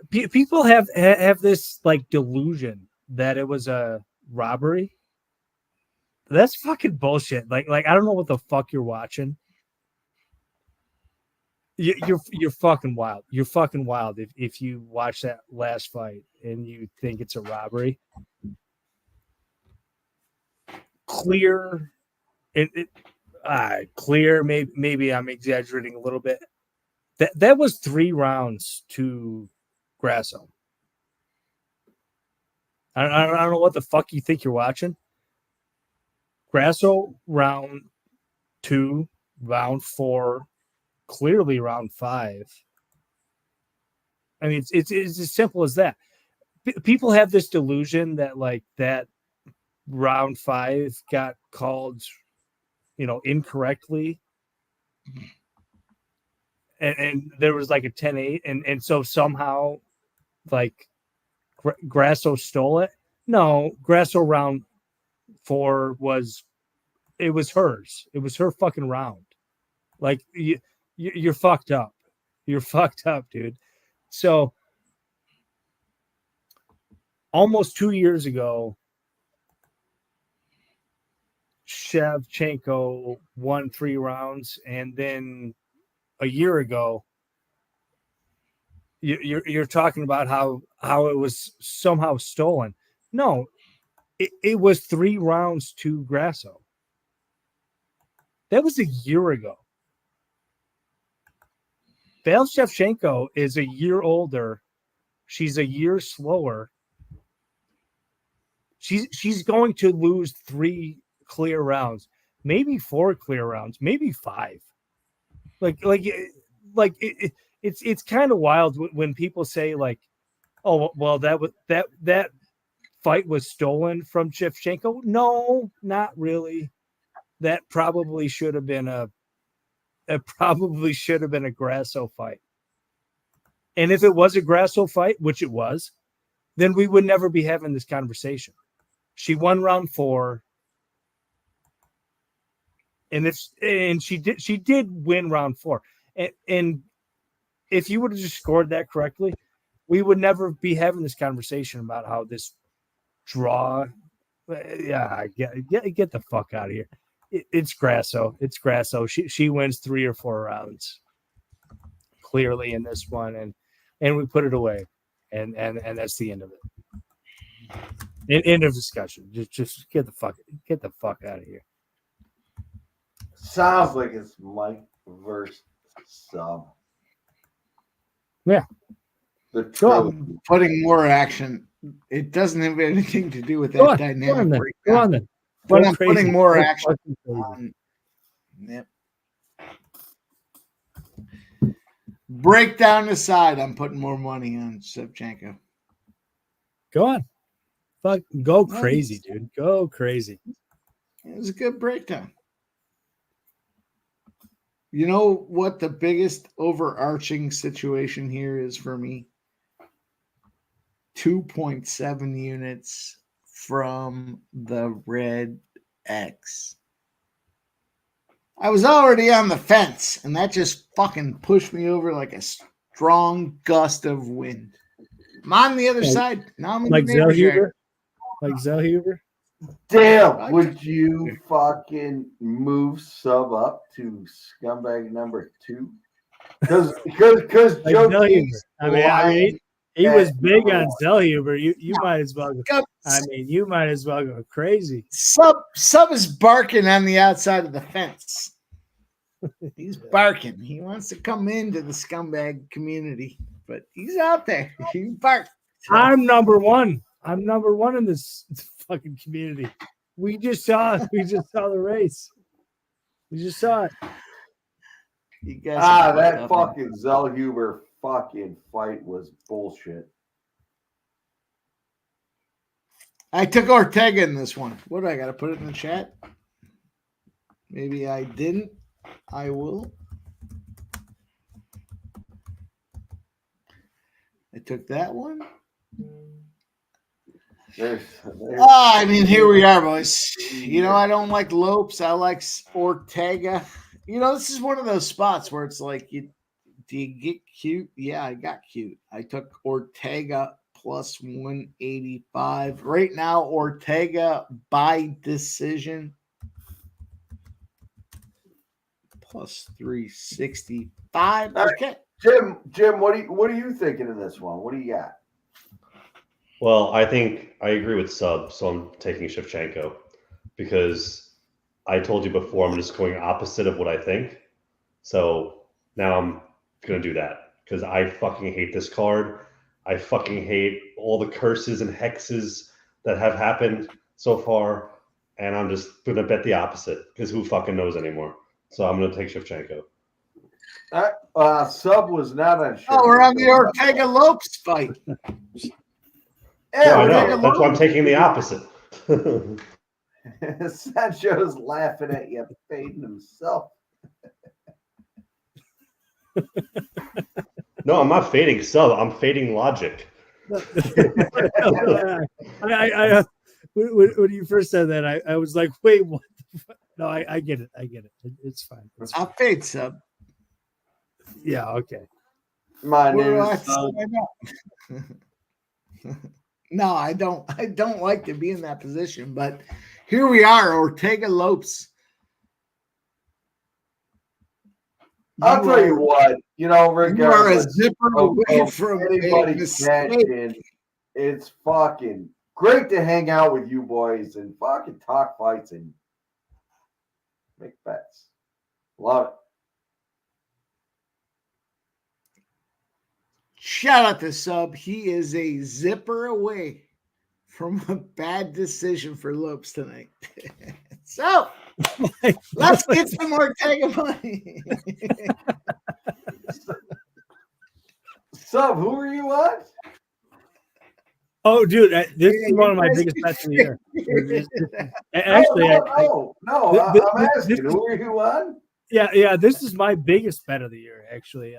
People have this like delusion that it was a robbery. That's fucking bullshit. Like I don't know what the fuck you're watching. You're fucking wild. You're fucking wild if you watch that last fight and you think it's a robbery. Clear. Clear. Maybe I'm exaggerating a little bit. That was 3 rounds to Grasso. I don't know what the fuck you think you're watching. Grasso round 2, round 4, clearly round 5. I mean, it's as simple as that. People have this delusion that like that round 5 got called, incorrectly. And there was like a 10-8. And so somehow like Grasso stole it. No, Grasso round 4 was hers. It was her fucking round. Like you're fucked up. You're fucked up, dude. So almost 2 years ago, Shevchenko won 3 rounds, and then a year ago, you're talking about how it was somehow stolen. No, it was 3 rounds to Grasso. That was a year ago. Shevchenko is a year older. She's a year slower. She's going to lose 3 clear rounds, maybe 4 clear rounds, maybe 5. It's kind of wild when people say like, oh well, that fight was stolen from Shevchenko. No, not really. That probably should have been a Grasso fight. And if it was a Grasso fight, which it was, then we would never be having this conversation. She won round 4. And she did win round 4. And if you would have just scored that correctly, we would never be having this conversation about how this draw. Yeah, get the fuck out of here. It's Grasso. It's Grasso. She wins 3 or 4 rounds clearly in this one, and we put it away, and that's the end of it. End of discussion. Just get the fuck out of here. Sounds like it's Mike versus Sub. Yeah. I'm putting more action. It doesn't have anything to do with that dynamic. Go on then. But I'm putting more action on. Yep. Breakdown aside, I'm putting more money on Shevchenko. Go on. Fuck, go crazy, dude. Go crazy. It was a good breakdown. You know what the biggest overarching situation here is for me? 2.7 units from the Red X. I was already on the fence, and that just fucking pushed me over like a strong gust of wind. I'm on the other side. Now I'm in like the Zellhuber. Like Zellhuber. Damn, would you fucking move Sub up to scumbag number 2? Because like Zellhuber. I mean, he was big on Zellhuber. You might as well go. I mean, you might as well go crazy. Sub is barking on the outside of the fence. He's barking. He wants to come into the scumbag community, but he's out there. He barks. I'm number 1. I'm number 1 in this fucking community. We just saw the race. We just saw it. You guys that fucking Zellhuber fucking fight was bullshit. I took Ortega in this one. What do I got to put it in the chat? Maybe I didn't. I will. I took that one. I mean, here we are, boys. I don't like Lopes. I like Ortega. This is one of those spots where it's like, do you get cute? Yeah, I got cute. I took Ortega plus 185. Right now, Ortega by decision plus 365. Okay. Jim, what are you thinking of this one? What do you got? Well, I think I agree with Sub, so I'm taking Shevchenko because I told you before I'm just going opposite of what I think. So now I'm going to do that because I fucking hate this card. I fucking hate all the curses and hexes that have happened so far. And I'm just going to bet the opposite because who fucking knows anymore? So I'm going to take Shevchenko. Sub was not on. Oh, we're on the Ortega Lopes fight. Yeah, I know. That's why I'm taking the opposite. Sancho's laughing at you, fading himself. No, I'm not fading Sub. I'm fading logic. When you first said that, I was like, wait, what? No, I get it. I get it. It's fine. I'll fade Sub. Yeah, okay. My name is No, I don't like to be in that position, but here we are, Ortega Lopes. I'll tell you what, regardless you are a zipper away from anybody's passion, it's fucking great to hang out with you boys and fucking talk fights and make bets. Love it. Shout out to Sub. He is a zipper away from a bad decision for Lopes tonight. So let's get some Ortega money. Sub, who are you on? Oh, dude, this is one of my biggest bets of the year. Actually, I'm asking, who are you on? Yeah, this is my biggest bet of the year, actually.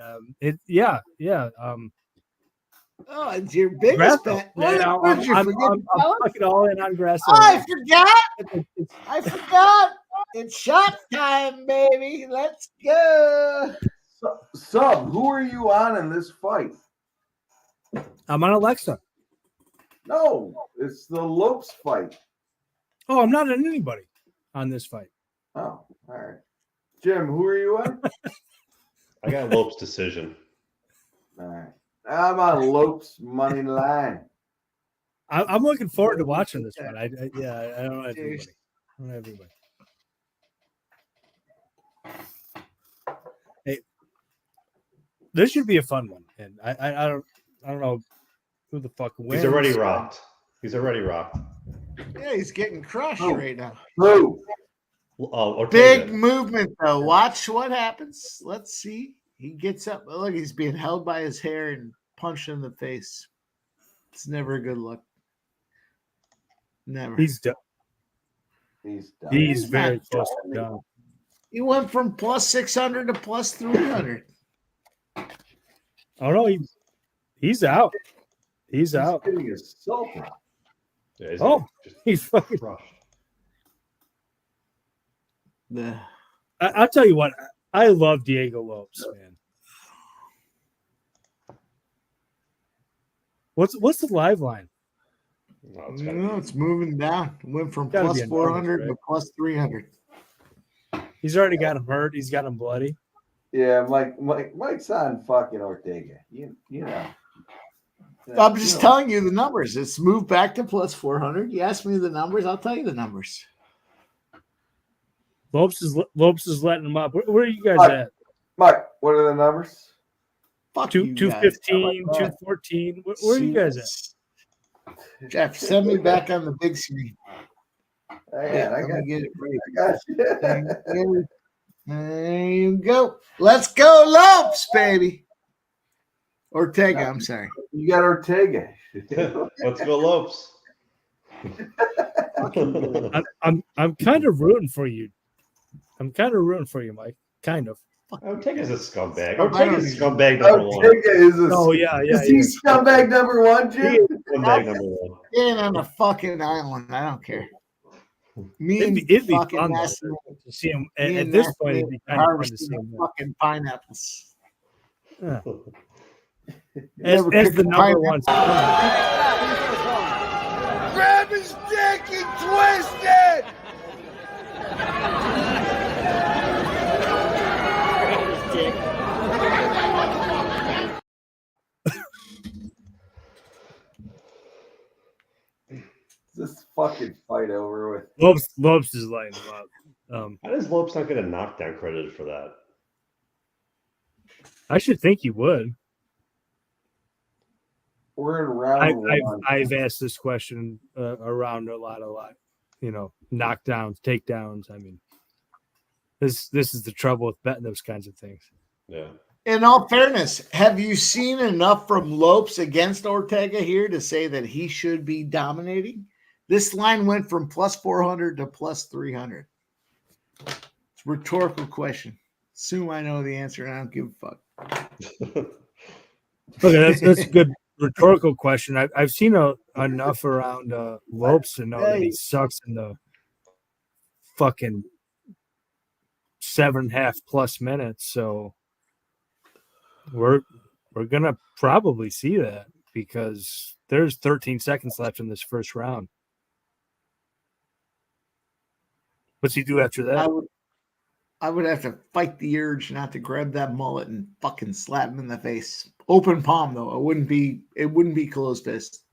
Oh, it's your biggest Grasso. bet. Yeah, I'm fucking all in on Grasso. Oh, I forgot. It's shot time, baby. Let's go. Sub, who are you on in this fight? I'm on Alexa. No, it's the Lopes fight. Oh, I'm not on anybody on this fight. Oh, all right. Jim, who are you on? I got Lopes decision. All right. I'm on Lopes money line. I'm looking forward to watching this one. I don't have anybody. Hey, this should be a fun one, and I don't know who the fuck wins. He's already rocked. Yeah, he's getting crushed right now. Who? Big movement though. Watch what happens. Let's see. He gets up. Look, he's being held by his hair and punched in the face. It's never a good look. Never. He's done. He's very close to done. He went from plus 600 to plus 300. Oh no, he's out. He's out. Getting assaulted. Yeah, he's fucking crushed. I'll tell you what. I love Diego Lopes, man. What's the live line? No, it's moving down. It went from plus 400 to plus 300. He's already got him hurt. He's got him bloody. Yeah, Mike's on fucking Ortega. You know. I'm just telling you the numbers. It's moved back to plus 400. You ask me the numbers, I'll tell you the numbers. Lopes is letting him up. Where are you guys at? Mike, what are the numbers? Fuck 215, 214. Where are you guys at? Jeff, send me back on the big screen. I got get it right. I got you. There you go. Let's go, Lopes, baby. Ortega, I'm sorry. You got Ortega. Let's go, Lopes. I'm kind of rooting for you. Mike. Kind of. Ortega's a scumbag. Ortega's scumbag number one. Ortega is a Is he scumbag number one, Jim? Scumbag number one. Being on a fucking island, I don't care. It'd be fun to see him at this point. It'd be kind of fun to see him. Fucking pineapples. Yeah. As the number one. Grab his dick and twist it! This fucking fight over with. Lopes is lighting him up. How does Lopes not get a knockdown credited for that? I should think he would. We're in round one. I've asked this question around a lot. Knockdowns, takedowns. I mean, this is the trouble with betting those kinds of things. Yeah. In all fairness, have you seen enough from Lopes against Ortega here to say that he should be dominating? This line went from plus 400 to plus 300. It's a rhetorical question. Assume I know the answer and I don't give a fuck. Okay, that's a good rhetorical question. I've seen enough around Lopes to know that he sucks in the fucking 7.5+ minutes. So we're gonna probably see that because there's 13 seconds left in this first round. What's he do after that? I would have to fight the urge not to grab that mullet and fucking slap him in the face. Open palm though. It wouldn't be closed fist.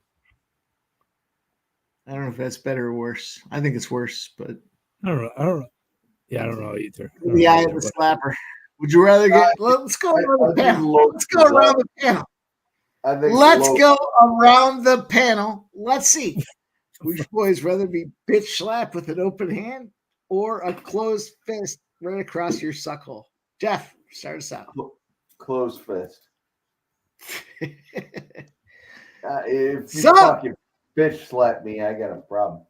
I don't know if that's better or worse. I think it's worse, but I don't know. Yeah, I don't know either. The eye of the slapper. Would you rather get? Let's go around the panel. Let's go around the panel. Let's go around the panel. Let's see. Would you boys rather be bitch slapped with an open hand or a closed fist right across your suck hole? Jeff, start us out. Closed fist. If you fucking bitch slap me, I got a problem.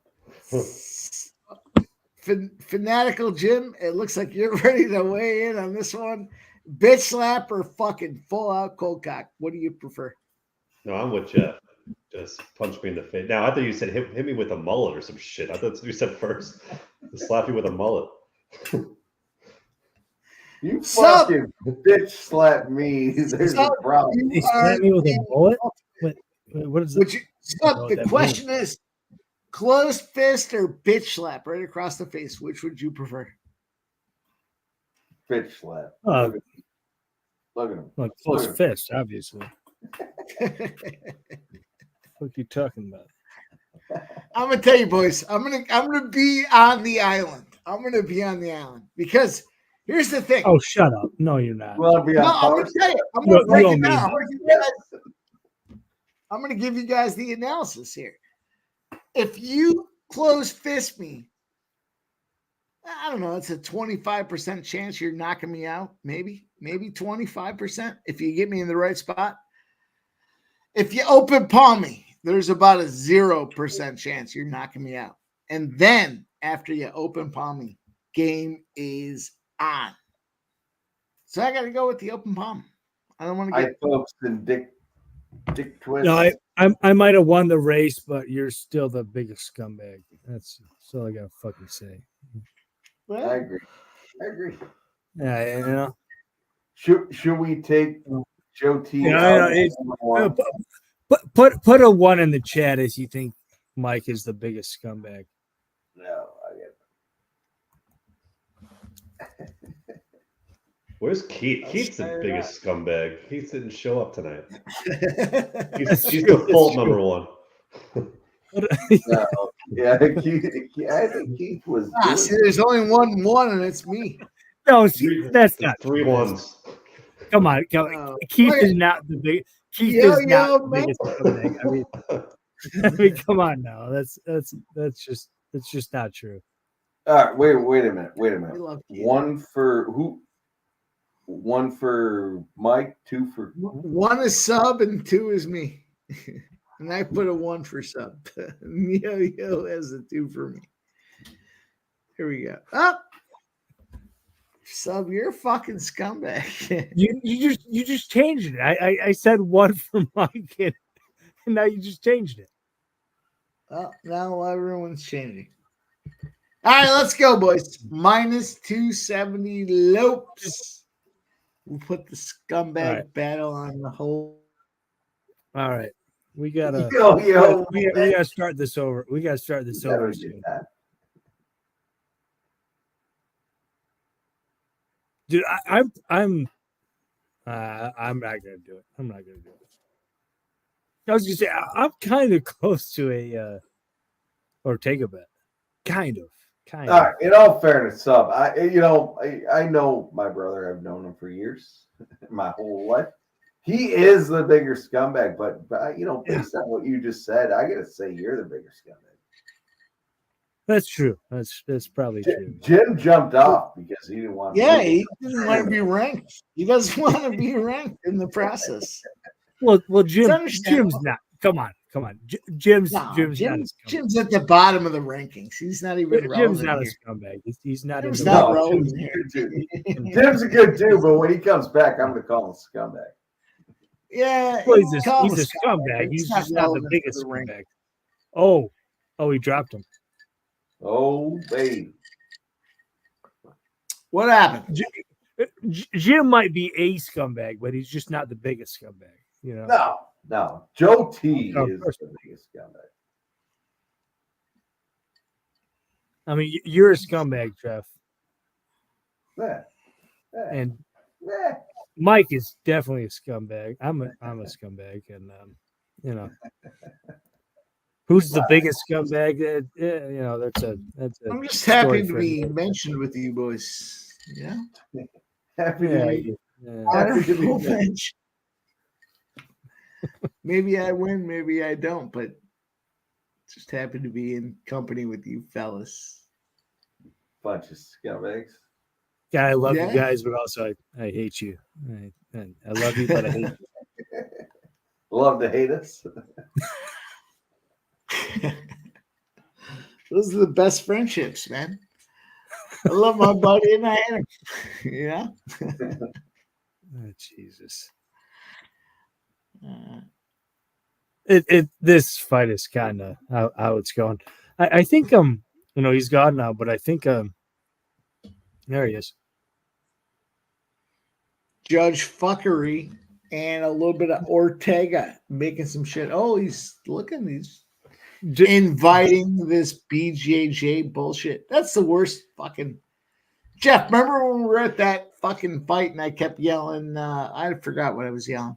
Fanatical Jim, it looks like you're ready to weigh in on this one. Bitch slap or fucking full out cold cock? What do you prefer? No, I'm with Jeff. Just punch me in the face. Now, I thought you said hit me with a mullet or some shit. I thought that's what you said first. Slap you with a mullet. You fucking bitch slap me. There's a problem. You slap me with a mullet? What is it? The question is closed fist or bitch slap right across the face? Which would you prefer? Bitch slap. Look at him. Like closed fist, obviously. What are you talking about? I'm gonna tell you, boys. I'm gonna be on the island. I'm gonna be on the island because here's the thing. Oh, shut up! No, you're not. Well, I'm gonna tell you. I'm gonna break it down. I'm gonna give you guys the analysis here. If you close fist me, I don't know. It's a 25% chance you're knocking me out. Maybe 25% if you get me in the right spot. If you open palm me, there's about a 0% chance you're knocking me out. And then after you open palm me, game is on. So I got to go with the open palm. I don't want to get folks and dick twist. No, I might have won the race, but you're still the biggest scumbag. That's all I gotta fucking say. Well, I agree. Yeah, you know. Should we take Joe T? Yeah, put a 1 in the chat if you think Mike is the biggest scumbag. No, I get it. Where's Keith? Keith's the biggest scumbag. Keith didn't show up tonight. He's the fault number one. No, yeah, I think Keith was. See, there's only one, and it's me. No, that's not 3 1s. Come on, Keith is not the big. Keith is not the biggest scumbag. I mean, come on now. That's just not true. All right, wait a minute. One for who? 1 for Mike, 2 for 1 is sub and 2 is me. And I put a 1 for sub. Yo has a 2 for me. Here we go. Oh, sub, you're a fucking scumbag. you just changed it. I said 1 for Mike, and now you just changed it. Well, now everyone's changing. All right, let's go, boys. Minus 270 Lopes. We'll put the scumbag battle on the whole. All right. We gotta we gotta start this over. We gotta start this over soon. Dude, I'm not gonna do it. I'm not gonna do it. I was gonna say I'm kind of close to a Ortega bet. Kind of. All right, in all fairness, sub, I know my brother. I've known him for years, my whole life. He is the bigger scumbag, but based on what you just said, I gotta say you're the bigger scumbag. That's true. That's probably true. Jim jumped off because he didn't want. Yeah, he didn't want to be ranked. He doesn't want to be ranked in the process. Well, Jim's understandable. not. Come on. Jim's No, not a scumbag. Jim's at the bottom of the rankings. He's not even relevant. Jim's not here. a scumbag. He's not. Jim's in not the relevant Jim's a good dude, but when he comes back, I'm going to call him a scumbag. Yeah, Well, he's a scumbag. He's just not the biggest scumbag. Oh, he dropped him. Oh, baby. What happened? Jim might be a scumbag, but he's just not the biggest scumbag. You know. No. Joe T is the biggest scumbag. I mean, you're a scumbag, Jeff. Yeah. And Mike is definitely a scumbag. I'm a scumbag, and you know, who's the biggest scumbag? That's a. I'm just happy to be mentioned with you boys. Yeah. Happy to be mentioned. Maybe I win, maybe I don't, but just happy to be in company with you fellas. Bunch of scumbags. Yeah, I love you guys, but also I hate you. I love you, but I hate you. Love to hate us. Those are the best friendships, man. I love my buddy and I hate him. Yeah. Oh, Jesus. This fight is kind of how it's going. I think he's gone now, but I think there he is. Judge fuckery and a little bit of Ortega making some shit. Oh, he's inviting this BJJ bullshit. That's the worst fucking. Jeff, remember when we were at that fucking fight and I kept yelling? I forgot what I was yelling.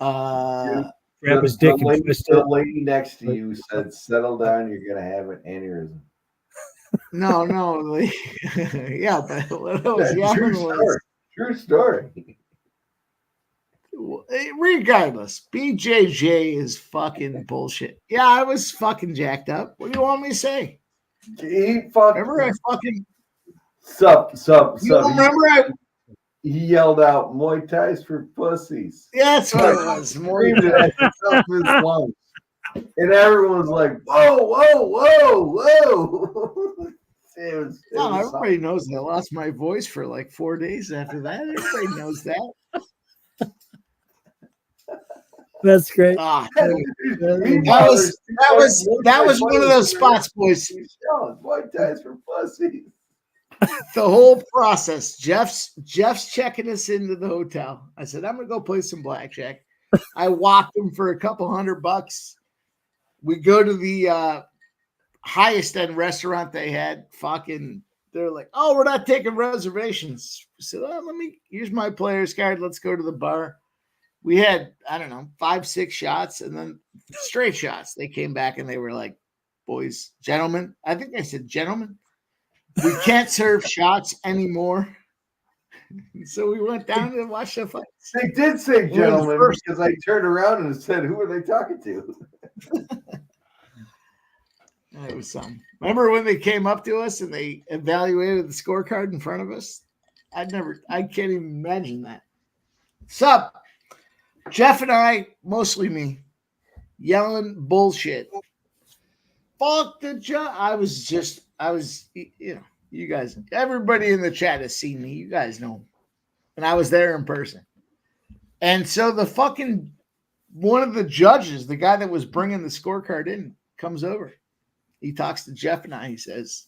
Grab his dick and twist it. The lady next to you said, "Settle down, you're gonna have an aneurysm." No, yeah, but what I was yelling was true story. Regardless, BJJ is fucking bullshit. Yeah, I was fucking jacked up. What do you want me to say? Remember I fucking sup. You remember he yelled out, "Muay Thai's for pussies." Yeah, that's what it was. Screamed it at the top of his lungs. And everyone was like, whoa. Everybody knows I lost my voice for like 4 days after that. Everybody knows that. That's great. That was one of those spots, boys. Muay Thai's for pussies. The whole process. Jeff's checking us into the hotel. I said, I'm gonna go play some blackjack. I walked him for a couple $100. We go to the highest end restaurant they had. They're like, oh, we're not taking reservations. I said, here's my player's card. Let's go to the bar. We had, 5-6 shots and then straight shots. They came back and they were like, boys, gentlemen. I think I said, gentlemen, we can't serve shots anymore. So we went down to watch the fight. They did say gentlemen because I turned around and said, who are they talking to? It was something. Remember when they came up to us and they evaluated the scorecard in front of us? I can't even imagine that. Sup? Jeff and I, mostly me, yelling bullshit. Fuck the judge. I was, you guys, everybody in the chat has seen me. You guys know. And I was there in person. And so one of the judges, the guy that was bringing the scorecard in, comes over. He talks to Jeff and I. He says,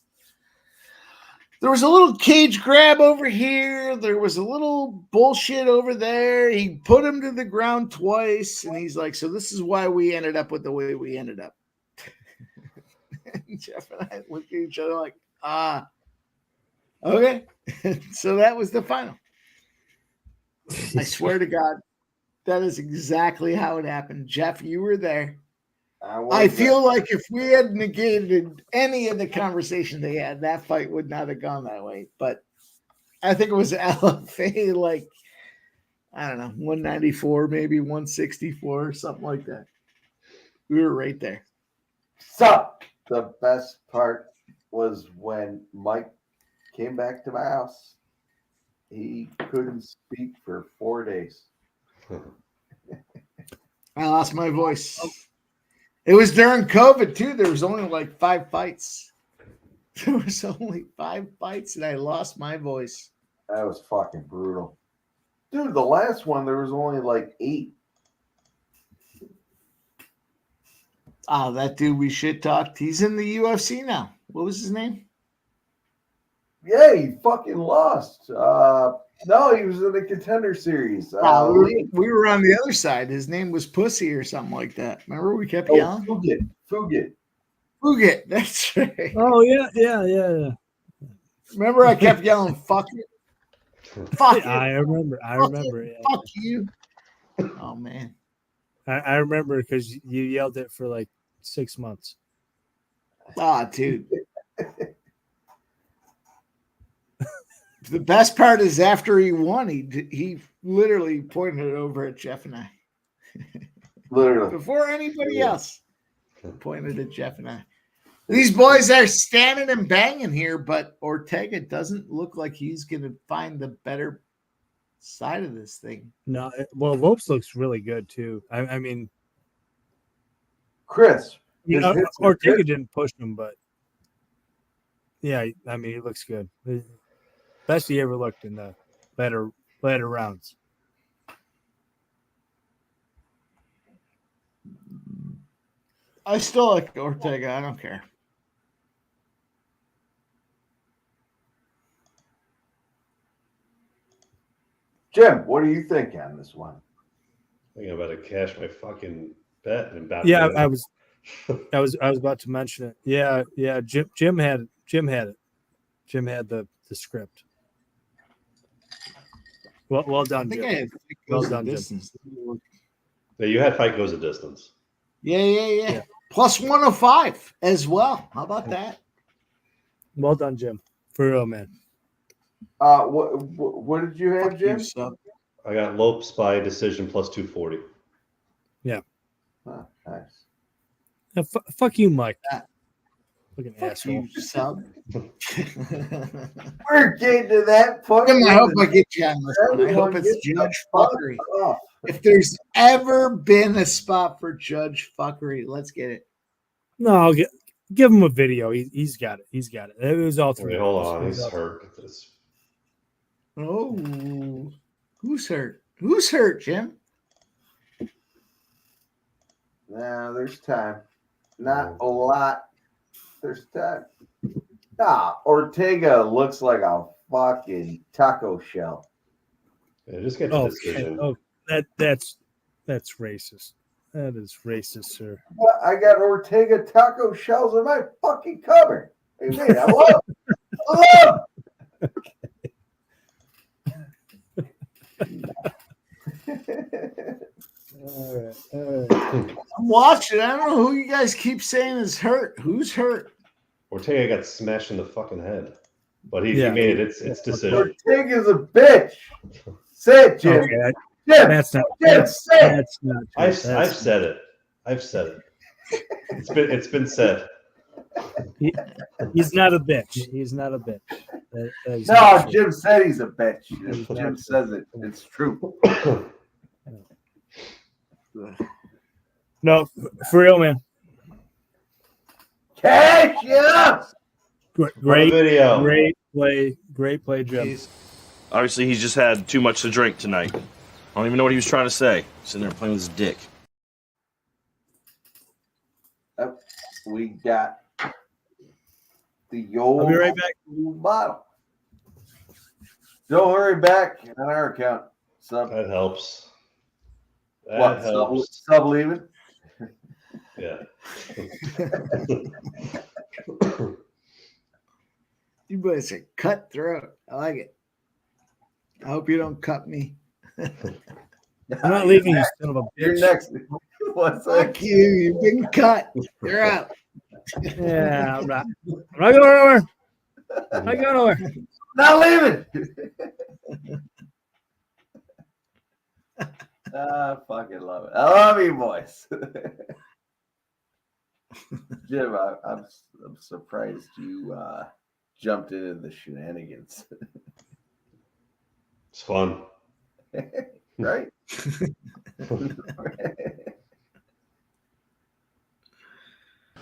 there was a little cage grab over here. There was a little bullshit over there. He put him to the ground twice. And he's like, so this is why we ended up with the way we ended up. And Jeff and I looked at each other like, okay. So that was the final. I swear to God, that is exactly how it happened. Jeff, you were there. I feel like if we had negated any of the conversation they had, that fight would not have gone that way. But I think it was LFA, like, 194, maybe 164, something like that. We were right there. Sup? the best part was when Mike came back to my house. He couldn't speak for 4 days. I lost my voice. It was during COVID too. There was only like 5 fights. There was only 5 fights, and I lost my voice. That was fucking brutal. Dude, the last one, there was only like 8. Oh, that dude we shit talked. He's in the UFC now. What was his name? Yeah, he fucking lost. No, he was in the Contender Series. We were on the other side. His name was Pussy or something like that. Remember we kept yelling? Fugit. That's right. Oh, yeah. Remember I kept yelling, fuck it. Fuck it. I remember. Yeah. Fuck you. Oh, man. I remember because you yelled it for like 6 months. Ah, dude. The best part is after he won, he literally pointed it over at Jeff and I. Literally. Before anybody else pointed at Jeff and I. These boys are standing and banging here, but Ortega doesn't look like he's going to find the better side of this thing. No, well, Lopes looks really good too. I mean, Chris, Ortega didn't push him, but yeah, I mean, he looks good. Best he ever looked in the later rounds. I still like Ortega. I don't care. Jim, what do you think on this one? I think I'm about to cash my fucking bet and about. Yeah, I was about to mention it. Yeah. Jim had it. Jim had the script. Well done, Jim. Well done, Jim. Yeah, you had fight goes a distance. Yeah. Plus 105 as well. How about that? Well done, Jim. For real, man. What did you have, Jim? I got Lopes by decision plus 240. Yeah. Oh, nice. Yeah, fuck you, Mike. Fucking Fuck asshole. you, sub. We're getting to that point. I hope I get you on this one. I hope it's Judge Fuckery. If there's ever been a spot for Judge Fuckery, let's get it. No, I'll give him a video. He's got it. It was all 3. Wait, hold on. He's hurt. Oh, who's hurt? Who's hurt, Jim? Nah, there's time. Not a lot. There's time. Ortega looks like a fucking taco shell. Yeah, just get to decision. Oh, that's racist. That is racist, sir. Well, I got Ortega taco shells in my fucking cupboard. What do you mean? I love. All right. I'm watching. I don't know who you guys keep saying is hurt. Who's hurt? Ortega got smashed in the fucking head, but he made it. It's decision. Ortega's a bitch. Say it, Jim. Okay, Jim. That's not. That's not. I've said it. It's been said. He's not a bitch. He's not a bitch. No, Jim said he's a bitch. Jim says it. It's true. No, for real, man. Cash, yeah. Great video. Great play, Jim. Obviously, he's just had too much to drink tonight. I don't even know what he was trying to say. Sitting there playing with his dick. We got the old. I'll be right back. Bottle. Don't hurry back on our account. That helps. That helps. Sub leaving? Yeah. You boys are cutthroat. I like it. I hope you don't cut me. I'm not leaving, you son of a bitch. You're next. What's up? Fuck you. You've been cut. You're out. Yeah, I'm not going nowhere. I'm not going nowhere. Not leaving. I fucking love it. I love you, boys. Jim, I'm surprised you jumped into the shenanigans. It's fun. Right?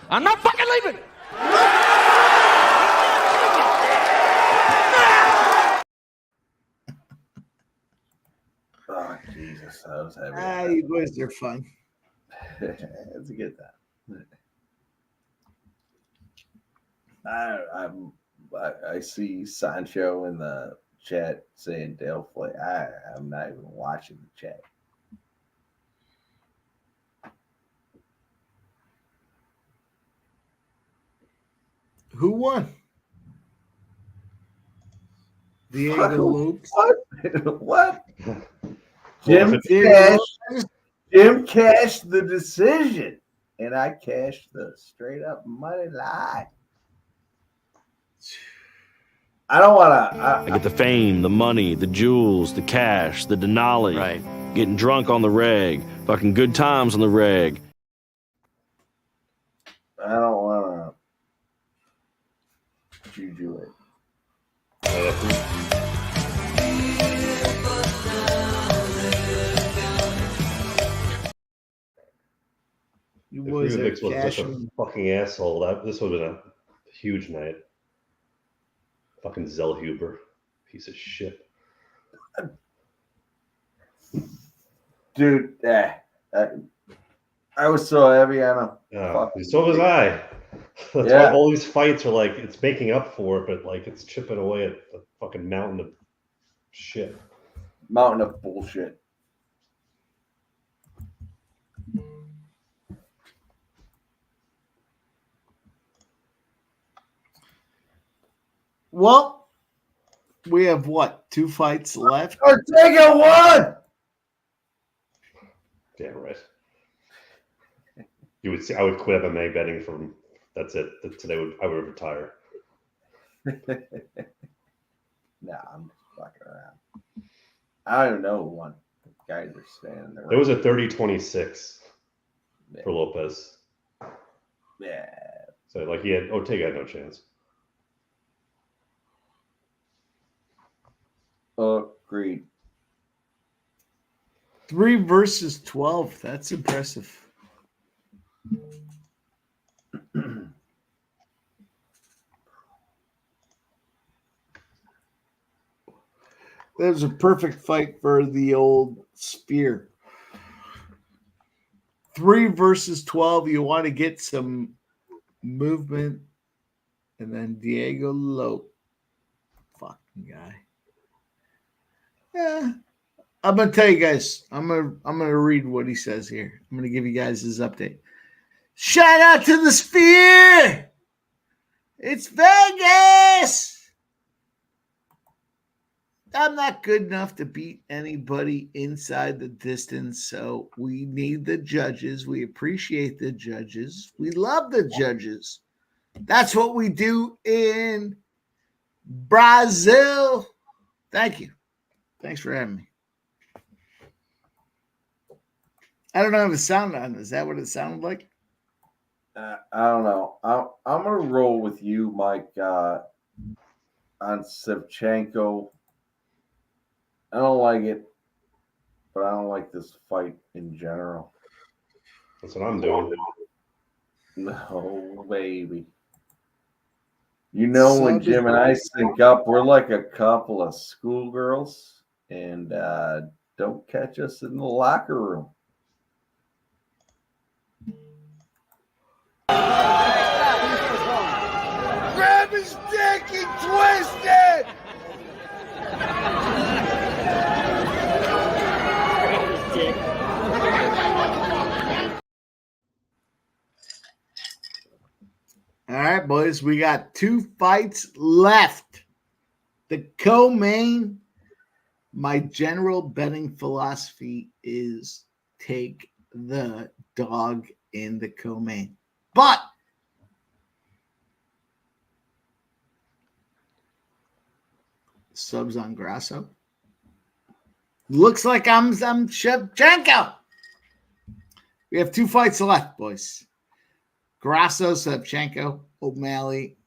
I'm not fucking leaving. Oh, Jesus. That was heavy. You boys are fun. It's a good time. I see Sancho in the chat saying Dale Flay. I'm not even watching the chat. Who won? Diego Lopes. What? Well, Jim cashed the decision, and I cashed the straight up money line. I don't want to. I get the fame, the money, the jewels, the cash, the Denali. Right. Getting drunk on the reg. Fucking good times on the reg. I don't want to juju it. You boys are Ribovics was such a cashing. fucking asshole. This would have been a huge night. Fucking Zellhuber. Piece of shit. Dude, I was so heavy on him. So was I. That's why all these fights are like, it's making up for it, but like it's chipping away at the fucking mountain of shit. Mountain of bullshit. Well, we have what? 2 fights left. Ortega won. Damn right. You would see. I would quit MMA betting from. That's it. Today I would retire. Nah, I'm just fucking around. I don't even know who won. The guys are standing there. It was a 30-26 for Lopes. Yeah. So like Ortega had no chance. Agreed. 3 versus 12. That's impressive. There's a perfect fight for the old spear. 3 versus 12. You want to get some movement. And then Diego Lopes. Fucking guy. Yeah. I'm gonna tell you guys. I'm gonna read what he says here. I'm gonna give you guys his update. Shout out to the Spear. It's Vegas. I'm not good enough to beat anybody inside the distance, so we need the judges. We appreciate the judges. We love the judges. That's what we do in Brazil. Thank you. Thanks for having me. I don't know if it sounded on. Is that what it sounded like? I don't know. I'm gonna roll with you, Mike, on Shevchenko. I don't like it, but I don't like this fight in general. That's what I'm doing. No, baby. You know, when Jim and I sync up, we're like a couple of schoolgirls, and don't catch us in the locker room. Grab his dick and twist it! All right, boys, we got 2 fights left. The co-main, my general betting philosophy is take the dog in the co-main. But subs on Grasso. Looks like I'm Shevchenko. We have 2 fights left, boys. Grasso, Shevchenko, O'Malley.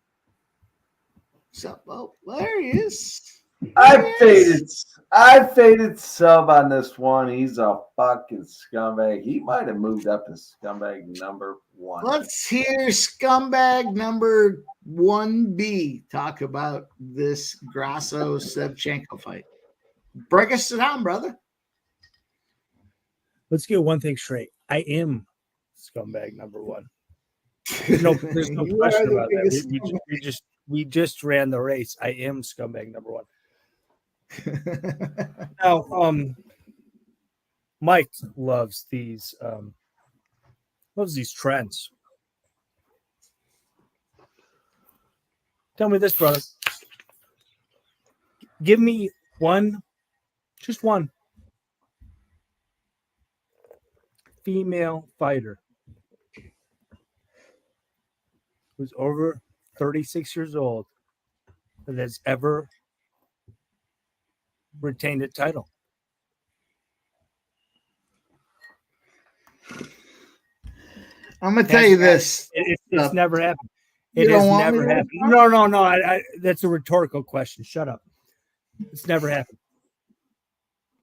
So, oh, there he is. I faded Sub on this one. He's a fucking scumbag. He might have moved up to scumbag number 1. Let's hear scumbag number 1B talk about this Grasso Shevchenko fight. Break us down, brother. Let's get one thing straight. I am scumbag number 1. There's no question about that. We just ran the race. I am scumbag number 1. Now, Mike loves these trends. Tell me this, brother. Give me just one female fighter who's over 36 years old that has ever retained a title. I'm gonna tell you this: it's never happened. It has never happened. No. That's a rhetorical question. Shut up. It's never happened.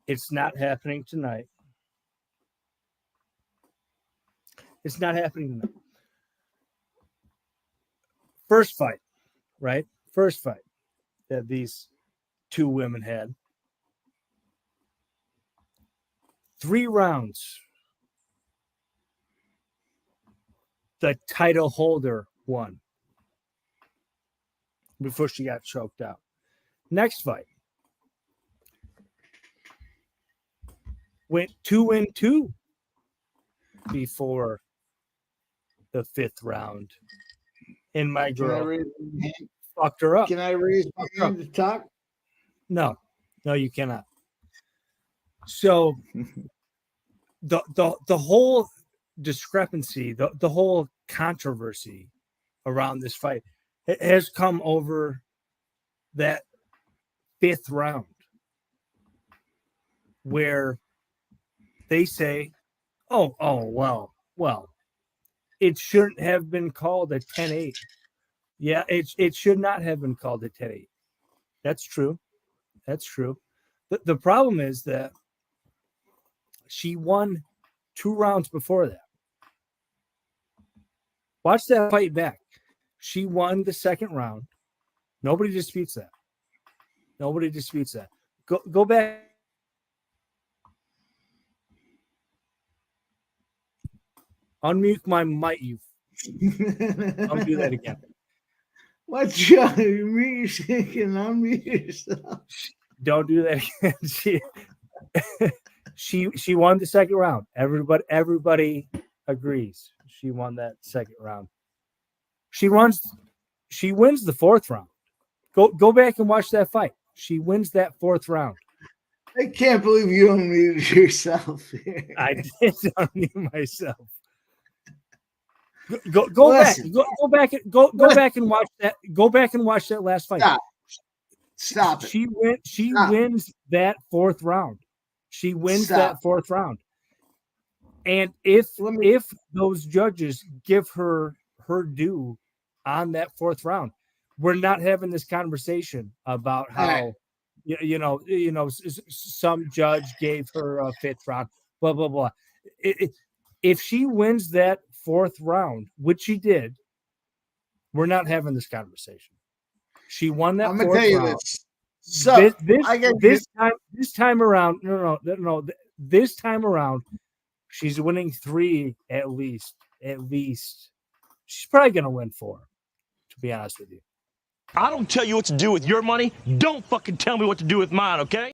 It's not happening tonight. It's not happening tonight. First fight, right? First fight that these two women had. 3 rounds. The title holder won before she got choked out. Next fight went 2-2 before the 5th round. And my girl fucked her up. Can I raise my hand to talk? No, you cannot. So the whole discrepancy, the whole controversy around this fight has come over that 5th round where they say, well, it shouldn't have been called a 10-8. Yeah, it should not have been called a 10-8. That's true. The problem is that she won 2 rounds before that. Watch that fight back. She won the 2nd round. Nobody disputes that. Go back. Unmute my mic, you. Don't do that again. What's your music and unmute yourself? Don't do that again. She won the 2nd round. Everybody agrees. She won that 2nd round. She wins the 4th round. Go back and watch that fight. She wins that 4th round. I can't believe you unmuted yourself here. I did unmute myself. Go back and watch that. Go back and watch that last fight. Stop it. She wins that 4th round. She wins that 4th round. And if those judges give her due on that 4th round, we're not having this conversation about how some judge gave her a 5th round, blah blah blah. If she wins that 4th round, which she did, we're not having this conversation. She won that. I'm gonna tell you this. So this time around, this time around, she's winning 3 at least. She's probably gonna win 4. To be honest with you, I don't tell you what to do with your money. Don't fucking tell me what to do with mine, okay?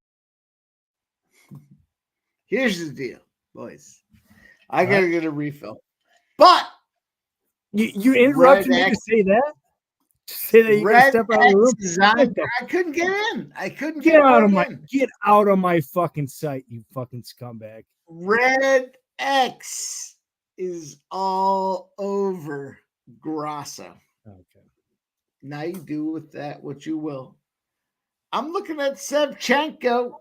Here's the deal, boys. I gotta get a refill. But you interrupted me to say that? To say that you can step out of the room? I couldn't get in. I couldn't get out of my fucking sight, you fucking scumbag. Red X is all over Grasso. Okay. Now you do with that what you will. I'm looking at Shevchenko.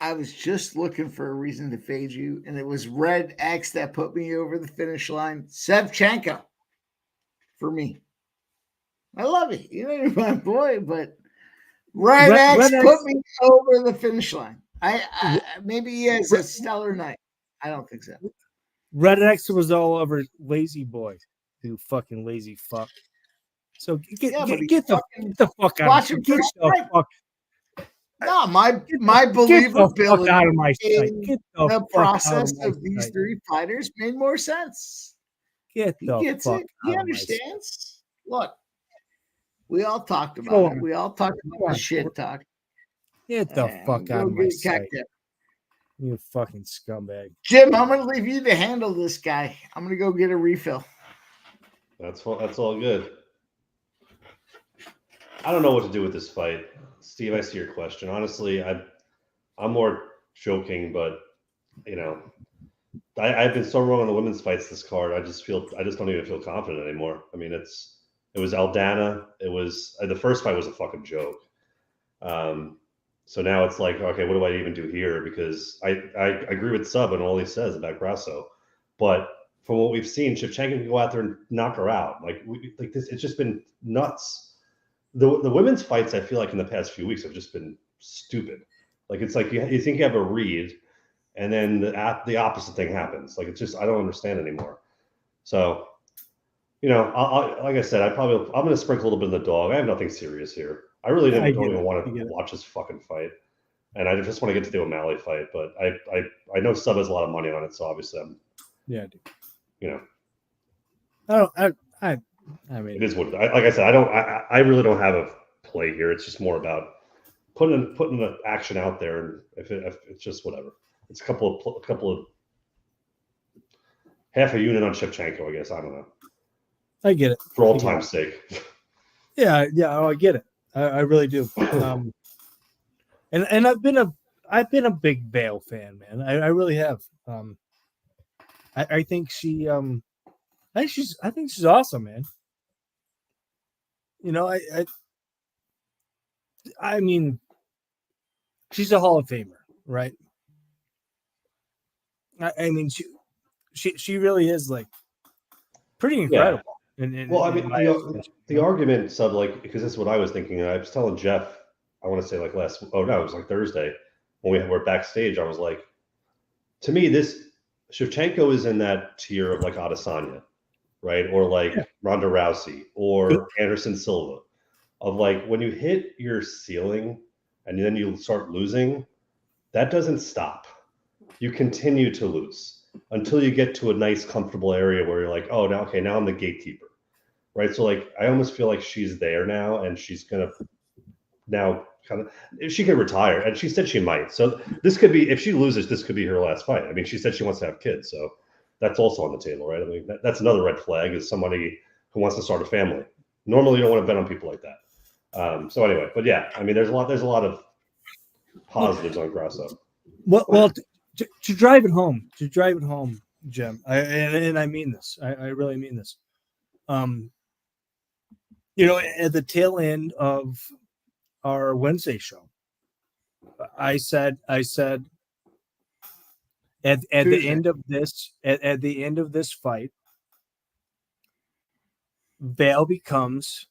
I was just looking for a reason to fade you, and it was Red X that put me over the finish line. Shevchenko for me. I love it. You know, you're my boy, but Red X put me over the finish line. I maybe he has a stellar night. I don't think so. Red X was all over Lazy Boy, you fucking lazy fuck. So get the fuck out of here. No, my believability out of my sight. in the process of these three fighters made more sense. He gets it. He understands. Look, we all talked about it. We all talked about the shit talk. Get the fuck out of my sight. You fucking scumbag. Jim, I'm going to leave you to handle this guy. I'm going to go get a refill. That's all good. I don't know what to do with this fight. Steve, I see your question. Honestly, I'm more joking, but you know, I've been so wrong on the women's fights this card. I just don't even feel confident anymore. I mean, it was Aldana. It was the first fight was a fucking joke. So now it's like, okay, what do I even do here? Because I agree with Sub and all he says about Grasso, but from what we've seen, Shevchenko can go out there and knock her out. Like this, it's just been nuts. The women's fights, I feel like in the past few weeks have just been stupid. Like it's like you think you have a read, and then the opposite thing happens. Like it's just I don't understand anymore. So, you know, like I said, I'm going to sprinkle a little bit in the dog. I have nothing serious here. I really don't even want to watch this fucking fight, and I just want to get to the O'Malley fight. But I know Sub has a lot of money on it, so obviously I'm. Yeah, dude. You know. I mean, it is what like I said. I really don't have a play here. It's just more about putting the action out there, and if it's just whatever. It's a couple of half a unit on Shevchenko, I guess. I don't know. I get it for all time's sake. Yeah. I get it. I really do. And I've been a big Bale fan, man. I really have. I think she I think she's awesome, man. You know, I mean, she's a Hall of Famer, right? I mean, she really is like pretty incredible. Yeah. Well, I mean, the argument, Sub, like, because this is what I was thinking. I was telling Jeff, I want to say like it was like Thursday when we were backstage. I was like, to me, this Shevchenko is in that tier of like Adesanya, right? Or like Ronda Rousey or Anderson Silva, of like when you hit your ceiling and then you start losing, that doesn't stop. You continue to lose until you get to a nice, comfortable area where you're like, oh, now I'm the gatekeeper, right? So like, I almost feel like she's there now, and she's gonna now kind of, if she can retire, and she said she might. So this could be, if she loses, this could be her last fight. I mean, she said she wants to have kids, so that's also on the table, right? I mean, that's another red flag, is somebody who wants to start a family. Normally, you don't want to bet on people like that. So anyway, but yeah, I mean, there's a lot of positives on Grasso. Well, to drive it home, Jim, and I mean this. I really mean this. You know, at the tail end of our Wednesday show, I said at the end of this fight, Bale becomes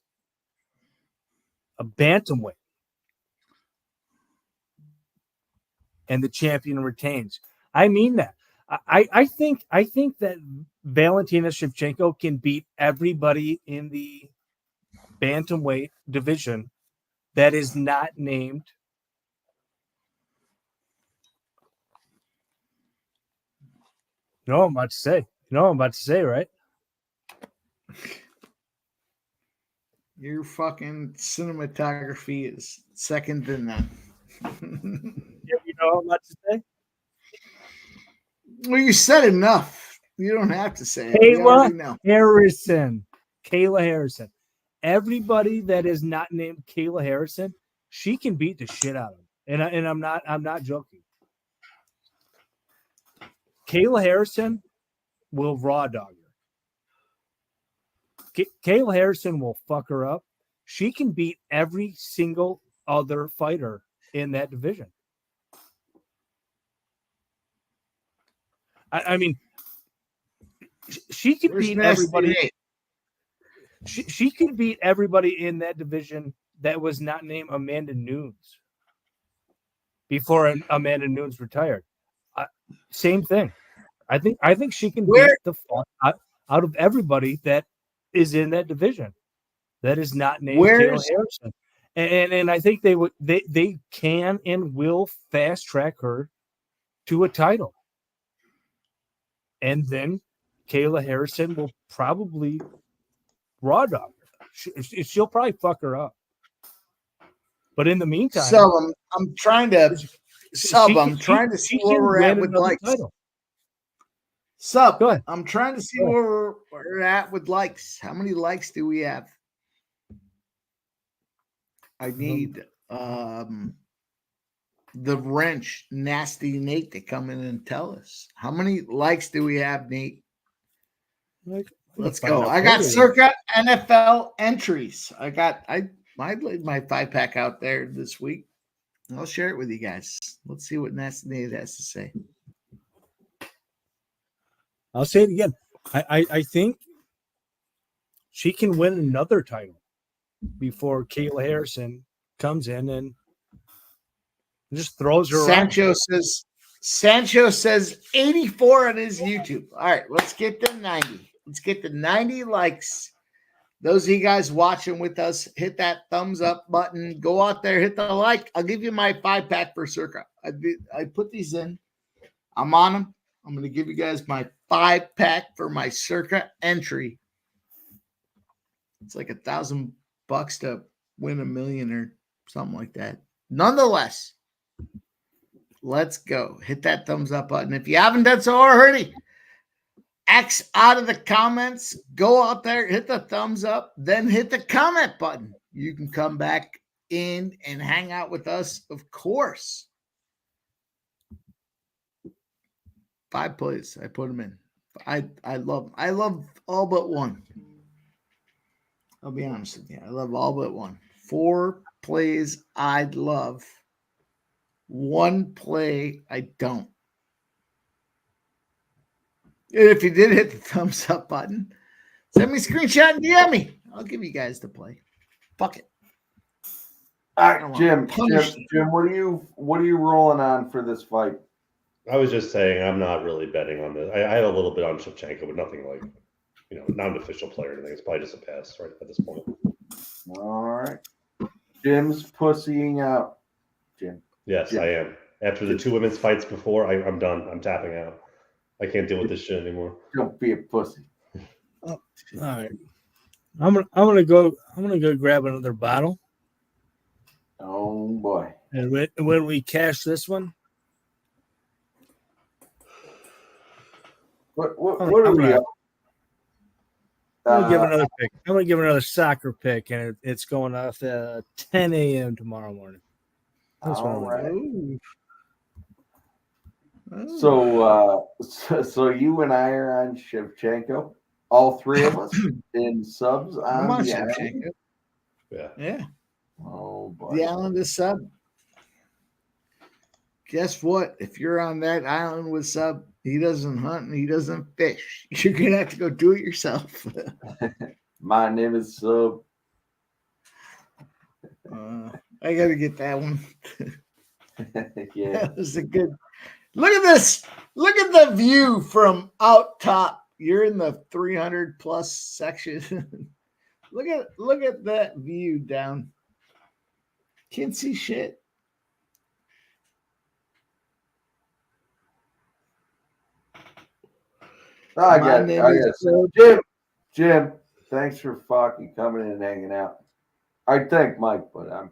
a bantamweight, and the champion retains. I mean that. I think that Valentina Shevchenko can beat everybody in the bantamweight division that is not named You know what I'm about to say, right? Your fucking cinematography is second to none. You know what I'm about to say? Well, you said enough. You don't have to say it. Kayla Harrison. Everybody that is not named Kayla Harrison, she can beat the shit out of him. And I'm not joking. Kayla Harrison will raw dog her. Kayla Harrison will fuck her up. She can beat every single other fighter in that division. I mean, she could beat everybody. She could beat everybody in that division that was not named Amanda Nunes before Amanda Nunes retired. Same thing. I think she can beat the fuck out of everybody that is in that division that is not named Kayla Harrison. And I think they can and will fast track her to a title. And then Kayla Harrison will probably raw dog her. She'll probably fuck her up. But in the meantime, so I'm trying to see where we're at with likes. Go ahead. I'm trying to see where we're at with likes. How many likes do we have? I need the wrench nasty Nate to come in and tell us. How many likes do we have, Nate? Let's go. I got circa NFL entries. I laid my 5-pack out there this week. I'll share it with you guys. Let's see what Nasty Nate has to say. I'll say it again. I think she can win another title before Kayla Harrison comes in and just throws her around. Sancho says 84 on his YouTube. All right, let's get to 90. Let's get to 90 likes. Those of you guys watching with us, hit that thumbs up button. Go out there, hit the like. I'll give you my 5-pack for circa. I put these in. I'm on them. I'm going to give you guys my 5-pack for my circa entry. It's like $1,000 to win $1 million or something like that. Nonetheless, let's go. Hit that thumbs up button. If you haven't done so already, X out of the comments, go out there, hit the thumbs up, then hit the comment button. You can come back in and hang out with us, of course. 5 plays, I put them in. I love all but one. I'll be honest with you. I love all but one. 4 plays I'd love. 1 play I don't. If you did hit the thumbs up button, send me a screenshot and DM me. I'll give you guys the play. Fuck it. All right, Jim, what are you rolling on for this fight? I was just saying I'm not really betting on this. I had a little bit on Shevchenko, but nothing like, not an official player or anything. It's probably just a pass right at this point. All right. Jim's pussying out. Jim. Yes, Jim. I am. After the 2 women's fights before, I'm done. I'm tapping out. I can't deal with this shit anymore. Don't be a pussy. All right. I'm gonna go grab another bottle. Oh boy. And when we cash this one. What are we up? I'm gonna give another pick. I'm gonna give another soccer pick, and it's going off at 10 a.m. tomorrow morning. That's what I'm gonna do. So you and I are on Shevchenko, all 3 of us in subs on the Shevchenko. Yeah. Oh boy. The island is sub. Guess what? If you're on that island with sub, he doesn't hunt and he doesn't fish. You're gonna have to go do it yourself. My name is Sub. I gotta get that one. Yeah. That was a good. Look at this. Look at the view from out top. You're in the 300 plus section. Look at that view down. Can't see shit. I got it. Jim, thanks for fucking coming in and hanging out. I thank Mike, but I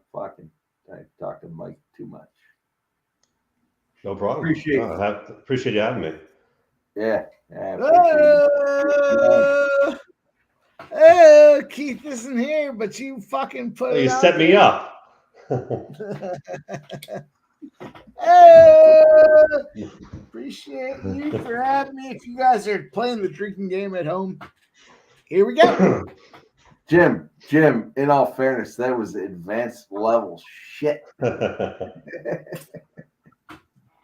talk to Mike too much. No problem. Appreciate you having me. Yeah. Keith isn't here, but you fucking put You set me up. Appreciate you for having me. If you guys are playing the drinking game at home, here we go. Jim, in all fairness, that was advanced level shit.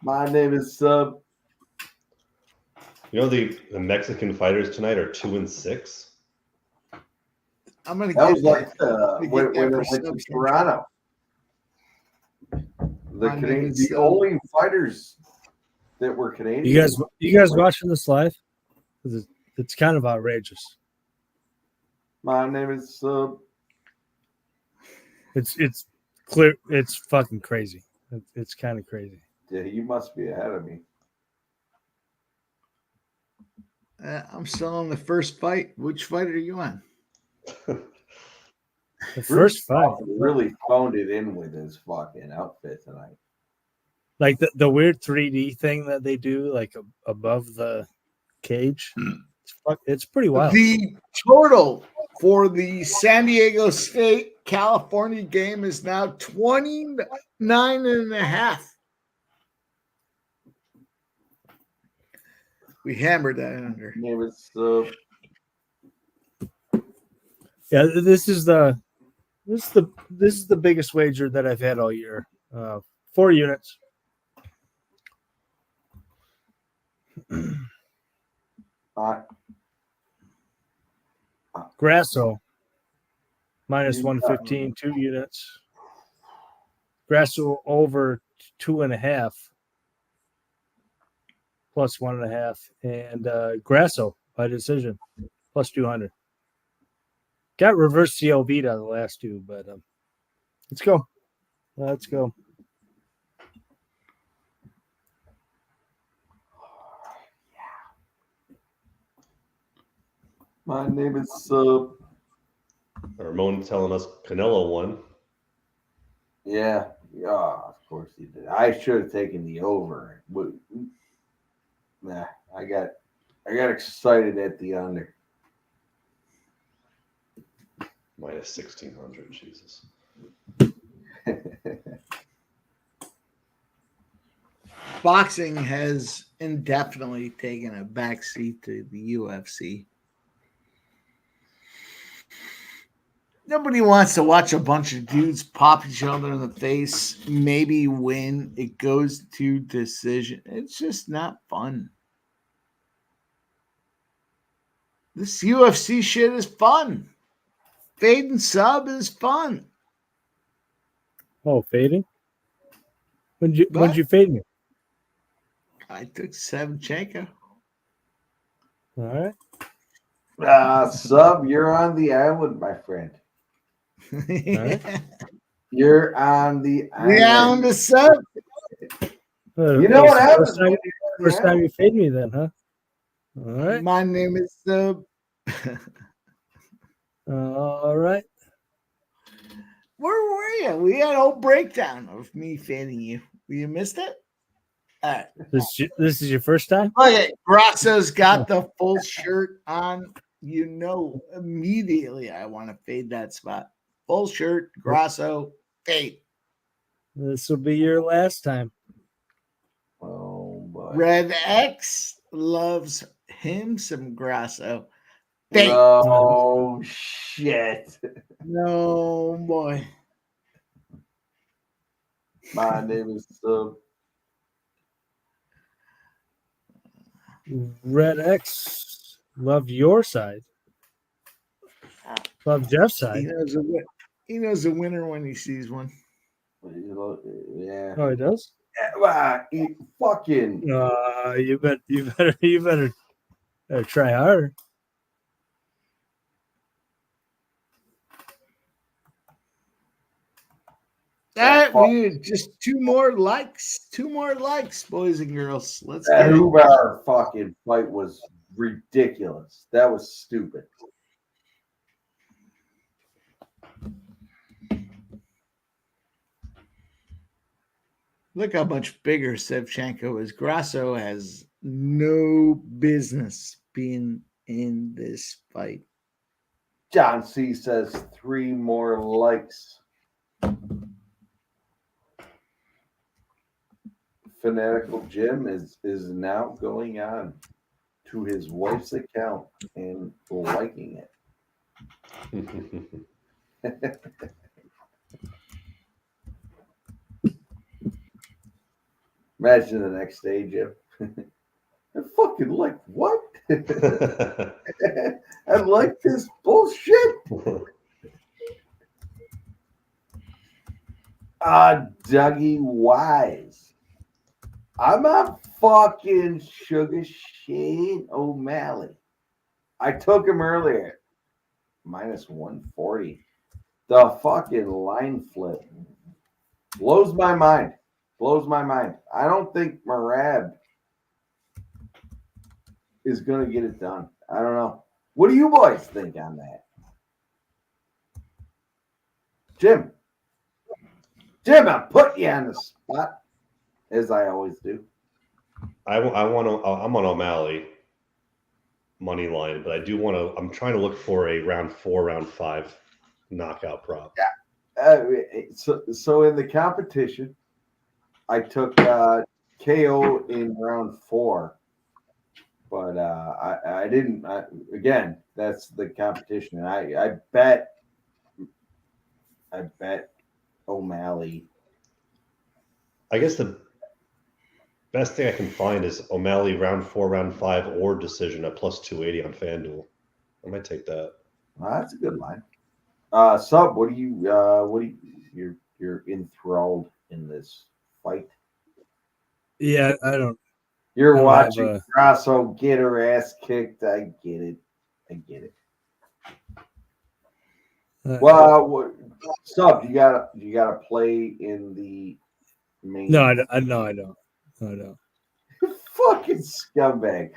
My name is Sub. You know the Mexican fighters tonight are 2-6. I'm gonna That get was like when that it went to perception. Toronto. The only fighters that were Canadian. You guys watching this live? 'Cause it's kind of outrageous. My name is It's clear. It's fucking crazy. It's kind of crazy. Yeah, you must be ahead of me. I'm still on the first fight. Which fight are you on? The first fight really phoned it in with his fucking outfit tonight. Like the weird 3D thing that they do, like above the cage. It's pretty wild. The total for the San Diego State California game is now 29.5. We hammered that under. Name is Yeah, this is the biggest wager that I've had all year. 4 units. Grasso minus 115, 2 units. Grasso over 2.5 plus 1.5, and Grasso by decision plus 200. Got reverse CLV on the last two, but let's go. Let's go. My name is Ramon telling us Canelo won. Yeah, of course he did. I should have taken the over. But, nah, I got excited at the under. Minus 1,600, Jesus. Boxing has indefinitely taken a backseat to the UFC. Nobody wants to watch a bunch of dudes pop each other in the face, maybe win. It goes to decision. It's just not fun. This UFC shit is fun. Fade and sub is fun. Oh, fading? When'd you fade me? I took Shevchenko. All right. Sub, you're on the island, my friend. Right. You're on the island. Yeah, on the sub. You know what happens? First time you fade me then, huh? All right. My name is Sub. All right. Where were you? We had a whole breakdown of me fading you. You missed it? All right. This is your first time? Okay. Grasso's got the full shirt on. You know, immediately I want to fade that spot. Full shirt, Grasso, fade. This will be your last time. Oh, boy. Red X loves him some Grasso. Fade. Oh, shit. No, boy. My name is Sub. Red X, love your side. Love Jeff's side. He knows a winner when he sees one. Yeah. Oh, he does? Fucking. You better try harder. That we need just 2 more likes. 2 more likes, boys and girls. Let's That get it. Zellhuber fucking fight was ridiculous. That was stupid. Look how much bigger Shevchenko is. Grasso has no business being in this fight. John C says 3 more likes. Fanatical Jim is now going on to his wife's account and liking it. Imagine the next day, Jim. I fucking like what? I like this bullshit. Dougie Wise. I'm a fucking Sugar Shane O'Malley. I took him earlier. Minus 140. The fucking line flip. Blows my mind. Blows my mind. I don't think Merab is going to get it done. I don't know. What do you boys think on that? Jim, I'm putting you on the spot, as I always do. I'm on O'Malley money line, but I do want to. I'm trying to look for a round 4, round 5 knockout prop. Yeah. So in the competition, I took KO in round 4, but I didn't. Again, that's the competition, and I bet O'Malley. I guess the best thing I can find is O'Malley round 4, round 5, or decision at plus 280 on FanDuel. I might take that. That's a good line. Sub, what do you you're enthralled in this fight? Yeah, I don't. You're I don't watching have Grasso get her ass kicked. I get it. Well, Sub, you gotta play in the main. No, I don't. Fucking scumbag.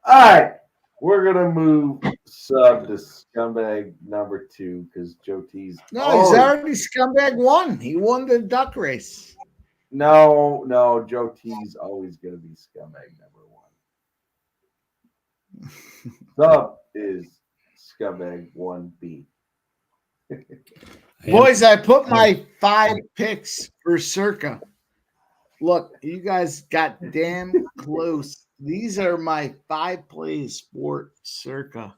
All right, we're gonna move Sub to scumbag number 2 because Joe T's. No, he's already scumbag 1. He won the duck race. No, Joe T's always gonna be scumbag number 1. Sub is scumbag 1B. Boys, I put my 5 picks for Circa. Look, you guys got damn close. These are my 5 plays for Circa.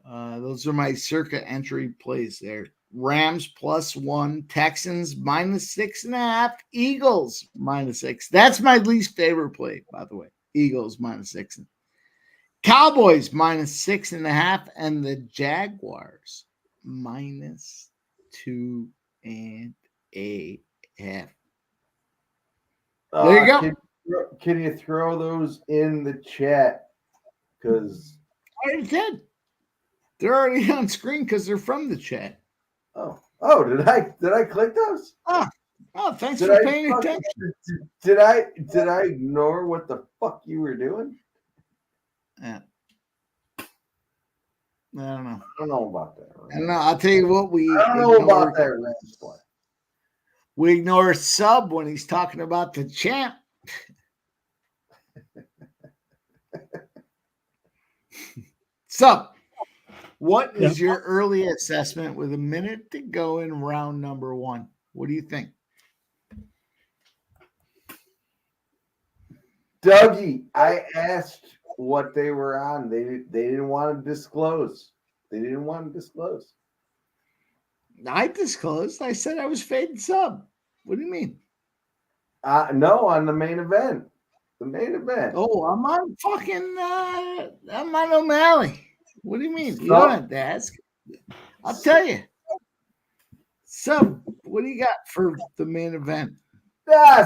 Those are my Circa entry plays there. Rams +1, Texans -6.5, Eagles -6. That's my least favorite play, by the way. Eagles -6. Cowboys -6.5, and the Jaguars -2.5. There you go. Can you throw those in the chat? Because I already did. They're already on screen because they're from the chat. Oh, did I click those? Oh, thanks for paying attention. Did I ignore what the fuck you were doing? Yeah. I don't know. I don't know about that. I don't know. I'll tell you what, I don't know about that Rams play. We ignore Sub when he's talking about the champ. Sub, what is your early assessment with a minute to go in round number 1? What do you think? Dougie, I asked what they were on. They didn't want to disclose. I disclosed. I said I was fading Sub. What do you mean? No, on the main event. The main event. Oh, I'm on fucking I'm on O'Malley. What do you mean? You don't have to ask. I'll tell you. Sub, what do you got for the main event?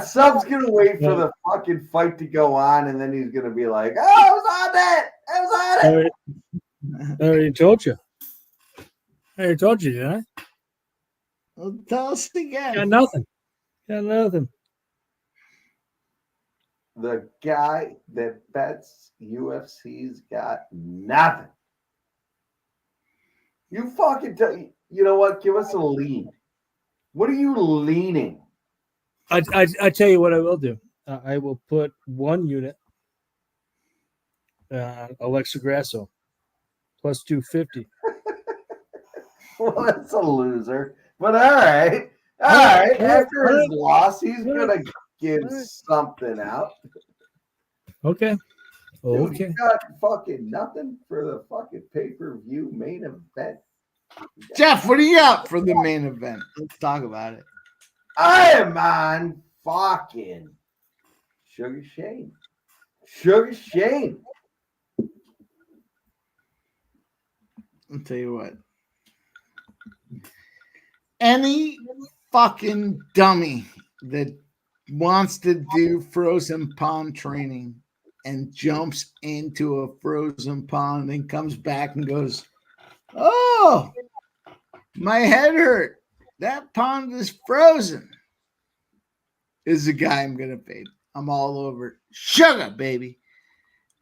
Sub's gonna wait for the fucking fight to go on, and then he's gonna be like, "Oh, I was on that. I was on it." I already told you. Didn't I? Well, tell us again. Got nothing. The guy that bets UFC's got nothing. You fucking you know what? Give us a lead. What are you leaning? I tell you what I will do. I will put 1 unit. Alexa Grasso plus 250. Well, that's a loser. But all right. After his loss, he's gonna give something out. Okay. Dude, you got fucking nothing for the fucking pay-per-view main event. Jeff, what do you got for the main event? Let's talk about it. I am on fucking Sugar Shane. Sugar Shane. I'll tell you what. Any fucking dummy that wants to do frozen pond training and jumps into a frozen pond and comes back and goes, "Oh, my head hurt. That pond is frozen," is the guy I'm gonna fade. I'm all over it. Sugar, baby.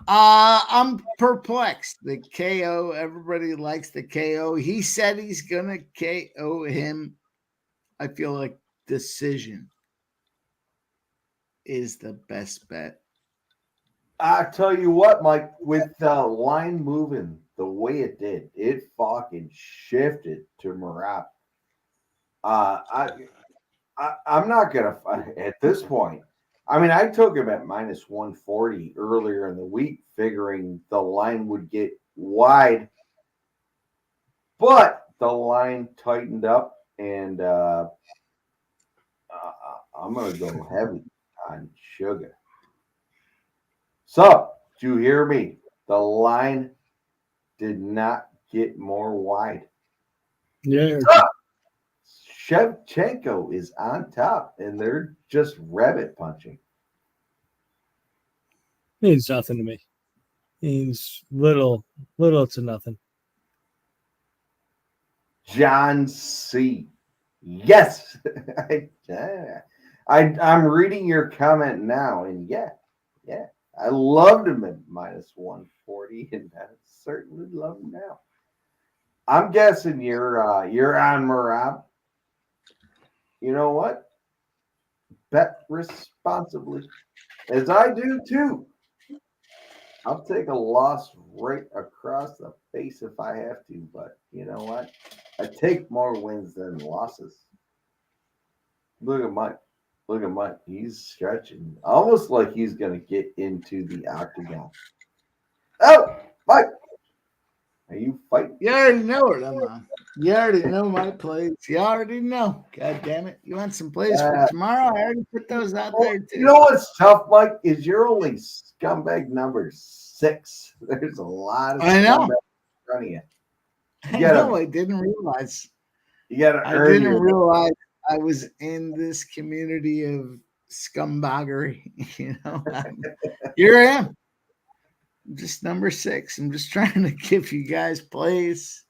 I'm perplexed. The KO, everybody likes the KO. He said he's gonna KO him. I feel like decision is the best bet. I tell you what, Mike, with the line moving the way it did, it fucking shifted to Merab. I'm not gonna at this point. I mean, I took him at minus 140 earlier in the week, figuring the line would get wide, but the line tightened up, and I'm gonna go heavy on Sugar. So, did you hear me? The line did not get more wide. Yeah. Shevchenko is on top, and they're just rabbit punching. Means nothing to me. Means little to nothing. John C. Yes. I'm reading your comment now, and yeah. I loved him at minus 140, and I certainly love him now. I'm guessing you're on Merab. You know what? Bet responsibly, as I do too. I'll take a loss right across the face if I have to, but you know what? I take more wins than losses. Look at Mike. He's stretching, almost like he's going to get into the octagon. Oh, Mike, are you fighting? You already know what I'm on. You already know my plays. You already know. God damn it. You want some plays for tomorrow? I already put those out there too. You know what's tough, Mike, is you're only scumbag number 6. There's a lot of scumbags in front of you. I didn't realize. You got to earn. I didn't realize I was in this community of scumbaggery. You know, here I am. I'm just number 6. I'm just trying to give you guys plays.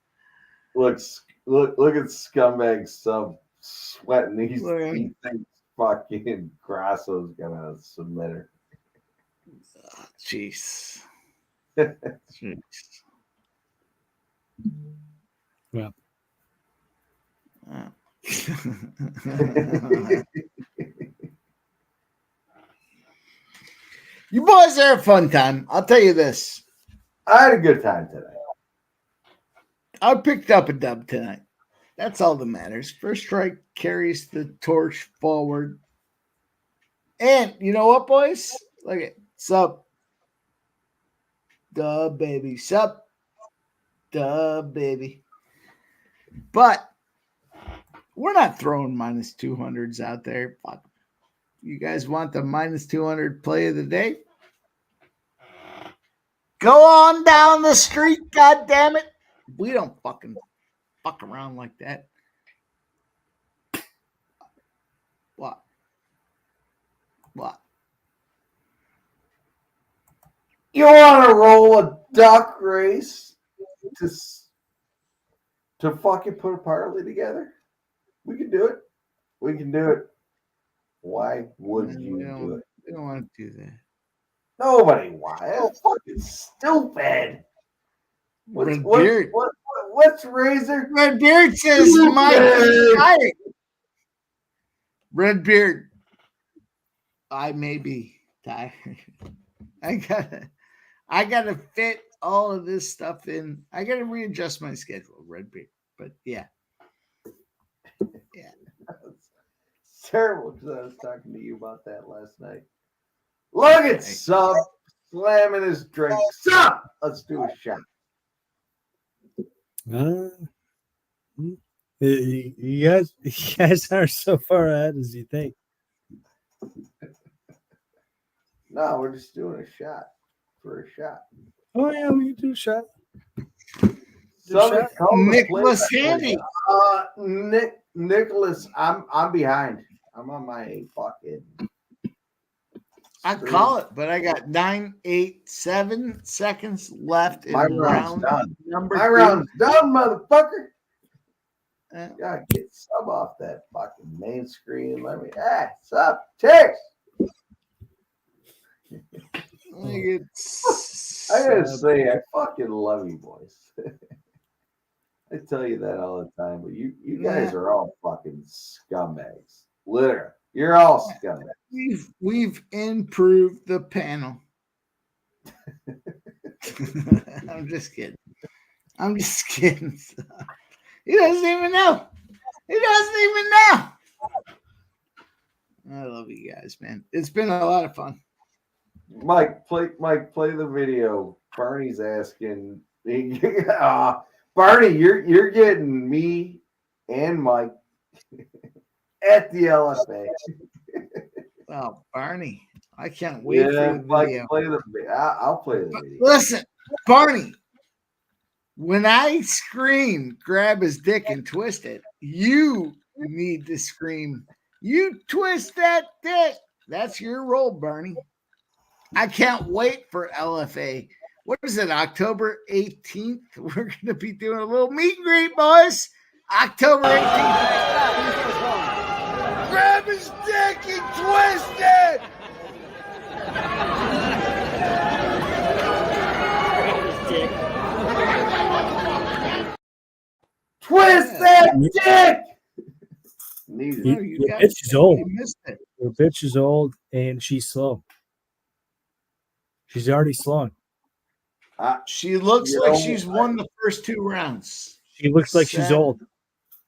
Look at scumbag sub sweating. He thinks fucking Grasso's gonna submit her. Jeez. Yeah. You boys are a fun time. I'll tell you this. I had a good time today. I picked up a dub tonight. That's all that matters. First strike carries the torch forward. And you know what, boys? Look at sup. Duh, baby. Sup. Duh, baby. But we're not throwing minus 200s out there. Fuck. You guys want the minus 200 play of the day? Go on down the street, God damn it. We don't fucking fuck around like that. What? You want to roll a duck race to fucking put a parlay together? We can do it. Why would you do it? We don't want to do that. Nobody wants. That's fucking stupid. Red Beard. What's Razor? Red Beard says Mike is tired. Red Beard. I may be tired. I gotta fit all of this stuff in. I gotta readjust my schedule, Red Beard. But yeah. It's terrible because I was talking to you about that last night. Look at Sub slamming his drink. Sub! Let's do a shot. You guys aren't so far ahead as you think. No, we're just doing a shot for a shot. Oh yeah, we can do a shot. Nicholas Handy. Nicholas, I'm behind. I'm on my fucking. I call it, but I got 9, 8, 7 seconds left in My round's round done. number My 2. round's done, motherfucker. Gotta get sub off that fucking main screen. Let me sub text. I gotta say, I fucking love you boys. I tell you that all the time, but you guys are all fucking scumbags. Literally, you're all scumbags. We've improved the panel. I'm just kidding. He doesn't even know. I love you guys, man. It's been a lot of fun. Mike, play the video. Barney's asking. Barney, you're getting me and Mike at the LFA. Oh, Barney, I can't wait for the video. I'll play the video. Listen, Barney, when I scream, grab his dick and twist it, you need to scream, you twist that dick. That's your role, Barney. I can't wait for LFA. What is it, October 18th? We're going to be doing a little meet and greet, boys. October 18th. Grab his dick and twist it. Twist that dick. Your bitch is old. Your bitch is old and she's slow. She's already slowing. She looks like she's won the first 2 rounds. She looks like she's old.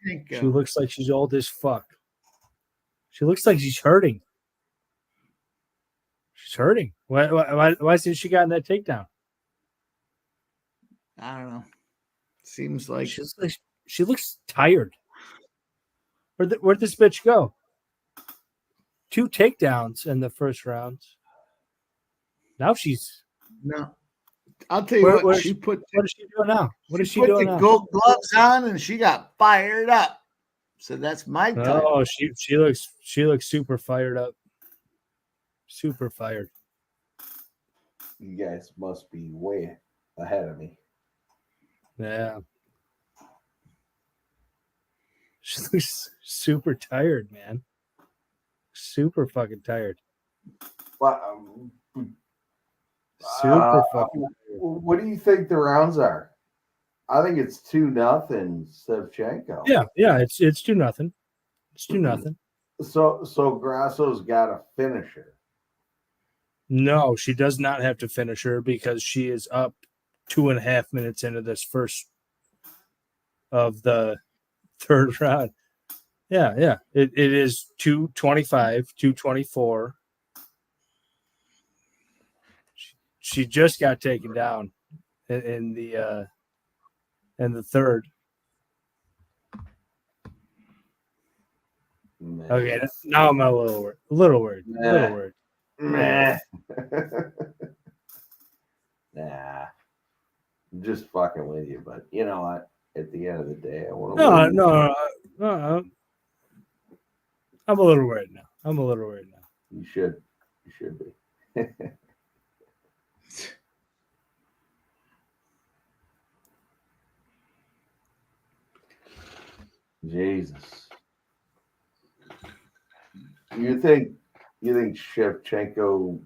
Shevchenko. She looks like she's old as fuck. She looks like she's hurting. She's hurting. Why hasn't she gotten that takedown? I don't know. Seems like she looks tired. Where'd this bitch go? 2 takedowns in the first round. Now she's I'll tell you what is she doing now? What is she put doing the now? gold gloves on and she got fired up. So that's my time. Oh, she looks super fired up. Super fired. You guys must be way ahead of me. Yeah. She looks super tired, man. Super fucking tired. Super fucking tired. What do you think the rounds are? I think it's 2-0 Shevchenko. Yeah, it's 2-0. It's 2-0. So Grasso's got a finisher. No, she does not have to finish her because she is up 2.5 minutes into this first of the third round. Yeah. It is 2:25, 2:24. She just got taken down in the third. Man. Okay, now I'm a little worried. Nah. Nah. I'm just fucking with you, but you know what? At the end of the day, I want to. No. I'm a little worried now. You should be. Jesus. You think Shevchenko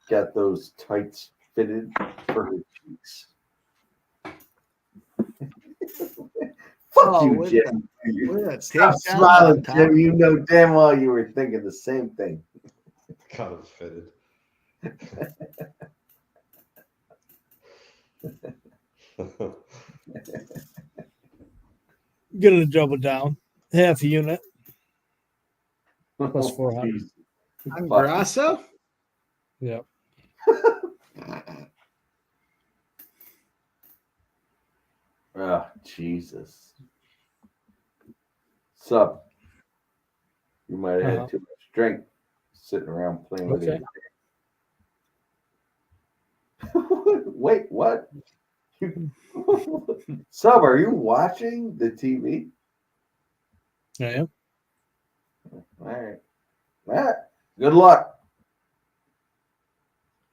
got those tights fitted for her cheeks? Fuck you, Jim. Stop smiling, Jim. You know damn well you were thinking the same thing. Got it fitted. Gonna double down. Half a unit. Plus 400. I'm Grasso? Yep. Oh, Jesus. Sup? You might have had too much drink sitting around playing with it. Wait, what? Sub, are you watching the TV? I am. All right. Matt, good luck.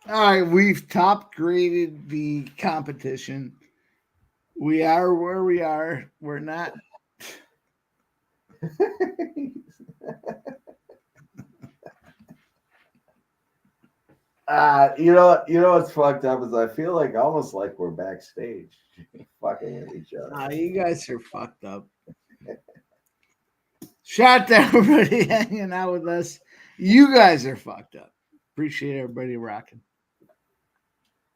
All right, we've top graded the competition. We are where we are. We're not. You know what's fucked up is I feel like almost like we're backstage, fucking with each other. You guys are fucked up. Shout out to everybody hanging out with us. You guys are fucked up. Appreciate everybody rocking.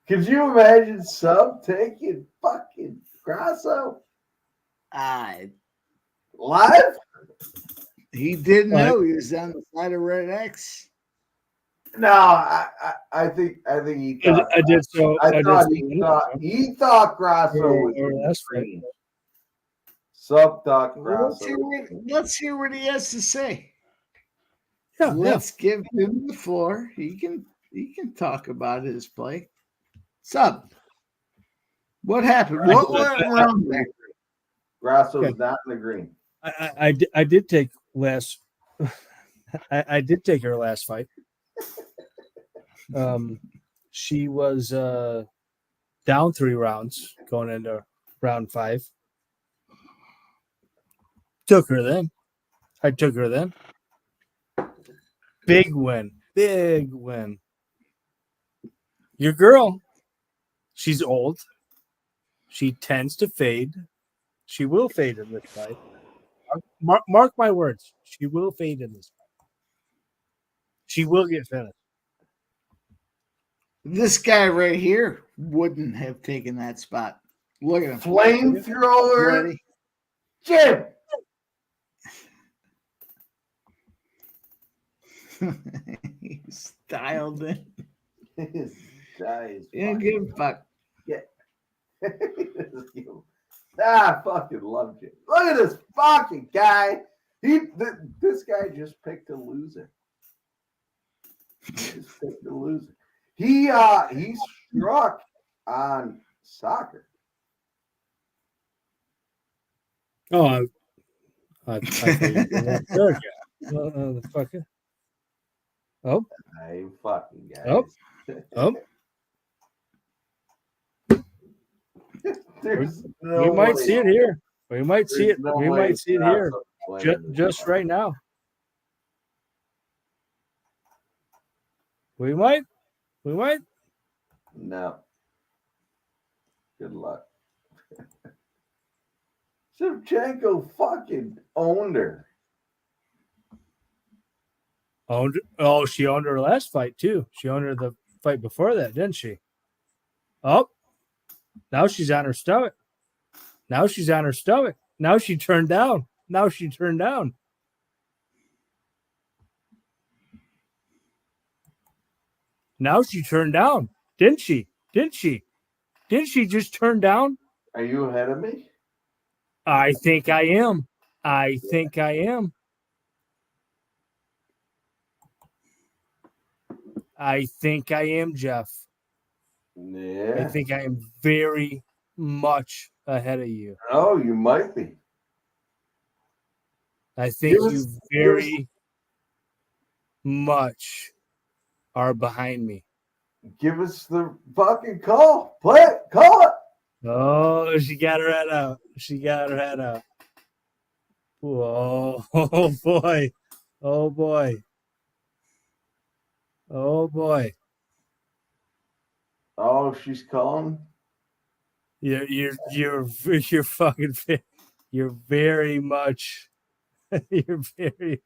Could you imagine Sub taking fucking Grasso live? He didn't know he was on the side of Red X. No, I think he thought. I did so. He thought Grasso was green. Sub thought Grasso. Let's hear what he has to say. Yeah, let's give him the floor. He can talk about his play. Sub, what happened? What went wrong there? Grasso's not in the green. I did take last. I did take her last fight. She was down 3 rounds going into round 5. Took her then. I took her then. Big win. Big win. Your girl, she's old. She tends to fade. She will fade in this fight. Mark my words. She will fade in this fight. She will get finished. This guy right here wouldn't have taken that spot. Look at him. Flamethrower. Jim. He's dialed in. His guy is you don't give a fuck. Yeah. Fucking love Jim. Look at this fucking guy. This guy just picked a loser. He struck on soccer. Oh, I the fucker. Oh, I fucking guys. Oh. We might see it here. We might see it. We might see it here. Just right now. We might. No. Good luck. Shevchenko fucking owned her. Oh, she owned her last fight too. She owned her the fight before that, didn't she? Oh, now she's on her stomach. Now she turned down. Now she turned down. Didn't she? Didn't she just turn down? Are you ahead of me? I think I am. Jeff. Yeah. I think I am very much ahead of you. Oh, you might be. I think you very much are behind me. Give us the fucking call. Play it. Call it. Oh, she got her head out. Whoa. Oh, boy. Oh, she's calling. You're fucking. You're very much. You're very.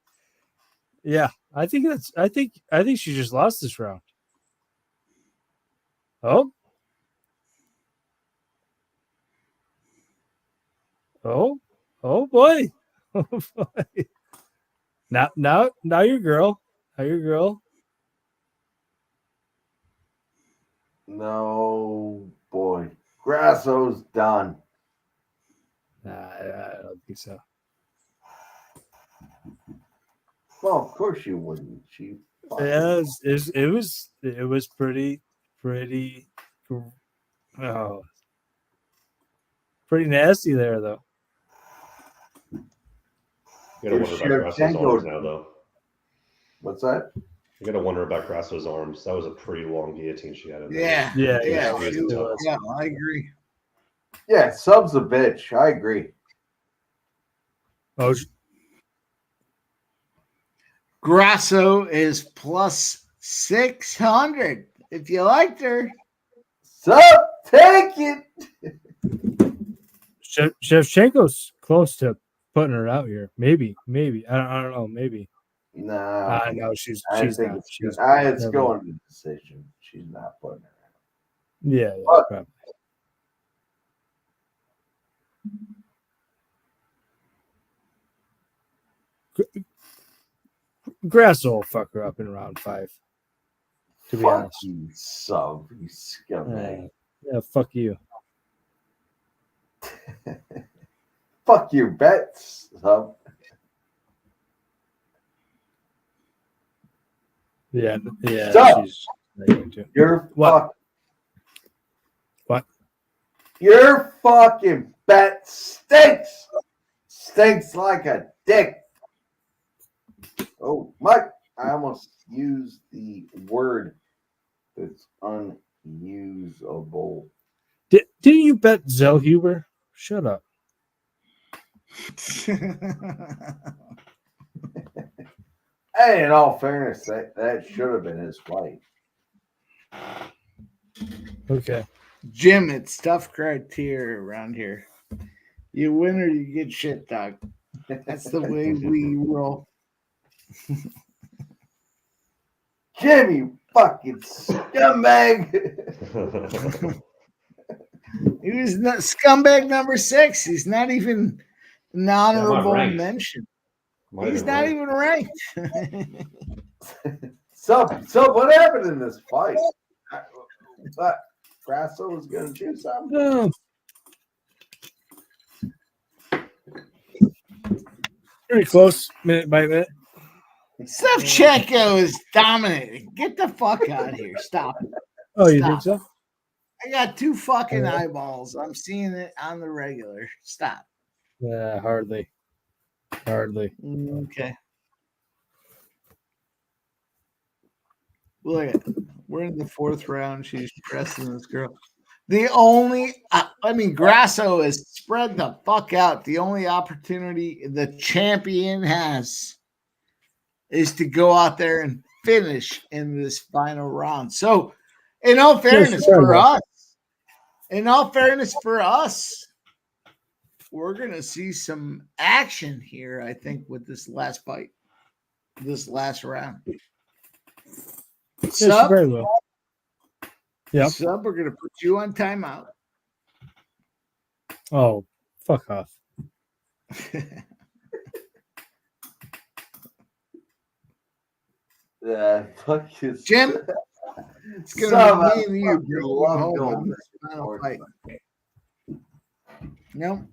Yeah, I think she just lost this round. Oh boy. Now your girl. No, boy. Grasso's done. Nah, I don't think so. Well, of course you wouldn't. It was pretty Oh, pretty nasty there, though. You gotta wonder about Grasso's arms now, though. What's that? You gotta wonder about Grasso's arms. That was a pretty long guillotine she had in there. Yeah. Yeah. I agree. Yeah, Sub's a bitch. I agree. Oh, Grasso is plus 600. If you liked her, Sub, take it. Shevchenko's close to putting her out here. Maybe. I don't know. Maybe. Nah, no, she's I not. think She's it's going to decision. She's not putting her out. Yeah, But- probably. Grasso will fuck her up in round 5. To be Fuck honest. you, Sub, you scumbag. Yeah, fuck you. Fuck your bets, Sub. Yeah. Stop. She's going to. You're What? What? Your fucking bet stinks. Stinks like a dick. Oh, Mike, I almost used the word that's unusable. Didn't you bet Zellhuber? Shut up. Hey, in all fairness, that should have been his fight. Okay. Jim, it's tough criteria around here. You win or you get shit, dog. That's the way we roll. Jim, you fucking scumbag. He was not scumbag number 6. He's not even an honorable ranked. mention. Might He's have not ranked. even ranked. So what happened in this fight? But Grasso was going to do something. No. Pretty close, minute by minute. Shevchenko is dominating. Get the fuck out of here. Stop it. Oh, you Stop. think so? I got 2 fucking eyeballs. I'm seeing it on the regular. Stop. Yeah, hardly. Okay. Look at we're in the 4th round. She's pressing this girl. The only, Grasso is spread the fuck out. The only opportunity the champion has is to go out there and finish in this final round. So, in all fairness for us, we're going to see some action here, I think, with this last fight, this last round. Yes, very well. Yeah. Sub, we're going to put you on timeout. Oh, fuck off. Fuck you, Jim. It's going to be me and you. love going on this final fight. No.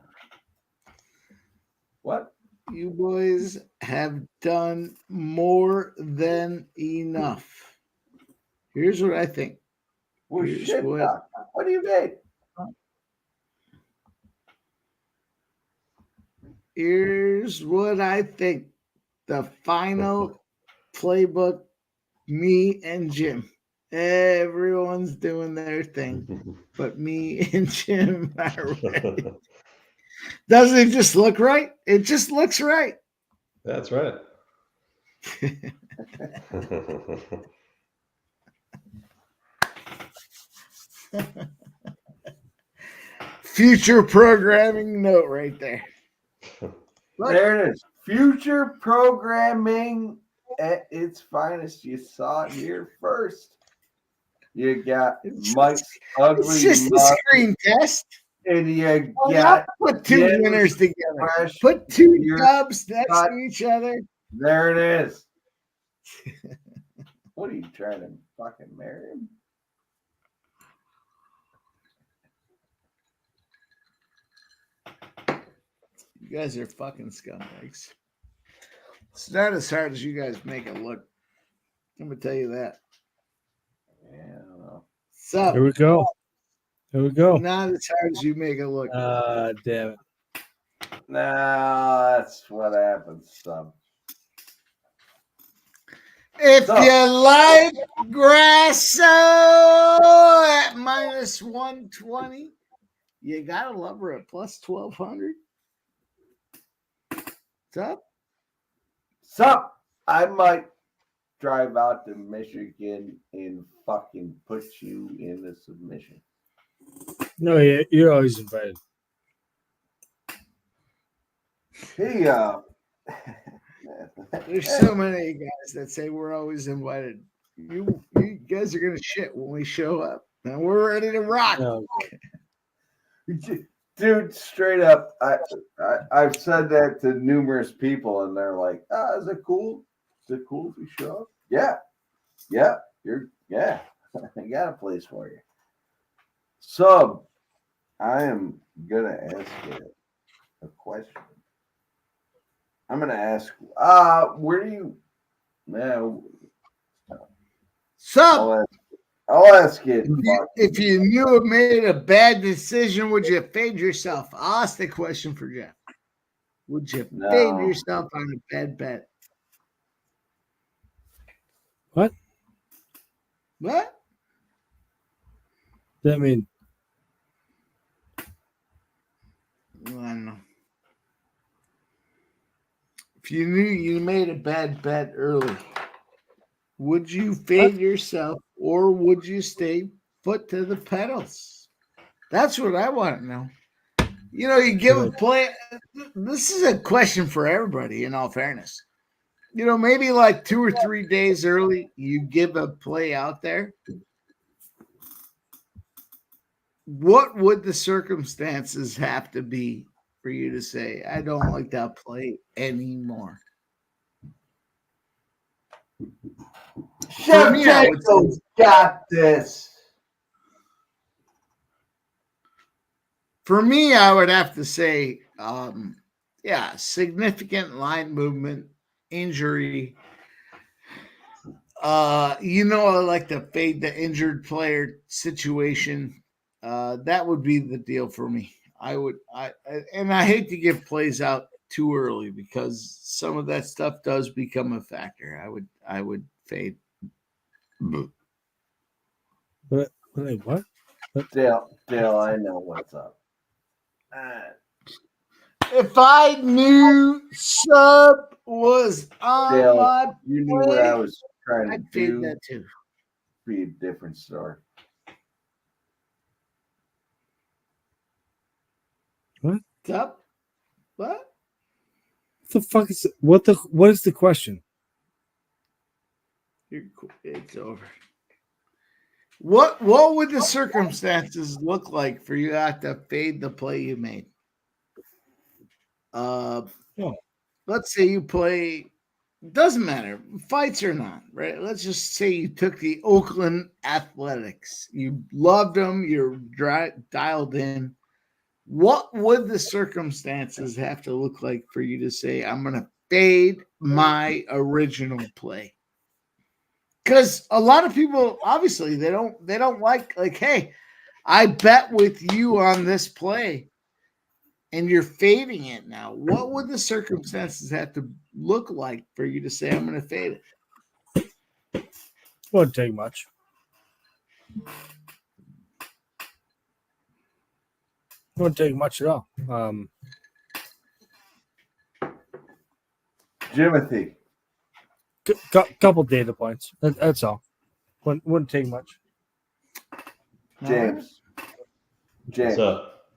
What? You boys have done more than enough. Here's what I think. Well, shit, what do you mean? Here's what I think. The final playbook, me and Jim. Everyone's doing their thing, but me and Jim are ready. Doesn't it just look right? It just looks right. That's right. Future programming note right there. There it is. Future programming at its finest. You saw it here first. You got Mike's ugly It's just a mug, screen test. and you Well, got put 2 Jim's winners together. fresh Put 2 beard dubs next cut. to each other. There it is. What are you trying to fucking marry him? You guys are fucking scumbags. It's not as hard as you guys make it look. I'm gonna tell you that. Yeah, I don't know. So Here we go. Here we go. Not as hard as you make it look. Damn it. Nah, that's what happens. If you like Grasso at minus 120, you gotta love her at plus 1200. What's up? Sup? I might drive out to Michigan and fucking put you in the submission. No, you're always invited. Hey, There's so many guys that say we're always invited. You guys are gonna shit when we show up, and we're ready to rock. No. Dude, straight up, I've said that to numerous people, and they're like, "Is it cool? Is it cool if we show up?" Yeah, I got a place for you. So, I am gonna ask you a question. I'm gonna ask, where do you now? So, I'll ask you. If you knew it made a bad decision, would you fade yourself? I'll ask the question for Jeff. Would you fade yourself on a bad bet? What? What? Does that mean? I don't know. If you knew you made a bad bet early, would you fade yourself or would you stay foot to the pedals? That's what I want to know. You know, you give a play. This is a question for everybody, in all fairness. You know, maybe like 2 or 3 days early, you give a play out there. What would the circumstances have to be for you to say, I don't like that play anymore? Shevchenko's got this. For me, I would have to say, significant line movement, injury. I like to fade the injured player situation. That would be the deal for me. I hate to give plays out too early because some of that stuff does become a factor. I would fade. What? Dale, I know what's up. If I knew Sub was on Dale, my you knew what I was trying to I'd do. fade that too. Be a different story. What? Sub? What? What the fuck is what is the question? It's over. What would the circumstances look like for you to have to fade the play you made? Let's say you play, doesn't matter, fights or not, right? Let's just say you took the Oakland Athletics. You loved them, you're dialed in. What would the circumstances have to look like for you to say, I'm going to fade my original play? Because a lot of people, obviously, they don't like, hey, I bet with you on this play and you're fading it now. What would the circumstances have to look like for you to say, I'm going to fade it? Wouldn't take much. Wouldn't take much at all. Jimothy. Couple data points. That's all. Wouldn't take much. James. What's up?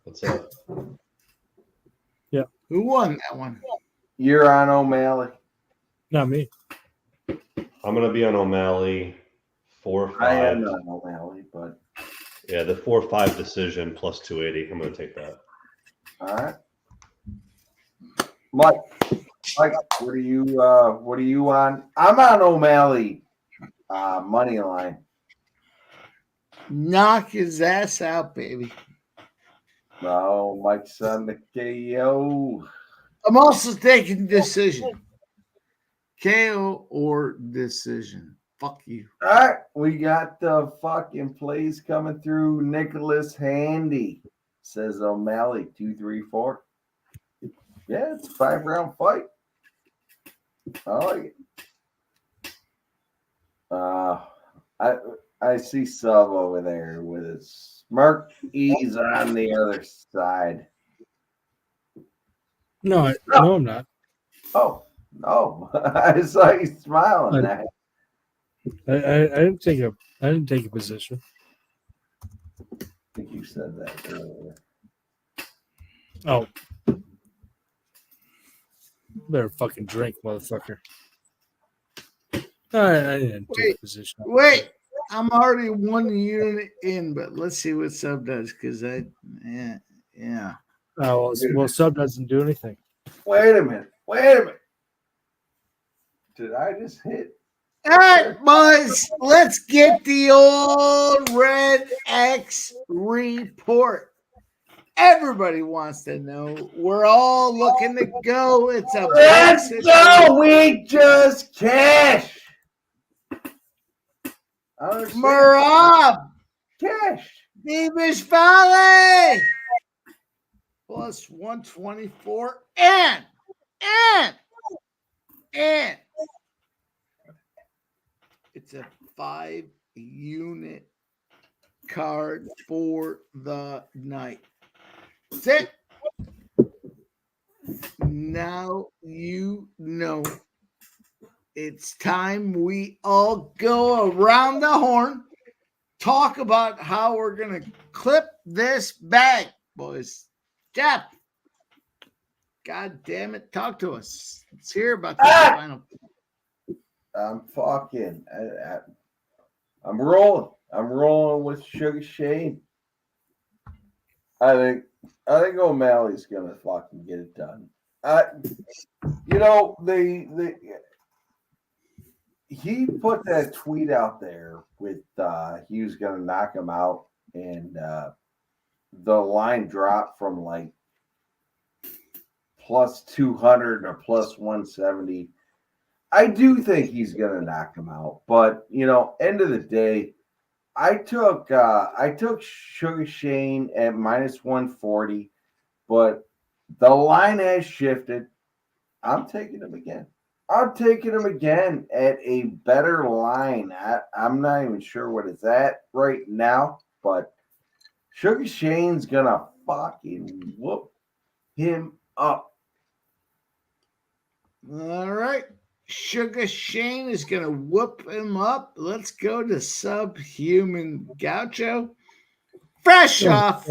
Yeah. Who won that one? You're on O'Malley. Not me. I'm gonna be on O'Malley 4-5. I am on O'Malley, but yeah, the 4-5 decision plus 280. I'm gonna take that. All right. Mike, what are you on? I'm on O'Malley money line. Knock his ass out, baby. No, Mike's on the KO. I'm also taking decision. KO or decision. Fuck you. All right, we got the fucking plays coming through. Nicholas Handy says O'Malley 2-3-4. Yeah, it's a 5-round fight. I like it. I see Sub over there with his smirk. He's on the other side. No, I'm not. Oh no! I saw you smiling. I didn't take a position. I think you said that earlier. Oh, better fucking drink, motherfucker. I didn't take a position. Wait, I'm already 1 unit in, but let's see what Sub does because yeah. Oh, well, Sub doesn't do anything. Wait a minute. Did I just hit? All right, boys, let's get the old Red X report. Everybody wants to know. We're all looking to go. It's a Let's go. We just cash. Merab. Cash. Dvalishvili. Plus 124. And it's a 5-unit card for the night. That's it. Now you know it's time we all go around the horn, talk about how we're going to clip this bag, boys. Jeff, God damn it, talk to us. Let's hear about this final. I'm fucking. I'm rolling. I'm rolling with Sugar Shane. I think O'Malley's gonna fucking get it done. He put that tweet out there with he was gonna knock him out, and the line dropped from like plus 200 or plus 170. I do think he's gonna knock him out, but end of the day, I took Sugar Shane at minus 140, but the line has shifted. I'm taking him again. I'm taking him again at a better line. I'm not even sure what it's at right now, but Sugar Shane's gonna fucking whoop him up. All right. Sugar Shane is going to whoop him up. Let's go to Subhuman Gaucho. Fresh off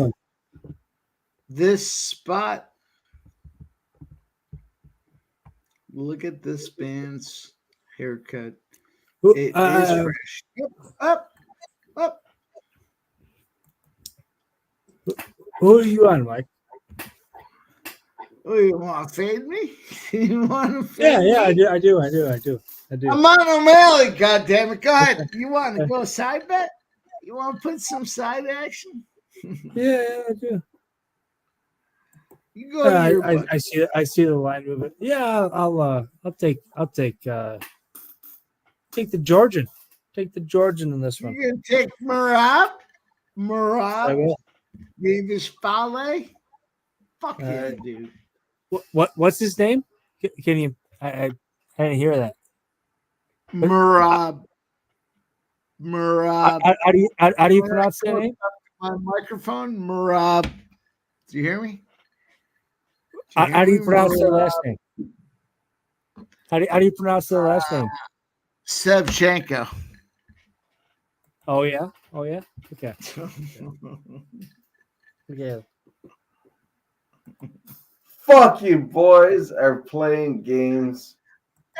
this spot. Look at this man's haircut. It is fresh. Up. Who are you on, Mike? Oh, you want to fade me? You want to fade me? Yeah, I do. I'm on O'Malley, goddammit. Go ahead. You want to go side bet? You want to put some side action? Yeah, I do. You go. I see the line movement. Yeah, I'll take the Georgian. Take the Georgian in this one. You're gonna take Merab, Dvalishvili. Fuck yeah, dude. What's his name? Can you? I didn't hear that. Merab. How do you pronounce that name? My microphone, Merab. Do you hear me? How do you pronounce their last name? How do you pronounce their last name? Shevchenko. Oh yeah. Okay. Yeah. Fuck you, boys are playing games.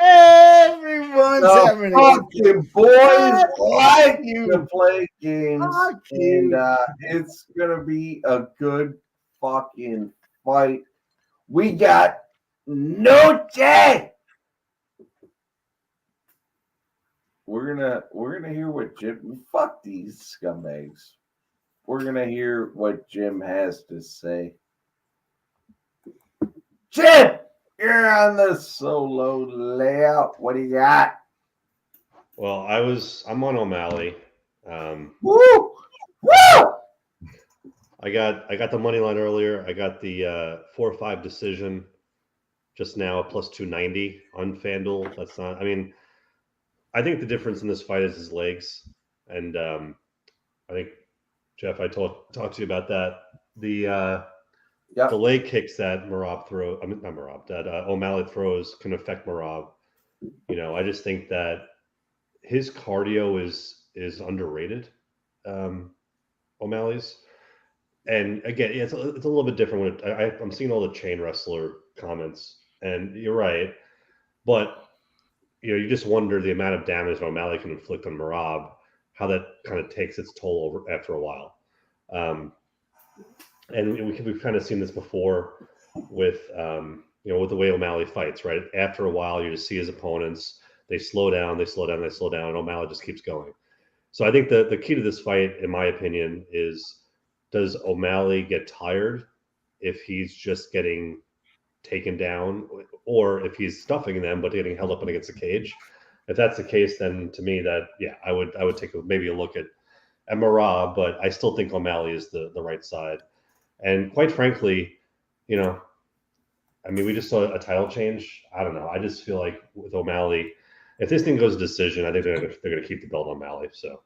Everyone's having fucking boys like to play games, and it's gonna be a good fucking fight. We got Noche. We're gonna hear what Jim. Fuck these scumbags. We're gonna hear what Jim has to say. Jim, you're on the solo layout. What do you got? Well, I'm on O'Malley. Woo! Woo! I got the money line earlier. I got the 4-5 decision just now, plus 290 on FanDuel. That's not. I mean, I think the difference in this fight is his legs, and I think Jeff, I talked to you about that. The leg kicks that O'Malley throws can affect Merab. You know, I just think that his cardio is underrated. O'Malley's, and again, it's a little bit different when I'm seeing all the chain wrestler comments, and you're right, but you know, you just wonder the amount of damage O'Malley can inflict on Merab, how that kind of takes its toll over after a while. And we've kind of seen this before with you know, with the way O'Malley fights, right? After a while, you just see his opponents, they slow down, and O'Malley just keeps going. So I think the key to this fight, in my opinion, is does O'Malley get tired if he's just getting taken down, or if he's stuffing them but getting held up against the cage? If that's the case, then to me, that I would take maybe a look at Merab, but I still think O'Malley is the right side. And quite frankly, you know, I mean, we just saw a title change. I don't know. I just feel like with O'Malley, if this thing goes to decision, I think they're going to keep the belt on O'Malley. So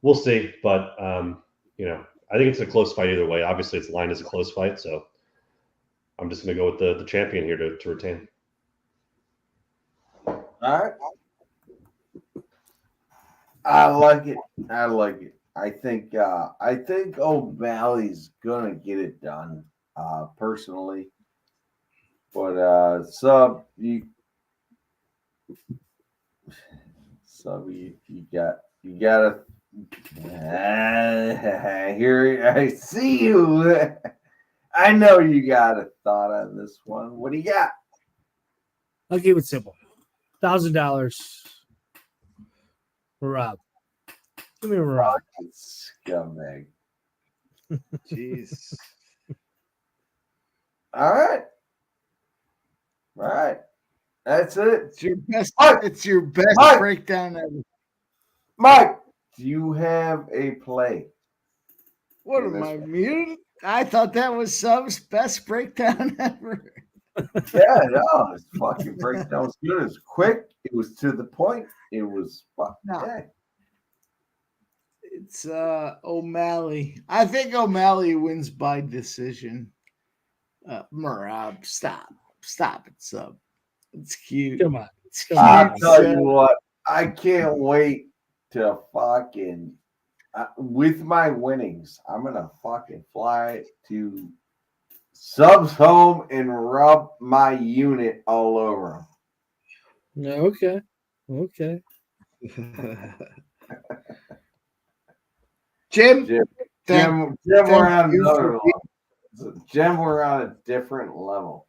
we'll see. But you know, I think it's a close fight either way. Obviously, it's lined as a close fight, so I'm just going to go with the champion here to retain. All right. I like it. I think O'Malley's gonna get it done, personally. But you gotta here. I see you. I know you got a thought on this one. What do you got? I'll keep it simple. $1,000 for Rob. Give me a Rob. Scumbag. Jeez. All right. That's it. It's your best. Mike, It's your best breakdown ever. Mike, do you have a play? What am I muted? I thought that was Sub's best breakdown ever. Yeah, no, his fucking breakdown was good. It was quick. It was to the point. It was fucking. It's O'Malley. I think O'Malley wins by decision. Merab, stop it, Sub. It's cute. Come on. I'll tell you what. I can't wait to fucking with my winnings. I'm gonna fucking fly to Sub's home and rub my unit all over him. Okay. Jim, we're on another level. Jim, we're on a different level.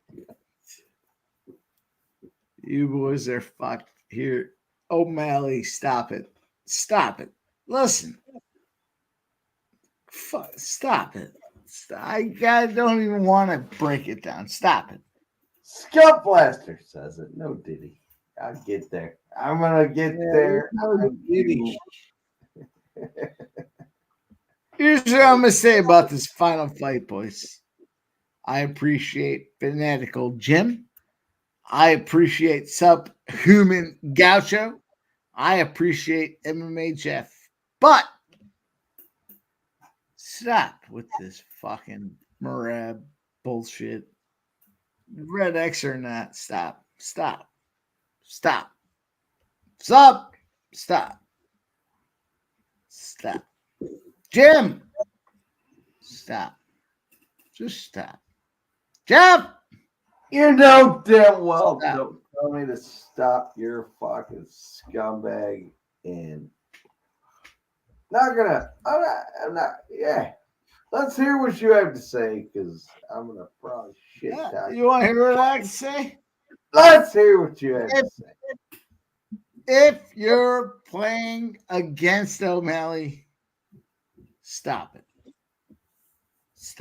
You boys are fucked here. O'Malley, stop it. Listen. Stop it. I don't even want to break it down. Stop it. Scott Blaster says it. No Diddy. I'll get there. I'm gonna get there. No Diddy. Here's what I'm gonna say about this final fight, boys. I appreciate Fanatical Jim. I appreciate Subhuman Gaucho. I appreciate MMA Jeff. But stop with this fucking Merab bullshit. Red X or not. Stop. Jim, stop. Just stop. Jeff, you know damn well don't tell me to stop. You're a fucking scumbag and I'm not. Yeah. Let's hear what you have to say because I'm gonna probably shit talk. You want to hear what I have to say? Let's hear what you have to say. If you're playing against O'Malley, stop it. Just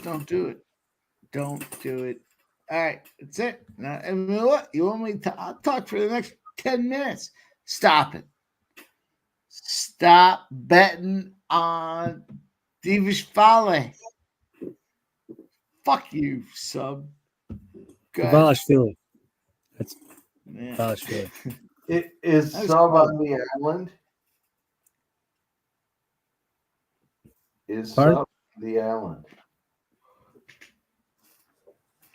don't do it. Don't do it. All right, that's it. Now, and you know what? You want me to? I'll talk for the next 10 minutes. Stop it. Stop betting on Dvalishvili. Fuck you, sub. Dvalishvili. That's Yeah. Dvalishvili. It is That was sub close. on the island. Is Pardon? sub the island.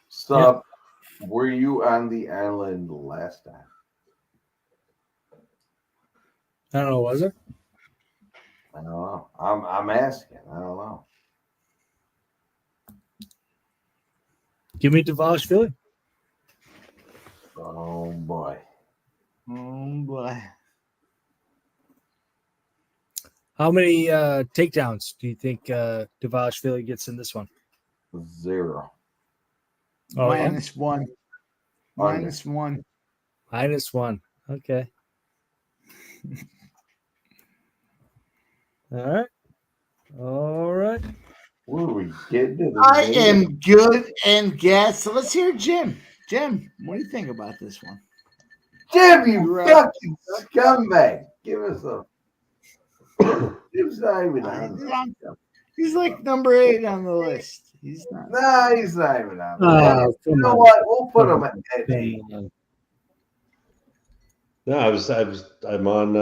Sub, were you on the island last time? I don't know. Was it? I don't know. I'm asking. I don't know. Give me Dvalishvili. Oh boy. Oh, boy. How many takedowns do you think Dvalishvili gets in this one? 0. Oh, yeah? Minus 1. Minus 1. -1. Okay. All right. What are we getting to? I am good and gas. So let's hear Jim. Jim, what do you think about this one? Jim, you Right. fucking scumbag. Give us a. Jim's not even on. He's like number 8 on the list. He's not. No, he's not even on. Oh, You come know on. what? We'll put him at edgy. No, I'm on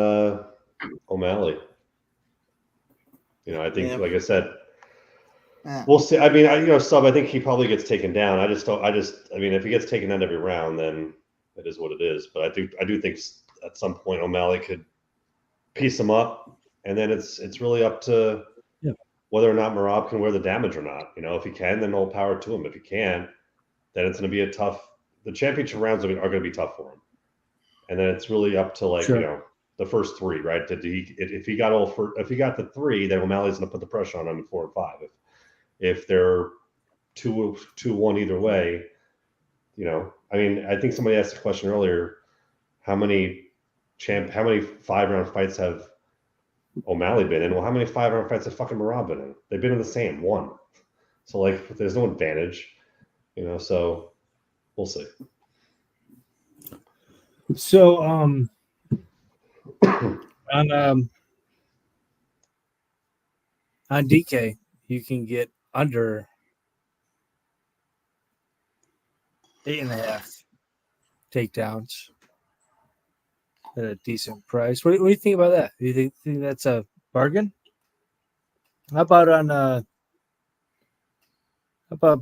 O'Malley. You know, I think, Yeah. like I said, Yeah. we'll see. I mean, Sub, I think he probably gets taken down. I mean, if he gets taken down every round, then it is what it is. But I do think at some point O'Malley could piece him up, and then it's really up to whether or not Merab can wear the damage or not. You know, if he can, then all power to him. If he can, then it's going to be the championship rounds are going to be tough for him. And then it's really up to the first 3, right? If he got the 3, then O'Malley's going to put the pressure on him in 4 and 5. If they're 2-1 either way, I mean, I think somebody asked a question earlier, how many 5-round fights have O'Malley been in? Well, how many 5-round fights have fucking Merab been in? They've been in the same 1. So there's no advantage, so we'll see. So on DK, you can get under 8.5 takedowns at a decent price. What do you think about that? Do you think that's a bargain? How about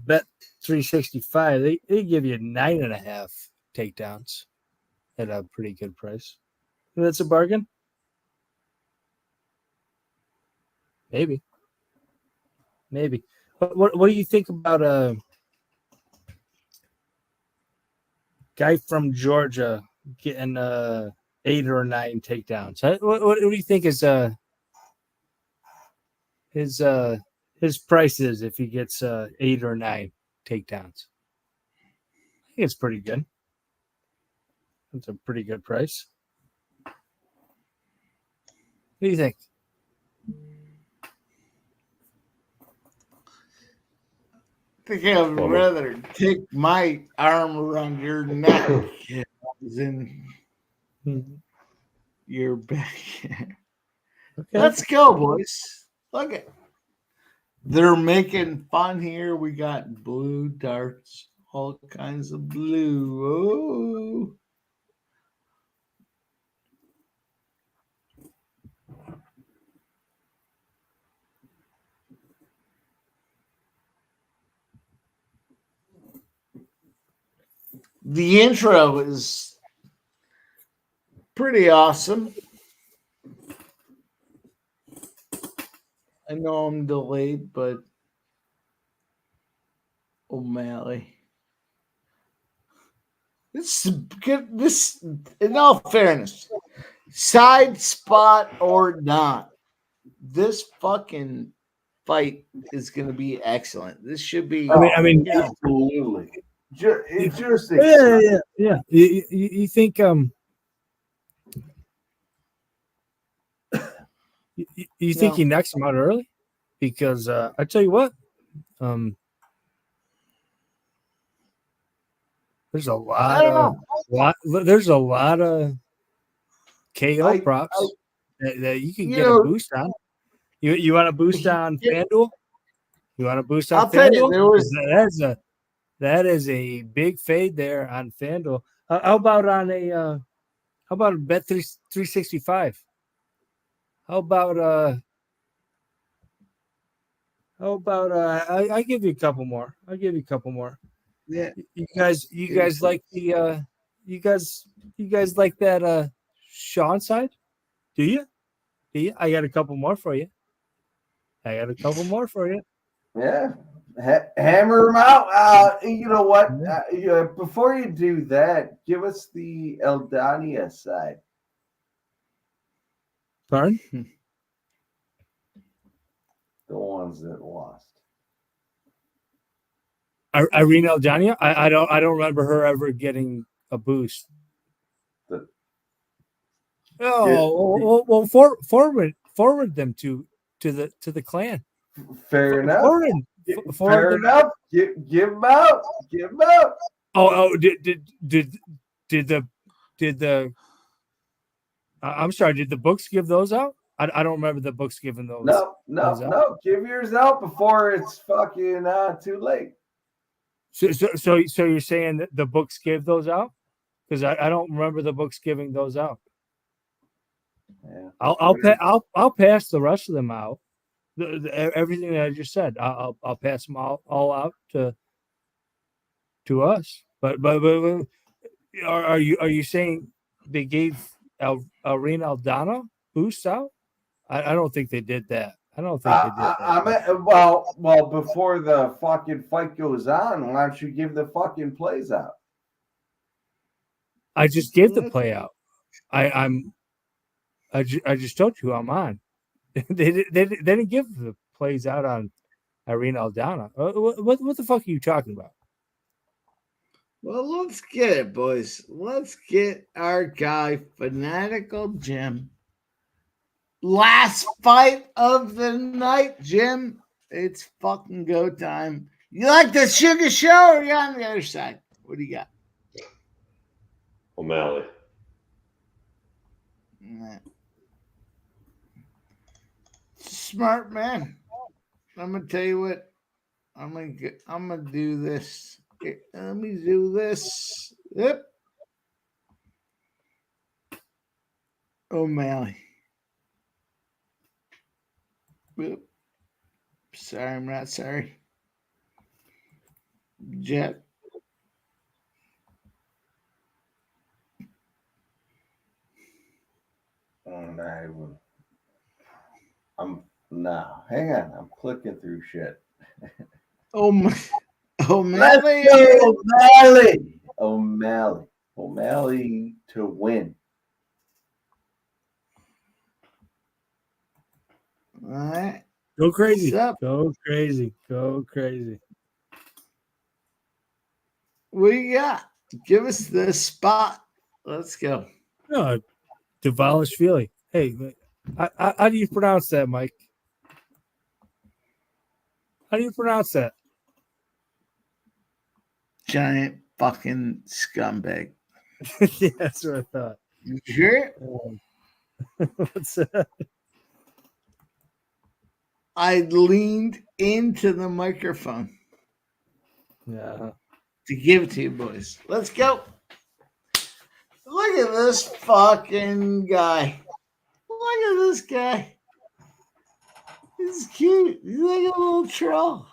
Bet 365? They give you 9.5 takedowns at a pretty good price. Think that's a bargain? Maybe. What do you think about a guy from Georgia getting 8 or 9 takedowns? What do you think is his price is if he gets 8 or 9 takedowns? I think it's pretty good. That's a pretty good price. What do you think? I think I'd rather take my arm around your neck than your back. Okay. Let's go, boys. Look at. They're making fun here. We got blue darts, all kinds of blue. Oh. The intro is pretty awesome. I know I'm delayed, but O'Malley. This in all fairness, side spot or not, this fucking fight is going to be excellent. This should be. I mean, absolutely. It's just yeah. You think you think he knocks him out early? Because I tell you what, there's a lot of KO props that you can get a boost on. You want to boost on FanDuel? You want to boost on I'll tell you, FanDuel? That is a big fade there on FanDuel. How about on a Bet 365? How about I give you a couple more. I'll give you a couple more. Yeah. You guys like the you guys like that Sean side? Do you? I got a couple more for you. Yeah. Hammer them out. You know what? Before you do that, give us the Aldana side. Pardon? The ones that lost. Irene Aldana? I don't remember her ever getting a boost. Forward them to the clan. Fair enough. Fair enough. Give them out. Oh, did the I'm sorry, did the books give those out? I don't remember the books giving those. No. Give yours out before it's fucking too late. So you're saying that the books gave those out? Because I don't remember the books giving those out. Yeah. I'll pass the rest of them out. Everything that I just said, I'll pass them all out to us. But are you saying they gave Irene Aldana boosts out? I don't think they did that. I don't think they did that. Well, before the fucking fight goes on, why don't you give the fucking plays out? I just gave the play out. I just told you I'm on. they didn't give the plays out on Irene Aldana. What the fuck are you talking about? Well, let's get it, boys. Let's get our guy, Fanatical Jim. Last fight of the night, Jim. It's fucking go time. You like the Sugar Show or you on the other side? What do you got? O'Malley. Smart man. I'm gonna tell you what. I'm gonna do this. Let me do this. Yep. O'Malley. Whoop. Sorry, I'm not sorry. Jet. Hang on. I'm clicking through shit. O'Malley. O'Malley to win. All right. Go crazy. Go crazy. What do you got? Give us the spot. Let's go. No, Dvalishvili. Hey, how do you pronounce that, Mike? How do you pronounce that? Giant fucking scumbag. Yeah, that's what I thought. You sure? What's that? I leaned into the microphone. Yeah. To give it to you, boys. Let's go. Look at this fucking guy. Look at this guy. He's cute. He's like a little troll.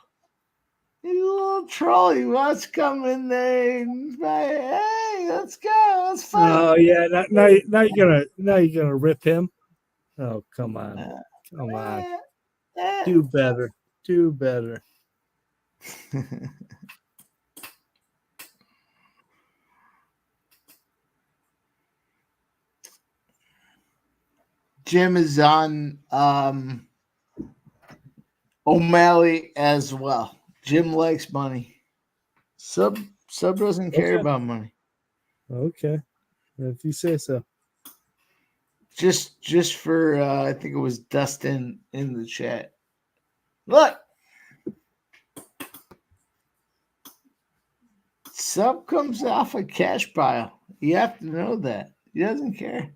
He's a little troll. He wants to come in there and hey, let's go. Let's fight. Oh yeah. Now you're gonna rip him. Oh come on. Come on. Do better. Jim is on O'Malley as well. Jim likes money. Sub doesn't care about money. Okay, if you say so. Just for I think it was Dustin in the chat. Look, Sub comes off a cash pile. You have to know that he doesn't care.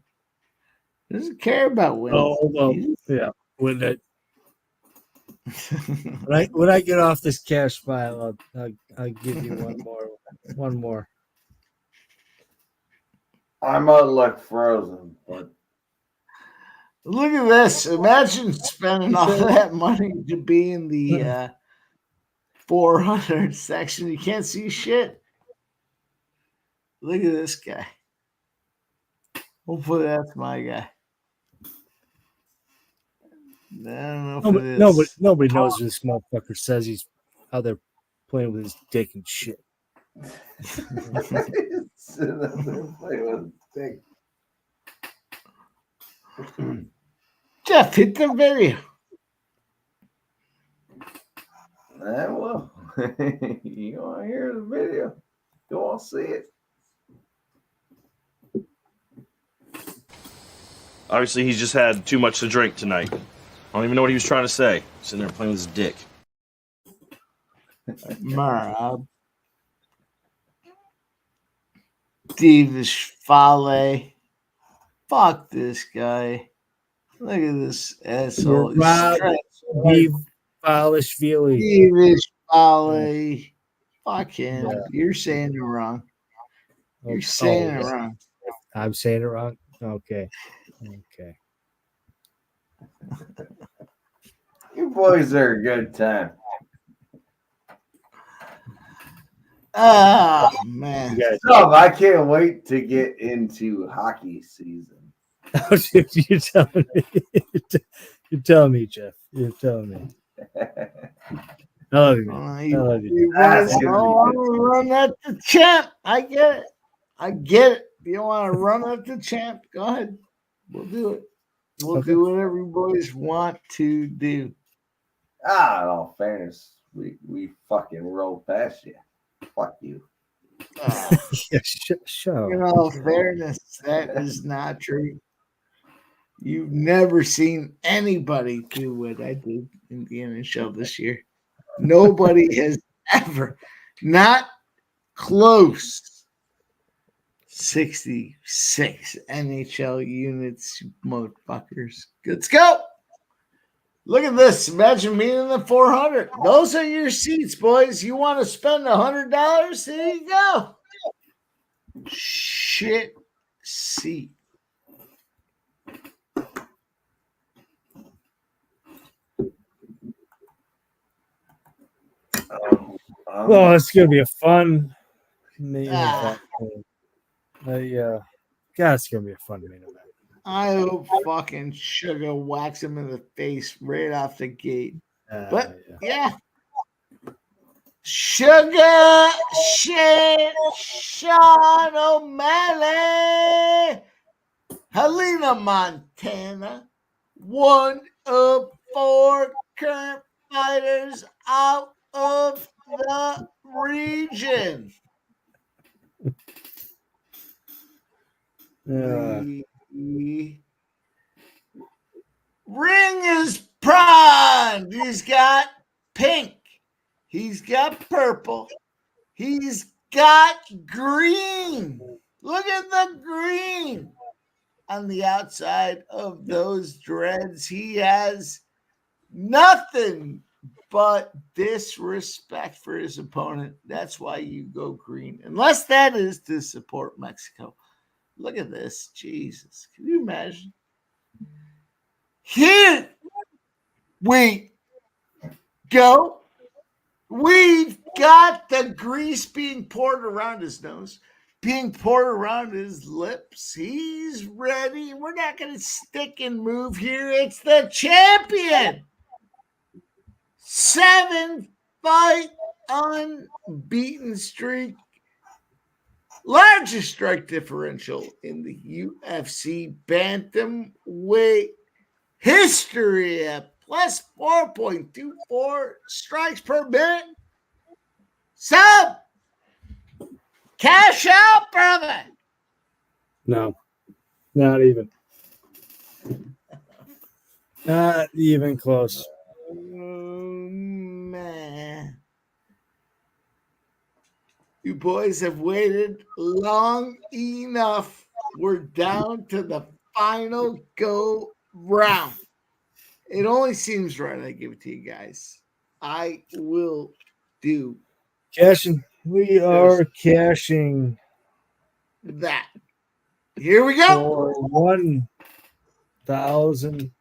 Doesn't care about winning. Oh well, yeah. When I get off this cash pile, I'll give you one more. One more. I might look frozen, but Look at this. Imagine spending all that money to be in the 400 section. You can't see shit. Look at this guy. Hopefully that's my guy. I don't know if it is. Nobody knows who this motherfucker says he's out there playing with his dick and shit. Jeff, hit the video. Well, you want to hear the video? You want to see it? Obviously, he's just had too much to drink tonight. I don't even know what he was trying to say. Sitting there playing with his dick. Merab. Dvalishvili. Fuck this guy. Look at this asshole. Dvalishvili. Dvalishvili. Fuck him. Yeah. You're saying it wrong. You're saying it wrong. I'm saying it wrong? Okay. Okay. You boys are a good time. Oh, man. So, I can't wait to get into hockey season. You're telling me. You're telling me, Jeff. You're telling me. I love you, man. I love you. I want to run at the champ. I get it. I get it. You don't want to run at the champ? Go ahead. We'll do it. We'll do whatever you boys want to do. In all fairness, we fucking rolled past you. Fuck you. Yeah, sure. In all fairness, that is not true. You've never seen anybody do what I did in the NHL this year. Nobody has ever, not close. 66 NHL units, you motherfuckers. Let's go. Look at this. Imagine me in the 400. Those are your seats, boys. You want to spend $100? There you go. Shit seat. Well, it's gonna be a fun main event. God, it's gonna be a fun main event. I hope fucking Sugar whacks him in the face right off the gate. But yeah. Sugar shit, Sean O'Malley, Helena, Montana, one of 4 current fighters out of the region. The ring is primed. He's got pink. He's got purple. He's got green. Look at the green on the outside of those dreads. He has nothing but disrespect for his opponent. That's why you go green, unless that is to support Mexico. Look at this. Jesus. Can you imagine? Here we go. We've got the grease being poured around his nose, being poured around his lips. He's ready. We're not going to stick and move here. It's the champion. 7-fight unbeaten streak. Largest strike differential in the UFC Bantamweight history at plus 4.24 strikes per minute. Sub, cash out, brother. No, not even. Not even close. Man. You boys have waited long enough. We're down to the final go round. It only seems right I give it to you guys. I will do Cashing. We are cashing that. Here we go. for $1,000.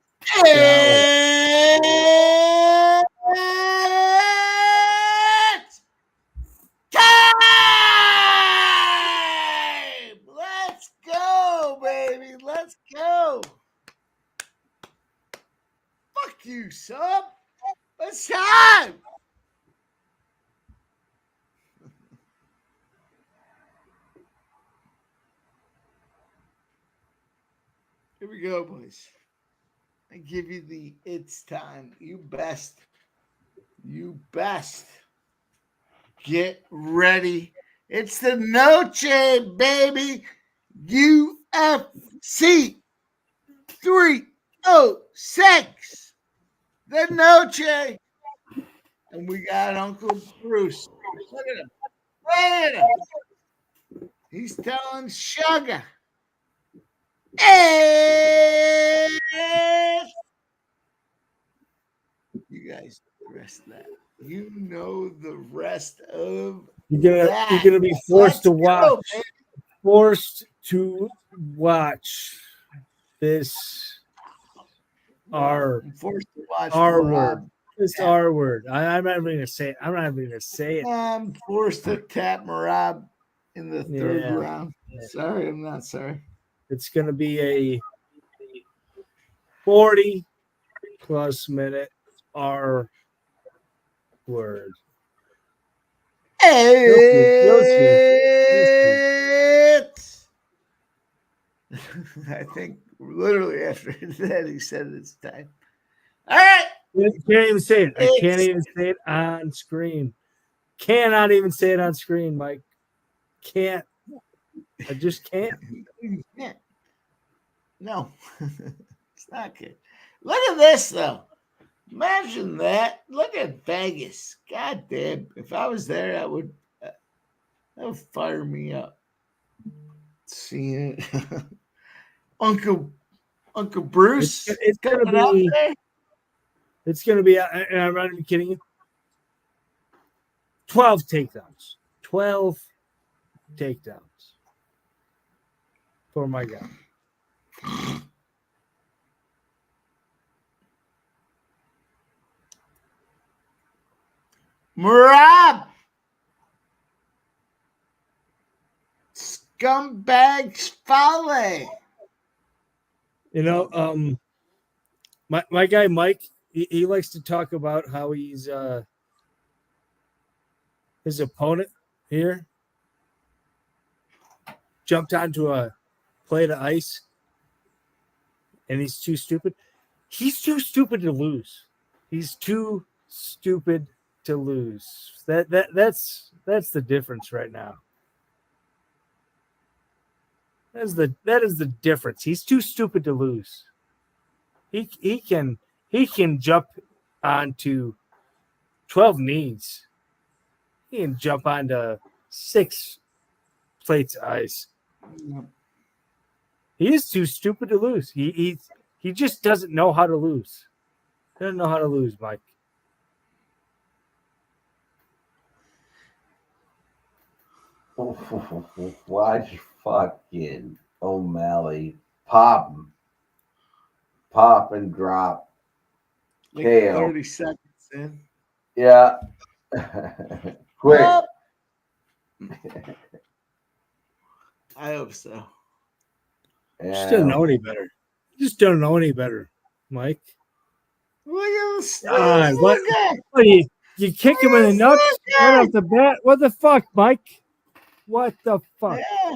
It's time! Let's go, baby. Let's go. Fuck you, sub. It's time. Here we go, boys. I give you the it's time. You best. You best. Get ready. It's the Noche, baby. UFC 306. The Noche. And we got Uncle Bruce. Look at him. Look at him. He's telling Sugar. Hey! You guys know the rest of that. You know the rest of You're gonna be forced to watch. Forced to watch this R forced to watch R Merab. word. This R word. I'm not even gonna say it. I'm not even gonna say it. I'm forced to tap Merab in the third Yeah. round. Sorry, I'm not sorry. It's gonna be a 40+ minute R word. I think literally after that he said it's time. All right. I can't even say it. I can't even say it on screen. Cannot even say it on screen, Mike. Can't. I just can't. You can't. No, it's not good. Look at this, though. Imagine that. Look at Vegas. God damn. If I was there, that would fire me up. Seeing it. Uncle Bruce. It's gonna be. It's gonna be. And I'm not even kidding you. 12 takedowns. 12 takedowns for my guy. Merab. Scumbags folly. You know, my guy Mike, he likes to talk about how he's his opponent here jumped onto a plate of ice and he's too stupid. He's too stupid to lose. He's too stupid to lose. That's the difference right now. That is the difference. He's too stupid to lose. He can jump onto 12 knees. He can jump onto 6 plates of ice. He is too stupid to lose. He just doesn't know how to lose. Doesn't know how to lose, Mike. Watch fucking O'Malley pop and drop. Like KO. 30 seconds in. Yeah. Quick. I hope so. Just don't know any better. Just don't know any better, Mike. Look at this. God, what you kick him in the nuts right off the bat? What the fuck, Mike? What the fuck? Yeah.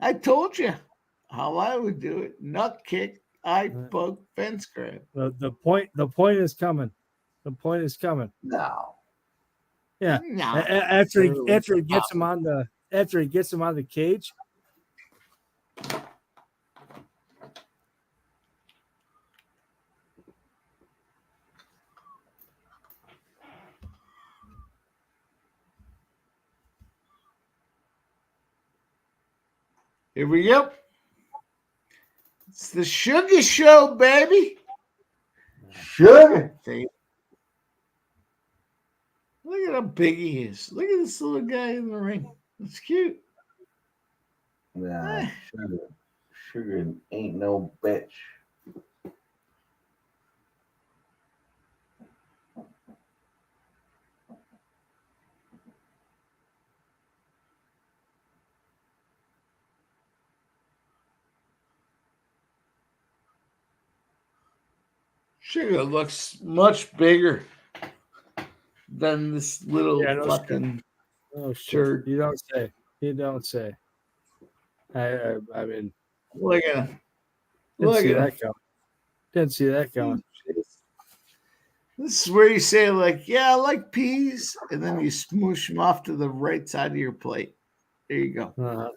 I told you how I would do it. Nut kick, eye poke, fence grab. The point is coming. The point is coming. No. Yeah. No. After he gets him on the cage. Here we go. It's the Sugar Show, baby. Sugar. Look at how big he is. Look at this little guy in the ring. It's cute. Nah, sugar ain't no bitch. Sugar looks much bigger than this little fucking turd. You don't say. You don't say. I mean, look at him. Didn't Look see at him. that coming. Didn't see that coming. This is where you say, like, yeah, I like peas, and then you smoosh them off to the right side of your plate. There you go. Uh-huh.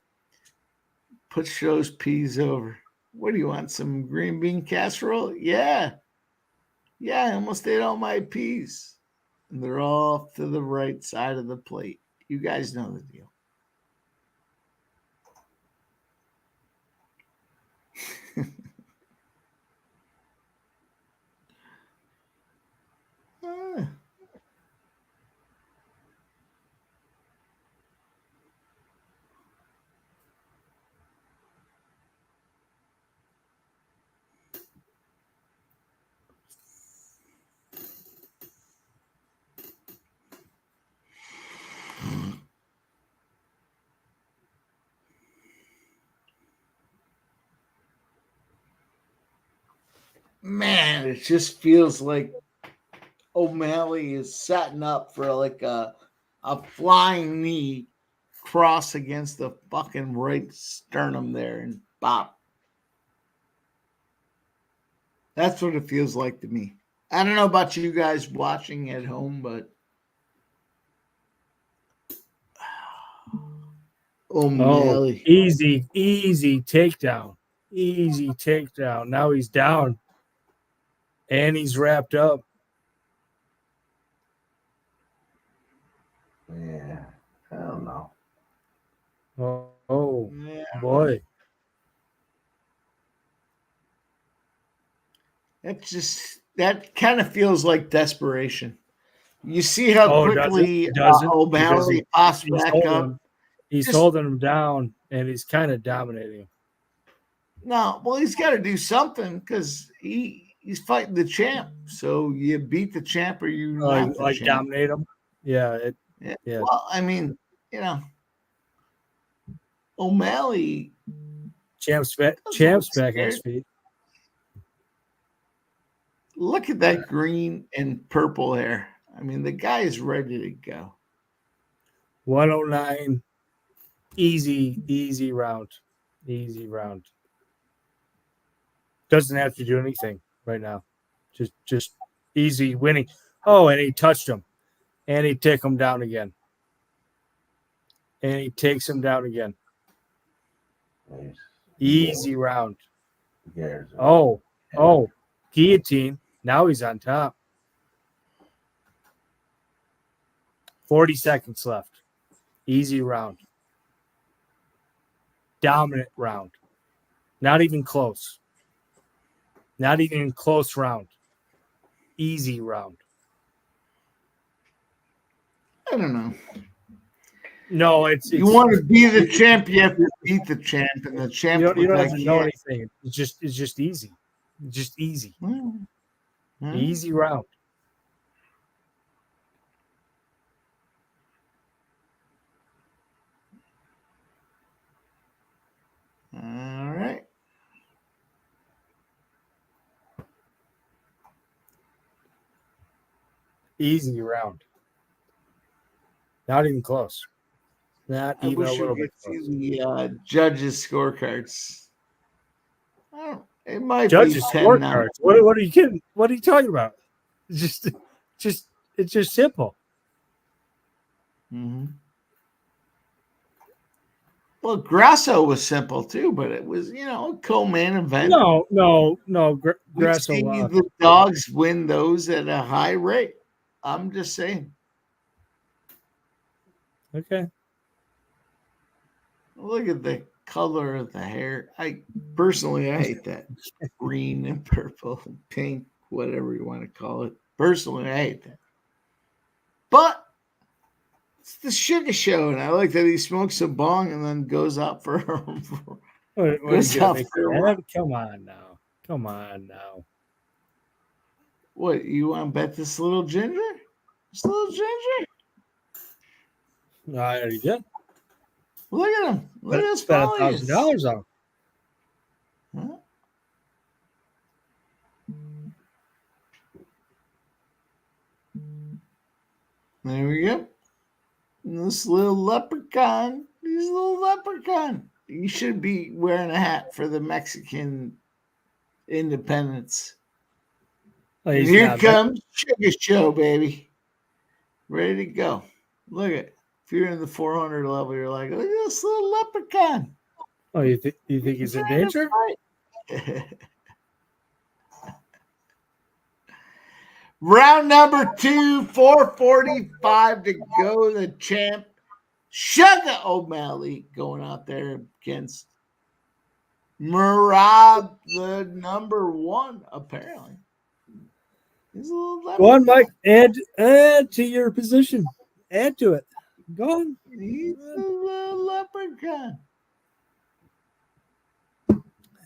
Put those peas over. What do you want? Some green bean casserole? Yeah. Yeah, I almost ate all my peas. And they're all to the right side of the plate. You guys know the deal. Man, it just feels like O'Malley is setting up for like a flying knee cross against the fucking right sternum there and bop. That's what it feels like to me. I don't know about you guys watching at home, but O'Malley. Easy takedown. Easy takedown. Now he's down. And he's wrapped up. Yeah, I don't know. Oh yeah. Boy. That kind of feels like desperation. You see how quickly O'Malley pops back up. He's holding him down, and he's kind of dominating him. No, well, he's got to do something because he's fighting the champ. So you beat the champ or you not the champ. Dominate him. Yeah. Yeah. Well, I mean, O'Malley. Champ's back on his feet. Look at that green and purple hair. I mean, the guy is ready to go. 109. Easy round. Easy round. Doesn't have to do anything right now. Just easy winning. Oh, and he touched him. And he took him down again. And he takes him down again. Nice. Easy round. Yeah. Oh, guillotine. Now he's on top. 40 seconds left. Easy round. Dominant round. Not even close. Not even close round. Easy round. I don't know. No, it's you want to be the champ, you have to beat the champ, and the champ. You don't have to know anything. It's just easy. Just easy. Mm-hmm. Easy round. All right. Easy round. Not even close. Not I even wish a little we bit could close. see the judges' scorecards. It might Judges' be 10 now. scorecards. What are you kidding? What are you talking about? It's just simple. Mm-hmm. Well, Grasso was simple too, but it was, a co-main event. No. Grasso We've seen lost. the dogs win those at a high rate. I'm just saying. Okay. Look at color of the hair. I hate that. Green and purple and pink, whatever you want to call it. Personally, I hate that. But it's the Sugar Show, and I like that he smokes a bong and then goes out for goes out for Come on now. Come on now. What, you want to bet this little ginger? This little ginger? No, I already did. Look at him. Look at his Spent volumes. $1,000 on. Huh? There we go. And this little leprechaun. He's a little leprechaun. You should be wearing a hat for the Mexican independence. Oh, And here comes Sugar Show, baby. Ready to go. Look at, if you're in the 400 level, you're like, look at this little leprechaun. Oh, you think he's in danger? Round number 2, 4:45 to go. The champ, Sugar O'Malley, going out there against Merab, the number 1, apparently. He's a little Go on, Mike. Add to your position. Add to it. Go on. He's a little leprechaun.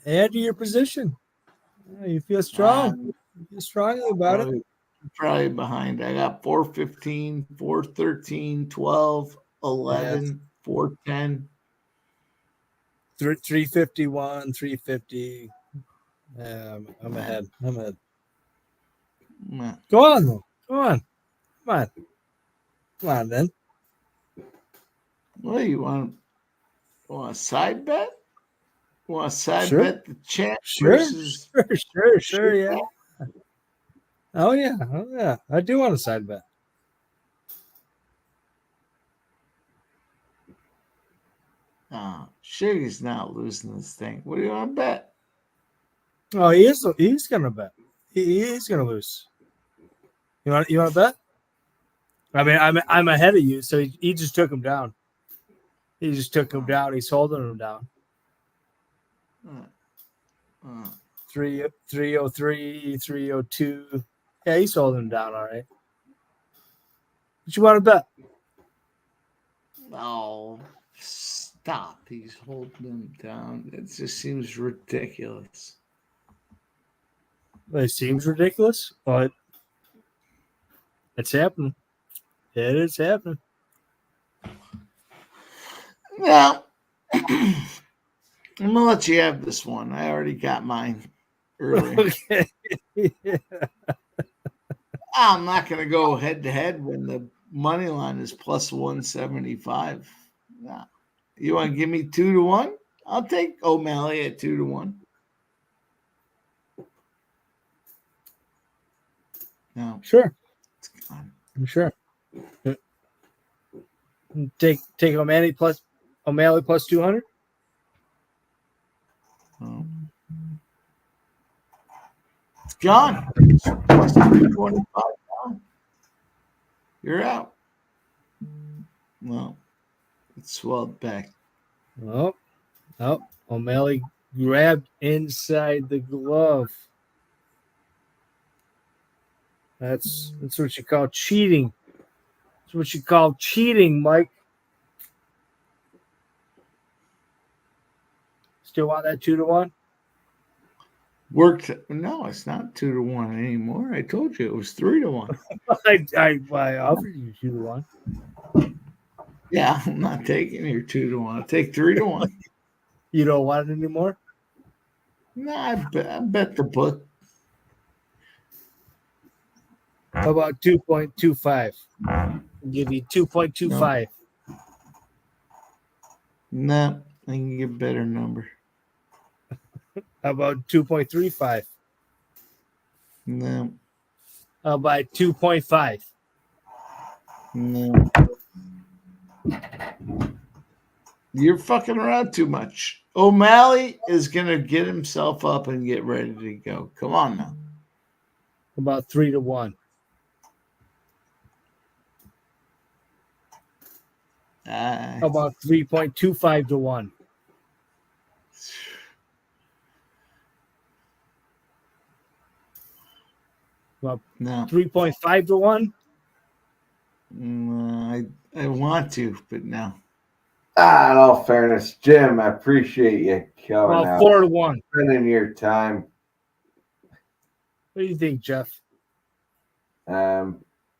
Add to your position. Yeah, you feel strong. You feel strongly about it. Probably behind. I got 4:15, 4:13, 12, 11, 4:10. 351, 350. I'm ahead. Go on, though. Go on. Come on. Come on, then. What do you want? Want a side bet? Want a side Sure. bet the champ Sure, versus sure, yeah. Oh, yeah. I do want a side bet. Sugar's not losing this thing. What do you want to bet? Oh, he's gonna bet. He's gonna lose. You want to bet? I mean, I'm ahead of you, so he just took him down. He just took him down. He's holding him down. 303, 302. Yeah, he's holding him down. All right. What you want to bet? Oh, stop. He's holding him down. It just seems ridiculous. It seems ridiculous, but it's happening. It is happening. Now, I'm going to let you have this one. I already got mine earlier. Okay. Yeah. I'm not going to go head-to-head when the money line is plus 175. No. You want to give me 2-1? I'll take O'Malley at 2-1. No. Sure. I'm sure. Take O'Malley plus 200. It's gone. It's plus 225. You're out. Well, it's swelled back. Oh, O'Malley grabbed inside the glove. That's what you call cheating. That's what you call cheating, Mike. Still want that 2-1? Worked. No, it's not 2-1 anymore. I told you it was 3-1. I offered you 2-1. Yeah, I'm not taking your 2-1. I'll take 3-1. You don't want it anymore? No, I bet the book. How about 2.25? Give you 2.25. No, I can get a better number. How about 2.35? No. How about 2.5? No. You're fucking around too much. O'Malley is going to get himself up and get ready to go. Come on now. About 3-1. How about 3.25-1? Well, No. 3.5 to 1. I want to, but no. In all fairness, Jim, I appreciate you coming Well, out. 4 to 1. Spending your time. What do you think, Jeff? 4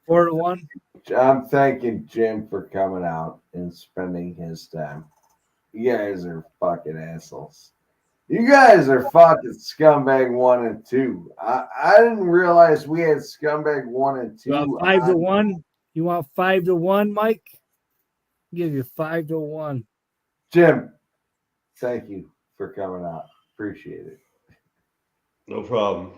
to 1. I'm thanking Jim for coming out and spending his time. You guys are fucking assholes. You guys are fucking scumbag 1 and 2. I didn't realize we had scumbag 1 and 2. You want 5 to 1? You want 5 to 1, Mike? I'll give you 5 to 1. Jim, thank you for coming out. Appreciate it. No problem.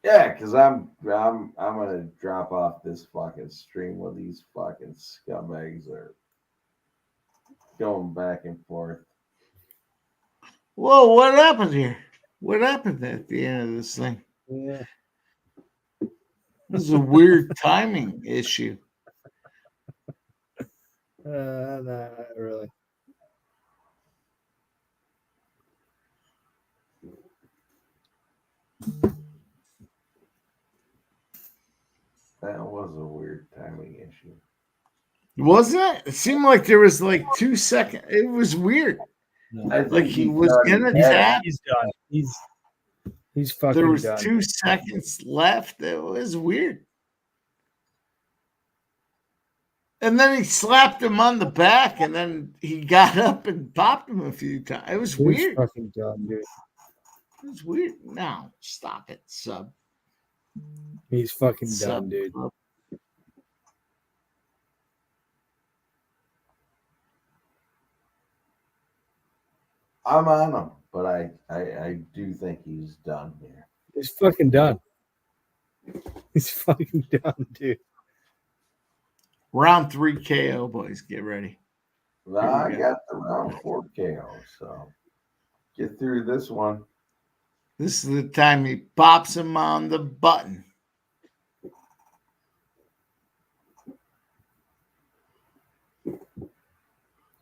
Yeah, because I'm gonna drop off this fucking stream where these fucking scumbags are going back and forth. Whoa, what happened here? What happened at the end of this thing? Yeah. This is a weird timing issue. Not really. That was a weird timing issue. Wasn't it? It seemed like there was like 2 seconds. It was weird. Like he was gonna tap. He's done. He's fucking There was done. 2 seconds left. It was weird. And then he slapped him on the back, and then he got up and popped him a few times. It was He's weird. fucking done, dude. It was weird. No, stop it, sub. He's fucking Sub. done, dude. I'm on him, but I do think he's done here. He's fucking done. He's fucking done, dude. Round 3 KO, boys. Get ready. Well, I got the round 4 KO, so get through this one. This is the time he pops him on the button.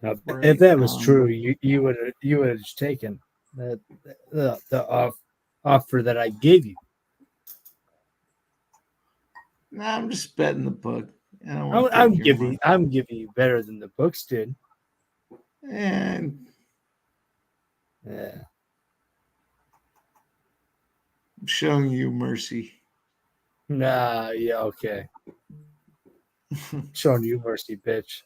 Now, if that was true, you would have just taken the offer that I gave you. Nah, I'm just betting the book. I'm giving you better than the books did. And yeah, I'm showing you mercy. Nah, yeah, okay. Showing you mercy, bitch.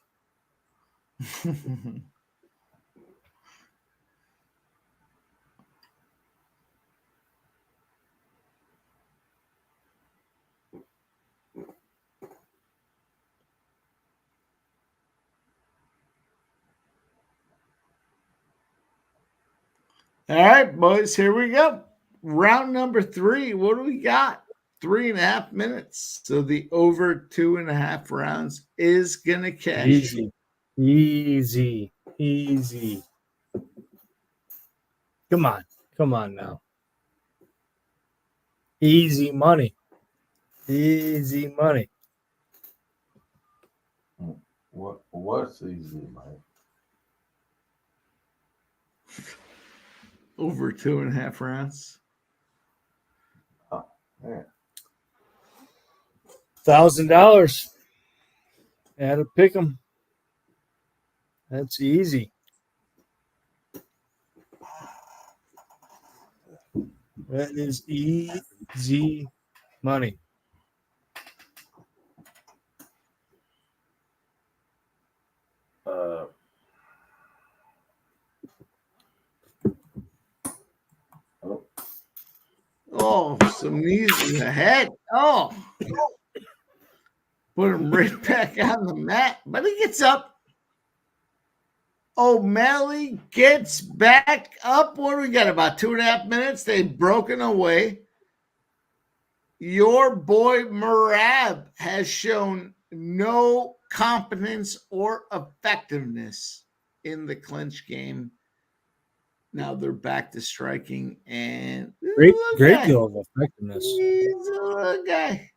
All right, boys, here we go. Round number 3. What do we got? 3.5 minutes. So the over 2.5 rounds is going to cash. Easy. Come on now. Easy money. What's easy, Mike? Over 2.5 rounds. Oh, yeah. $1,000. Had to pick them. That's easy. That is easy money. Oh, some knees in the head. Oh. Put him right back on the mat. But he gets up. O'Malley gets back up. What do we got? About 2.5 minutes. They've broken away. Your boy Merab has shown no competence or effectiveness in the clinch game. Now they're back to striking, and great deal of effectiveness. He's a little guy.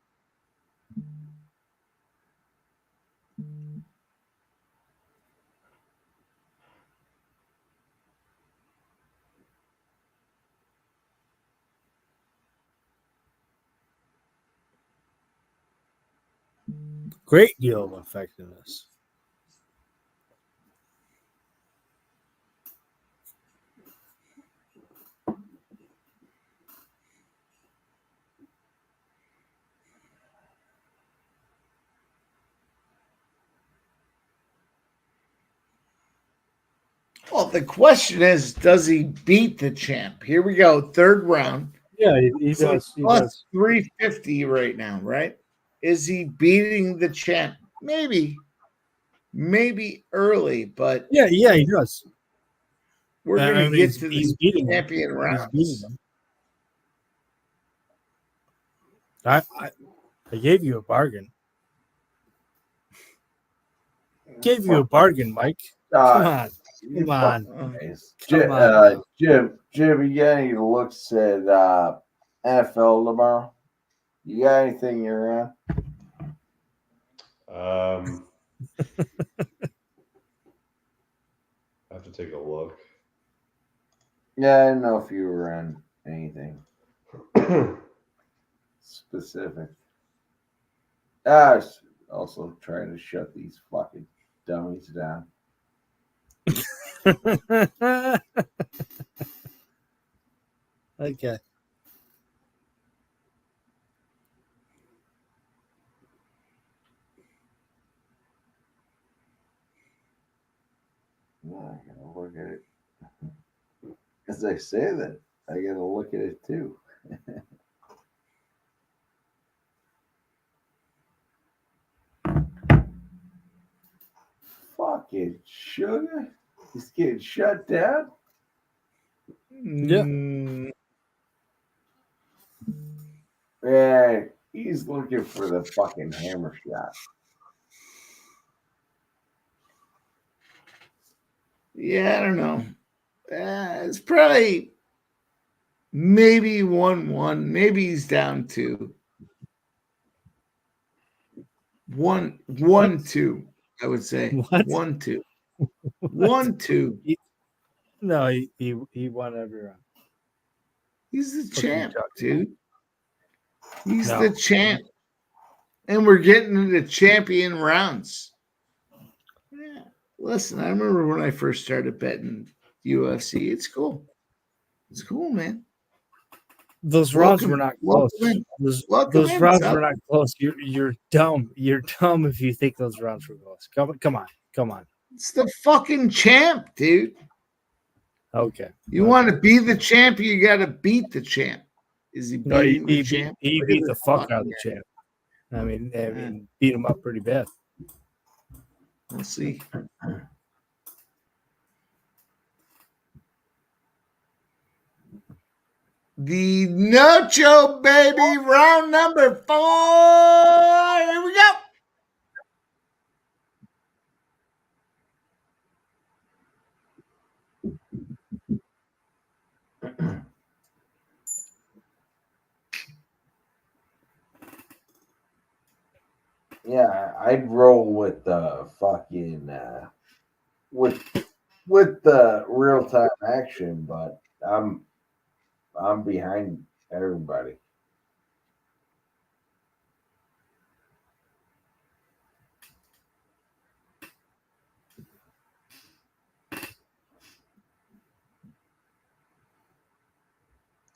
great deal of effectiveness. Well, the question is, does he beat the champ? Here we go. Third round. Yeah, he does. He Plus does. 350 right now, right? Is he beating the champ? Maybe early, but Yeah, he does. we're going to get to he's the beating him. champion rounds. He's beating him. I gave you a bargain. Gave you a bargain, Mike. Come on. Come on. Jim, you got any looks at NFL tomorrow? You got anything you're on? I have to take a look. Yeah, I didn't know if you were on anything specific. I was also trying to shut these fucking dummies down. Okay. Well, I gotta look at it. As I say that, I gotta look at it too. Fucking sugar. He's getting shut down. Yeah. Yeah, he's looking for the fucking hammer shot. Yeah, I don't know. It's probably maybe 1-1. Maybe he's down to 1-2. I would say What? 1-2. 1-2. No, he won every round. He's the What are you champ, talking dude. He's No. the champ. And we're getting into champion rounds. Yeah. Listen, I remember when I first started betting UFC. It's cool. It's cool, man. Those rounds were not close. Those rounds were not close. You're dumb. You're dumb if you think those rounds were close. Come on. It's the fucking champ, dude. Okay. You want to be the champ, you got to beat the champ. Is he beating the champ? He beat the fuck out of the champ. I mean, beat him up pretty bad. We'll see. The Nacho baby, round number 4. Here we go. Yeah, I'd roll with the fucking with the real time action, but I'm behind everybody.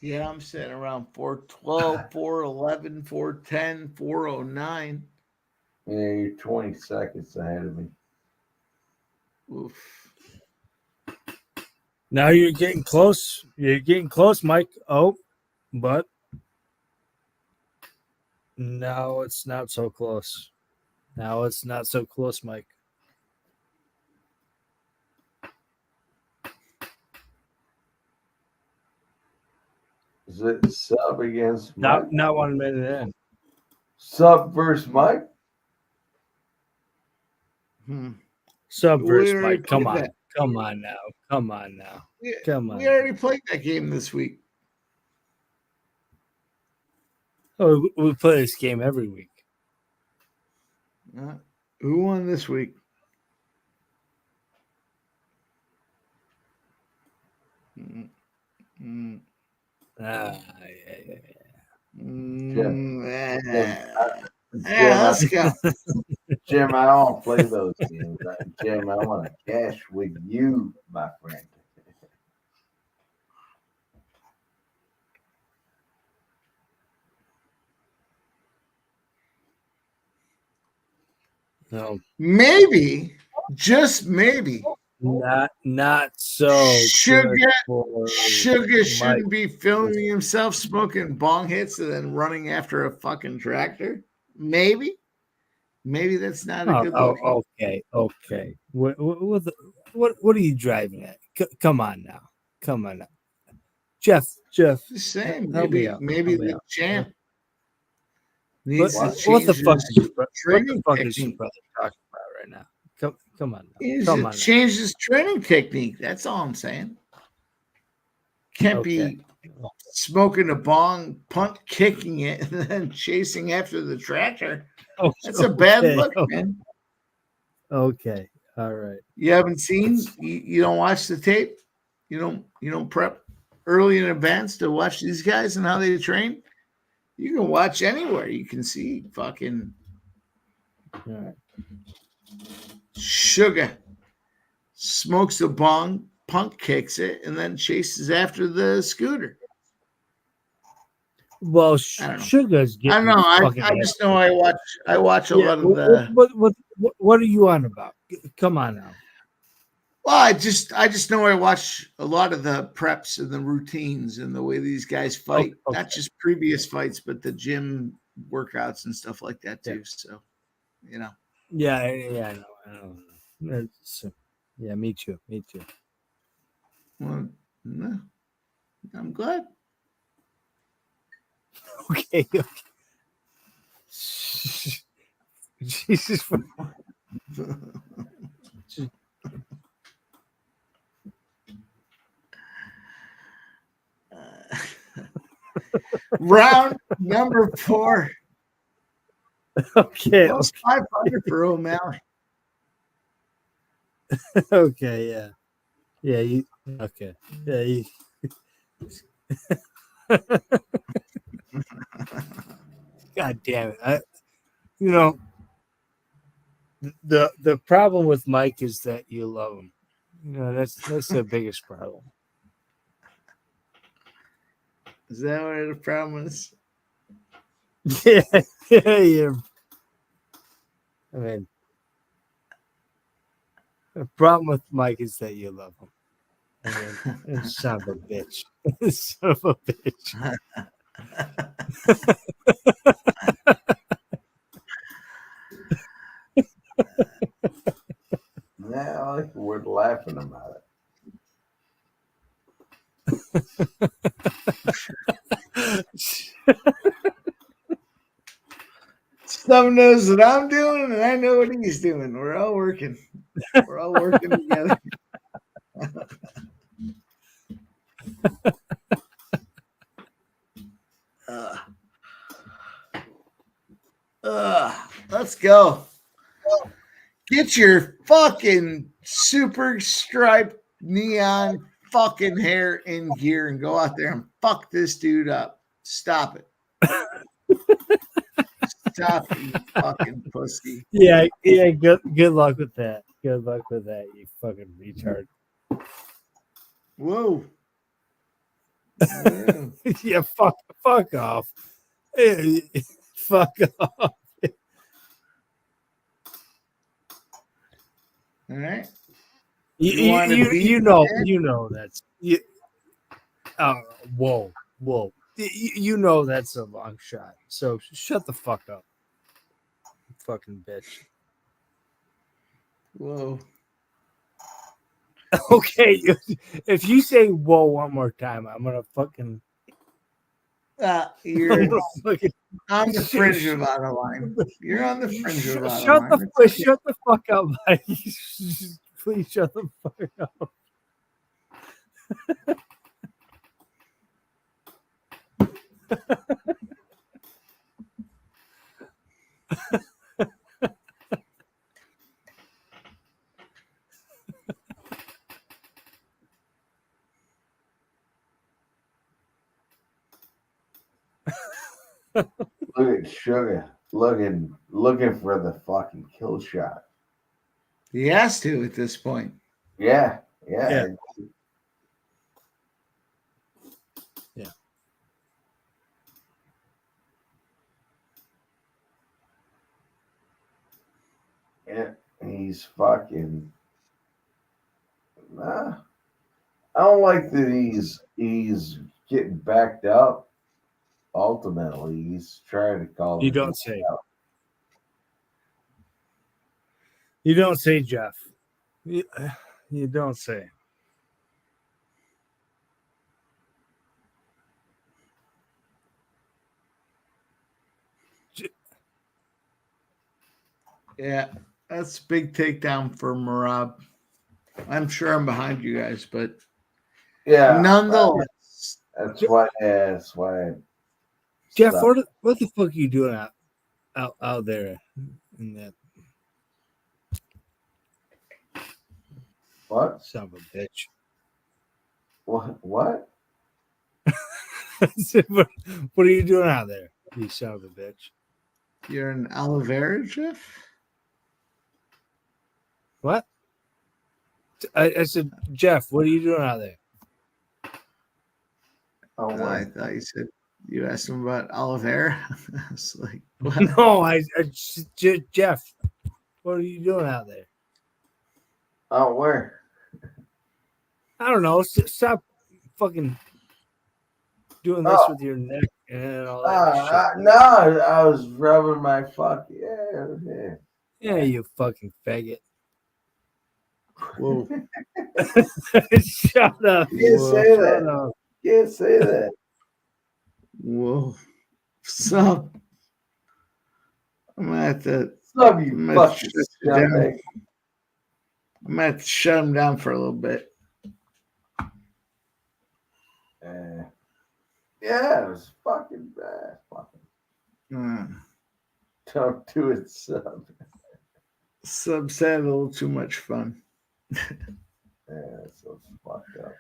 Yeah, I'm sitting around 412, 411, 410, 409. Yeah, you're 20 seconds ahead of me. Oof. Now you're getting close. You're getting close, Mike. Oh, but now it's not so close. Now it's not so close, Mike. Is it sub against Mike? Not 1 minute in. Sub versus Mike? Sub versus We already Mike. Come played on. that. Come on now. Come on now. Come on. We already played that game this week. Oh, we play this game every week. Who won this week? Yeah. Yeah, let's go. Jim, I don't play those games. Jim, I want to cash with you, my friend. No, Maybe, just maybe, not so. Sugar good for shouldn't Mike. be filming himself smoking bong hits and then running after a fucking tractor. Maybe that's not a good look. Okay. What are you driving at? Come on now. Jeff. Just saying, help me maybe out. the champ needs to change What the fuck his is training is your technique. brother talking about right now? Come on. He needs Come to on. change his training technique. That's all I'm saying. Can't be smoking a bong, punt kicking it, and then chasing after the tractor. That's a bad look, man. Okay. All right. You haven't seen, you don't watch the tape? You don't prep early in advance to watch these guys and how they train? You can watch anywhere. You can see fucking All right. Sugar smokes a bong, punk kicks it, and then chases after the scooter. Well, I don't know. Sugar's I getting. don't know. I just know I watch a lot of the. What are you on about? Come on now. Well, I just know I watch a lot of the preps and the routines and the way these guys fight, not just previous fights, but the gym workouts and stuff like that too. So, you know. Yeah, I know. Yeah, me too. Well, no, I'm glad. Okay. Jesus. Round number 4. Okay. Plus 500 for O'Malley. Okay, yeah. Yeah, you okay. Yeah, you God damn it. The problem with Mike is that you love him. That's the biggest problem. Is that what the problem is? Yeah. I mean, the problem with Mike is that you love him. I mean, son of a bitch. Son of a bitch. Yeah, I like the word laughing about it. Some knows what I'm doing, and I know what he's doing. We're all working. We're all working together. Let's go. Get your fucking super striped neon fucking hair in gear and go out there and fuck this dude up. Stop it. Stop it, you fucking pussy. Yeah. Good luck with that. Good luck with that, you fucking retard. Whoa. Yeah, fuck off. Fuck off. All right. You know that's you. Whoa. You know that's a long shot. So shut the fuck up, fucking bitch. Whoa. Okay, if you say whoa one more time, I'm gonna fucking. You're on the fringe of out of line. You're on the fringe of out of line. Shut the fuck up, buddy. Please shut the fuck up. Look at Sugar. looking for the fucking kill shot. He has to at this point. Yeah. Yeah. Yeah, he's fucking. Nah, I don't like that he's getting backed up. Ultimately, he's trying to call. You don't say. You don't say, Jeff. You don't say. Yeah, that's a big takedown for Merab. I'm sure I'm behind you guys, but yeah, nonetheless, that's why. Jeff, what the fuck are you doing out there in that? What? Son of a bitch. What? What are you doing out there, you son of a bitch? You're an aloe vera, Jeff? What? I said, Jeff, what are you doing out there? Oh, I thought you said you asked him about aloe vera. I was like, what? No, Jeff, what are you doing out there? Oh, where? I don't know. Stop fucking doing this with your neck and all that shit. No, I was rubbing my fuck. Yeah. Yeah, you fucking faggot. Whoa. Shut up. You can't say that. You can't say that. Whoa. Sup? I'm at the. Sup, you fucking scumbag. I'm at to shut him down for a little bit. Yeah, it was fucking bad. Don't do it, sub. Sub's had a little too much fun. Yeah, so it's fucked up.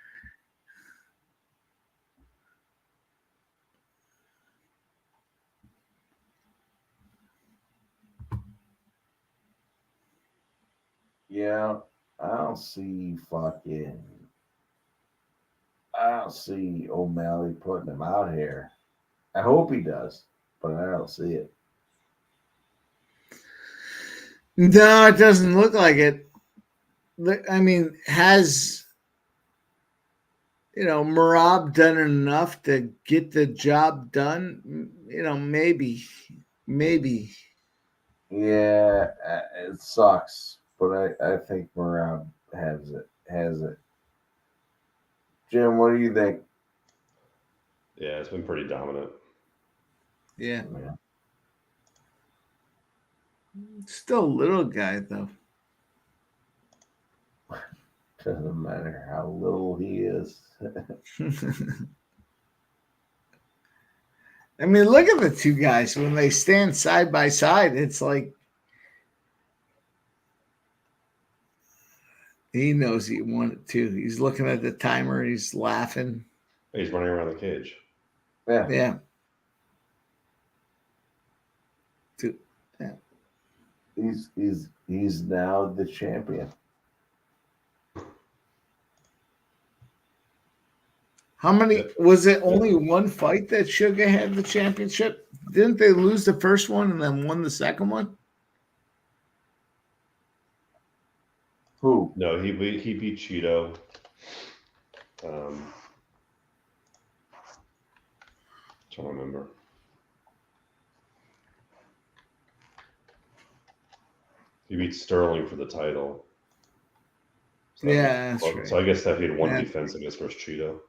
Yeah, I don't see O'Malley putting him out here. I hope he does, but I don't see it. No, it doesn't look like it. I mean, has Merab done enough to get the job done? Maybe. Yeah, it sucks, but I think Merab has it. Jim, what do you think? Yeah, it's been pretty dominant. Yeah. Still a little guy, though. Doesn't matter how little he is. I mean, look at the two guys. When they stand side by side, it's like he knows he won it too. He's looking at the timer. He's laughing. He's running around the cage. Yeah. Yeah. He's now the champion. How many was it? Only one fight that Sugar had the championship? Didn't they lose the first one and then won the second one? Who? No, he beat Cheeto. Trying to remember. He beat Sterling for the title. So yeah, that's right. So I guess that he had one defense against versus Cheeto.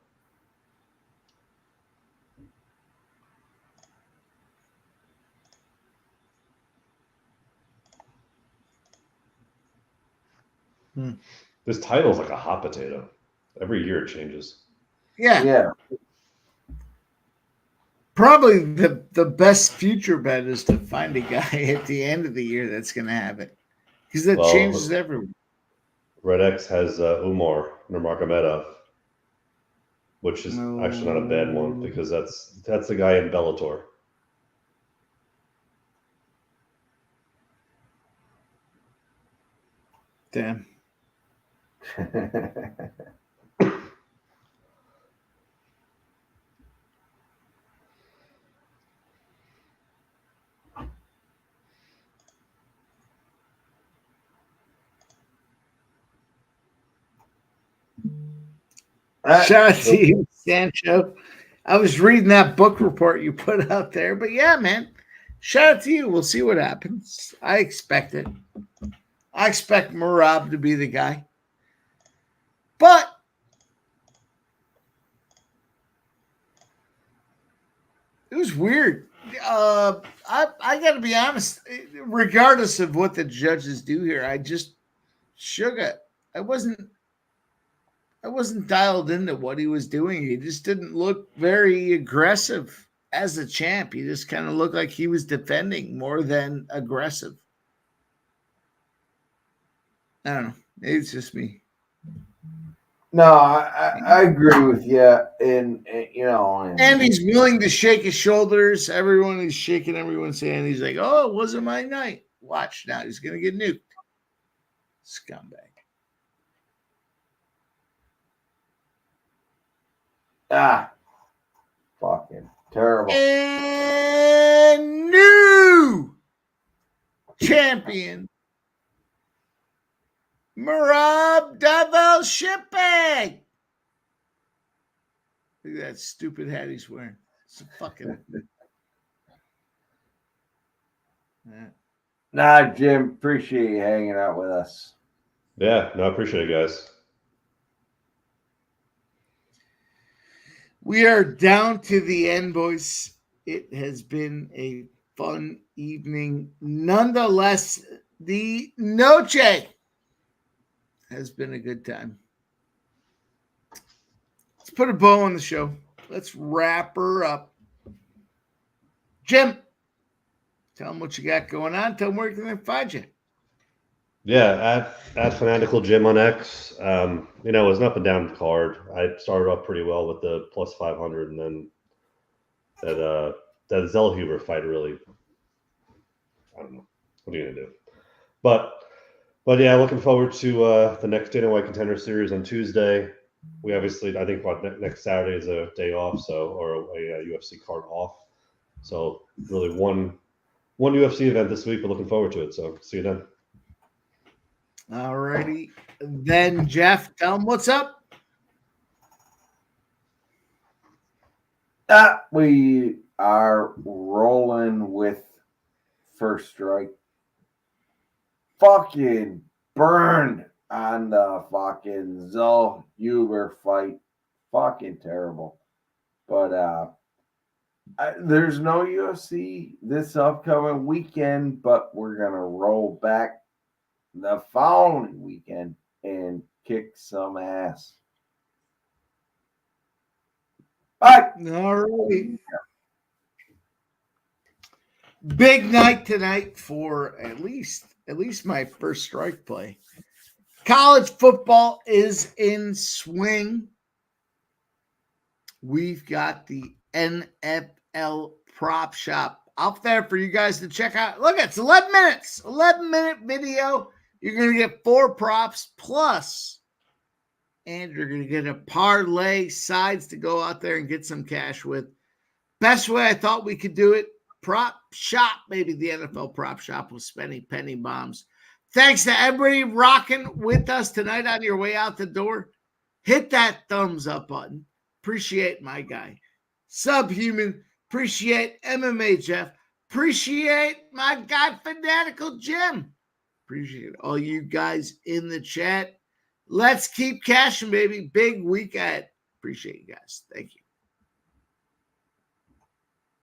This title is like a hot potato. Every year it changes. Yeah. Probably the best future bet is to find a guy at the end of the year that's going to have it, because that changes everywhere. Red X has Umar Nurmagomedov, which is actually not a bad one because that's the guy in Bellator. Damn. Shout out to you, Sancho. I was reading that book report you put out there, but yeah, man, shout out to you. We'll see what happens. I expect it. I expect Merab to be the guy, but it was weird. I got to be honest. Regardless of what the judges do here, I just shook it. I wasn't dialed into what he was doing. He just didn't look very aggressive as a champ. He just kind of looked like he was defending more than aggressive. I don't know. It's just me. No, I agree with you. And you know, and he's willing to shake his shoulders. Everyone is shaking everyone's hand. He's like, "Oh, it wasn't my night." Watch now. He's gonna get nuked. Scumbag. Fucking terrible. And new champion, Merab Dvalishvili. Look at that stupid hat he's wearing. It's a fucking. Nah, Jim, appreciate you hanging out with us. Yeah, no, I appreciate it, guys. We are down to the end, boys. It has been a fun evening. Nonetheless, the Noche has been a good time. Let's put a bow on the show. Let's wrap her up. Jim, tell them what you got going on. Tell them where can they find you. Yeah, at Fanatical Jim on X. You know, it was an up and down card. I started off pretty well with the plus 500, and then that Zellhuber fight really, I don't know. What are you gonna do? But yeah, looking forward to the next Dana White Contender Series on Tuesday. We obviously, I think next Saturday is a day off, or a UFC card off. So really one UFC event this week. We're looking forward to it. So see you then. All righty. Then, Jeff, tell them what's up. We are rolling with First Strike. Fucking burned on the fucking Zellhuber fight. Fucking terrible. But there's no UFC this upcoming weekend, but we're going to roll back the following weekend and kick some ass. Bye. All right. Big night tonight for at least my First Strike play. College football is in swing. We've got the NFL prop shop out there for you guys to check out. Look, it's 11 minutes, 11-minute video. You're going to get 4 props plus, and you're going to get a parlay sides to go out there and get some cash with. Best way I thought we could do it, prop shop, maybe the NFL prop shop with spending penny bombs. Thanks to everybody rocking with us tonight on your way out the door. Hit that thumbs up button. Appreciate my guy. Subhuman. Appreciate MMA Jeff. Appreciate my guy Fanatical Jim. Appreciate all you guys in the chat. Let's keep cashing, baby. Big week ahead. Appreciate you guys. Thank you.